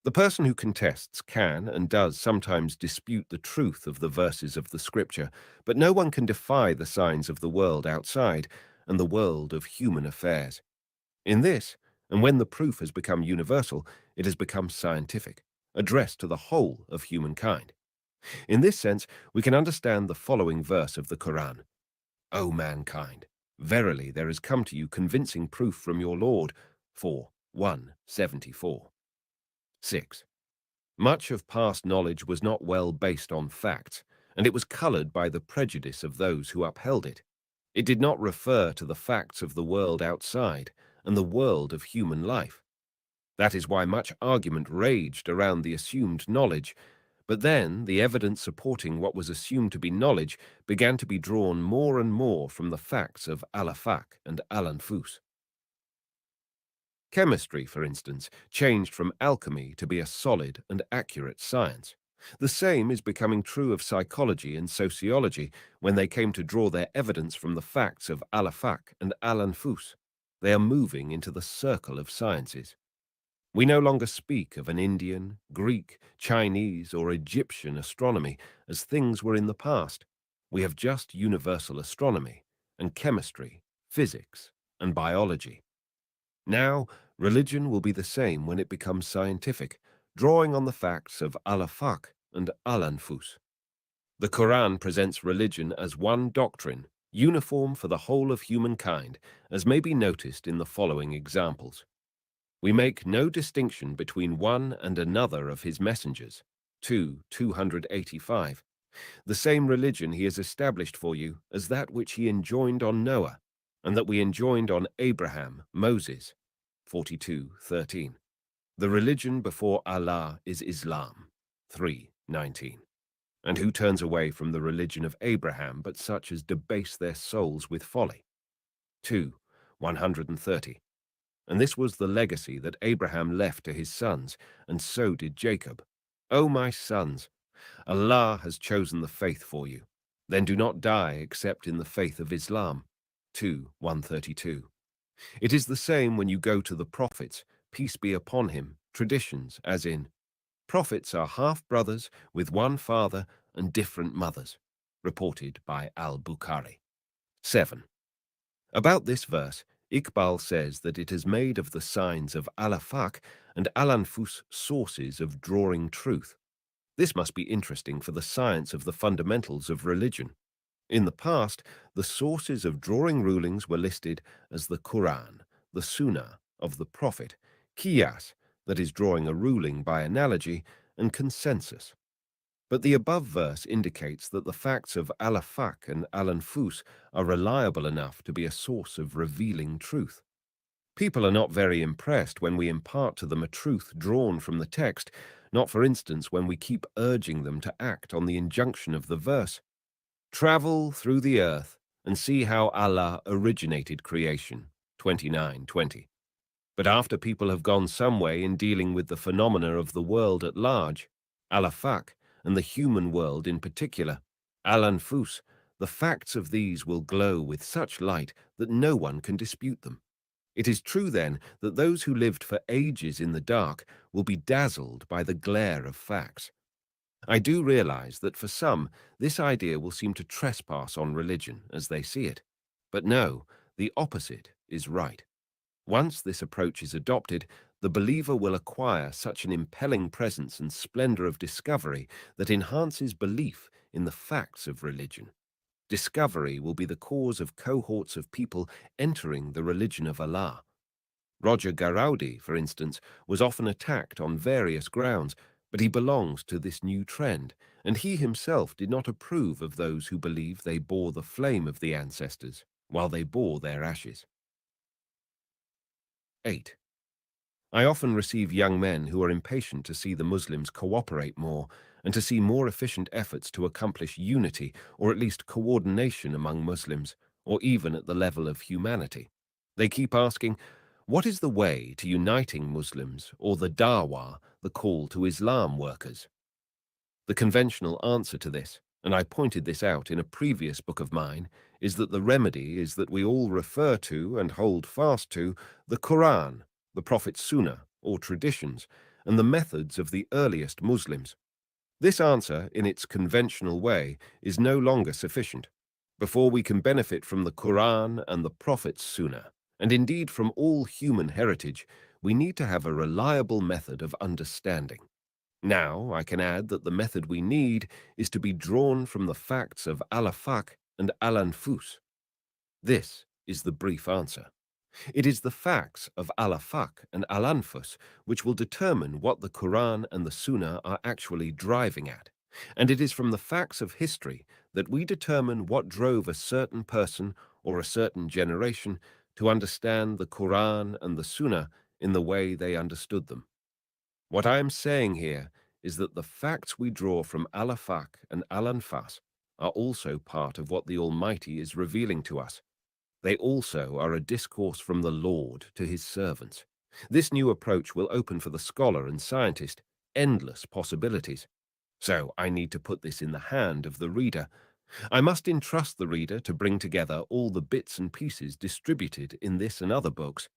The person who contests can and does sometimes dispute the truth of the verses of the scripture, but no one can defy the signs of the world outside and the world of human affairs. In this, and when the proof has become universal, it has become scientific, addressed to the whole of humankind. In this sense, we can understand the following verse of the Quran. O mankind, verily there has come to you convincing proof from your Lord. 4:174. 6. Much of past knowledge was not well based on facts, and it was colored by the prejudice of those who upheld it. It did not refer to the facts of the world outside and the world of human life. That is why much argument raged around the assumed knowledge, But then the evidence supporting what was assumed to be knowledge began to be drawn more and more from the facts of al-Afaq and al-Anfus. Chemistry, for instance, changed from alchemy to be a solid and accurate science. The same is becoming true of psychology and sociology when they came to draw their evidence from the facts of al-Afaq and al-Anfus. They are moving into the circle of sciences. We no longer speak of an Indian, Greek, Chinese, or Egyptian astronomy as things were in the past. We have just universal astronomy and chemistry, physics, and biology. Now, religion will be the same when it becomes scientific, drawing on the facts of al-Afaq and al-Anfus. The Quran presents religion as one doctrine, uniform for the whole of humankind, as may be noticed in the following examples. We make no distinction between one and another of his messengers. 285. The same religion he has established for you as that which he enjoined on Noah, and that we enjoined on Abraham, Moses. 42:13. The religion before Allah is Islam. 3:19. And who turns away from the religion of Abraham but such as debase their souls with folly? 2:130. And this was the legacy that Abraham left to his sons, and so did Jacob. O my sons, Allah has chosen the faith for you. Then do not die except in the faith of Islam. 2:132. It is the same when you go to the prophets, peace be upon him, traditions, as in, prophets are half-brothers with one father and different mothers, reported by al-Bukhari. 7. About this verse, Iqbal says that it is made of the signs of al-Afaq and al-Anfus sources of drawing truth. This must be interesting for the science of the fundamentals of religion. In the past, the sources of drawing rulings were listed as the Quran, the Sunnah of the Prophet, Qiyas, that is drawing a ruling by analogy, and consensus. But the above verse indicates that the facts of al-Afaq and al-Anfus are reliable enough to be a source of revealing truth. People are not very impressed when we impart to them a truth drawn from the text, not for instance when we keep urging them to act on the injunction of the verse. Travel through the earth and see how Allah originated creation. 29:20. But after people have gone some way in dealing with the phenomena of the world at large, al-Afaq, and the human world in particular, al-Anfus, the facts of these will glow with such light that no one can dispute them. It is true, then, that those who lived for ages in the dark will be dazzled by the glare of facts. I do realize that for some, this idea will seem to trespass on religion as they see it. But no, the opposite is right. Once this approach is adopted, the believer will acquire such an impelling presence and splendor of discovery that enhances belief in the facts of religion. Discovery will be the cause of cohorts of people entering the religion of Allah. Roger Garaudi, for instance, was often attacked on various grounds, but he belongs to this new trend, and he himself did not approve of those who believe they bore the flame of the ancestors while they bore their ashes. 8. I often receive young men who are impatient to see the Muslims cooperate more and to see more efficient efforts to accomplish unity or at least coordination among Muslims, or even at the level of humanity. They keep asking, what is the way to uniting Muslims or the dawah, the call to Islam workers? The conventional answer to this, and I pointed this out in a previous book of mine, is that the remedy is that we all refer to and hold fast to the Quran, the Prophet's Sunnah, or traditions, and the methods of the earliest Muslims. This answer, in its conventional way, is no longer sufficient. Before we can benefit from the Quran and the Prophet's Sunnah, and indeed from all human heritage, we need to have a reliable method of understanding. Now, I can add that the method we need is to be drawn from the facts of al-Afaq and al-Anfus. This is the brief answer. It is the facts of al-Afaq and al-Anfus which will determine what the Quran and the Sunnah are actually driving at, and it is from the facts of history that we determine what drove a certain person or a certain generation to understand the Quran and the Sunnah in the way they understood them. What I am saying here is that the facts we draw from Al-Afaq and Al-Anfas are also part of what the Almighty is revealing to us. They also are a discourse from the Lord to his servants. This new approach will open for the scholar and scientist endless possibilities. So I need to put this in the hand of the reader. I must entrust the reader to bring together all the bits and pieces distributed in this and other books.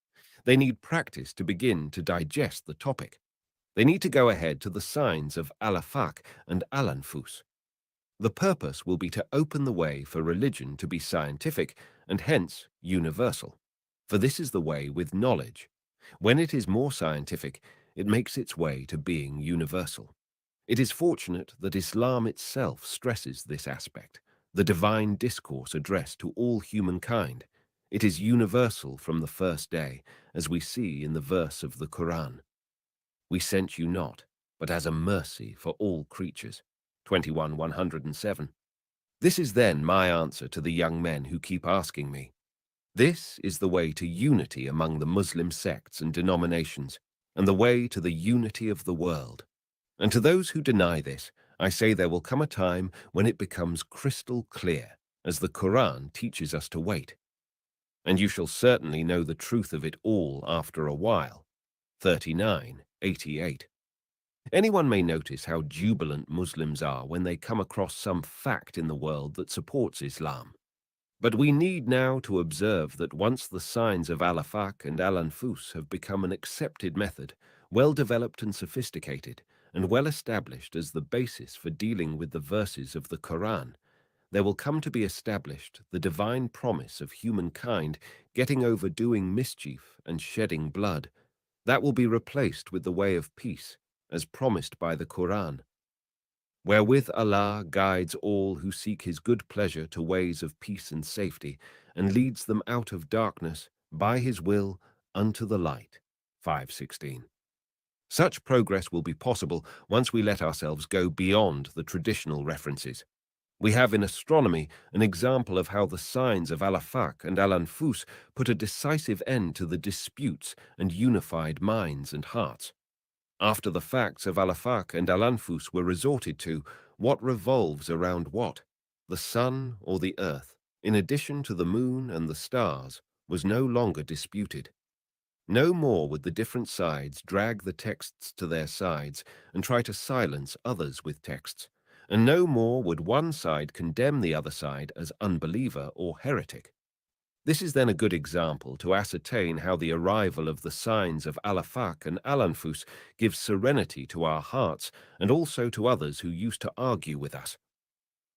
They need practice to begin to digest the topic. They need to go ahead to the signs of Al-Afaq and Al-Anfus. The purpose will be to open the way for religion to be scientific and hence universal. For this is the way with knowledge. When it is more scientific, it makes its way to being universal. It is fortunate that Islam itself stresses this aspect, the divine discourse addressed to all humankind. It is universal from the first day, as we see in the verse of the Quran. We sent you not, but as a mercy for all creatures. 21:107. This is then my answer to the young men who keep asking me. This is the way to unity among the Muslim sects and denominations, and the way to the unity of the world. And to those who deny this, I say there will come a time when it becomes crystal clear, as the Quran teaches us to wait. And you shall certainly know the truth of it all after a while. 39:88. Anyone may notice how jubilant Muslims are when they come across some fact in the world that supports Islam. But we need now to observe that once the signs of Al-Afaq and Al-Anfus have become an accepted method, well developed and sophisticated, and well established as the basis for dealing with the verses of the Quran, there will come to be established the divine promise of humankind getting over doing mischief and shedding blood. That will be replaced with the way of peace, as promised by the Quran, wherewith Allah guides all who seek his good pleasure to ways of peace and safety, and leads them out of darkness by his will unto the light. 5:16. Such progress will be possible once we let ourselves go beyond the traditional references. We have in astronomy an example of how the signs of Al-Afaq and Al-Anfus put a decisive end to the disputes and unified minds and hearts. After the facts of Al-Afaq and Al-Anfus were resorted to, what revolves around what? The sun or the earth, in addition to the moon and the stars, was no longer disputed. No more would the different sides drag the texts to their sides and try to silence others with texts, and no more would one side condemn the other side as unbeliever or heretic. This is then a good example to ascertain how the arrival of the signs of Al-Afaq and Al-Anfus gives serenity to our hearts and also to others who used to argue with us.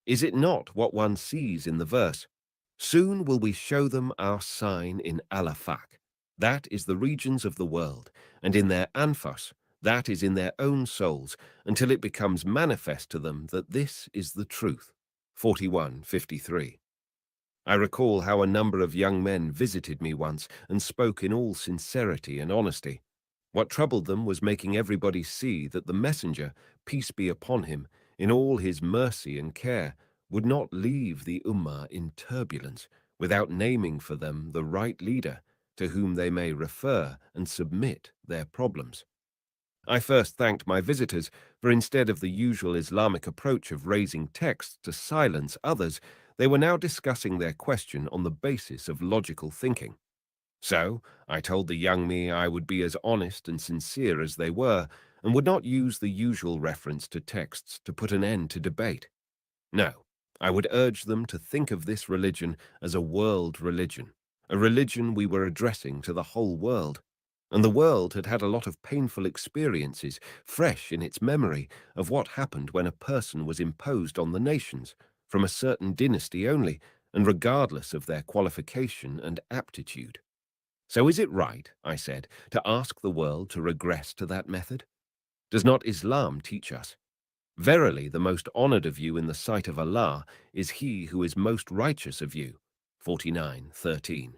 Is it not what one sees in the verse? Soon will we show them our sign in Al-Afaq. That is the regions of the world, and in their Anfas, that is in their own souls, until it becomes manifest to them that this is the truth. 41:53. I recall how a number of young men visited me once and spoke in all sincerity and honesty. What troubled them was making everybody see that the messenger, peace be upon him, in all his mercy and care, would not leave the Ummah in turbulence without naming for them the right leader to whom they may refer and submit their problems. I first thanked my visitors, for instead of the usual Islamic approach of raising texts to silence others, they were now discussing their question on the basis of logical thinking. So, I told the young me I would be as honest and sincere as they were, and would not use the usual reference to texts to put an end to debate. No, I would urge them to think of this religion as a world religion, a religion we were addressing to the whole world. And the world had had a lot of painful experiences, fresh in its memory, of what happened when a person was imposed on the nations, from a certain dynasty only, and regardless of their qualification and aptitude. So is it right, I said, to ask the world to regress to that method? Does not Islam teach us? Verily, the most honored of you in the sight of Allah is he who is most righteous of you. 49:13.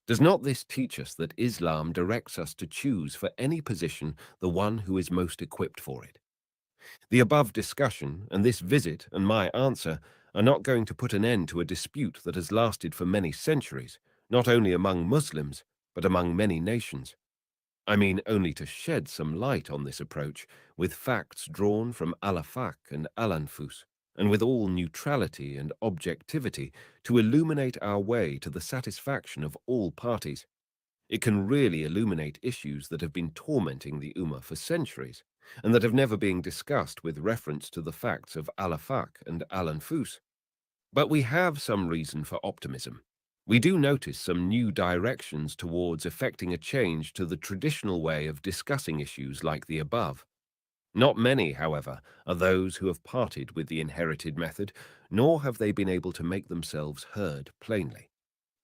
Does not this teach us that Islam directs us to choose for any position the one who is most equipped for it? The above discussion and this visit and my answer are not going to put an end to a dispute that has lasted for many centuries, not only among Muslims, but among many nations. I mean only to shed some light on this approach, with facts drawn from al-Afaq and al-Anfus, and with all neutrality and objectivity to illuminate our way to the satisfaction of all parties. It can really illuminate issues that have been tormenting the Ummah for centuries, and that have never been discussed with reference to the facts of al-Afaq and al-Anfus. But we have some reason for optimism. We do notice some new directions towards effecting a change to the traditional way of discussing issues like the above. Not many, however, are those who have parted with the inherited method, nor have they been able to make themselves heard plainly.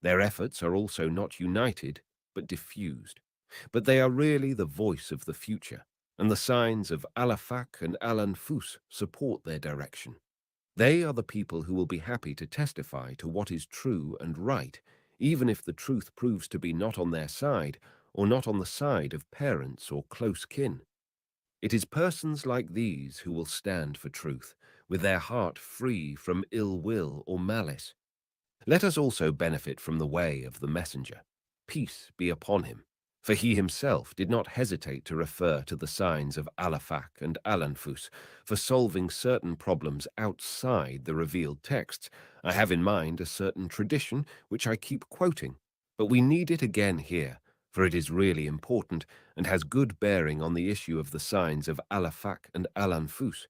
Their efforts are also not united, but diffused. But they are really the voice of the future, and the signs of al-Afaq and al-Anfus support their direction. They are the people who will be happy to testify to what is true and right, even if the truth proves to be not on their side, or not on the side of parents or close kin. It is persons like these who will stand for truth, with their heart free from ill will or malice. Let us also benefit from the way of the messenger. Peace be upon him, for he himself did not hesitate to refer to the signs of al-Afaq and al-Anfus for solving certain problems outside the revealed texts. I have in mind a certain tradition which I keep quoting, but we need it again here, for it is really important and has good bearing on the issue of the signs of al-Afaq and al-Anfus.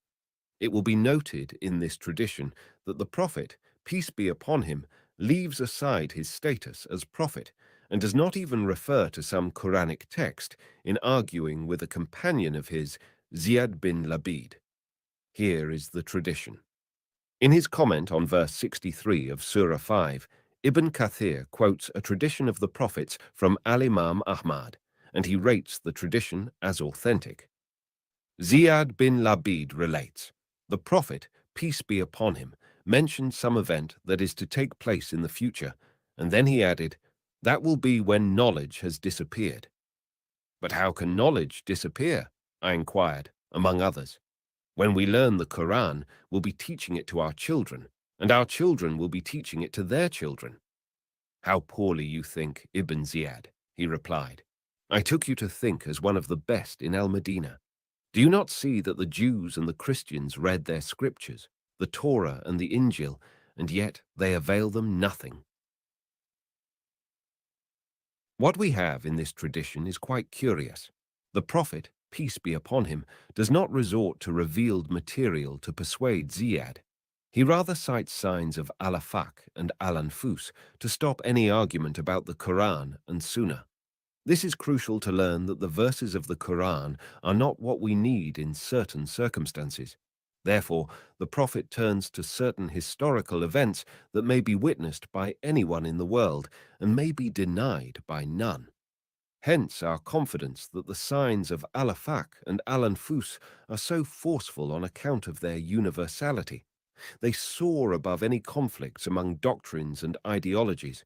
It will be noted in this tradition that the Prophet, peace be upon him, leaves aside his status as prophet and does not even refer to some Quranic text in arguing with a companion of his, Ziyad bin Labid. Here is the tradition. In his comment on verse 63 of Surah 5, Ibn Kathir quotes a tradition of the prophets from Al-Imam Ahmad, and he rates the tradition as authentic. Ziyad bin Labid relates, the Prophet, peace be upon him, mentioned some event that is to take place in the future, and then he added, that will be when knowledge has disappeared. But how can knowledge disappear? I inquired, among others. When we learn the Quran, we'll be teaching it to our children, and our children will be teaching it to their children. How poorly you think, Ibn Ziyad, he replied. I took you to think as one of the best in Al-Madinah. Do you not see that the Jews and the Christians read their scriptures, the Torah and the Injil, and yet they avail them nothing? What we have in this tradition is quite curious. The Prophet, peace be upon him, does not resort to revealed material to persuade Ziyad. He rather cites signs of al-Afaq and al-Anfus to stop any argument about the Quran and Sunnah. This is crucial to learn that the verses of the Quran are not what we need in certain circumstances. Therefore, the Prophet turns to certain historical events that may be witnessed by anyone in the world and may be denied by none. Hence our confidence that the signs of al-Afaq and al-Anfus are so forceful on account of their universality. They soar above any conflicts among doctrines and ideologies.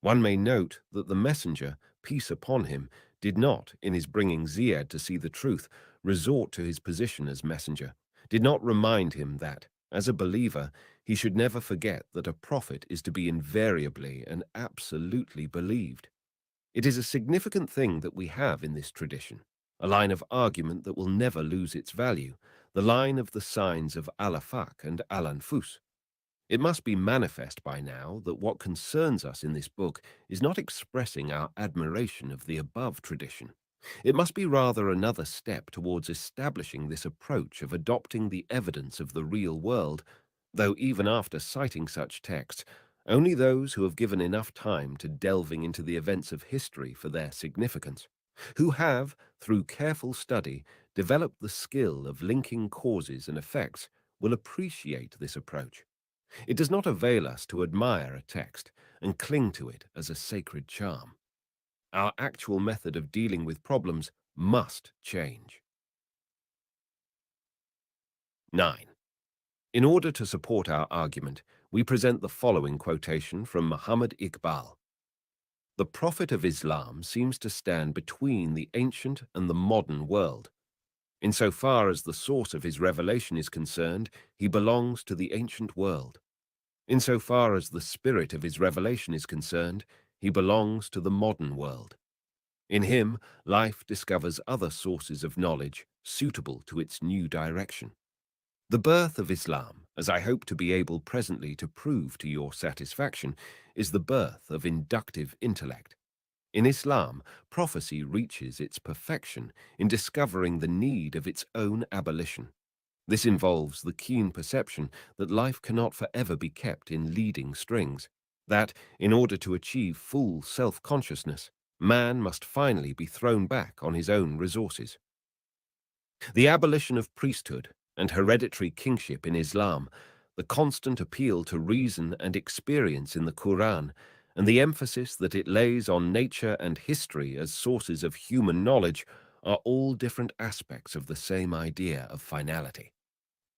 One may note that the messenger, peace upon him, did not, in his bringing Ziyad to see the truth, resort to his position as messenger, did not remind him that, as a believer, he should never forget that a prophet is to be invariably and absolutely believed. It is a significant thing that we have in this tradition, a line of argument that will never lose its value, the line of the signs of al-Afaq and al-Anfus. It must be manifest by now that what concerns us in this book is not expressing our admiration of the above tradition. It must be rather another step towards establishing this approach of adopting the evidence of the real world, though even after citing such texts, only those who have given enough time to delving into the events of history for their significance, who have, through careful study, developed the skill of linking causes and effects, will appreciate this approach. It does not avail us to admire a text and cling to it as a sacred charm. Our actual method of dealing with problems must change. 9. In order to support our argument, we present the following quotation from Muhammad Iqbal. The Prophet of Islam seems to stand between the ancient and the modern world. Insofar as the source of his revelation is concerned, he belongs to the ancient world. Insofar as the spirit of his revelation is concerned, he belongs to the modern world. In him, life discovers other sources of knowledge suitable to its new direction. The birth of Islam, as I hope to be able presently to prove to your satisfaction, is the birth of inductive intellect. In Islam, prophecy reaches its perfection in discovering the need of its own abolition. This involves the keen perception that life cannot forever be kept in leading strings, that, in order to achieve full self-consciousness, man must finally be thrown back on his own resources. The abolition of priesthood and hereditary kingship in Islam, the constant appeal to reason and experience in the Quran, and the emphasis that it lays on nature and history as sources of human knowledge are all different aspects of the same idea of finality.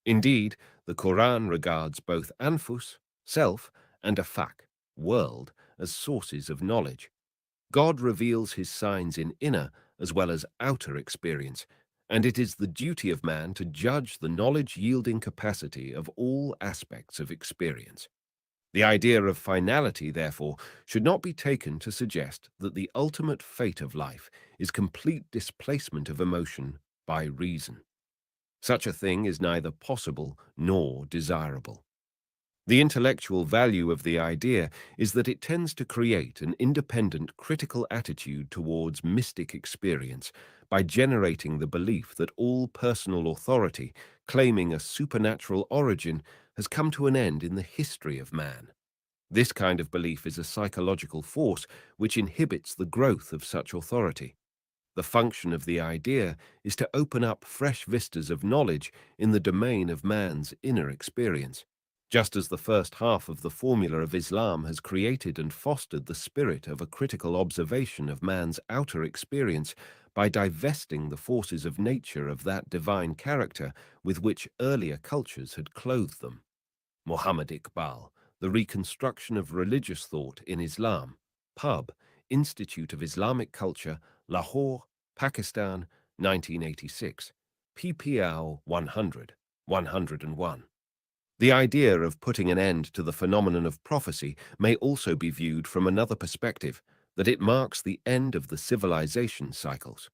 Indeed, the Quran regards both anfus, self, and afak, world, as sources of knowledge. God reveals his signs in inner as well as outer experience, and it is the duty of man to judge the knowledge-yielding capacity of all aspects of experience. The idea of finality, therefore, should not be taken to suggest that the ultimate fate of life is complete displacement of emotion by reason. Such a thing is neither possible nor desirable. The intellectual value of the idea is that it tends to create an independent critical attitude towards mystic experience by generating the belief that all personal authority, claiming a supernatural origin, has come to an end in the history of man. This kind of belief is a psychological force which inhibits the growth of such authority. The function of the idea is to open up fresh vistas of knowledge in the domain of man's inner experience, just as the first half of the formula of Islam has created and fostered the spirit of a critical observation of man's outer experience by divesting the forces of nature of that divine character with which earlier cultures had clothed them. Muhammad Iqbal, The Reconstruction of Religious Thought in Islam, Pub, Institute of Islamic Culture, Lahore, Pakistan, 1986, ppl 100, 101. The idea of putting an end to the phenomenon of prophecy may also be viewed from another perspective, that it marks the end of the civilization cycles.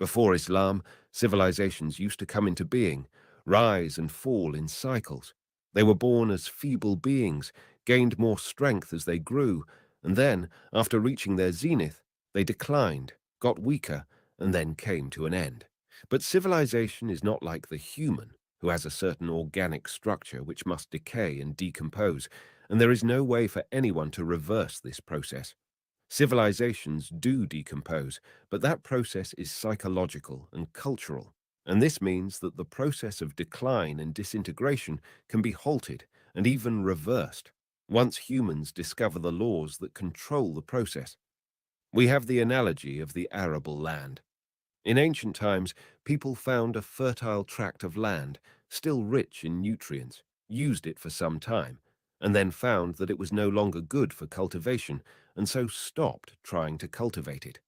Before Islam, civilizations used to come into being, rise and fall in cycles. They were born as feeble beings, gained more strength as they grew, and then, after reaching their zenith, they declined, got weaker, and then came to an end. But civilization is not like the human, who has a certain organic structure which must decay and decompose, and there is no way for anyone to reverse this process. Civilizations do decompose, but that process is psychological and cultural, and this means that the process of decline and disintegration can be halted and even reversed once humans discover the laws that control the process. We have the analogy of the arable land. In ancient times, people found a fertile tract of land, still rich in nutrients, used it for some time, and then found that it was no longer good for cultivation, and so stopped trying to cultivate it.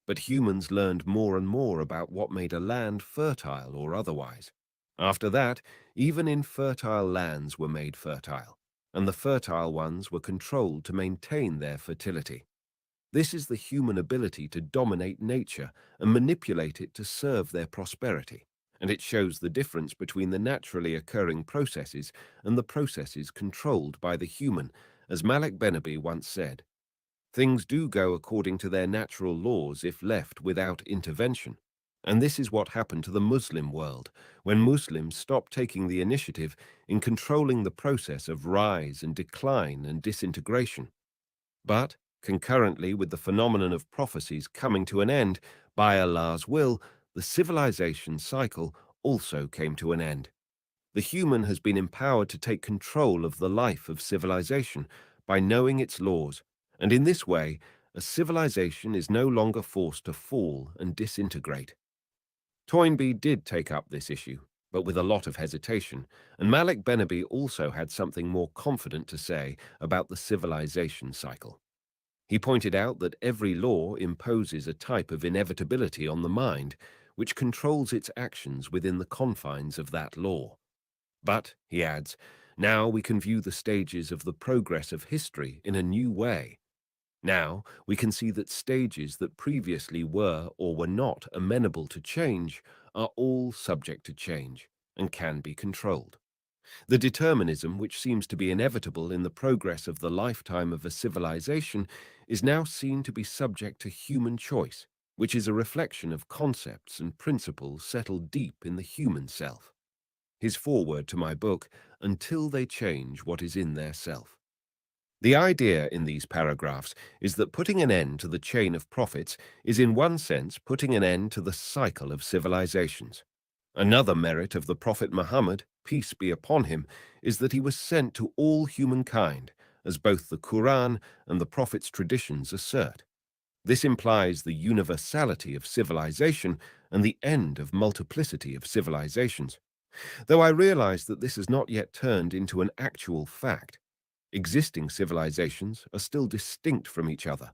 But humans learned more and more about what made a land fertile or otherwise. After that, even infertile lands were made fertile, and the fertile ones were controlled to maintain their fertility. This is the human ability to dominate nature and manipulate it to serve their prosperity, and it shows the difference between the naturally occurring processes and the processes controlled by the human. As Malik Benabi once said, things do go according to their natural laws if left without intervention. And this is what happened to the Muslim world, when Muslims stopped taking the initiative in controlling the process of rise and decline and disintegration. But, concurrently with the phenomenon of prophecies coming to an end, by Allah's will, the civilization cycle also came to an end. The human has been empowered to take control of the life of civilization by knowing its laws, and in this way, a civilization is no longer forced to fall and disintegrate. Toynbee did take up this issue, but with a lot of hesitation, and Malik Benabi also had something more confident to say about the civilization cycle. He pointed out that every law imposes a type of inevitability on the mind, which controls its actions within the confines of that law. But, he adds, now we can view the stages of the progress of history in a new way. Now, we can see that stages that previously were or were not amenable to change are all subject to change and can be controlled. The determinism, which seems to be inevitable in the progress of the lifetime of a civilization, is now seen to be subject to human choice, which is a reflection of concepts and principles settled deep in the human self. His foreword to my book, Until They Change What Is in Their Self. The idea in these paragraphs is that putting an end to the chain of prophets is in one sense putting an end to the cycle of civilizations. Another merit of the Prophet Muhammad, peace be upon him, is that he was sent to all humankind, as both the Quran and the Prophet's traditions assert. This implies the universality of civilization and the end of multiplicity of civilizations. Though I realize that this has not yet turned into an actual fact, existing civilizations are still distinct from each other.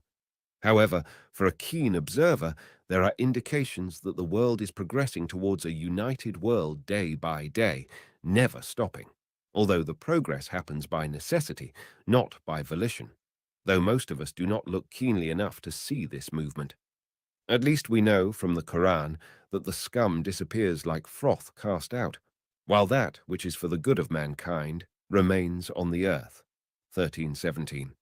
However, for a keen observer, there are indications that the world is progressing towards a united world day by day, never stopping, although the progress happens by necessity, not by volition, though most of us do not look keenly enough to see this movement. At least we know from the Quran that the scum disappears like froth cast out, while that which is for the good of mankind remains on the earth. 13:17.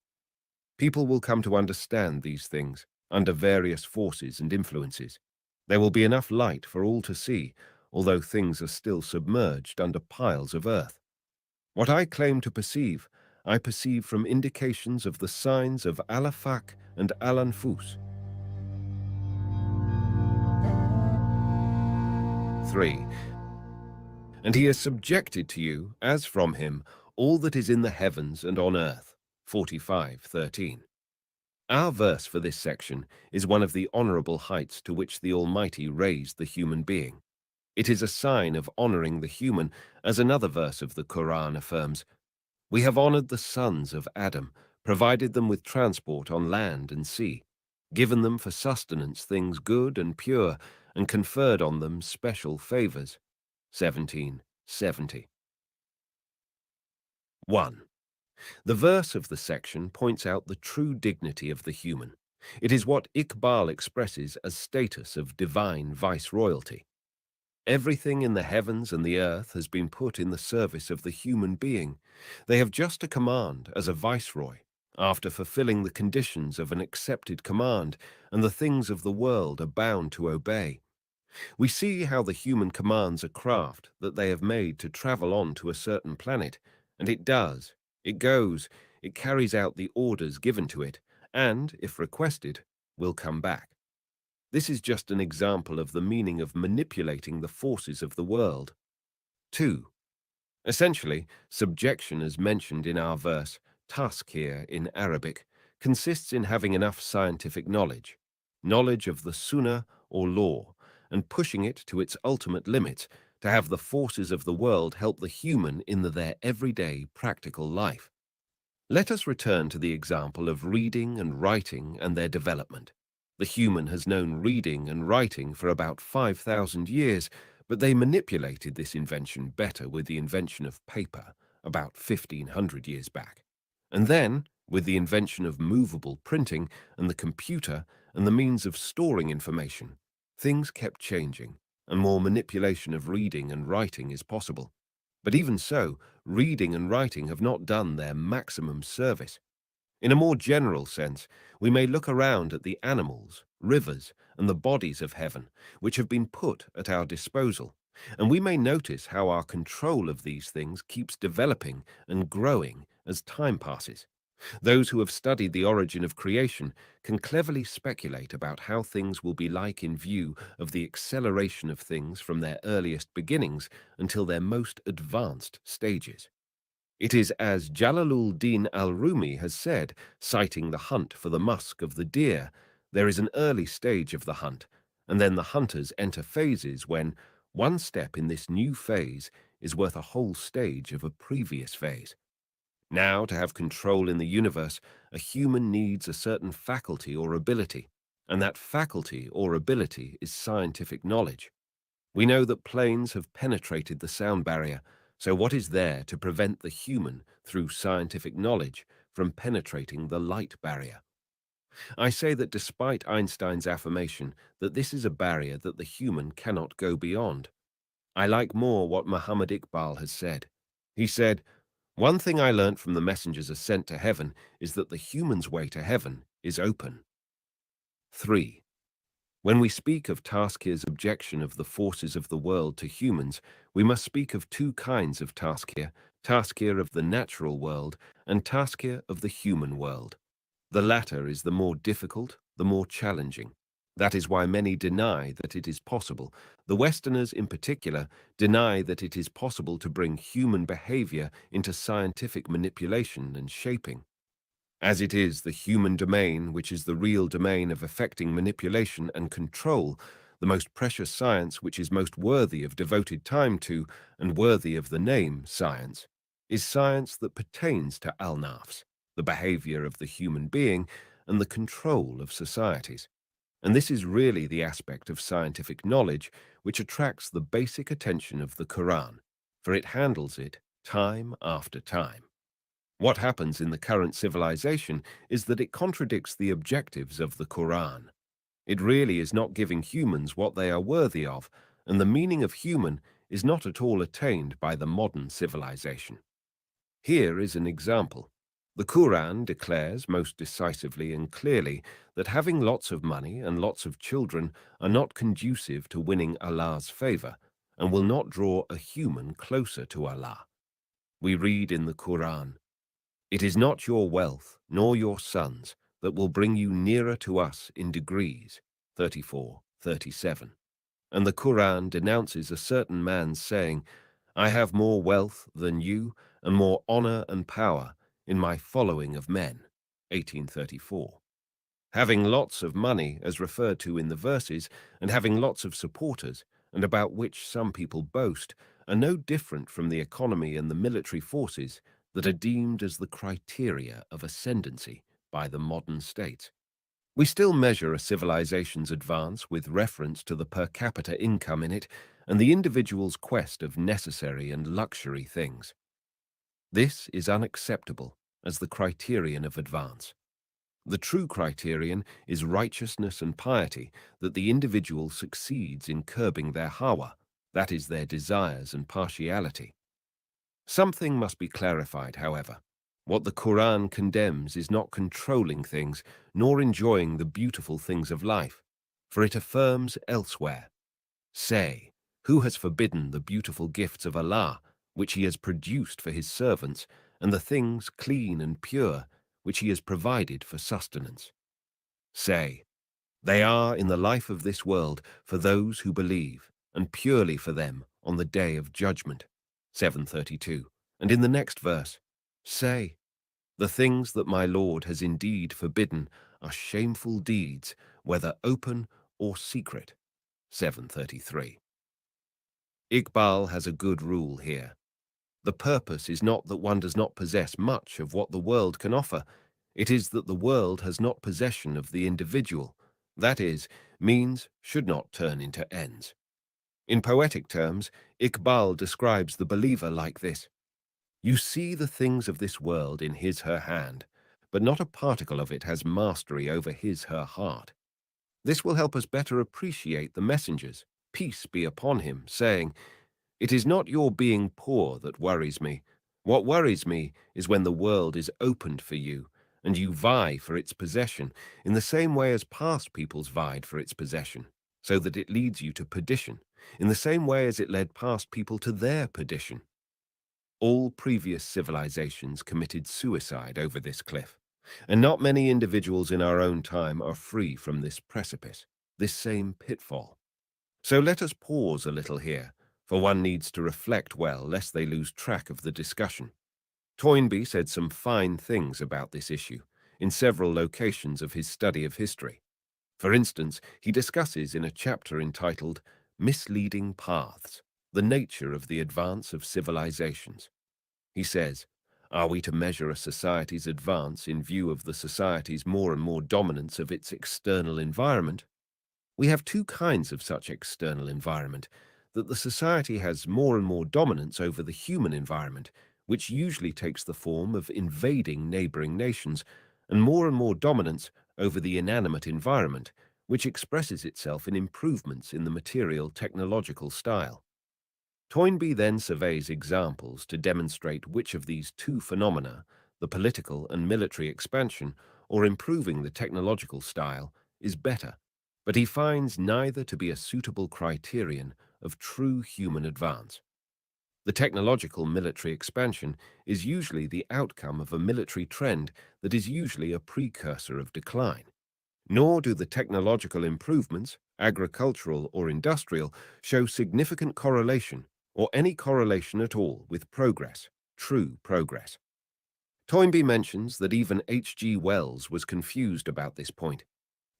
People will come to understand these things under various forces and influences. There will be enough light for all to see, although things are still submerged under piles of earth. What I claim to perceive, I perceive from indications of the signs of Al-Afaq and Al-Anfus. 3. And he has subjected to you, as from him, all that is in the heavens and on earth. 45:13. Our verse for this section is one of the honorable heights to which the Almighty raised the human being. It is a sign of honoring the human, as another verse of the Quran affirms, "We have honored the sons of Adam, provided them with transport on land and sea, given them for sustenance things good and pure, and conferred on them special favors." 17:70. 1. The verse of the section points out the true dignity of the human. It is what Iqbal expresses as status of divine viceroyalty. Everything in the heavens and the earth has been put in the service of the human being. They have just a command as a viceroy, after fulfilling the conditions of an accepted command, and the things of the world are bound to obey. We see how the human commands a craft that they have made to travel on to a certain planet, and it does. It goes, it carries out the orders given to it, and, if requested, will come back. This is just an example of the meaning of manipulating the forces of the world. 2. Essentially, subjection as mentioned in our verse, task here in Arabic, consists in having enough scientific knowledge of the sunnah or law, and pushing it to its ultimate limits to have the forces of the world help the human in their everyday practical life. Let us return to the example of reading and writing and their development. The human has known reading and writing for about 5,000 years, but they manipulated this invention better with the invention of paper about 1,500 years back. And then, with the invention of movable printing and the computer and the means of storing information, things kept changing, and more manipulation of reading and writing is possible. But even so, reading and writing have not done their maximum service. In a more general sense, we may look around at the animals, rivers, and the bodies of heaven, which have been put at our disposal, and we may notice how our control of these things keeps developing and growing as time passes. Those who have studied the origin of creation can cleverly speculate about how things will be like in view of the acceleration of things from their earliest beginnings until their most advanced stages. It is as Jalaluddin al-Rumi has said, citing the hunt for the musk of the deer, there is an early stage of the hunt, and then the hunters enter phases when one step in this new phase is worth a whole stage of a previous phase. Now, to have control in the universe, a human needs a certain faculty or ability, and that faculty or ability is scientific knowledge. We know that planes have penetrated the sound barrier, so what is there to prevent the human, through scientific knowledge, from penetrating the light barrier? I say that despite Einstein's affirmation that this is a barrier that the human cannot go beyond, I like more what Muhammad Iqbal has said. He said, "One thing I learnt from the messengers ascent to heaven is that the human's way to heaven is open." 3. When we speak of Taskir's objection of the forces of the world to humans, we must speak of two kinds of Taskir, Taskir of the natural world and Taskir of the human world. The latter is the more difficult, the more challenging. That is why many deny that it is possible. The Westerners in particular deny that it is possible to bring human behavior into scientific manipulation and shaping. As it is the human domain which is the real domain of effecting manipulation and control, the most precious science which is most worthy of devoted time to and worthy of the name science, is science that pertains to al-nafs, the behavior of the human being and the control of societies. And this is really the aspect of scientific knowledge which attracts the basic attention of the Quran, for it handles it time after time. What happens in the current civilization is that it contradicts the objectives of the Quran. It really is not giving humans what they are worthy of, and the meaning of human is not at all attained by the modern civilization. Here is an example. The Quran declares most decisively and clearly that having lots of money and lots of children are not conducive to winning Allah's favor and will not draw a human closer to Allah. We read in the Quran, "It is not your wealth nor your sons that will bring you nearer to us in degrees," 34:37. And the Quran denounces a certain man's saying, "I have more wealth than you and more honor and power in my following of men," 1834. Having lots of money, as referred to in the verses, and having lots of supporters, and about which some people boast, are no different from the economy and the military forces that are deemed as the criteria of ascendancy by the modern states. We still measure a civilization's advance with reference to the per capita income in it and the individual's quest of necessary and luxury things. This is unacceptable as the criterion of advance. The true criterion is righteousness and piety, that the individual succeeds in curbing their hawa, that is their desires and partiality. Something must be clarified, however. What the Quran condemns is not controlling things, nor enjoying the beautiful things of life, for it affirms elsewhere, "Say, who has forbidden the beautiful gifts of Allah, which He has produced for His servants, and the things clean and pure, which He has provided for sustenance? Say, they are in the life of this world for those who believe, and purely for them on the day of judgment." 7:32. And in the next verse, "Say, the things that my Lord has indeed forbidden are shameful deeds, whether open or secret." 7:33. Iqbal has a good rule here. The purpose is not that one does not possess much of what the world can offer. It is that the world has not possession of the individual. That is, means should not turn into ends. In poetic terms, Iqbal describes the believer like this: "You see the things of this world in his/her hand, but not a particle of it has mastery over his/her heart." This will help us better appreciate the messengers, peace be upon him, saying, "It is not your being poor that worries me. What worries me is when the world is opened for you, and you vie for its possession in the same way as past peoples vied for its possession, so that it leads you to perdition, in the same way as it led past people to their perdition." All previous civilizations committed suicide over this cliff, and not many individuals in our own time are free from this precipice, this same pitfall. So let us pause a little here, for one needs to reflect well lest they lose track of the discussion. Toynbee said some fine things about this issue in several locations of his study of history. For instance, he discusses in a chapter entitled "Misleading Paths" the nature of the advance of civilizations. He says, "Are we to measure a society's advance in view of the society's more and more dominance of its external environment? We have two kinds of such external environment, that the society has more and more dominance over the human environment, which usually takes the form of invading neighboring nations, and more dominance over the inanimate environment, which expresses itself in improvements in the material technological style. Toynbee then surveys examples to demonstrate which of these two phenomena, the political and military expansion or improving the technological style, is better, but he finds neither to be a suitable criterion of true human advance. The technological military expansion is usually the outcome of a military trend that is usually a precursor of decline. Nor do the technological improvements, agricultural or industrial, show significant correlation or any correlation at all with progress, true progress. Toynbee mentions that even H.G. Wells was confused about this point.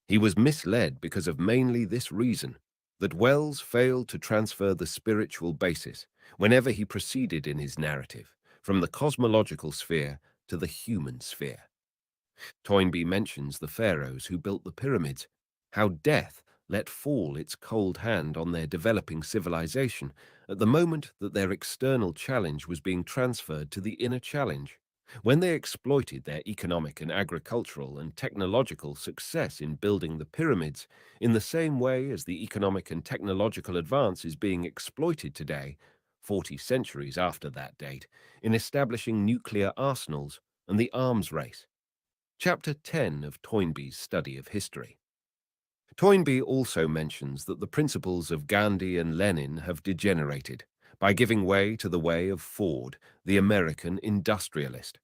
He was misled because of mainly this reason, that Wells failed to transfer the spiritual basis whenever he proceeded in his narrative from the cosmological sphere to the human sphere. Toynbee mentions the pharaohs who built the pyramids, how death let fall its cold hand on their developing civilization at the moment that their external challenge was being transferred to the inner challenge. When they exploited their economic and agricultural and technological success in building the pyramids in the same way as the economic and technological advance is being exploited today, 40 centuries after that date, in establishing nuclear arsenals and the arms race. Chapter 10 of Toynbee's Study of History. Toynbee also mentions that the principles of Gandhi and Lenin have degenerated by giving way to the way of Ford, the American industrialist.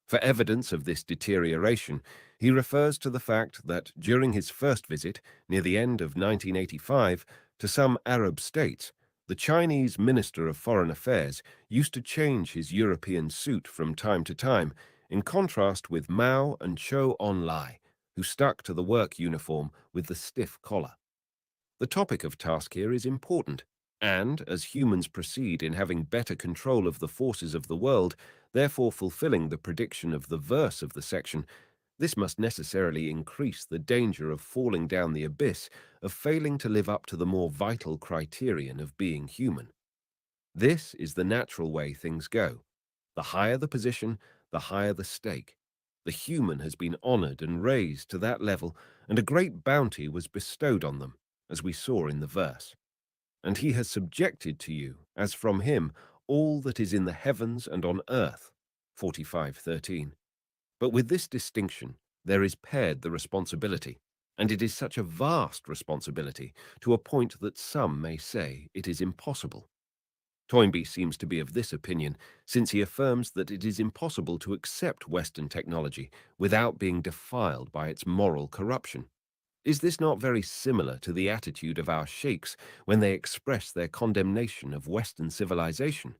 For evidence of this deterioration, he refers to the fact that during his first visit, near the end of 1985, to some Arab states, the Chinese Minister of Foreign Affairs used to change his European suit from time to time, in contrast with Mao and Zhou Enlai, who stuck to the work uniform with the stiff collar. The topic of task here is important, and as humans proceed in having better control of the forces of the world, therefore fulfilling the prediction of the verse of the section, this must necessarily increase the danger of falling down the abyss of failing to live up to the more vital criterion of being human. This is the natural way things go. The higher the position, the higher the stake. The human has been honored and raised to that level, and a great bounty was bestowed on them, as we saw in the verse. And he has subjected to you, as from him, all that is in the heavens and on earth. 45:13. But with this distinction, there is paired the responsibility, and it is such a vast responsibility, to a point that some may say it is impossible. Toynbee seems to be of this opinion, since he affirms that it is impossible to accept Western technology without being defiled by its moral corruption. Is this not very similar to the attitude of our sheikhs when they express their condemnation of Western civilization?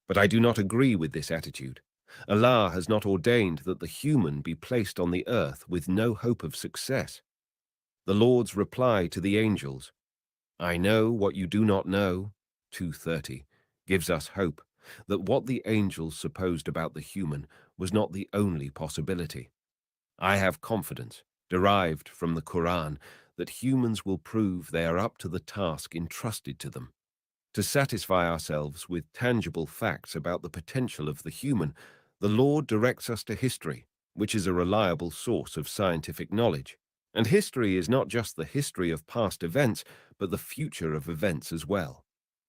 But I do not agree with this attitude. Allah has not ordained that the human be placed on the earth with no hope of success. The Lord's reply to the angels, I know what you do not know, 2:30, gives us hope that what the angels supposed about the human was not the only possibility. I have confidence, derived from the Quran, that humans will prove they are up to the task entrusted to them. To satisfy ourselves with tangible facts about the potential of the human, the Lord directs us to history, which is a reliable source of scientific knowledge. And history is not just the history of past events, but the future of events as well.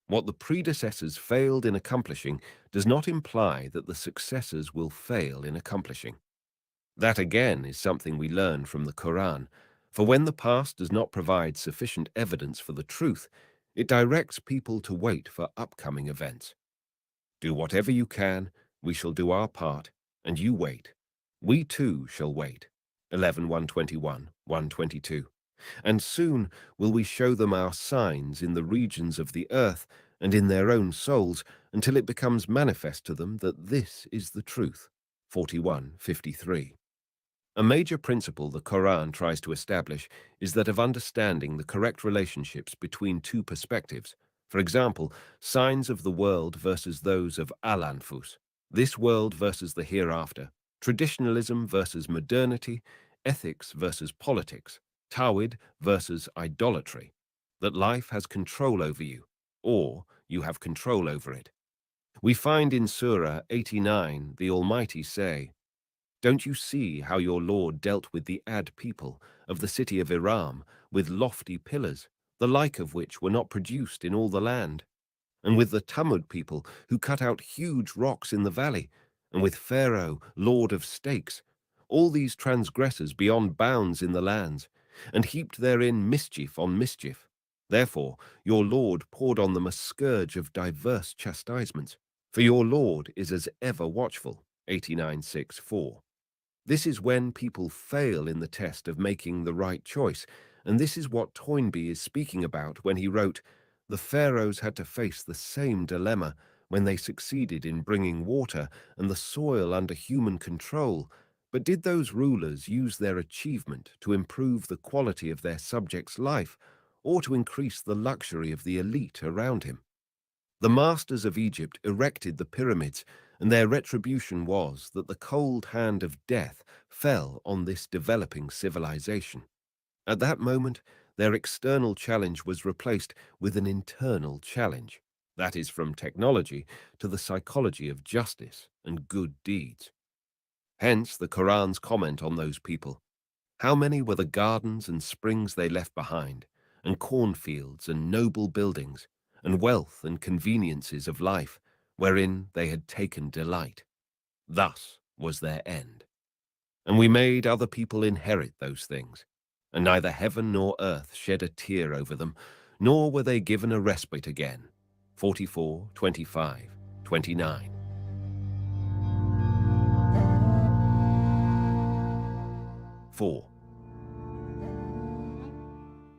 What the predecessors failed in accomplishing does not imply that the successors will fail in accomplishing. That again is something we learn from the Quran, for when the past does not provide sufficient evidence for the truth, it directs people to wait for upcoming events. Do whatever you can, we shall do our part, and you wait. We too shall wait. 11:121, 122. And soon will we show them our signs in the regions of the earth and in their own souls, until it becomes manifest to them that this is the truth. 41:53. A major principle the Quran tries to establish is that of understanding the correct relationships between two perspectives. For example, signs of the world versus those of Al-Anfus, this world versus the hereafter, traditionalism versus modernity, ethics versus politics, Tawhid versus idolatry, that life has control over you, or you have control over it. We find in Surah 89 the Almighty say, Don't you see how your Lord dealt with the Ad people of the city of Iram with lofty pillars, the like of which were not produced in all the land? And with the Tamud people who cut out huge rocks in the valley, and with Pharaoh, lord of stakes, all these transgressors beyond bounds in the lands, and heaped therein mischief on mischief. Therefore your Lord poured on them a scourge of diverse chastisements, for your Lord is as ever watchful. 89:6-4. This is when people fail in the test of making the right choice, and this is what Toynbee is speaking about when he wrote, "The pharaohs had to face the same dilemma when they succeeded in bringing water and the soil under human control, but did those rulers use their achievement to improve the quality of their subjects' life or to increase the luxury of the elite around him? The masters of Egypt erected the pyramids, and their retribution was that the cold hand of death fell on this developing civilization. At that moment, their external challenge was replaced with an internal challenge. That is from technology to the psychology of justice and good deeds. Hence the Quran's comment on those people. How many were the gardens and springs they left behind, and cornfields and noble buildings, and wealth and conveniences of life, wherein they had taken delight. Thus was their end. And we made other people inherit those things, and neither heaven nor earth shed a tear over them, nor were they given a respite again. 44:25-29. 4.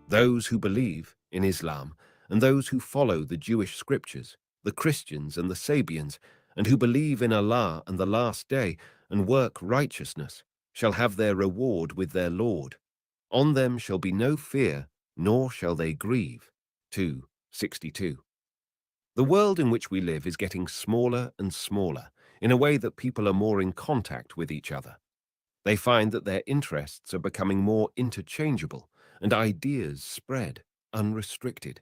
Those who believe in Islam and those who follow the Jewish scriptures, the Christians and the Sabians, and who believe in Allah and the last day and work righteousness, shall have their reward with their Lord. On them shall be no fear, nor shall they grieve. 2:62. The world in which we live is getting smaller and smaller, in a way that people are more in contact with each other. They find that their interests are becoming more interchangeable and ideas spread, unrestricted.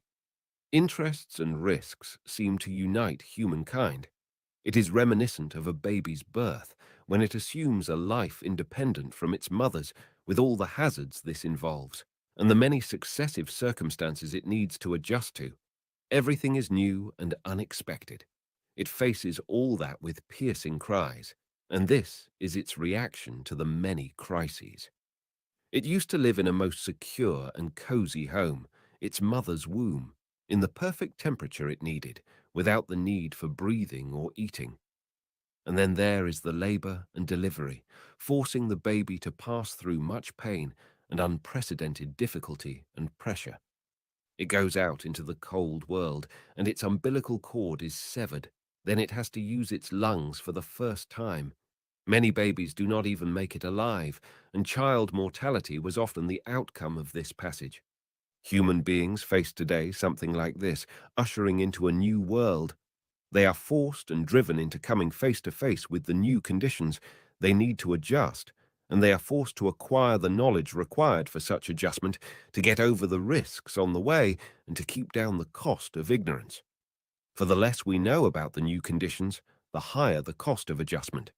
Interests and risks seem to unite humankind. It is reminiscent of a baby's birth when it assumes a life independent from its mother's, with all the hazards this involves and the many successive circumstances it needs to adjust to. Everything is new and unexpected. It faces all that with piercing cries, and this is its reaction to the many crises. It used to live in a most secure and cozy home, its mother's womb, in the perfect temperature it needed, without the need for breathing or eating. And then there is the labor and delivery, forcing the baby to pass through much pain and unprecedented difficulty and pressure. It goes out into the cold world, and its umbilical cord is severed. Then it has to use its lungs for the first time. Many babies do not even make it alive, and child mortality was often the outcome of this passage. Human beings face today something like this, ushering into a new world. They are forced and driven into coming face to face with the new conditions. They need to adjust, and they are forced to acquire the knowledge required for such adjustment, to get over the risks on the way, and to keep down the cost of ignorance. For the less we know about the new conditions, the higher the cost of adjustment.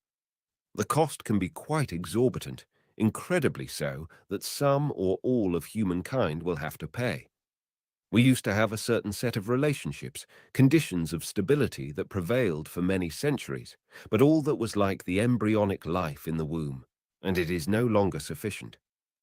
The cost can be quite exorbitant, incredibly so that some or all of humankind will have to pay. We used to have a certain set of relationships, conditions of stability that prevailed for many centuries, but all that was like the embryonic life in the womb, and it is no longer sufficient.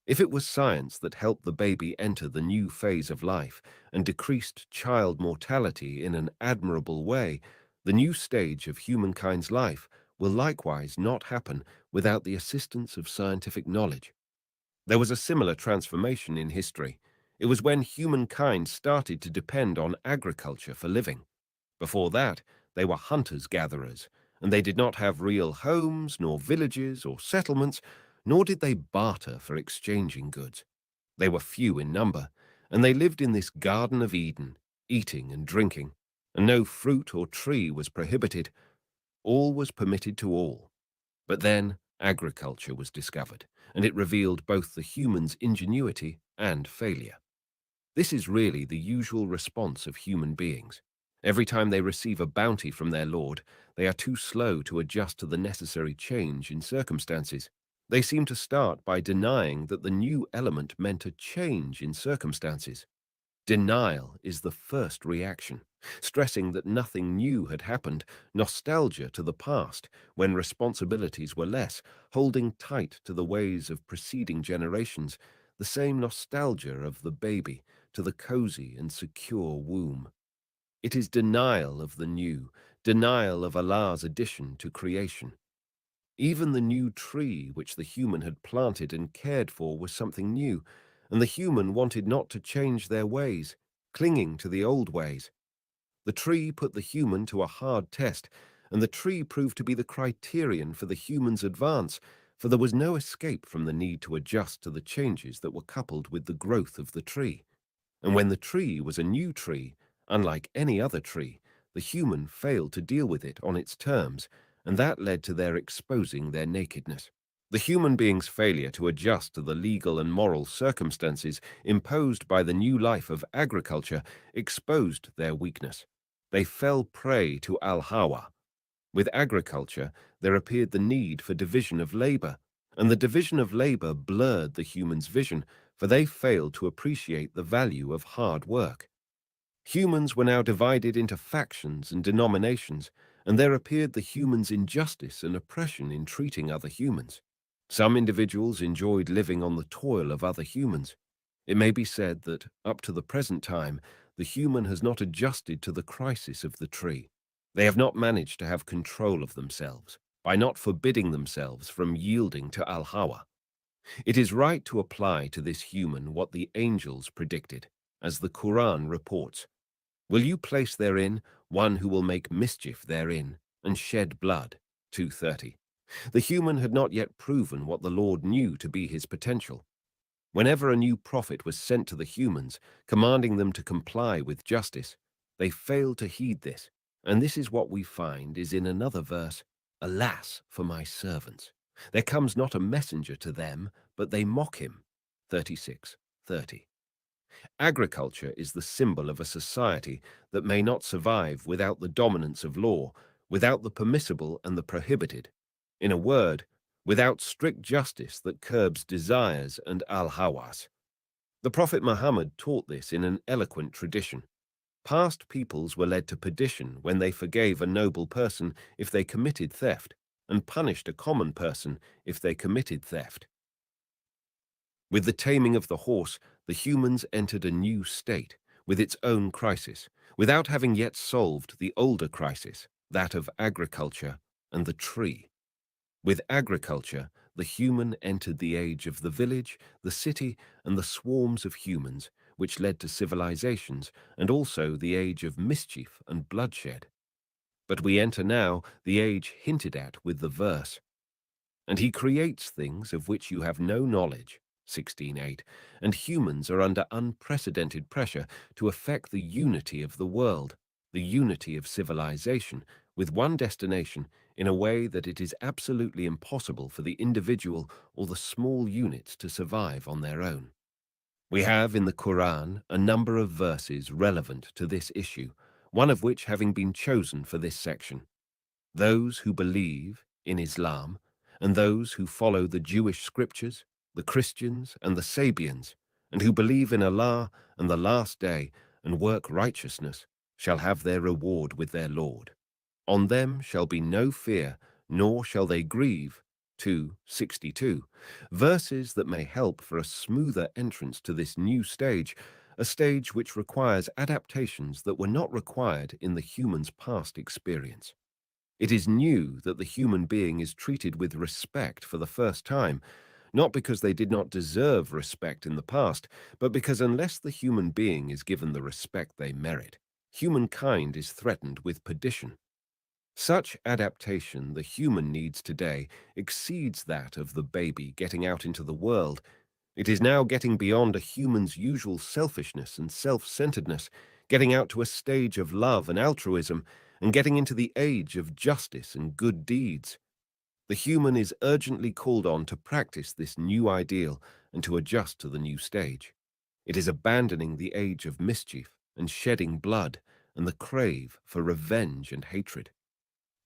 If it was science that helped the baby enter the new phase of life and decreased child mortality in an admirable way, the new stage of humankind's life will likewise not happen without the assistance of scientific knowledge. There was a similar transformation in history. It was when humankind started to depend on agriculture for living. Before that, they were hunters-gatherers, and they did not have real homes, nor villages or settlements, nor did they barter for exchanging goods. They were few in number, and they lived in this Garden of Eden, eating and drinking, and no fruit or tree was prohibited. All was permitted to all. But then agriculture was discovered, and it revealed both the human's ingenuity and failure. This is really the usual response of human beings. Every time they receive a bounty from their Lord, they are too slow to adjust to the necessary change in circumstances. They seem to start by denying that the new element meant a change in circumstances. Denial is the first reaction, stressing that nothing new had happened, nostalgia to the past, when responsibilities were less, holding tight to the ways of preceding generations, the same nostalgia of the baby to the cozy and secure womb. It is denial of the new, denial of Allah's addition to creation. Even the new tree which the human had planted and cared for was something new, and the human wanted not to change their ways, clinging to the old ways. The tree put the human to a hard test, and the tree proved to be the criterion for the human's advance, for there was no escape from the need to adjust to the changes that were coupled with the growth of the tree. And when the tree was a new tree, unlike any other tree, the human failed to deal with it on its terms, and that led to their exposing their nakedness. The human being's failure to adjust to the legal and moral circumstances imposed by the new life of agriculture exposed their weakness. They fell prey to al-hawa. With agriculture, there appeared the need for division of labor, and the division of labor blurred the human's vision, for they failed to appreciate the value of hard work. Humans were now divided into factions and denominations, and there appeared the human's injustice and oppression in treating other humans. Some individuals enjoyed living on the toil of other humans. It may be said that, up to the present time, the human has not adjusted to the crisis of the tree. They have not managed to have control of themselves, by not forbidding themselves from yielding to al-hawa. It is right to apply to this human what the angels predicted, as the Quran reports. Will you place therein one who will make mischief therein and shed blood? 2:30. The human had not yet proven what the Lord knew to be his potential. Whenever a new prophet was sent to the humans, commanding them to comply with justice, they failed to heed this, and this is what we find is in another verse, "Alas for my servants! There comes not a messenger to them, but they mock him." 36:30. Agriculture is the symbol of a society that may not survive without the dominance of law, without the permissible and the prohibited. In a word, without strict justice that curbs desires and al-hawas. The Prophet Muhammad taught this in an eloquent tradition. Past peoples were led to perdition when they forgave a noble person if they committed theft, and punished a common person if they committed theft. With the taming of the horse, the humans entered a new state, with its own crisis, without having yet solved the older crisis, that of agriculture and the tree. With agriculture, the human entered the age of the village, the city, and the swarms of humans, which led to civilizations, and also the age of mischief and bloodshed. But we enter now the age hinted at with the verse. And he creates things of which you have no knowledge, 16:8, and humans are under unprecedented pressure to affect the unity of the world, the unity of civilization, with one destination in a way that it is absolutely impossible for the individual or the small units to survive on their own. We have in the Quran a number of verses relevant to this issue, one of which having been chosen for this section. Those who believe in Islam, and those who follow the Jewish scriptures, the Christians and the Sabians, and who believe in Allah and the Last Day and work righteousness, shall have their reward with their Lord. On them shall be no fear, nor shall they grieve. 2:62. Verses that may help for a smoother entrance to this new stage, a stage which requires adaptations that were not required in the human's past experience. It is new that the human being is treated with respect for the first time, not because they did not deserve respect in the past, but because unless the human being is given the respect they merit, humankind is threatened with perdition. Such adaptation the human needs today exceeds that of the baby getting out into the world. It is now getting beyond a human's usual selfishness and self-centeredness, getting out to a stage of love and altruism, and getting into the age of justice and good deeds. The human is urgently called on to practice this new ideal and to adjust to the new stage. It is abandoning the age of mischief and shedding blood, and the crave for revenge and hatred.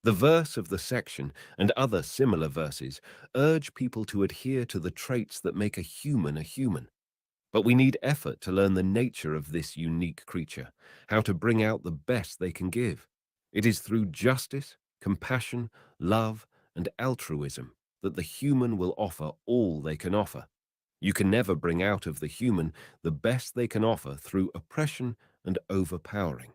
The verse of the section and other similar verses urge people to adhere to the traits that make a human. But we need effort to learn the nature of this unique creature, how to bring out the best they can give. It is through justice, compassion, love, and altruism that the human will offer all they can offer. You can never bring out of the human the best they can offer through oppression and overpowering.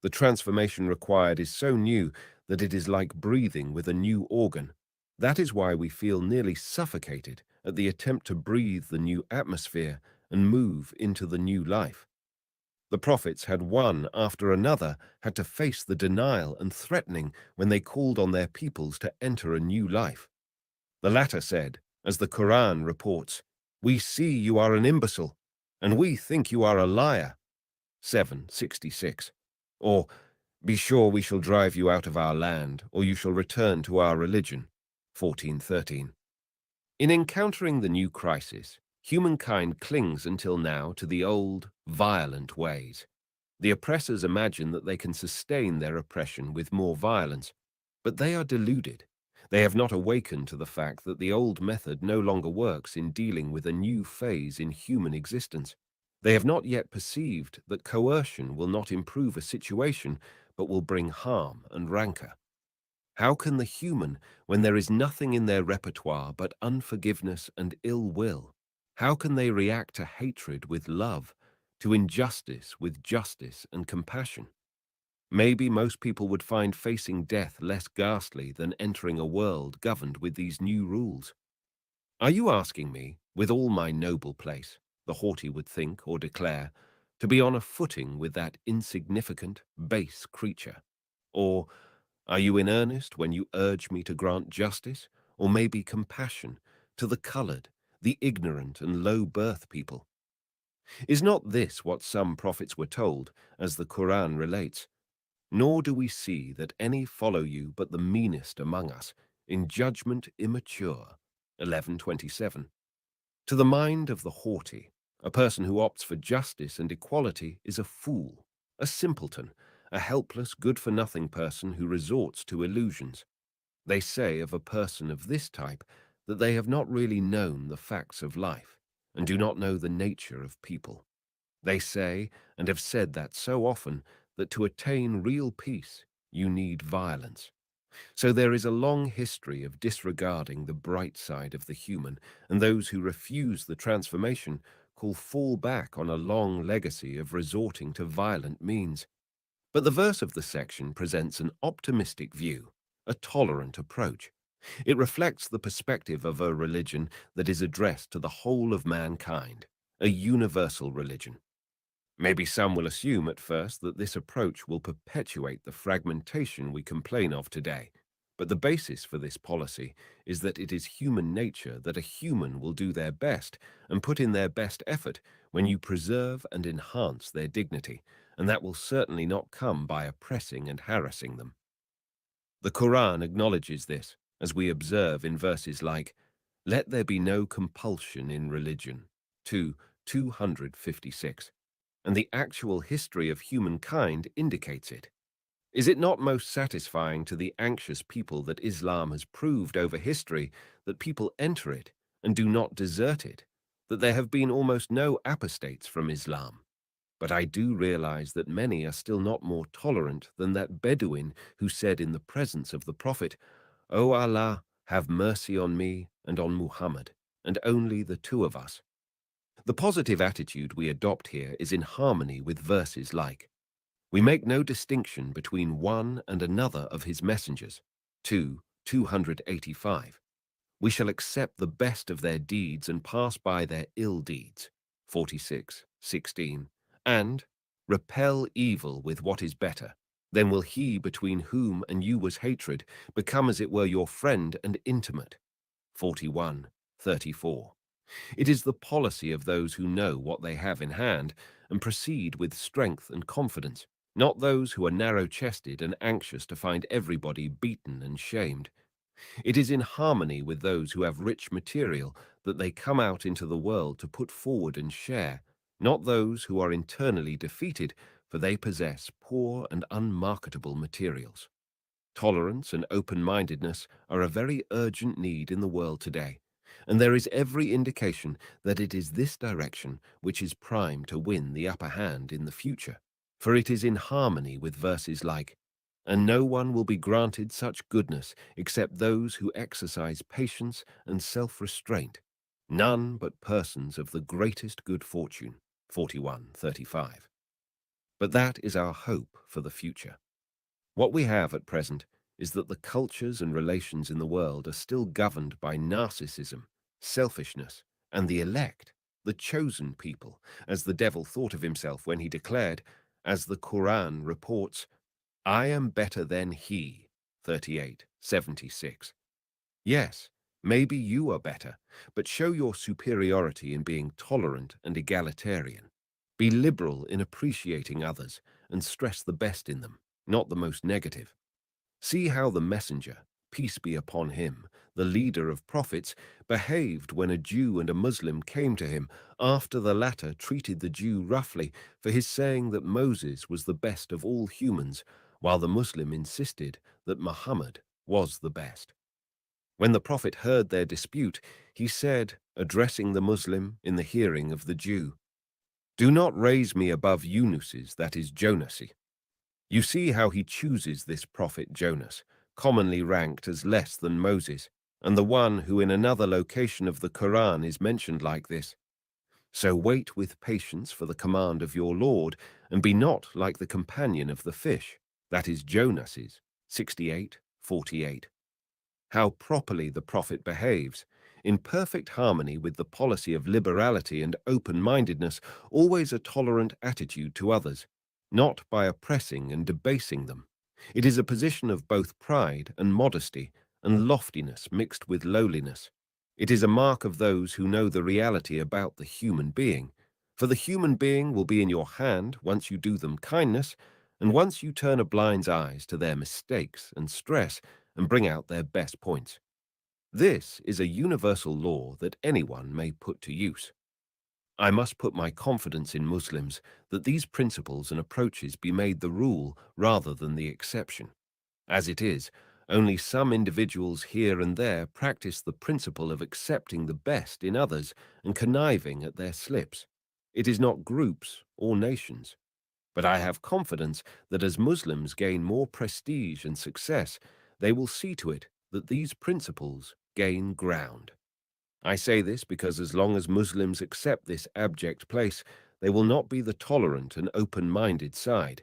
The transformation required is so new that it is like breathing with a new organ. That is why we feel nearly suffocated at the attempt to breathe the new atmosphere and move into the new life. The prophets had one after another had to face the denial and threatening when they called on their peoples to enter a new life. The latter said, as the Quran reports, "We see you are an imbecile, and we think you are a liar." 7:66. Or, "Be sure we shall drive you out of our land, or you shall return to our religion." 14:13. In encountering the new crisis, humankind clings until now to the old, violent ways. The oppressors imagine that they can sustain their oppression with more violence, but they are deluded. They have not awakened to the fact that the old method no longer works in dealing with a new phase in human existence. They have not yet perceived that coercion will not improve a situation, but will bring harm and rancor. How can the human, when there is nothing in their repertoire but unforgiveness and ill will, how can they react to hatred with love, to injustice with justice and compassion? Maybe most people would find facing death less ghastly than entering a world governed with these new rules. Are you asking me, with all my noble place, the haughty would think or declare, to be on a footing with that insignificant, base creature? Or are you in earnest when you urge me to grant justice, or maybe compassion, to the colored, the ignorant and low-birth people? Is not this what some prophets were told, as the Quran relates? Nor do we see that any follow you but the meanest among us, in judgment immature. 11:27. To the mind of the haughty, a person who opts for justice and equality is a fool, a simpleton, a helpless, good-for-nothing person who resorts to illusions. They say of a person of this type that they have not really known the facts of life and do not know the nature of people. They say, and have said that so often, that to attain real peace, you need violence. So there is a long history of disregarding the bright side of the human, and those who refuse the transformation fall back on a long legacy of resorting to violent means. But the verse of the section presents an optimistic view, a tolerant approach. It reflects the perspective of a religion that is addressed to the whole of mankind, a universal religion. Maybe some will assume at first that this approach will perpetuate the fragmentation we complain of today. But the basis for this policy is that it is human nature that a human will do their best and put in their best effort when you preserve and enhance their dignity, and that will certainly not come by oppressing and harassing them. The Quran acknowledges this, as we observe in verses like, "Let there be no compulsion in religion," 2:256. And the actual history of humankind indicates it. Is it not most satisfying to the anxious people that Islam has proved over history that people enter it and do not desert it, that there have been almost no apostates from Islam? But I do realize that many are still not more tolerant than that Bedouin who said in the presence of the Prophet, "O Allah, have mercy on me and on Muhammad, and only the two of us." The positive attitude we adopt here is in harmony with verses like, "We make no distinction between one and another of his messengers." 2:285. "We shall accept the best of their deeds and pass by their ill deeds." 46:16. And, "Repel evil with what is better. Then will he between whom and you was hatred become as it were your friend and intimate." 41:34. It is the policy of those who know what they have in hand and proceed with strength and confidence, not those who are narrow-chested and anxious to find everybody beaten and shamed. It is in harmony with those who have rich material that they come out into the world to put forward and share, not those who are internally defeated, for they possess poor and unmarketable materials. Tolerance and open-mindedness are a very urgent need in the world today, and there is every indication that it is this direction which is primed to win the upper hand in the future, for it is in harmony with verses like, "And no one will be granted such goodness except those who exercise patience and self-restraint, none but persons of the greatest good fortune," 41:35. But that is our hope for the future. What we have at present is that the cultures and relations in the world are still governed by narcissism, selfishness, and the elect, the chosen people, as the devil thought of himself when he declared, as the Quran reports, "I am better than he," 38:76. Yes, maybe you are better, but show your superiority in being tolerant and egalitarian. Be liberal in appreciating others and stress the best in them, not the most negative. See how the messenger, peace be upon him, the leader of prophets, behaved when a Jew and a Muslim came to him after the latter treated the Jew roughly for his saying that Moses was the best of all humans, while the Muslim insisted that Muhammad was the best. When the prophet heard their dispute, he said, addressing the Muslim in the hearing of the Jew, "Do not raise me above Yunus's, that is Jonasy." You see how he chooses this prophet Jonas, commonly ranked as less than Moses, and the one who in another location of the Quran is mentioned like this. So wait with patience for the command of your Lord, and be not like the companion of the fish, that is Jonas's, 68:48. How properly the prophet behaves, in perfect harmony with the policy of liberality and open-mindedness, always a tolerant attitude to others, not by oppressing and debasing them. It is a position of both pride and modesty, and loftiness mixed with lowliness. It is a mark of those who know the reality about the human being, for the human being will be in your hand once you do them kindness, and once you turn a blind's eyes to their mistakes and stress and bring out their best points. This is a universal law that anyone may put to use. I must put my confidence in Muslims that these principles and approaches be made the rule rather than the exception. As it is, only some individuals here and there practice the principle of accepting the best in others and conniving at their slips. It is not groups or nations. But I have confidence that as Muslims gain more prestige and success, they will see to it that these principles gain ground. I say this because as long as Muslims accept this abject place, they will not be the tolerant and open-minded side.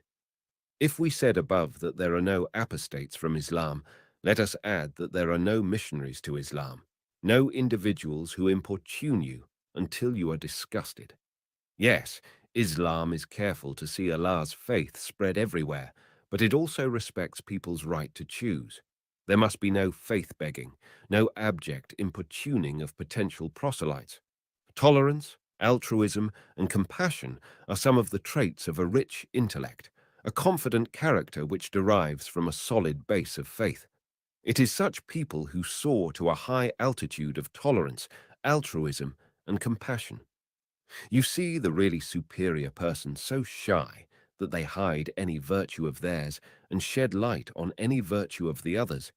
If we said above that there are no apostates from Islam, let us add that there are no missionaries to Islam, no individuals who importune you until you are disgusted. Yes, Islam is careful to see Allah's faith spread everywhere, but it also respects people's right to choose. There must be no faith-begging, no abject importuning of potential proselytes. Tolerance, altruism, and compassion are some of the traits of a rich intellect, a confident character which derives from a solid base of faith. It is such people who soar to a high altitude of tolerance, altruism, and compassion. You see the really superior person so shy that they hide any virtue of theirs and shed light on any virtue of the others.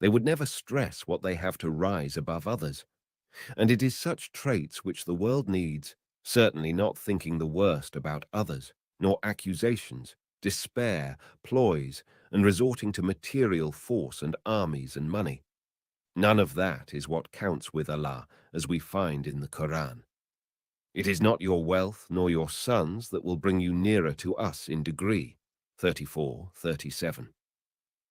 They would never stress what they have to rise above others. And it is such traits which the world needs, certainly not thinking the worst about others, nor accusations, despair, ploys, and resorting to material force and armies and money. None of that is what counts with Allah, as we find in the Quran. It is not your wealth nor your sons that will bring you nearer to us in degree. 34:37.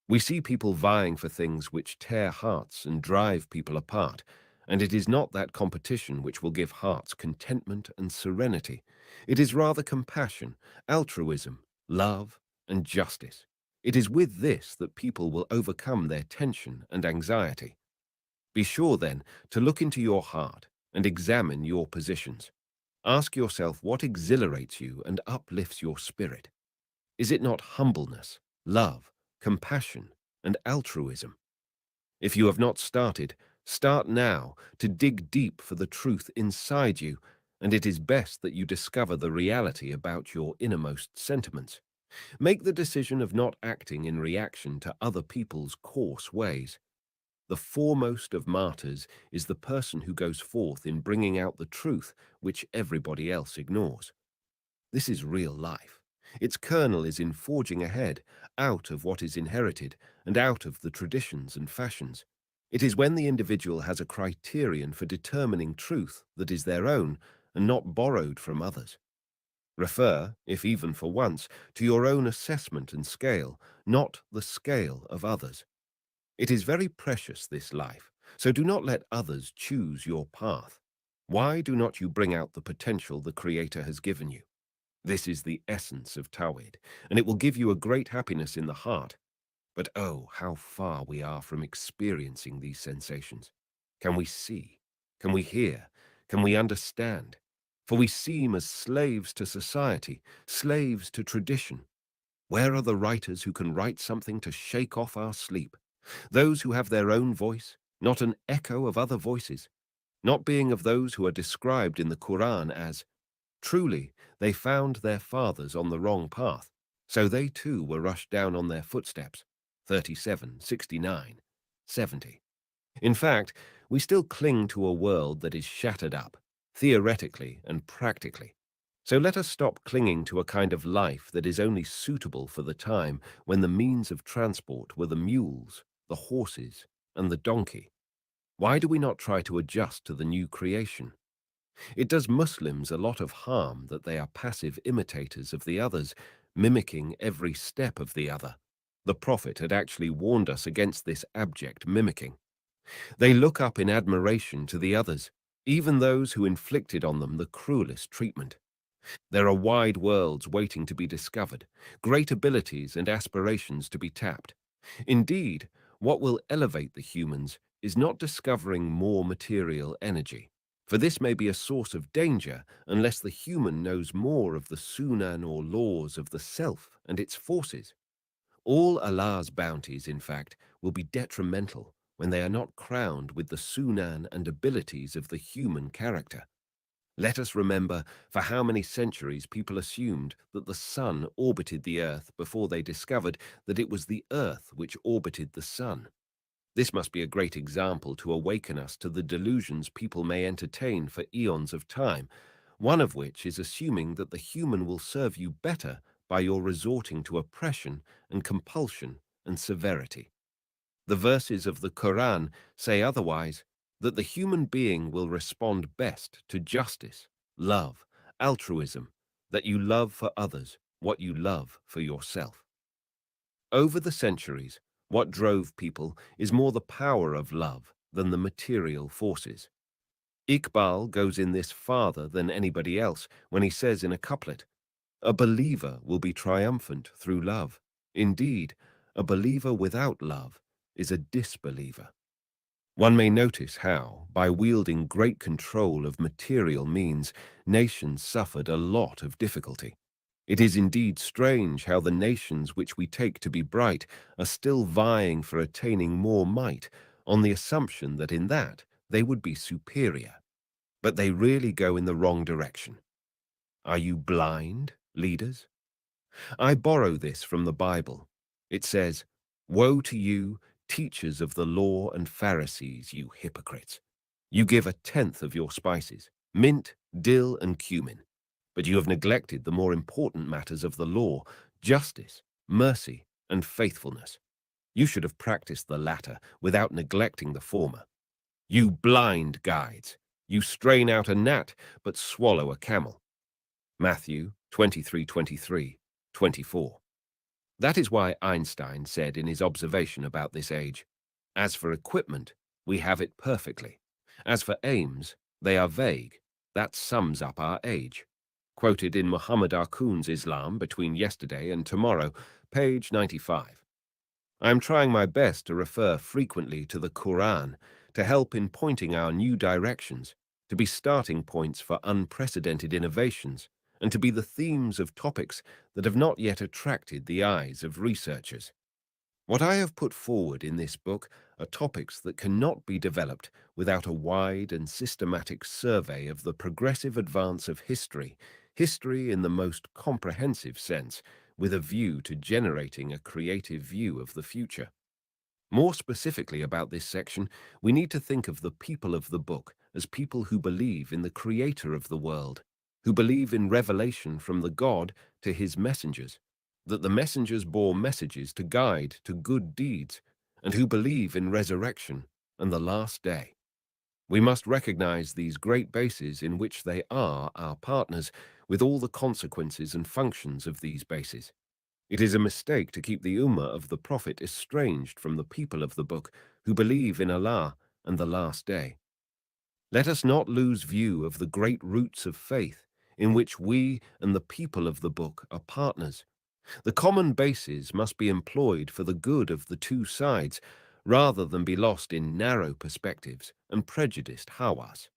We see people vying for things which tear hearts and drive people apart, and it is not that competition which will give hearts contentment and serenity. It is rather compassion, altruism, love, and justice. It is with this that people will overcome their tension and anxiety. Be sure, then, to look into your heart and examine your positions. Ask yourself what exhilarates you and uplifts your spirit. Is it not humbleness, love, compassion, and altruism? If you have not started, start now to dig deep for the truth inside you and it is best that you discover the reality about your innermost sentiments. Make the decision of not acting in reaction to other people's coarse ways. The foremost of martyrs is the person who goes forth in bringing out the truth which everybody else ignores. This is real life. Its kernel is in forging ahead, out of what is inherited, and out of the traditions and fashions. It is when the individual has a criterion for determining truth that is their own, and not borrowed from others. Refer, if even for once, to your own assessment and scale, not the scale of others. It is very precious, this life, so do not let others choose your path. Why do not you bring out the potential the Creator has given you? This is the essence of Tawhid, and it will give you a great happiness in the heart. But oh, how far we are from experiencing these sensations. Can we see? Can we hear? Can we understand? For we seem as slaves to society, slaves to tradition. Where are the writers who can write something to shake off our sleep? Those who have their own voice, not an echo of other voices, not being of those who are described in the Quran as, truly, they found their fathers on the wrong path, so they too were rushed down on their footsteps. 37, 69, 70. In fact, we still cling to a world that is shattered up, theoretically and practically. So let us stop clinging to a kind of life that is only suitable for the time when the means of transport were the mules, the horses, and the donkey. Why do we not try to adjust to the new creation? It does Muslims a lot of harm that they are passive imitators of the others, mimicking every step of the other. The Prophet had actually warned us against this abject mimicking. They look up in admiration to the others, even those who inflicted on them the cruelest treatment. There are wide worlds waiting to be discovered, great abilities and aspirations to be tapped. Indeed, what will elevate the humans is not discovering more material energy, for this may be a source of danger unless the human knows more of the sunan or laws of the self and its forces. All Allah's bounties, in fact, will be detrimental when they are not crowned with the sunan and abilities of the human character. Let us remember for how many centuries people assumed that the sun orbited the earth before they discovered that it was the earth which orbited the sun. This must be a great example to awaken us to the delusions people may entertain for eons of time, one of which is assuming that the human will serve you better by your resorting to oppression and compulsion and severity. The verses of the Quran say otherwise, that the human being will respond best to justice, love, altruism, that you love for others what you love for yourself. Over the centuries, what drove people is more the power of love than the material forces. Iqbal goes in this farther than anybody else when he says in a couplet, "A believer will be triumphant through love. Indeed, a believer without love is a disbeliever." One may notice how, by wielding great control of material means, nations suffered a lot of difficulty. It is indeed strange how the nations which we take to be bright are still vying for attaining more might, on the assumption that in that they would be superior. But they really go in the wrong direction. Are you blind, leaders? I borrow this from the Bible. It says, "Woe to you, teachers of the law and Pharisees, you hypocrites! You give a tenth of your spices, mint, dill, and cumin, but you have neglected the more important matters of the law, justice, mercy, and faithfulness. You should have practiced the latter without neglecting the former. You blind guides! You strain out a gnat, but swallow a camel." Matthew 23:23, 24. That is why Einstein said in his observation about this age, "As for equipment, we have it perfectly. As for aims, they are vague. That sums up our age." Quoted in Muhammad Arkun's Islam Between Yesterday and Tomorrow, page 95. I am trying my best to refer frequently to the Quran to help in pointing our new directions, to be starting points for unprecedented innovations, and to be the themes of topics that have not yet attracted the eyes of researchers. What I have put forward in this book are topics that cannot be developed without a wide and systematic survey of the progressive advance of history, history in the most comprehensive sense, with a view to generating a creative view of the future. More specifically about this section, we need to think of the people of the book as people who believe in the creator of the world, who believe in revelation from the God to his messengers, that the messengers bore messages to guide to good deeds, and who believe in resurrection and the last day. We must recognize these great bases in which they are our partners, with all the consequences and functions of these bases. It is a mistake to keep the Ummah of the Prophet estranged from the people of the book who believe in Allah and the last day. Let us not lose view of the great roots of faith in which we and the people of the book are partners. The common bases must be employed for the good of the two sides, rather than be lost in narrow perspectives and prejudiced hawas.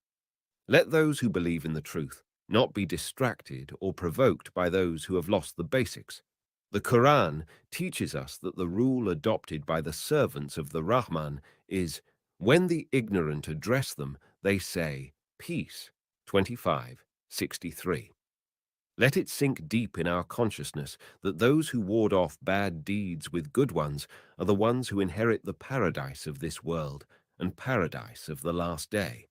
Let those who believe in the truth not be distracted or provoked by those who have lost the basics. The Quran teaches us that the rule adopted by the servants of the Rahman is, when the ignorant address them, they say, peace. 25:63. Let it sink deep in our consciousness that those who ward off bad deeds with good ones are the ones who inherit the paradise of this world and paradise of the last day.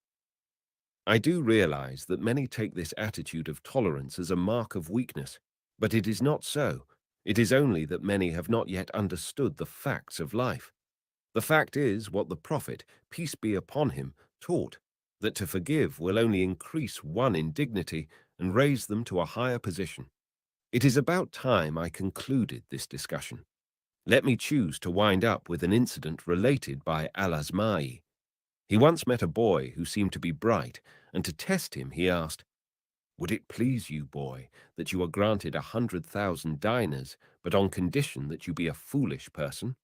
I do realize that many take this attitude of tolerance as a mark of weakness, but it is not so. It is only that many have not yet understood the facts of life. The fact is what the Prophet, peace be upon him, taught, that to forgive will only increase one in dignity and raise them to a higher position. It is about time I concluded this discussion. Let me choose to wind up with an incident related by Al-Azma'i. He once met a boy who seemed to be bright, and to test him he asked, "Would it please you, boy, that you are granted 100,000 dinars, but on condition that you be a foolish person?"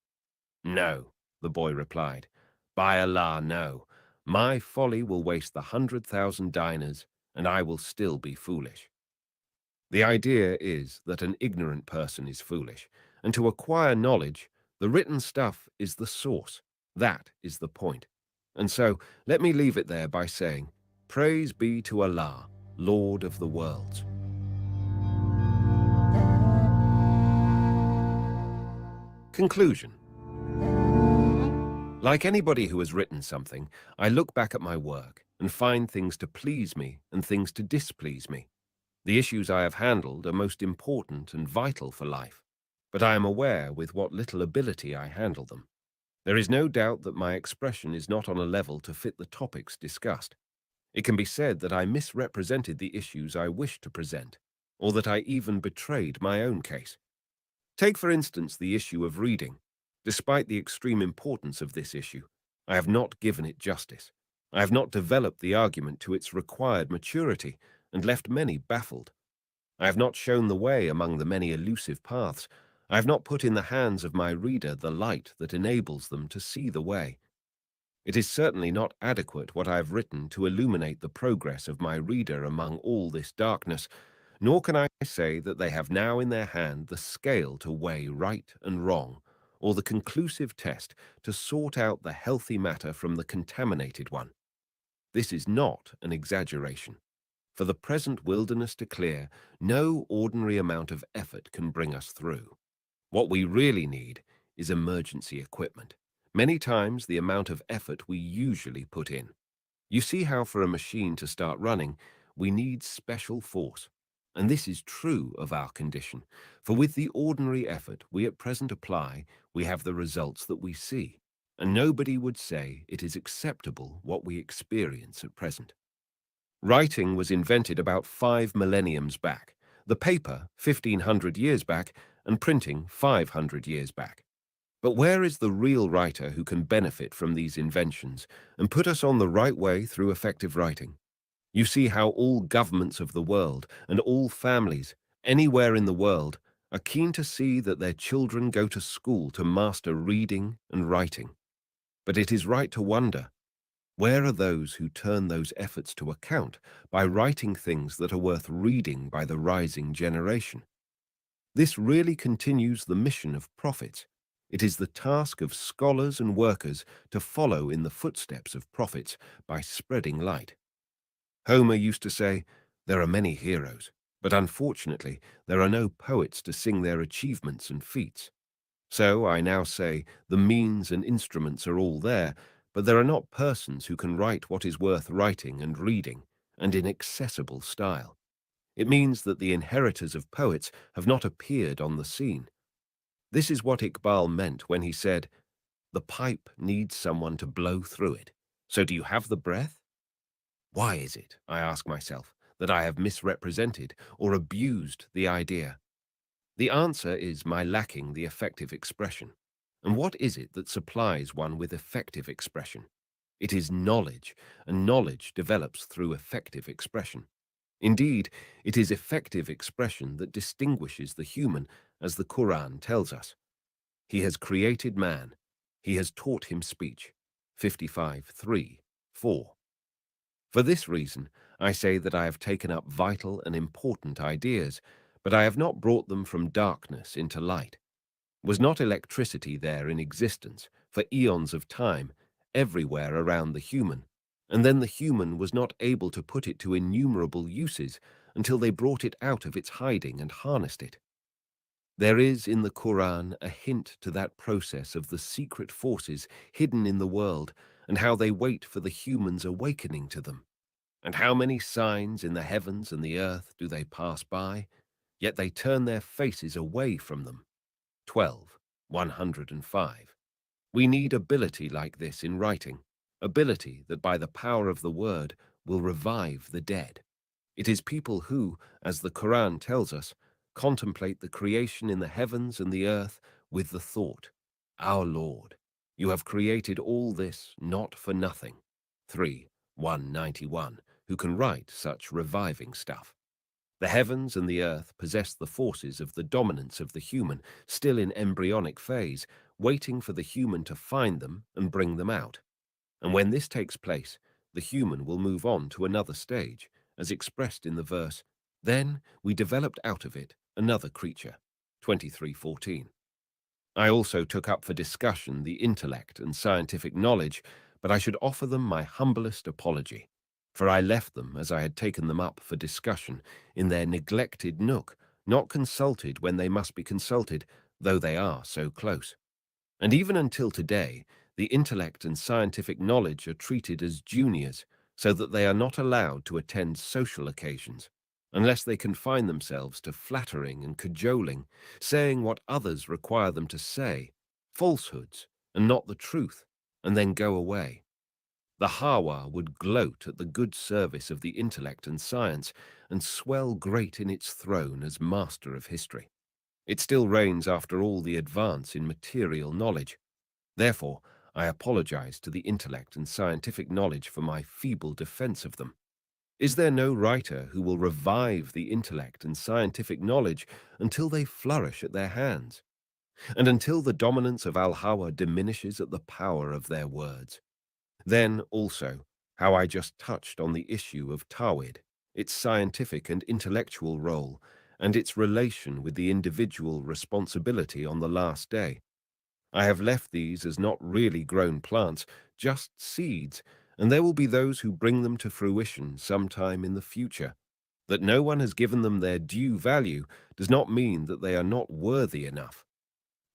"No," the boy replied. "By Allah, no. My folly will waste the 100,000 dinars, and I will still be foolish." The idea is that an ignorant person is foolish, and to acquire knowledge, the written stuff is the source. That is the point. And so, let me leave it there by saying, Praise be to Allah, Lord of the worlds. Conclusion. Like anybody who has written something, I look back at my work and find things to please me and things to displease me. The issues I have handled are most important and vital for life, but I am aware with what little ability I handle them. There is no doubt that my expression is not on a level to fit the topics discussed. It can be said that I misrepresented the issues I wished to present, or that I even betrayed my own case. Take, for instance, the issue of reading. Despite the extreme importance of this issue, I have not given it justice. I have not developed the argument to its required maturity and left many baffled. I have not shown the way among the many elusive paths. I have not put in the hands of my reader the light that enables them to see the way. It is certainly not adequate what I have written to illuminate the progress of my reader among all this darkness, nor can I say that they have now in their hand the scale to weigh right and wrong, or the conclusive test to sort out the healthy matter from the contaminated one. This is not an exaggeration. For the present wilderness to clear, no ordinary amount of effort can bring us through. What we really need is emergency equipment. Many times the amount of effort we usually put in. You see how for a machine to start running, we need special force. And this is true of our condition, for with the ordinary effort we at present apply, we have the results that we see, and nobody would say it is acceptable what we experience at present. Writing was invented about 5 millenniums back, the paper 1,500 years back, and printing 500 years back. But where is the real writer who can benefit from these inventions and put us on the right way through effective writing? You see how all governments of the world and all families, anywhere in the world, are keen to see that their children go to school to master reading and writing. But it is right to wonder, where are those who turn those efforts to account by writing things that are worth reading by the rising generation? This really continues the mission of prophets. It is the task of scholars and workers to follow in the footsteps of prophets by spreading light. Homer used to say, "There are many heroes, but unfortunately there are no poets to sing their achievements and feats." So I now say the means and instruments are all there, but there are not persons who can write what is worth writing and reading, and in accessible style. It means that the inheritors of poets have not appeared on the scene. This is what Iqbal meant when he said, "The pipe needs someone to blow through it. So do you have the breath?" Why is it, I ask myself, that I have misrepresented or abused the idea? The answer is my lacking the effective expression. And what is it that supplies one with effective expression? It is knowledge, and knowledge develops through effective expression. Indeed, it is effective expression that distinguishes the human, as the Quran tells us. He has created man. He has taught him speech. 55:3-4. For this reason, I say that I have taken up vital and important ideas, but I have not brought them from darkness into light. Was not electricity there in existence, for eons of time, everywhere around the human? And then the human was not able to put it to innumerable uses until they brought it out of its hiding and harnessed it. There is in the Quran a hint to that process of the secret forces hidden in the world and how they wait for the human's awakening to them. And how many signs in the heavens and the earth do they pass by, yet they turn their faces away from them. 12:105. We need ability like this in writing, ability that by the power of the word will revive the dead. It is people who, as the Quran tells us, contemplate the creation in the heavens and the earth with the thought, "Our Lord, you have created all this not for nothing." 3:191, who can write such reviving stuff. The heavens and the earth possess the forces of the dominance of the human, still in embryonic phase, waiting for the human to find them and bring them out. And when this takes place, the human will move on to another stage, as expressed in the verse, "Then we developed out of it another creature." 23:14. I also took up for discussion the intellect and scientific knowledge, but I should offer them my humblest apology, for I left them as I had taken them up for discussion, in their neglected nook, not consulted when they must be consulted, though they are so close. And even until today, the intellect and scientific knowledge are treated as juniors, so that they are not allowed to attend social occasions, unless they confine themselves to flattering and cajoling, saying what others require them to say, falsehoods, and not the truth, and then go away. The Hawa would gloat at the good service of the intellect and science, and swell great in its throne as master of history. It still reigns after all the advance in material knowledge. Therefore, I apologize to the intellect and scientific knowledge for my feeble defense of them. Is there no writer who will revive the intellect and scientific knowledge until they flourish at their hands, and until the dominance of Al-Hawa diminishes at the power of their words? Then, also, how I just touched on the issue of Tawhid, its scientific and intellectual role, and its relation with the individual responsibility on the last day. I have left these as not really grown plants, just seeds, and there will be those who bring them to fruition sometime in the future. That no one has given them their due value does not mean that they are not worthy enough.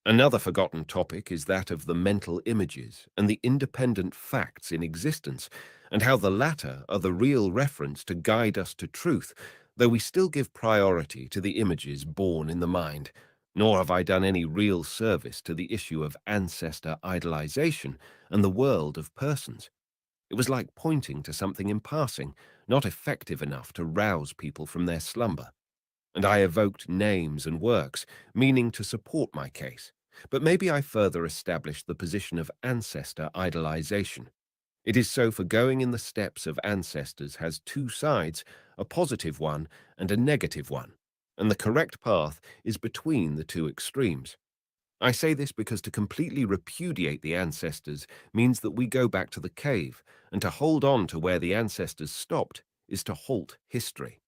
Another forgotten topic is that of the mental images and the independent facts in existence, and how the latter are the real reference to guide us to truth, though we still give priority to the images born in the mind. Nor have I done any real service to the issue of ancestor idolization and the world of persons. It was like pointing to something in passing, not effective enough to rouse people from their slumber. And I evoked names and works, meaning to support my case. But maybe I further established the position of ancestor idolization. It is so, for going in the steps of ancestors has two sides, a positive one and a negative one, and the correct path is between the two extremes. I say this because to completely repudiate the ancestors means that we go back to the cave, and to hold on to where the ancestors stopped is to halt history.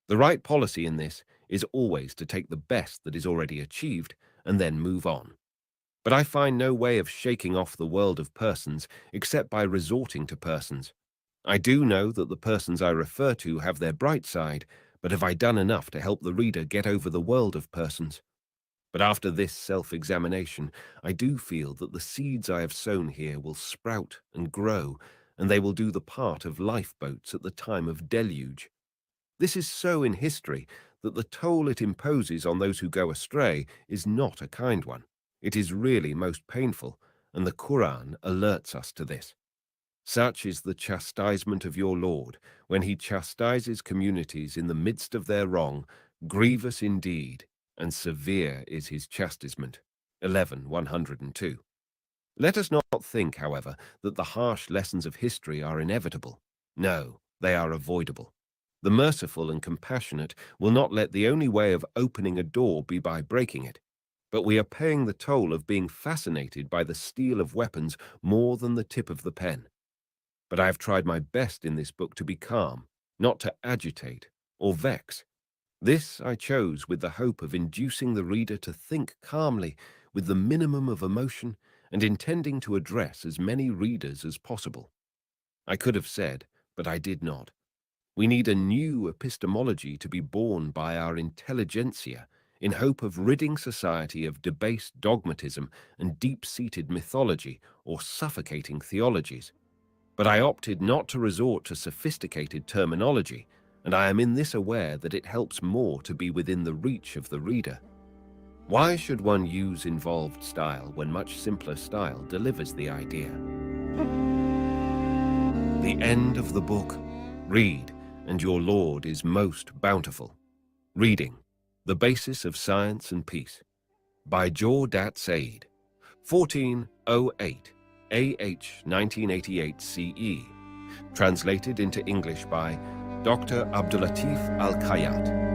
The right policy in this is always to take the best that is already achieved and then move on. But I find no way of shaking off the world of persons except by resorting to persons. I do know that the persons I refer to have their bright side, but have I done enough to help the reader get over the world of persons? But after this self-examination, I do feel that the seeds I have sown here will sprout and grow, and they will do the part of lifeboats at the time of deluge. This is so in history that the toll it imposes on those who go astray is not a kind one. It is really most painful, and the Quran alerts us to this. Such is the chastisement of your Lord, when he chastises communities in the midst of their wrong, grievous indeed, and severe is his chastisement. 11:102. Let us not think, however, that the harsh lessons of history are inevitable. No, they are avoidable. The merciful and compassionate will not let the only way of opening a door be by breaking it. But we are paying the toll of being fascinated by the steel of weapons more than the tip of the pen. But I have tried my best in this book to be calm, not to agitate or vex. This I chose with the hope of inducing the reader to think calmly with the minimum of emotion and intending to address as many readers as possible. I could have said, but I did not. We need a new epistemology to be born by our intelligentsia in hope of ridding society of debased dogmatism and deep-seated mythology or suffocating theologies. But I opted not to resort to sophisticated terminology, and I am in this aware that it helps more to be within the reach of the reader. Why should one use involved style when much simpler style delivers the idea? The end of the book. Read, and your Lord is most bountiful. Reading, The Basis of Science and Peace, by Jawdat Said, 1408 AH 1988 CE, translated into English by Dr. Abdulatif Al-Khayyat.